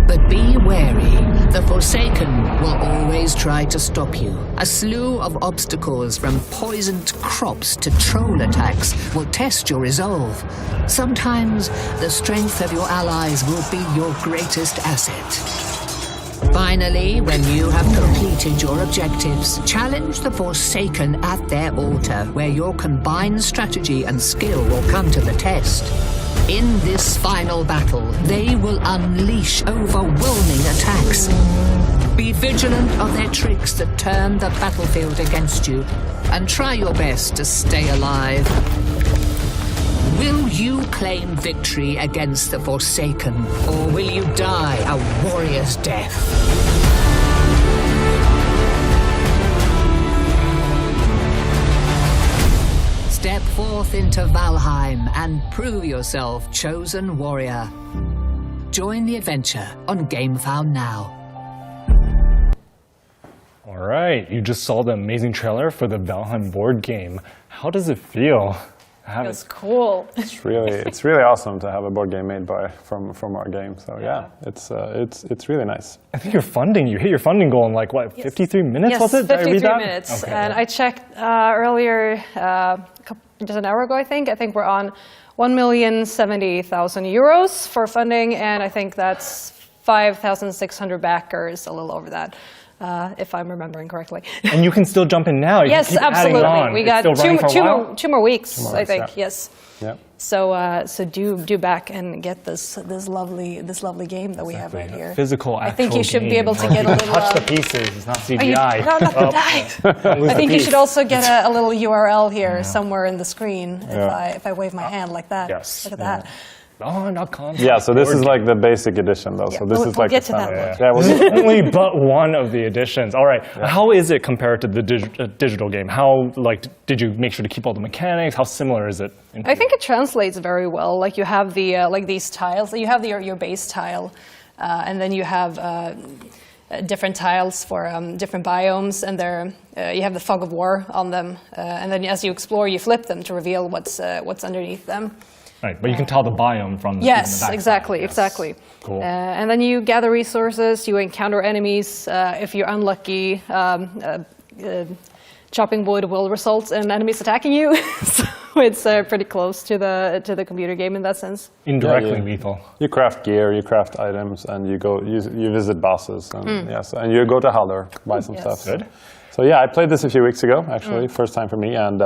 But be wary. The Forsaken will always try to stop you. A slew of obstacles from poisoned crops to troll attacks will test your resolve. Sometimes the strength of your allies will be your greatest asset. Finally, when you have completed your objectives, challenge the Forsaken at their altar, where your combined strategy and skill will come to the test. In this final battle, they will unleash overwhelming attacks. Be vigilant of their tricks that turn the battlefield against you, and try your best to stay alive. Will you claim victory against the Forsaken, or will you die a warrior's death? Step forth into Valheim and prove yourself chosen warrior. Join the adventure on GameFound now. All right, you just saw the amazing trailer for the Valheim board game. How does it feel? It's cool. It's really awesome to have a board game made from our game. So yeah, it's really nice. I think you hit your funding goal in like what, 53 minutes? Yes, was it? 53 minutes. Okay. And I checked earlier, just an hour ago, I think we're on 1,070,000 euros for funding, and I think that's 5,600 backers, a little over that. If I'm remembering correctly. And you can still jump in now. You yes, can keep absolutely. On. We got two more weeks, I think. Yeah. Yes. Yeah. So do back and get this lovely game that we have right here. Physical. I think you should be able to get a little. Touch the pieces. It's not CGI. No, not the die. I think you should also get a little URL here somewhere in the screen if I wave my hand like that. Yes. Look at that. Valheim.com. Yeah, so this is like the basic edition though. Yeah. So this is like get to that one. Yeah, This is only but one of the editions. All right. Yeah. How is it compared to the digital game? How did you make sure to keep all the mechanics? How similar is it? I think it translates very well. Like you have the these tiles. You have your base tile, and then you have different tiles for different biomes, and you have the fog of war on them. And then as you explore, you flip them to reveal what's underneath them. Right, but you can tell the biome from the back exactly. Cool. And then you gather resources, you encounter enemies. If you're unlucky, chopping wood will result in enemies attacking you. So it's pretty close to the computer game in that sense. Indirectly lethal. You craft gear, you craft items, and you visit bosses, and and you go to Haldor, buy some stuff. Good. So yeah, I played this a few weeks ago, actually, first time for me, and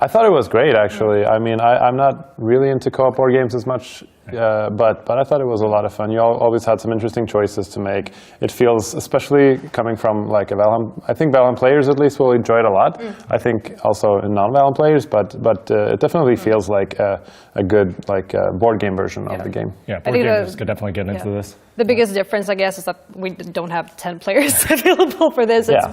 I thought it was great, actually. I mean, I'm not really into co-op board games as much, but I thought it was a lot of fun. You always had some interesting choices to make. It feels, especially coming from like a Valheim, I think Valheim players at least will enjoy it a lot. I think also non-Valheim players, but it definitely feels like a good board game version of the game. Yeah, board gamers could definitely get into this. The biggest difference, I guess, is that we don't have 10 players available for this. It's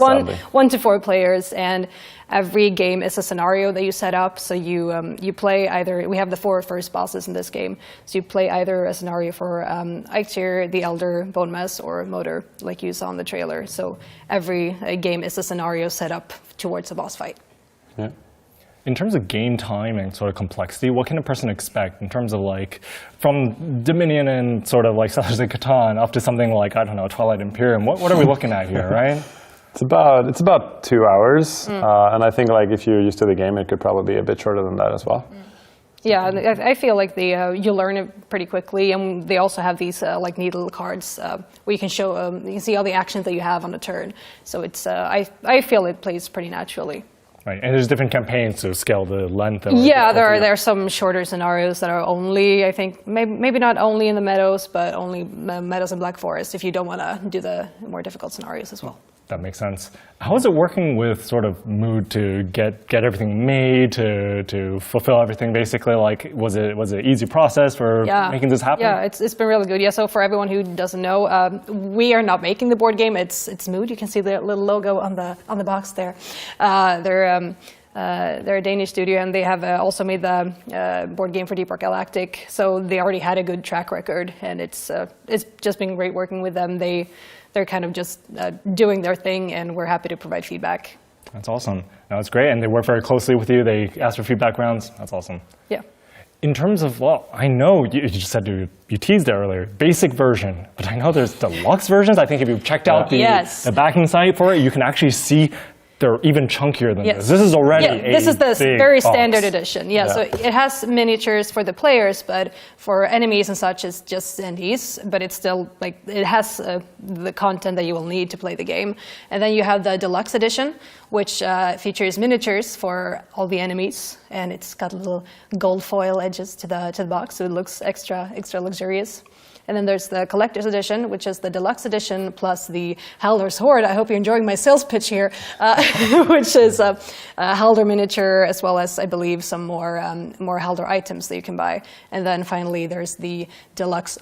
one to 4 players, and every game is a scenario that you set up. So you play either. We have the 4 first bosses in this game, so you play either a scenario for Eikthyr, the Elder, Bone Mass, or Modar, like you saw in the trailer. So every game is a scenario set up towards a boss fight. Yeah. In terms of game time and sort of complexity, what can a person expect in terms of from Dominion and sort of Settlers of Catan up to something like, I don't know, Twilight Imperium? What are we looking at here, right? It's about 2 hours, and I think if you're used to the game, it could probably be a bit shorter than that as well. Yeah, and I feel like you learn it pretty quickly, and they also have these like neat little cards where you can show, you can see all the actions that you have on a turn. So it's, I feel it plays pretty naturally. Right, and there's different campaigns to scale the length of it. Yeah, there are some shorter scenarios that are only, I think, maybe not only in the meadows, but only meadows and Black Forest if you don't want to do the more difficult scenarios as well. That makes sense. How is it working with sort of Mood to get everything made, to fulfill everything basically? Like, was it an easy process for making this happen? Yeah, it's been really good. Yeah, so for everyone who doesn't know, we are not making the board game. It's Mood. You can see the little logo on the box there. They're a Danish studio, and they have also made the board game for Deep Rock Galactic. So they already had a good track record, and it's just been great working with them. They're kind of just doing their thing, and we're happy to provide feedback. That's awesome. No, it's great, and they work very closely with you. They ask for feedback rounds. That's awesome. Yeah. In terms of, well, I know you just said you teased it earlier, basic version, but I know there's deluxe versions. I think if you checked out the backing site for it, you can actually see they're even chunkier than this. This is already this is the very box. standard edition. Yeah, so it has miniatures for the players, but for enemies and such, it's just standees. But it's still like it has the content that you will need to play the game. And then you have the deluxe edition, which features miniatures for all the enemies, and it's got little gold foil edges to the box, so it looks extra luxurious. And then there's the collector's edition, which is the deluxe edition plus the Haldor's Hoard. I hope you're enjoying my sales pitch here, which is a Haldor miniature, as well as, I believe, some more Haldor items that you can buy. And then finally, there's the deluxe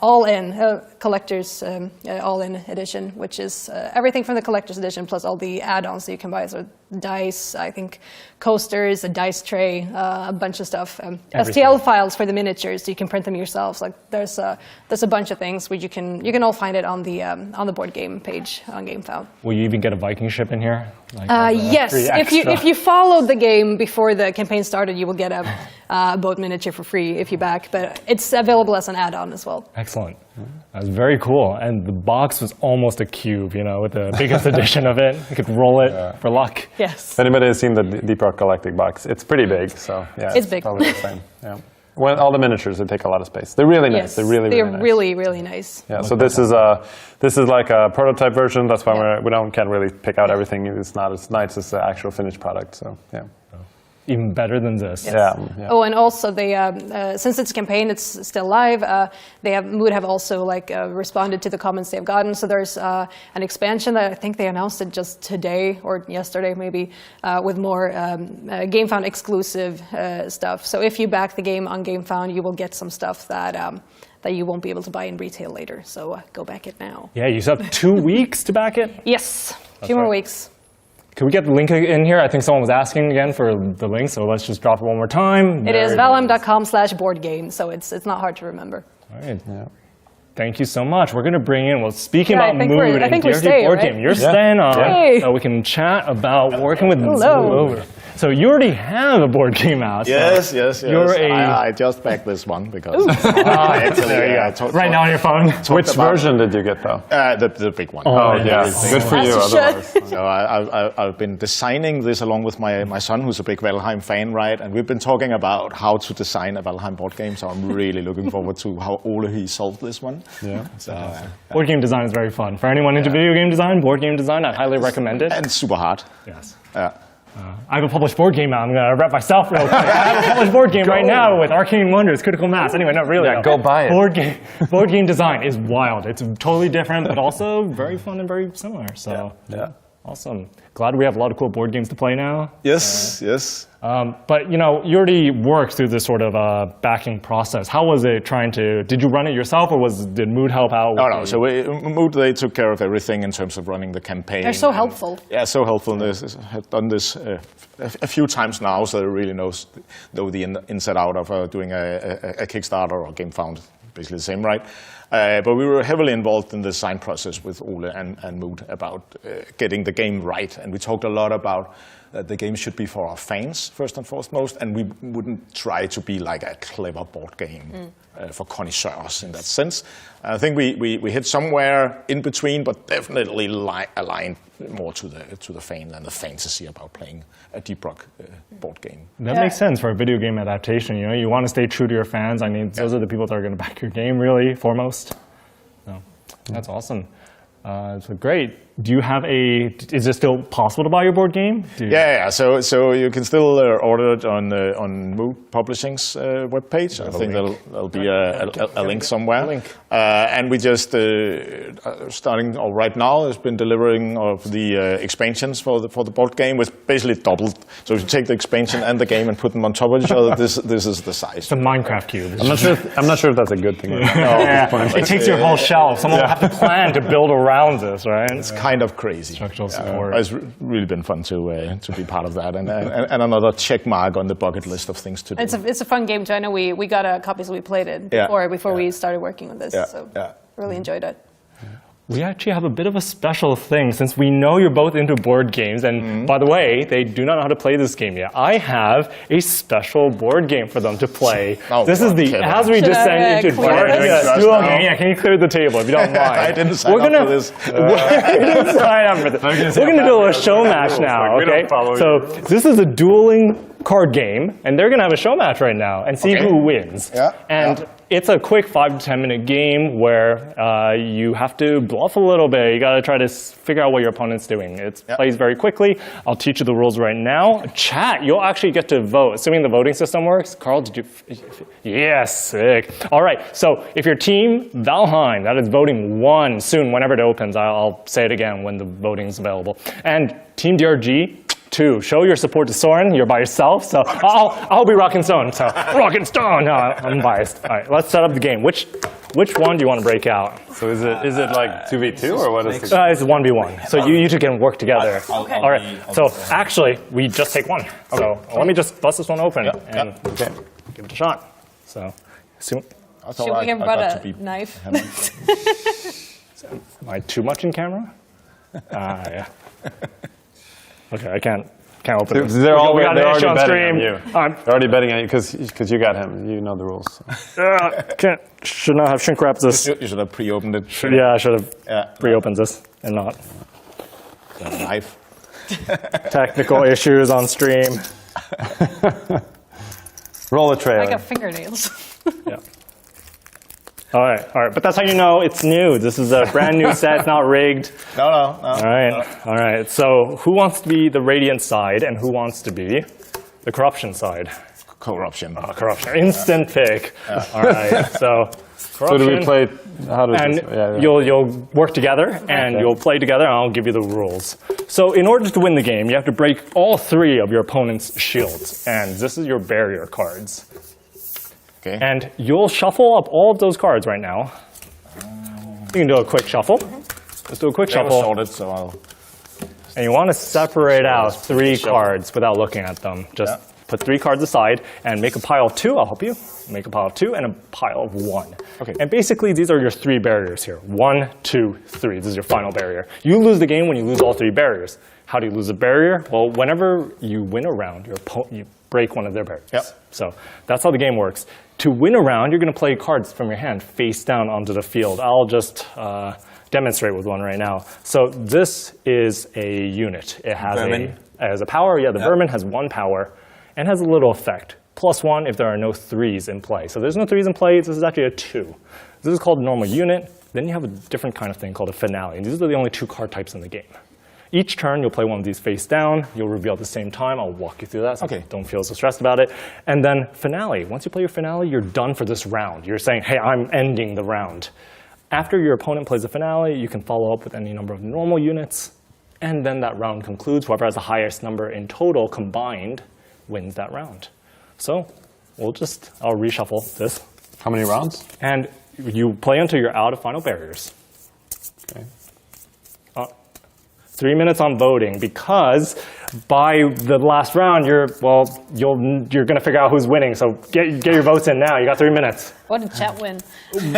all-in collector's all-in edition, which is everything from the collector's edition plus all the add-ons that you can buy. So dice, I think, coasters, a dice tray, a bunch of stuff. STL files for the miniatures, so you can print them yourselves. Like there's a bunch of things which you can all find it on the board game page on GameFound. Will you even get a Viking ship in here? Like yes, if you followed the game before the campaign started, you will get a boat miniature for free if you back. But it's available as an add-on as well. Excellent. That was very cool. And the box was almost a cube, you know, with the biggest edition of it. You could roll it for luck. Yes. If anybody has seen the Deep Rock Galactic box, it's pretty big. So yeah, it's big. Probably the same. Yeah. Well, all the miniatures, they take a lot of space. They're really nice. They're really nice. really nice. Yeah. So this is like a prototype version. That's why we can't really pick out everything. It's not as nice as the actual finished product. So yeah. Even better than this. Yes. Yeah. Oh, and also they, since it's campaign, it's still live. Mood have also responded to the comments they have gotten. So there's an expansion that I think they announced it just today or yesterday maybe, with more GameFound exclusive stuff. So if you back the game on GameFound, you will get some stuff that you won't be able to buy in retail later. So go back it now. Yeah, you still have 2 weeks to back it? Yes, a few more weeks. Can we get the link in here? I think someone was asking again for the link, so let's just drop it one more time. It is valheim.com/boardgame, so it's not hard to remember. All right. Yeah. Thank you so much. We're going to bring in, speaking about Mood and DRD Board Game, you're staying on, so we can chat about working with Mood. So you already have a board game out. Yes. You're I just backed this one because right now on your phone. Which version did you get though? The big one. Oh yeah, good for you. Otherwise, so I've been designing this along with my son, who's a big Valheim fan, right? And we've been talking about how to design a Valheim board game. So I'm really looking forward to how Ole he solved this one. Yeah. Board game design is very fun. For anyone into video game design, board game design, I highly recommend it. And super hard. Yes. Yeah. I have a published board game out. I'm going to rep myself real quick. I have a published board game right now with Arcane Wonders, Critical Mass. Anyway, not really. Yeah, go buy it. Board game design is wild. It's totally different, but also very fun and very similar. So, yeah. Awesome. Glad we have a lot of cool board games to play now. Yes. But, you already worked through this sort of backing process. How was it did you run it yourself, or did Mood help out? No. So Mood, they took care of everything in terms of running the campaign. They're so helpful. Yeah, so helpful. They have done this a few times now, so they really know the inside out of doing a Kickstarter or GameFound, basically the same, right? But we were heavily involved in the design process with Ole and Mood about getting the game right. And we talked a lot about that the game should be for our fans first and foremost, and we wouldn't try to be like a clever board game for connoisseurs in that sense. I think we hit somewhere in between, but definitely aligned more to the fan than the fantasy about playing a Deep Rock board game. That makes sense for a video game adaptation. You know, you want to stay true to your fans. I mean, those are the people that are going to back your game, really, foremost. So, that's awesome. So great. Do you have is it still possible to buy your board game? Yeah. So you can still order it on Moog Publishing's webpage. I think there'll be a link somewhere. And we just starting right now has been delivering of the expansions for the board game, which basically doubled. So if you take the expansion and the game and put them on top of each other, this is the size. It's a Minecraft cube. I'm not sure if that's a good thing. It takes your whole shelf. Someone will have to plan to build around this, right? It's kind of crazy. Structural support. It's really been fun to be part of that, and another check mark on the bucket list of things to do. It's a fun game too. I know we got a copy, so we played it before we started working on this. So really enjoyed it. We actually have a bit of a special thing since we know you're both into board games. And by the way, they do not know how to play this game yet. I have a special board game for them to play. This is the As We Descend into Darkness duel game. Yeah, can you clear the table if you don't mind? I didn't sign up for this. You didn't sign up for this. We're going to do a show match now, okay? So this is a dueling card game, and they're going to have a show match right now and see who wins. And it's a quick 5 to 10 minute game where you have to bluff a little bit. You got to try to figure out what your opponent's doing. It plays very quickly. I'll teach you the rules right now. Chat, you'll actually get to vote, assuming the voting system works. Carl, did you? Yes, sick. All right, so if your team, Valheim, that is voting 1 soon, whenever it opens. I'll say it again when the voting is available. And Team DRG, 2, show your support to Soren. You're by yourself, so I'll be rocking stone. So rocking stone. No, I'm biased. All right, let's set up the game. Which one do you want to break out? So is it like 2v2 or what is it? It's 1v1. So you two can work together. All right. So actually, we just take one. So let me just bust this one open and give it a shot. So should we have brought a knife? Am I too much in camera? Yeah. Okay, I can't open it. They're already betting on you. They're already betting on you because you got him. You know the rules. So. Should not have shrink wrapped this. You should have pre-opened it. Yeah, I should have pre-opened this and not. Knife. Technical issues on stream. Roll the trailer. I got fingernails. Yeah. All right. But that's how you know it's new. This is a brand new set. It's not rigged. No. All right. So who wants to be the Radiant side and who wants to be the Corruption side? Corruption. Corruption. Instant pick. All right. So Corruption. So do we play? How does and this? You'll work together and you'll play together, and I'll give you the rules. So in order to win the game, you have to break all 3 of your opponent's shields, and this is your barrier cards. Okay. And you'll shuffle up all of those cards right now. You can do a quick shuffle. Let's do a quick shuffle. Sorted, so and you want to separate out 3 cards without looking at them. Just put 3 cards aside and make a pile of 2. I'll help you. Make a pile of 2 and a pile of 1. Okay. And basically, these are your 3 barriers here. 1, 2, 3. This is your final barrier. You lose the game when you lose all 3 barriers. How do you lose a barrier? Well, whenever you win a round, you break one of their barriers. So that's how the game works. To win a round, you're going to play cards from your hand face down onto the field. I'll just demonstrate with one right now. So this is a unit. It has a power. Yeah, the Vermin has 1 power and has a little effect. +1 if there are no 3s in play. So there's no 3s in play. This is actually a 2. This is called a normal unit. Then you have a different kind of thing called a finale. And these are the only 2 card types in the game. Each turn, you'll play one of these face down. You'll reveal at the same time. I'll walk you through that, so don't feel so stressed about it. And then finale. Once you play your finale, you're done for this round. You're saying, hey, I'm ending the round. After your opponent plays the finale, you can follow up with any number of normal units. And then that round concludes. Whoever has the highest number in total combined wins that round. So I'll reshuffle this. How many rounds? And you play until you're out of final barriers. Okay. 3 minutes on voting, because by the last round, you're going to figure out who's winning. So get your votes in now. You got 3 minutes. What did chat win?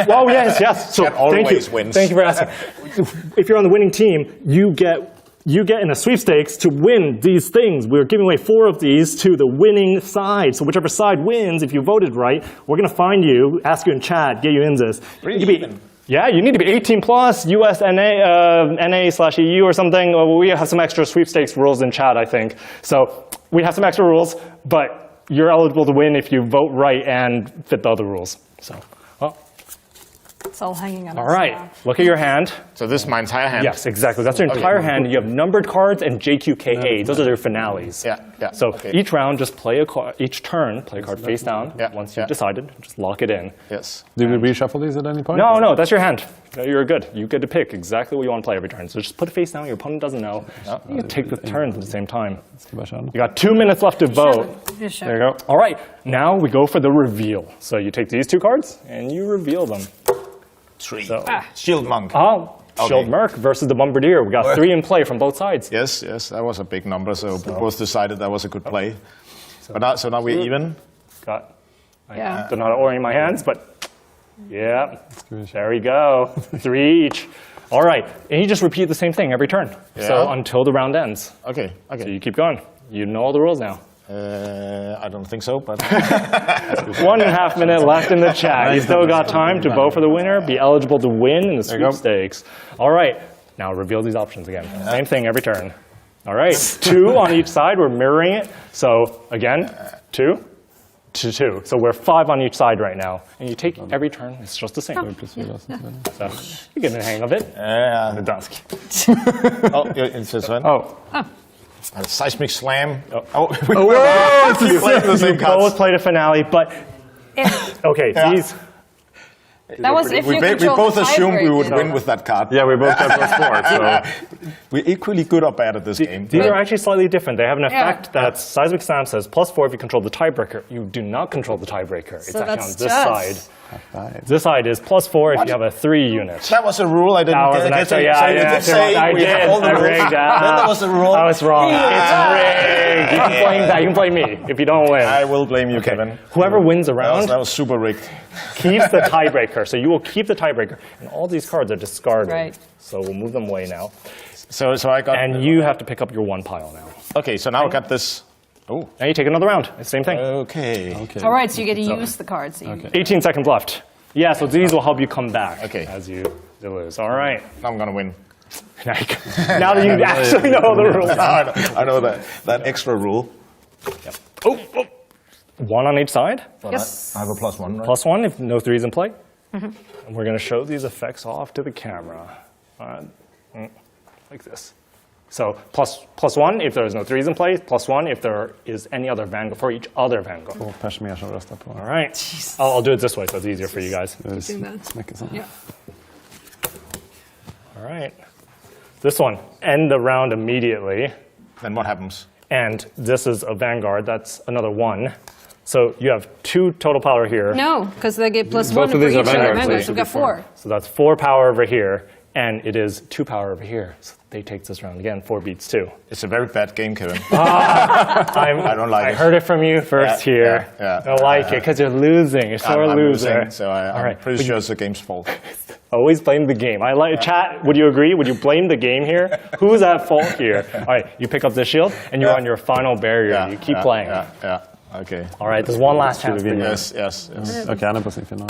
Oh yes. So Chat always wins. Thank you for asking. If you're on the winning team, you get you get in a sweepstakes to win these things. We're giving away 4 of these to the winning side. So whichever side wins, if you voted right, we're going to find you, ask you in chat, get you in this. Yeah, you need to be 18 plus, US NA/EU or something. We have some extra sweepstakes rules in chat, I think. So we have some extra rules, but you're eligible to win if you vote right and fit the other rules. So. It's all hanging on. All right, look at your hand. So this is my entire hand? Yes, exactly. That's your entire hand. You have numbered cards and JQKA. Those are your finales. Yeah. So each round, just play a card. Each turn, play a card face down. Once you've decided, just lock it in. Yes. Do we reshuffle these at any point? No, that's your hand. You're good. You get to pick exactly what you want to play every turn. So just put it face down. Your opponent doesn't know. You can take the turns at the same time. You got 2 minutes left to vote. There you go. All right, now we go for the reveal. So you take these 2 cards and you reveal them. 3. Shield Monk. Shield Merc versus the Bombardier. We got 3 in play from both sides. Yes, that was a big number, so we both decided that was a good play. So now we're even. Don't know how to orient my hands, but yeah, there we go. 3 each. All right, and you just repeat the same thing every turn. So until the round ends. Okay. So you keep going. You know all the rules now. I don't think so, but 1.5 minutes left in the chat. You still got time to vote for the winner, be eligible to win in the sweepstakes. All right, now reveal these options again. Same thing every turn. All right, 2 on each side. We're mirroring it. So again, 2 to 2. So we're 5 on each side right now. And you take every turn. It's just the same. So you get the hang of it. The dusk. It's this one. A seismic slam. We both played a finale, but these. That was if we both assumed we would win with that card. Yeah, we both got +4. So we're equally good or bad at this game. These are actually slightly different. They have an effect that Seismic Slam says +4 if you control the tiebreaker. You do not control the tiebreaker. It's actually on this side. This side is +4 if you have a 3 unit. That was a rule I didn't get. I rigged that. Then that was a rule. I was wrong. It's rigged. You can blame that. You can blame me if you don't win. I will blame you, Kevin. Whoever wins a round that was super rigged. keeps the tiebreaker. So you will keep the tiebreaker. And all these cards are discarded. Right. So we'll move them away now. So I got. And you have to pick up your 1 pile now. Okay, so now I got this. Oh. Now you take another round. It's the same thing. Okay. All right, so you get to use the cards. So 18 seconds left. Yeah, so these will help you come back as you lose. All right. Now I'm going to win. Now that you actually know the rules. I know that extra rule. Yep. Oh, 1 on each side. Yes. I have a +1, right? +1 if no 3's in play. And we're going to show these effects off to the camera. Like this. So +1 if there is no 3's in play, +1 if there is any other Vanguard for each other Vanguard. All right. I'll do it this way so it's easier for you guys. All right. This one, end the round immediately. Then what happens? And this is a Vanguard. That's another 1. So you have 2 total power here. No, because they get +1 Both for of these each are of their Vanguards, members. We've got 4. So that's 4 power over here. And it is 2 power over here. So they take this round again. 4 beats 2. It's a very bad game, Kevin. I don't like it. I heard it from you first here. I don't like it because you're losing. You're sore loser. Losing, so I'm pretty sure it's the game's fault. Always blame the game. I like chat. Would you agree? Would you blame the game here? Who's at fault here? All right, you pick up this shield and you're on your final barrier. You keep playing. Okay. All right, there's one last chance for you. Yes. Okej, han är på sin final.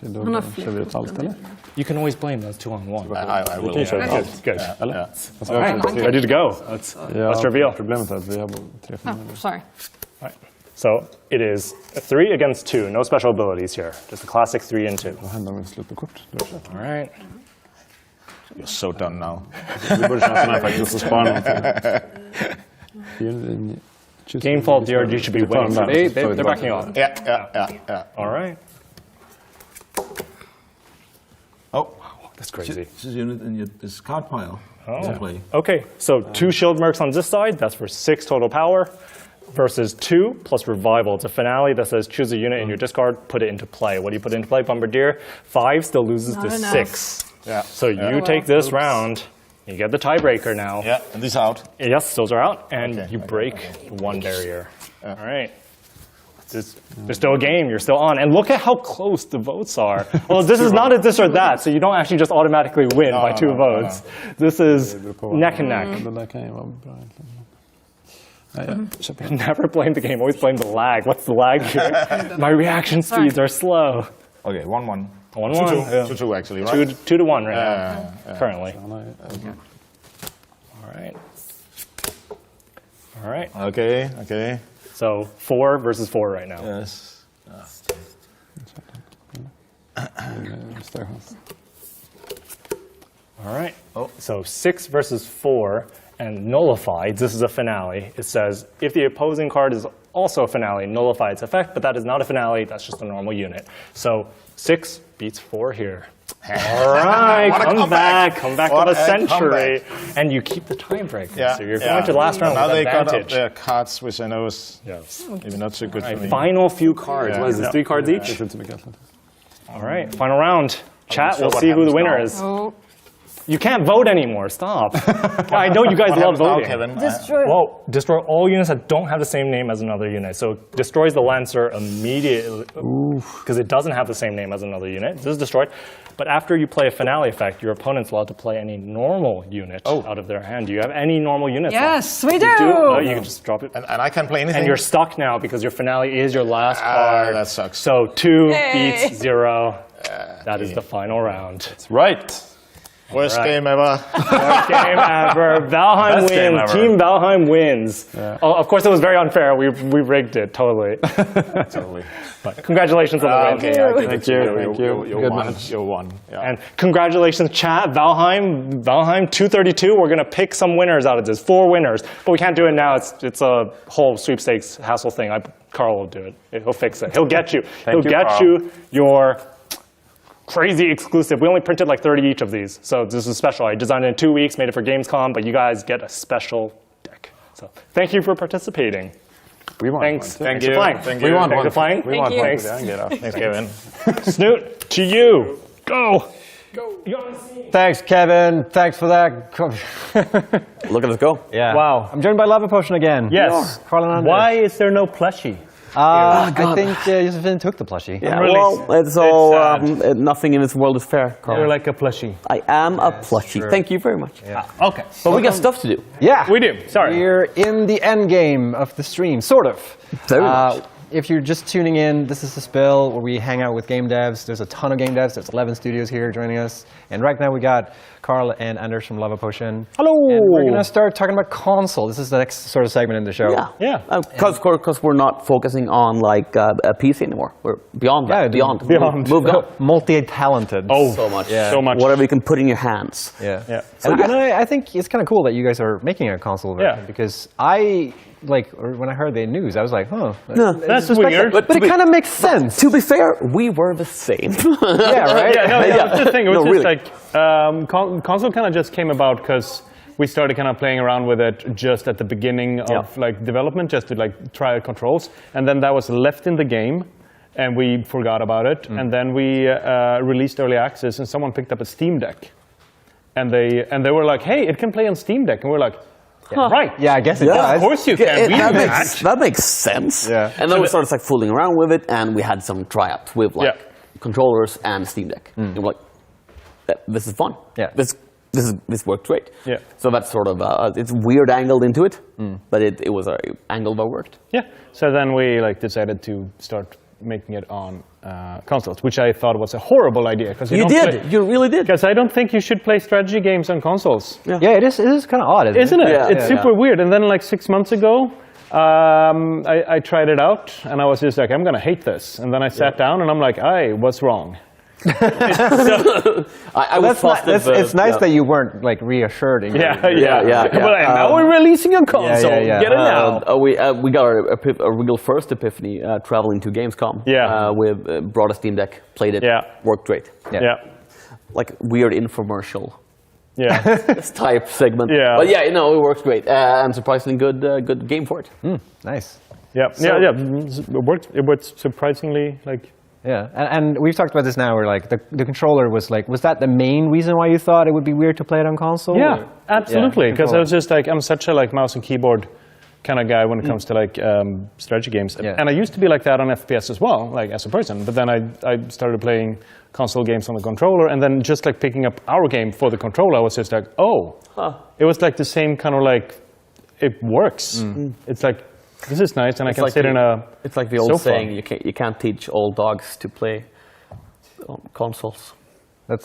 Då kör vi ett allt, eller? You can always blame those 2 on 1. I will. Good. Eller? All right, ready to go. Let's reveal. Problemet är att vi har 3 finaler. Sorry. All right. So it is a 3 against 2. No special abilities here. Just a classic 3 and 2. Vad händer om vi slutar kort? All right. You're so done now. Vi börjar köra sådana här faktiskt och spara någonting. Game fault, DRG should be winning. So they're backing off. Yeah. All right. Oh, that's crazy. This is unit in this card pile. Okay, so 2 shield mercs on this side. That's for 6 total power. Versus 2 plus revival. It's a finale that says choose a unit in your discard, put it into play. What do you put into play? Bombardier. 5 still loses to 6. Yeah. So you take this round. You get the tiebreaker now. Yeah, and these out. Yes, those are out, and you break 1 barrier. All right. There's still a game. You're still on. And look at how close the votes are. Well, this is not a this or that, so you don't actually just automatically win by 2 votes. This is neck and neck. Never blame the game. Always blame the lag. What's the lag here? My reaction speeds are slow. Okay, 1-1. 1-1. 2-2 actually, right? 2-1 right now, currently. Okay. All right. Okay. So 4 versus 4 right now. Yes. All right. So 6 versus 4 and nullified. This is a finale. It says if the opposing card is also a finale, nullify its effect, but that is not a finale. That's just a normal unit. So 6 beats 4 here. All right, come back to the century, and you keep the tiebreaker. Yeah. So you're going to the last round now with they got advantage. up their cards, which I know is maybe not so good for me. Final few cards. What is this? 3 cards each? All right, final round. Chat, we'll see who the winner is. Oh. You can't vote anymore. Stop. I know you guys love voting. Kevin? Well, destroy all units that don't have the same name as another unit. So destroys the Lancer immediately because it doesn't have the same name as another unit. This is destroyed. But after you play a finale effect, your opponent's allowed to play any normal unit out of their hand. Do you have any normal units? Yes, we do. You can just drop it. And I can't play anything? And you're stuck now because your finale is your last card. That sucks. So 2 beats 0. That is the final round. That's right. Worst game ever. Worst game ever. Valheim wins. Team Valheim wins. Yeah. Oh, of course, it was very unfair. We rigged it totally. Totally. But congratulations on the win. Thank you. You won. Yeah. And congratulations, chat. Valheim 232. We're gonna pick some winners out of this. 4 winners, but we can't do it now. It's a whole sweepstakes hassle thing. Carl will do it. He'll fix it. He'll get you. He'll get you your crazy exclusive. We only printed like 30 each of these, so this is special. I designed it in 2 weeks, made it for Gamescom, but you guys get a special deck. So thank you for participating. We won. Thanks. Thank Thanks you. for playing. Thank you. We won. Thanks for playing. We won. Thanks. Thanks, Kevin. Snoot, to you. Go. Thanks, Kevin. Thanks for that. Look at us go. Yeah. Wow. I'm joined by Lava Potion again. Yes. Carl and Anders. Why is there no plushie? I think Josephine took the plushie. Yeah, well, it's all nothing in this world is fair, Carl. You're like a plushie. I am a plushie. Sure. Thank you very much. Yeah. Okay. But we got stuff to do. Yeah. We do. Sorry. We're in the end game of the stream, sort of. Very much. If you're just tuning in, this is the Spill where we hang out with game devs. There's a ton of game devs. There's 11 studios here joining us. And right now we got Carl and Anders from Lava Potion. Hello. And we're going to start talking about console. This is the next sort of segment in the show. Yeah. Because we're not focusing on like a PC anymore. We're beyond that. Beyond. Moved on. Multi-talented. Oh, so much. Yeah. So much. Whatever you can put in your hands. Yeah. So, and I think it's kind of cool that you guys are making a console version because when I heard the news, I was like, that's weird. But it kind of makes sense. To be fair, we were the same. Yeah, right? That's the thing. It was just really. like, console kind of just came about because we started kind of playing around with it just at the beginning of like development, just to like try out controls. And then that was left in the game and we forgot about it. And then we released early access and someone picked up a Steam Deck. And they were like, hey, it can play on Steam Deck. And we're like, right. Yeah, I guess it does. Of course you can. That makes sense. Yeah. And then we started like fooling around with it, and we had some tryouts with like controllers and Steam Deck. And we're like, this is fun. Yeah. This worked great. Yeah. So that's sort of it's weird angled into it, but it was an angle that worked. Yeah. So then we like decided to start making it on consoles, which I thought was a horrible idea. Because you really did. Because I don't think you should play strategy games on consoles. Yeah, it is kind of odd, isn't it? Yeah. It's super weird. And then like 6 months ago, I tried it out, and I was just like, I'm going to hate this. And then I sat down, and I'm like, I was wrong. It's nice that you weren't like reassured. Yeah. But now we're releasing a console. Get it now. We got a real first epiphany traveling to Gamescom. We brought a Steam Deck, played it, worked great. Yeah. Like weird infomercial. Yeah. type segment. Yeah. But it works great and surprisingly good game for it. Nice. Yeah. It worked surprisingly like. Yeah, and we've talked about this now, where like the controller was that the main reason why you thought it would be weird to play it on console? Yeah, absolutely, because I was just like, I'm such a like mouse and keyboard kind of guy when it comes to like strategy games. And I used to be like that on FPS as well, like as a person. But then I started playing console games on the controller, and then just like picking up our game for the controller, I was just like, oh, it was like the same kind of like, it works. It's like, this is nice, and I can sit in a It's like the old sofa. saying, you can't teach old dogs to play consoles. I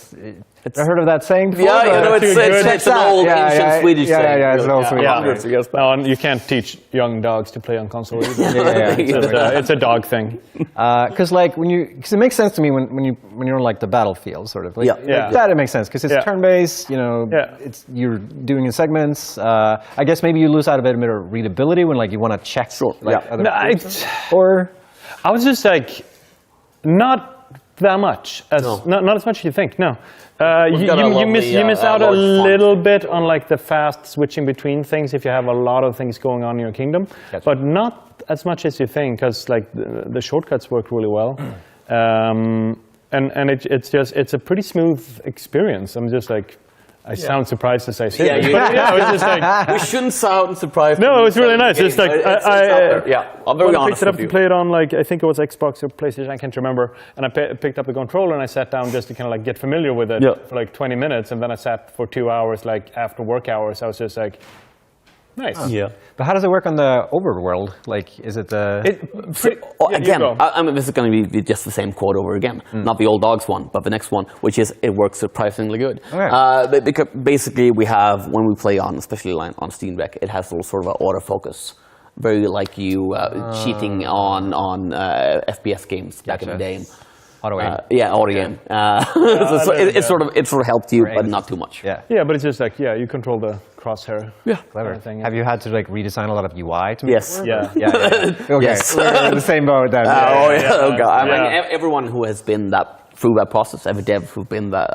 heard of that saying before. Yeah, you know, it's an old ancient Swedish saying. Yeah, it's an old Swedish saying. No, and you can't teach young dogs to play on console either. It's a dog thing. Because like because it makes sense to me when you're on like the battlefield sort of. Like, that it makes sense because it's turn-based. You know, you're doing in segments. I guess maybe you lose out a bit of readability when like you want to check. Or I was just like, not that much, not as much as you think. No, you miss out a little bit on like the fast switching between things if you have a lot of things going on in your kingdom, but not as much as you think, because like the shortcuts work really well, and it's a pretty smooth experience. I'm just like, I sound surprised as I say this, but it's just like, we shouldn't sound surprised. No, it's really nice. It's like I'm very honest picked it up with you. to play it on like I think it was Xbox or PlayStation, I can't remember. And I picked up the controller and I sat down just to kind of like get familiar with it for like 20 minutes, and then I sat for 2 hours like after work hours. I was just like, nice. Yeah. But how does it work on the overworld? Like, is it the... Again, I mean, this is going to be just the same quote over again. Not the old dogs one, but the next one, which is, it works surprisingly good. Because basically we have, when we play on, especially on Steam Deck, it has a little sort of an autofocus. Very like you cheating on FPS games back in the day. Auto aim. Auto aim. So it sort of helped you, but not too much. Yeah, but it's just like, you control the crosshair. Yeah, clever. Thing. Have you had to like redesign a lot of UI to make Yes. it work? Yeah. Okay, Yes. we're in the same boat then. Oh god! I mean, everyone who has been through that process, every dev who's been that,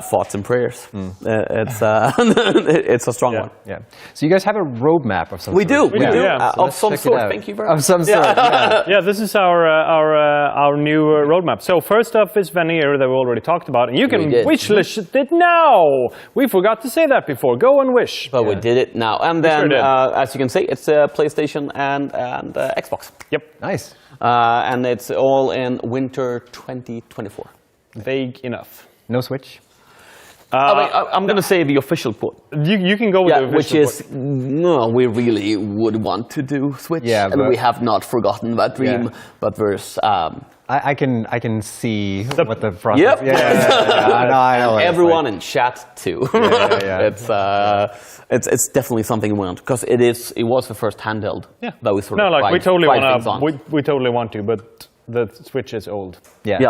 thoughts and prayers. It's a strong one. Yeah. So you guys have a roadmap of some We sort. do. Of some sort. Thank you very much. Of some sort. Yeah, this is our new roadmap. So first up is Vanir that we already talked about, and you can wish list it now. We forgot to say that before. Go and wish. But we did it now, and then as you can see, it's PlayStation and Xbox. Yep. Nice. And it's all in winter 2024. Vague enough. No Switch? I'm going to say the official quote. You can go with the official which is, no, we really would want to do Switch, and we have not forgotten that dream, but there's... I can see what the process is. I know everyone in chat too. It's definitely something we want, because it was the first handheld that we sort of we totally want to, but the Switch is old. And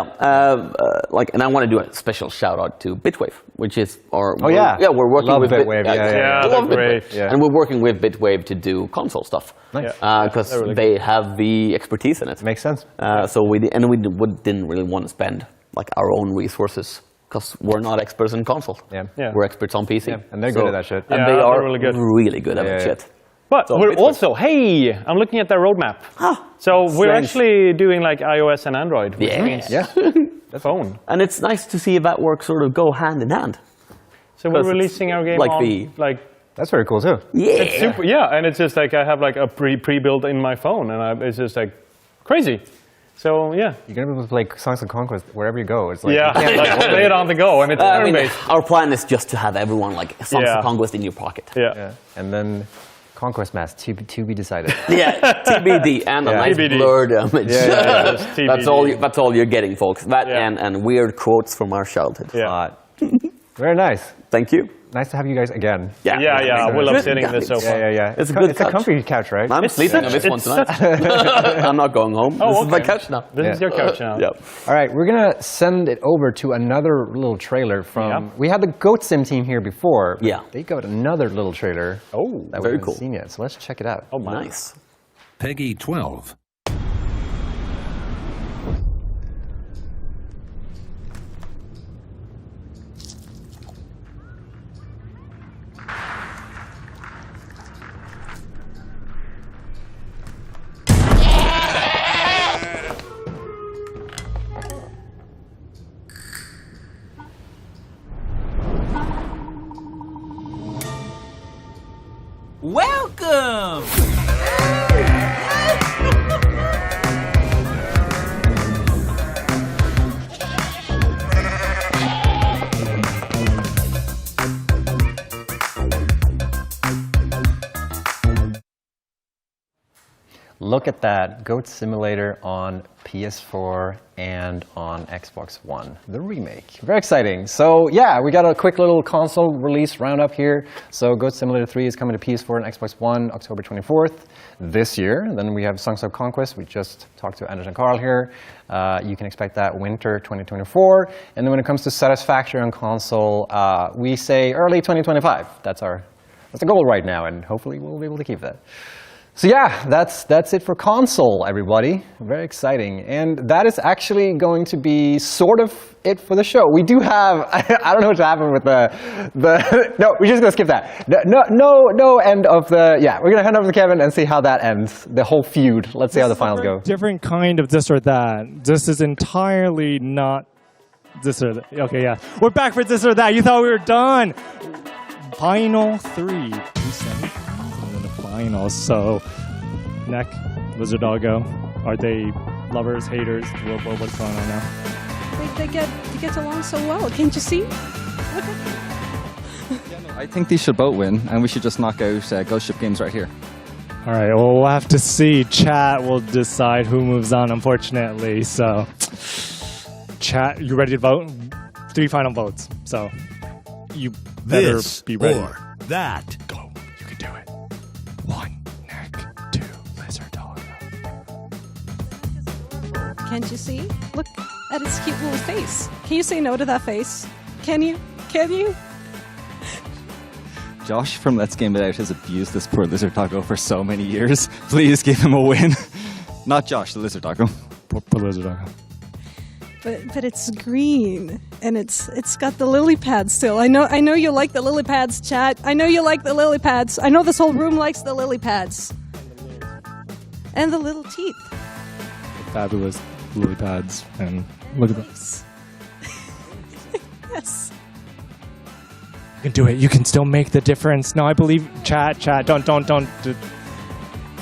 I want to do a special shout out to Bitwave, which is we're working with Bitwave. I love Bitwave. And we're working with Bitwave to do console stuff. Because they have the expertise in it. Makes sense. So we didn't really want to spend like our own resources, because we're not experts in console. We're experts on PC. And they're good at that shit. And they are really good at that shit. But we're also, I'm looking at their roadmap. So we're actually doing like iOS and Android, which means phone. And it's nice to see that work sort of go hand in hand. So we're releasing our game that's very cool too. It's super, and it's just like I have like a pre-built in my phone, and it's just like crazy. So you're gonna be able to play Songs of Conquest wherever you go. It's like like play it on the go, and it's turn-based. Our plan is just to have everyone like Songs of Conquest in your pocket. And then Conquest Mass to be decided. TBD and a nice blurred image. That's all you're getting, folks. That and weird quotes from our childhood. Very nice. Thank you. Nice to have you guys again. We love sitting in this sofa. It's a comfy couch, right? I'm sleeping on this one tonight. I'm not going home. This is my couch now. This is your couch now. All right, we're gonna send it over to another little trailer from. We had the Goat Sim team here before. They got another little trailer. That we haven't seen yet. So let's check it out. Nice. Peggy 12. Welcome! look at that Goat Simulator on PS4 and on Xbox One, the remake. Very exciting. So yeah, we got a quick little console release roundup here. So Goat Simulator 3 is coming to PS4 and Xbox One October 24th this year. And then we have Songs of Conquest. We just talked to Anders and Carl here. You can expect that winter 2024. And then when it comes to Satisfactory on console, we say early 2025. That's the goal right now, and hopefully we'll be able to keep that. So yeah, that's it for console, everybody. Very exciting. And that is actually going to be sort of it for the show. We do have, I don't know what happened with the no, we're just going to skip that. No end of the, yeah, we're going to hand over to Kevin and see how that ends, the whole feud. Let's see how the finals go. Different kind of this or that. This is entirely not this or that. Okay, yeah. We're back for this or that. You thought we were done. Final 3. 2 semifinals and then the finals. So, Neck, Lizard Doggo, are they lovers, haters? What's going on now? They get along so well. Can't you see? Look at I think these should both win, and we should just knock out Ghost Ship Games right here. All right, well, we'll have to see. Chat will decide who moves on, unfortunately. So, chat, you ready to vote? 3 final votes. So, you better be ready. Or that. Go. You can do it. 1 Neck, 2 Lizard Doggo. Can't you see? Look at its cute little face. Can you say no to that face? Can you? Can you? Josh from Let's Game It Out has abused this poor Lizard Doggo for so many years. Please give him a win. Not Josh, the Lizard Doggo. Poor Lizard Doggo. But it's green and it's got the lily pads still. I know you like the lily pads, chat. I know you like the lily pads. I know this whole room likes the lily pads. And the little teeth. Fabulous lily pads, and look at those. Yes. You can do it. You can still make the difference. No, I believe chat. Don't.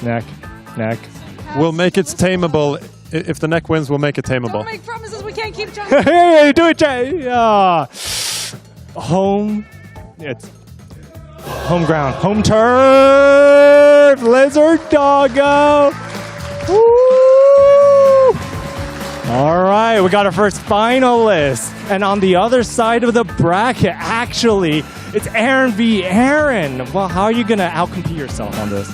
Neck. We'll make it tameable. If the Neck wins, we'll make it tameable. Don't make promises we can't keep, John. Hey, do it, chat. Yeah. Home. It's home ground. Home turf. Lizard Doggo. Woo! All right, we got our first finalist. And on the other side of the bracket, actually, it's Aaron v. Aaron. Well, how are you going to outcompete yourself on this?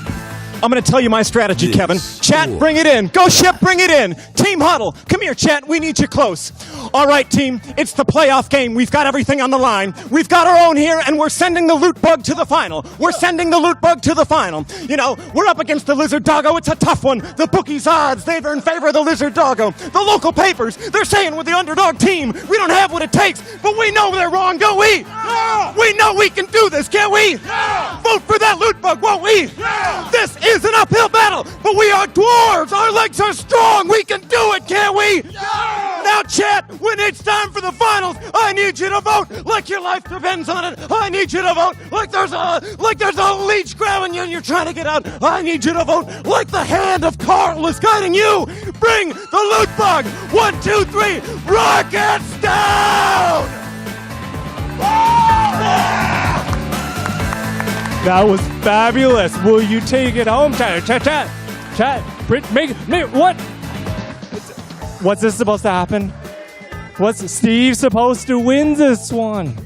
I'm going to tell you my strategy, Kevin. Chat, bring it in. Go Ship, bring it in. Team Huddle, come here, chat. We need you close. All right, team, it's the playoff game. We've got everything on the line. We've got our own here, and we're sending the loot bug to the final. We're sending the loot bug to the final. You know, we're up against the Lizard Doggo. It's a tough one. The bookies' odds, they're in favor of the Lizard Doggo. The local papers, they're saying we're the underdog team. We don't have what it takes, but we know they're wrong, don't we? Yeah. We know we can do this, can't we? Yeah. Vote for that loot bug, won't we? Yeah. This is an uphill battle, but we are dwarves. Our legs are strong. We can do it, can't we? Yeah. Now, chat, when it's time for the finals, I need you to vote like your life depends on it. I need you to vote like there's a leech grabbing you and you're trying to get out. I need you to vote like the hand of Carl is guiding you. Bring the loot bug. 1, 2, 3. Rockets down. That was fabulous. Will you take it home, chat? Make what? What's this supposed to happen? What's Steve supposed to win this one?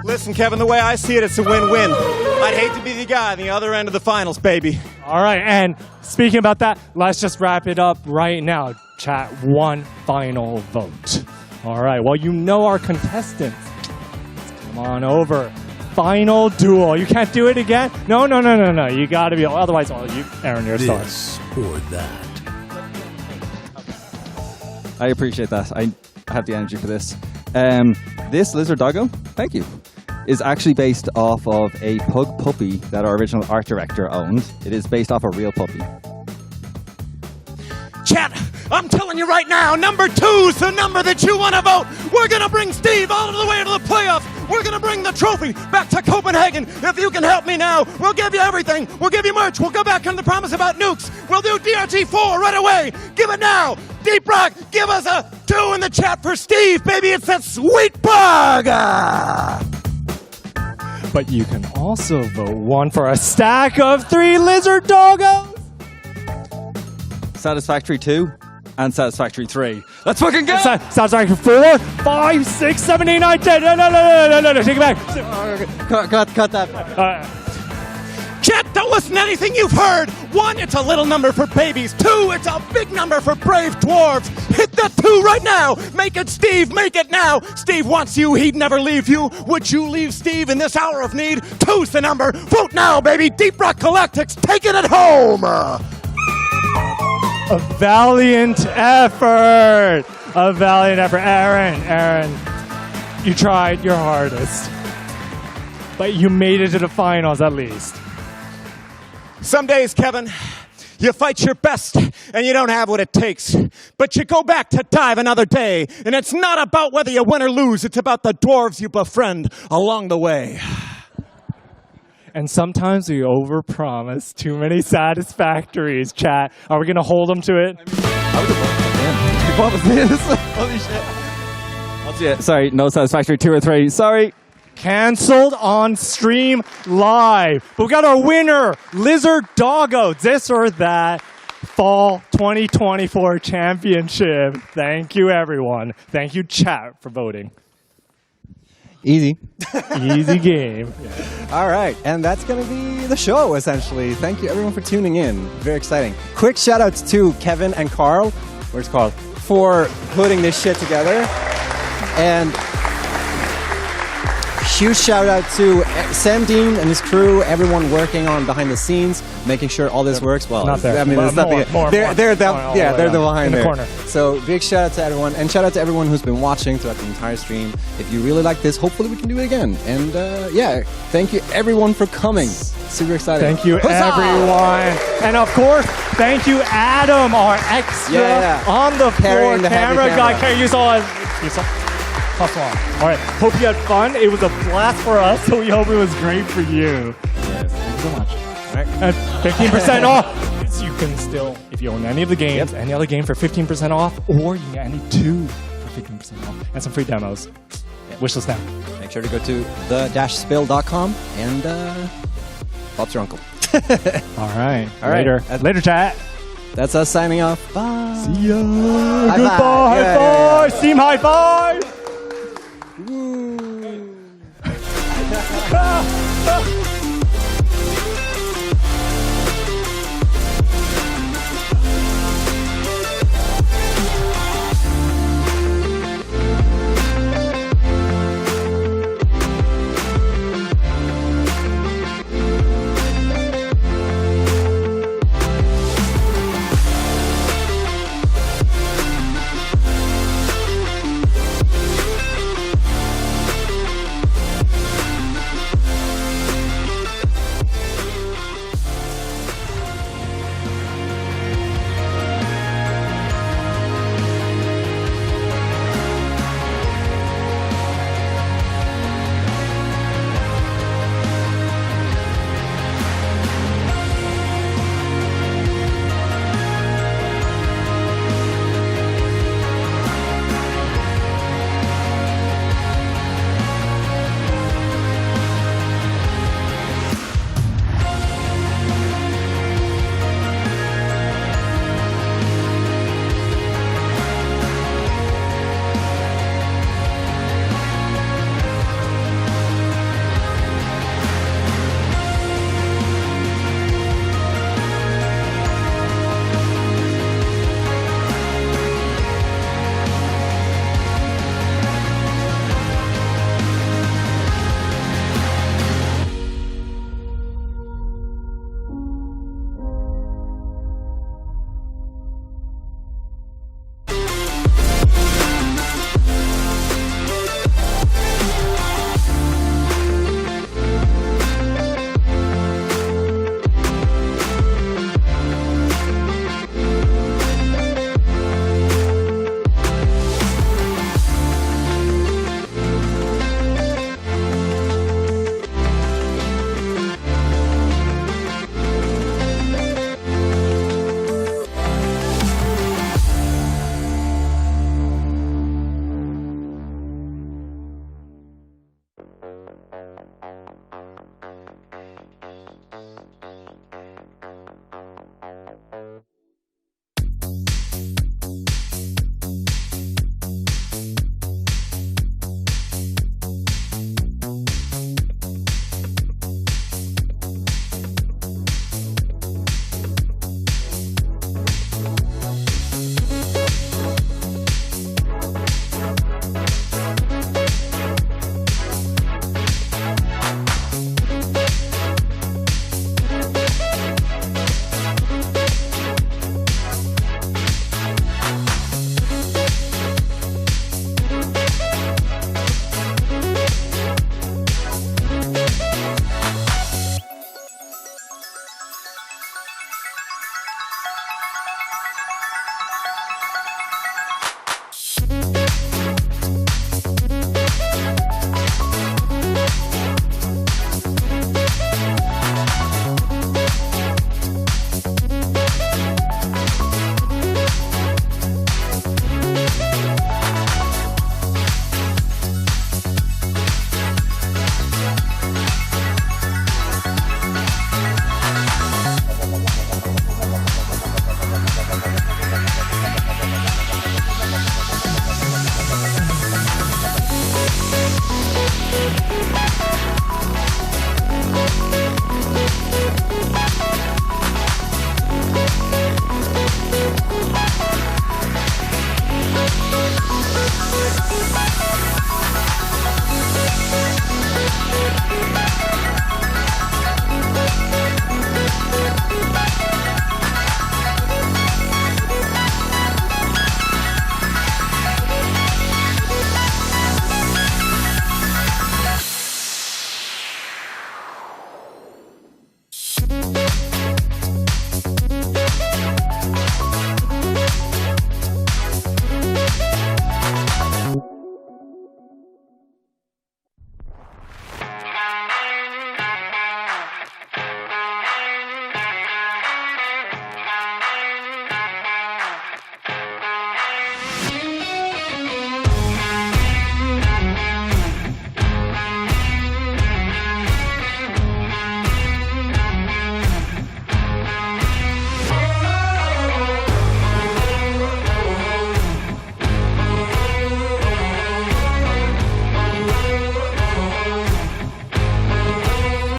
Listen, Kevin, the way I see it, it's a win-win. I'd hate to be the guy on the other end of the finals, baby. All right, and speaking about that, let's just wrap it up right now. Chat, one final vote. All right, well, you know our contestants. Come on over. Final duel. You can't do it again? No. You got to be. Otherwise, Aaron, you're a star. This or that. I appreciate that. I have the energy for this. This Lizard Doggo, thank you, is actually based off of a pug puppy that our original art director owned. It is based off a real puppy. Chat, I'm telling you right now, number 2's the number that you want to vote. We're going to bring Steve all the way to the playoffs. We're going to bring the trophy back to Copenhagen. If you can help me now, we'll give you everything. We'll give you merch. We'll go back on the promise about nukes. We'll do DRT4 right away. Give it now. Deep Rock, give us a 2 in the chat for Steve. Baby, it's that sweet bug. But you can also vote 1 for a stack of 3 Lizard Doggos. Satisfactory 2, and Satisfactory 3. Let's fucking go! Satisfactory 4, 5, 6, 7, 8, 9, 10. No, take it back. Cut that. Chat, don't listen to anything you've heard. 1, it's a little number for babies. 2, it's a big number for brave dwarves. Hit that 2 right now. Make it Steve, make it now. Steve wants you, he'd never leave you. Would you leave Steve in this hour of need? 2's the number. Vote now, baby. Deep Rock Galactic's taking it home. A valiant effort. A valiant effort. Aaron, you tried your hardest. But you made it to the finals at least. Some days, Kevin, you fight your best and you don't have what it takes. But you go back to dive another day. And it's not about whether you win or lose. It's about the dwarves you befriend along the way. And sometimes we overpromise too many satisfactories, chat. Are we going to hold them to it? What was this? Holy shit. Sorry, no Satisfactory 2 or 3. Sorry. Cancelled on stream live. But we got our winner, Lizard Doggo, this or that Fall 2024 Championship. Thank you, everyone. Thank you, chat, for voting. Easy. Easy game. All right, and that's going to be the show, essentially. Thank you, everyone, for tuning in. Very exciting. Quick shout-outs to Kevin and Carl, where's Carl, for putting this shit together. And huge shout-out to Sam Dean and his crew, everyone working on behind the scenes, making sure all this works. Well, not there. I mean, it's nothing. They're behind in the there. corner. So big shout-out to everyone, and shout-out to everyone who's been watching throughout the entire stream. If you really like this, hopefully we can do it again. And yeah, thank you, everyone, for coming. Super excited. Thank you, everyone. And of course, thank you, Adam, our extra on the floor camera guy. Can you saw Plus one. All right. Hope you had fun. It was a blast for us, so we hope it was great for you. Yes. Thank you so much. All right. And 15% off. So you can still, if you own any of the games, any other game for 15% off, or you can get any 2 for 15% off, and some free demos. Wishlist now. Make sure to go to the-spill.com and Bob's your uncle. All right. All right. Later, chat. That's us signing off. Bye. See ya. High Goodbye. Five. High five. Steam high five.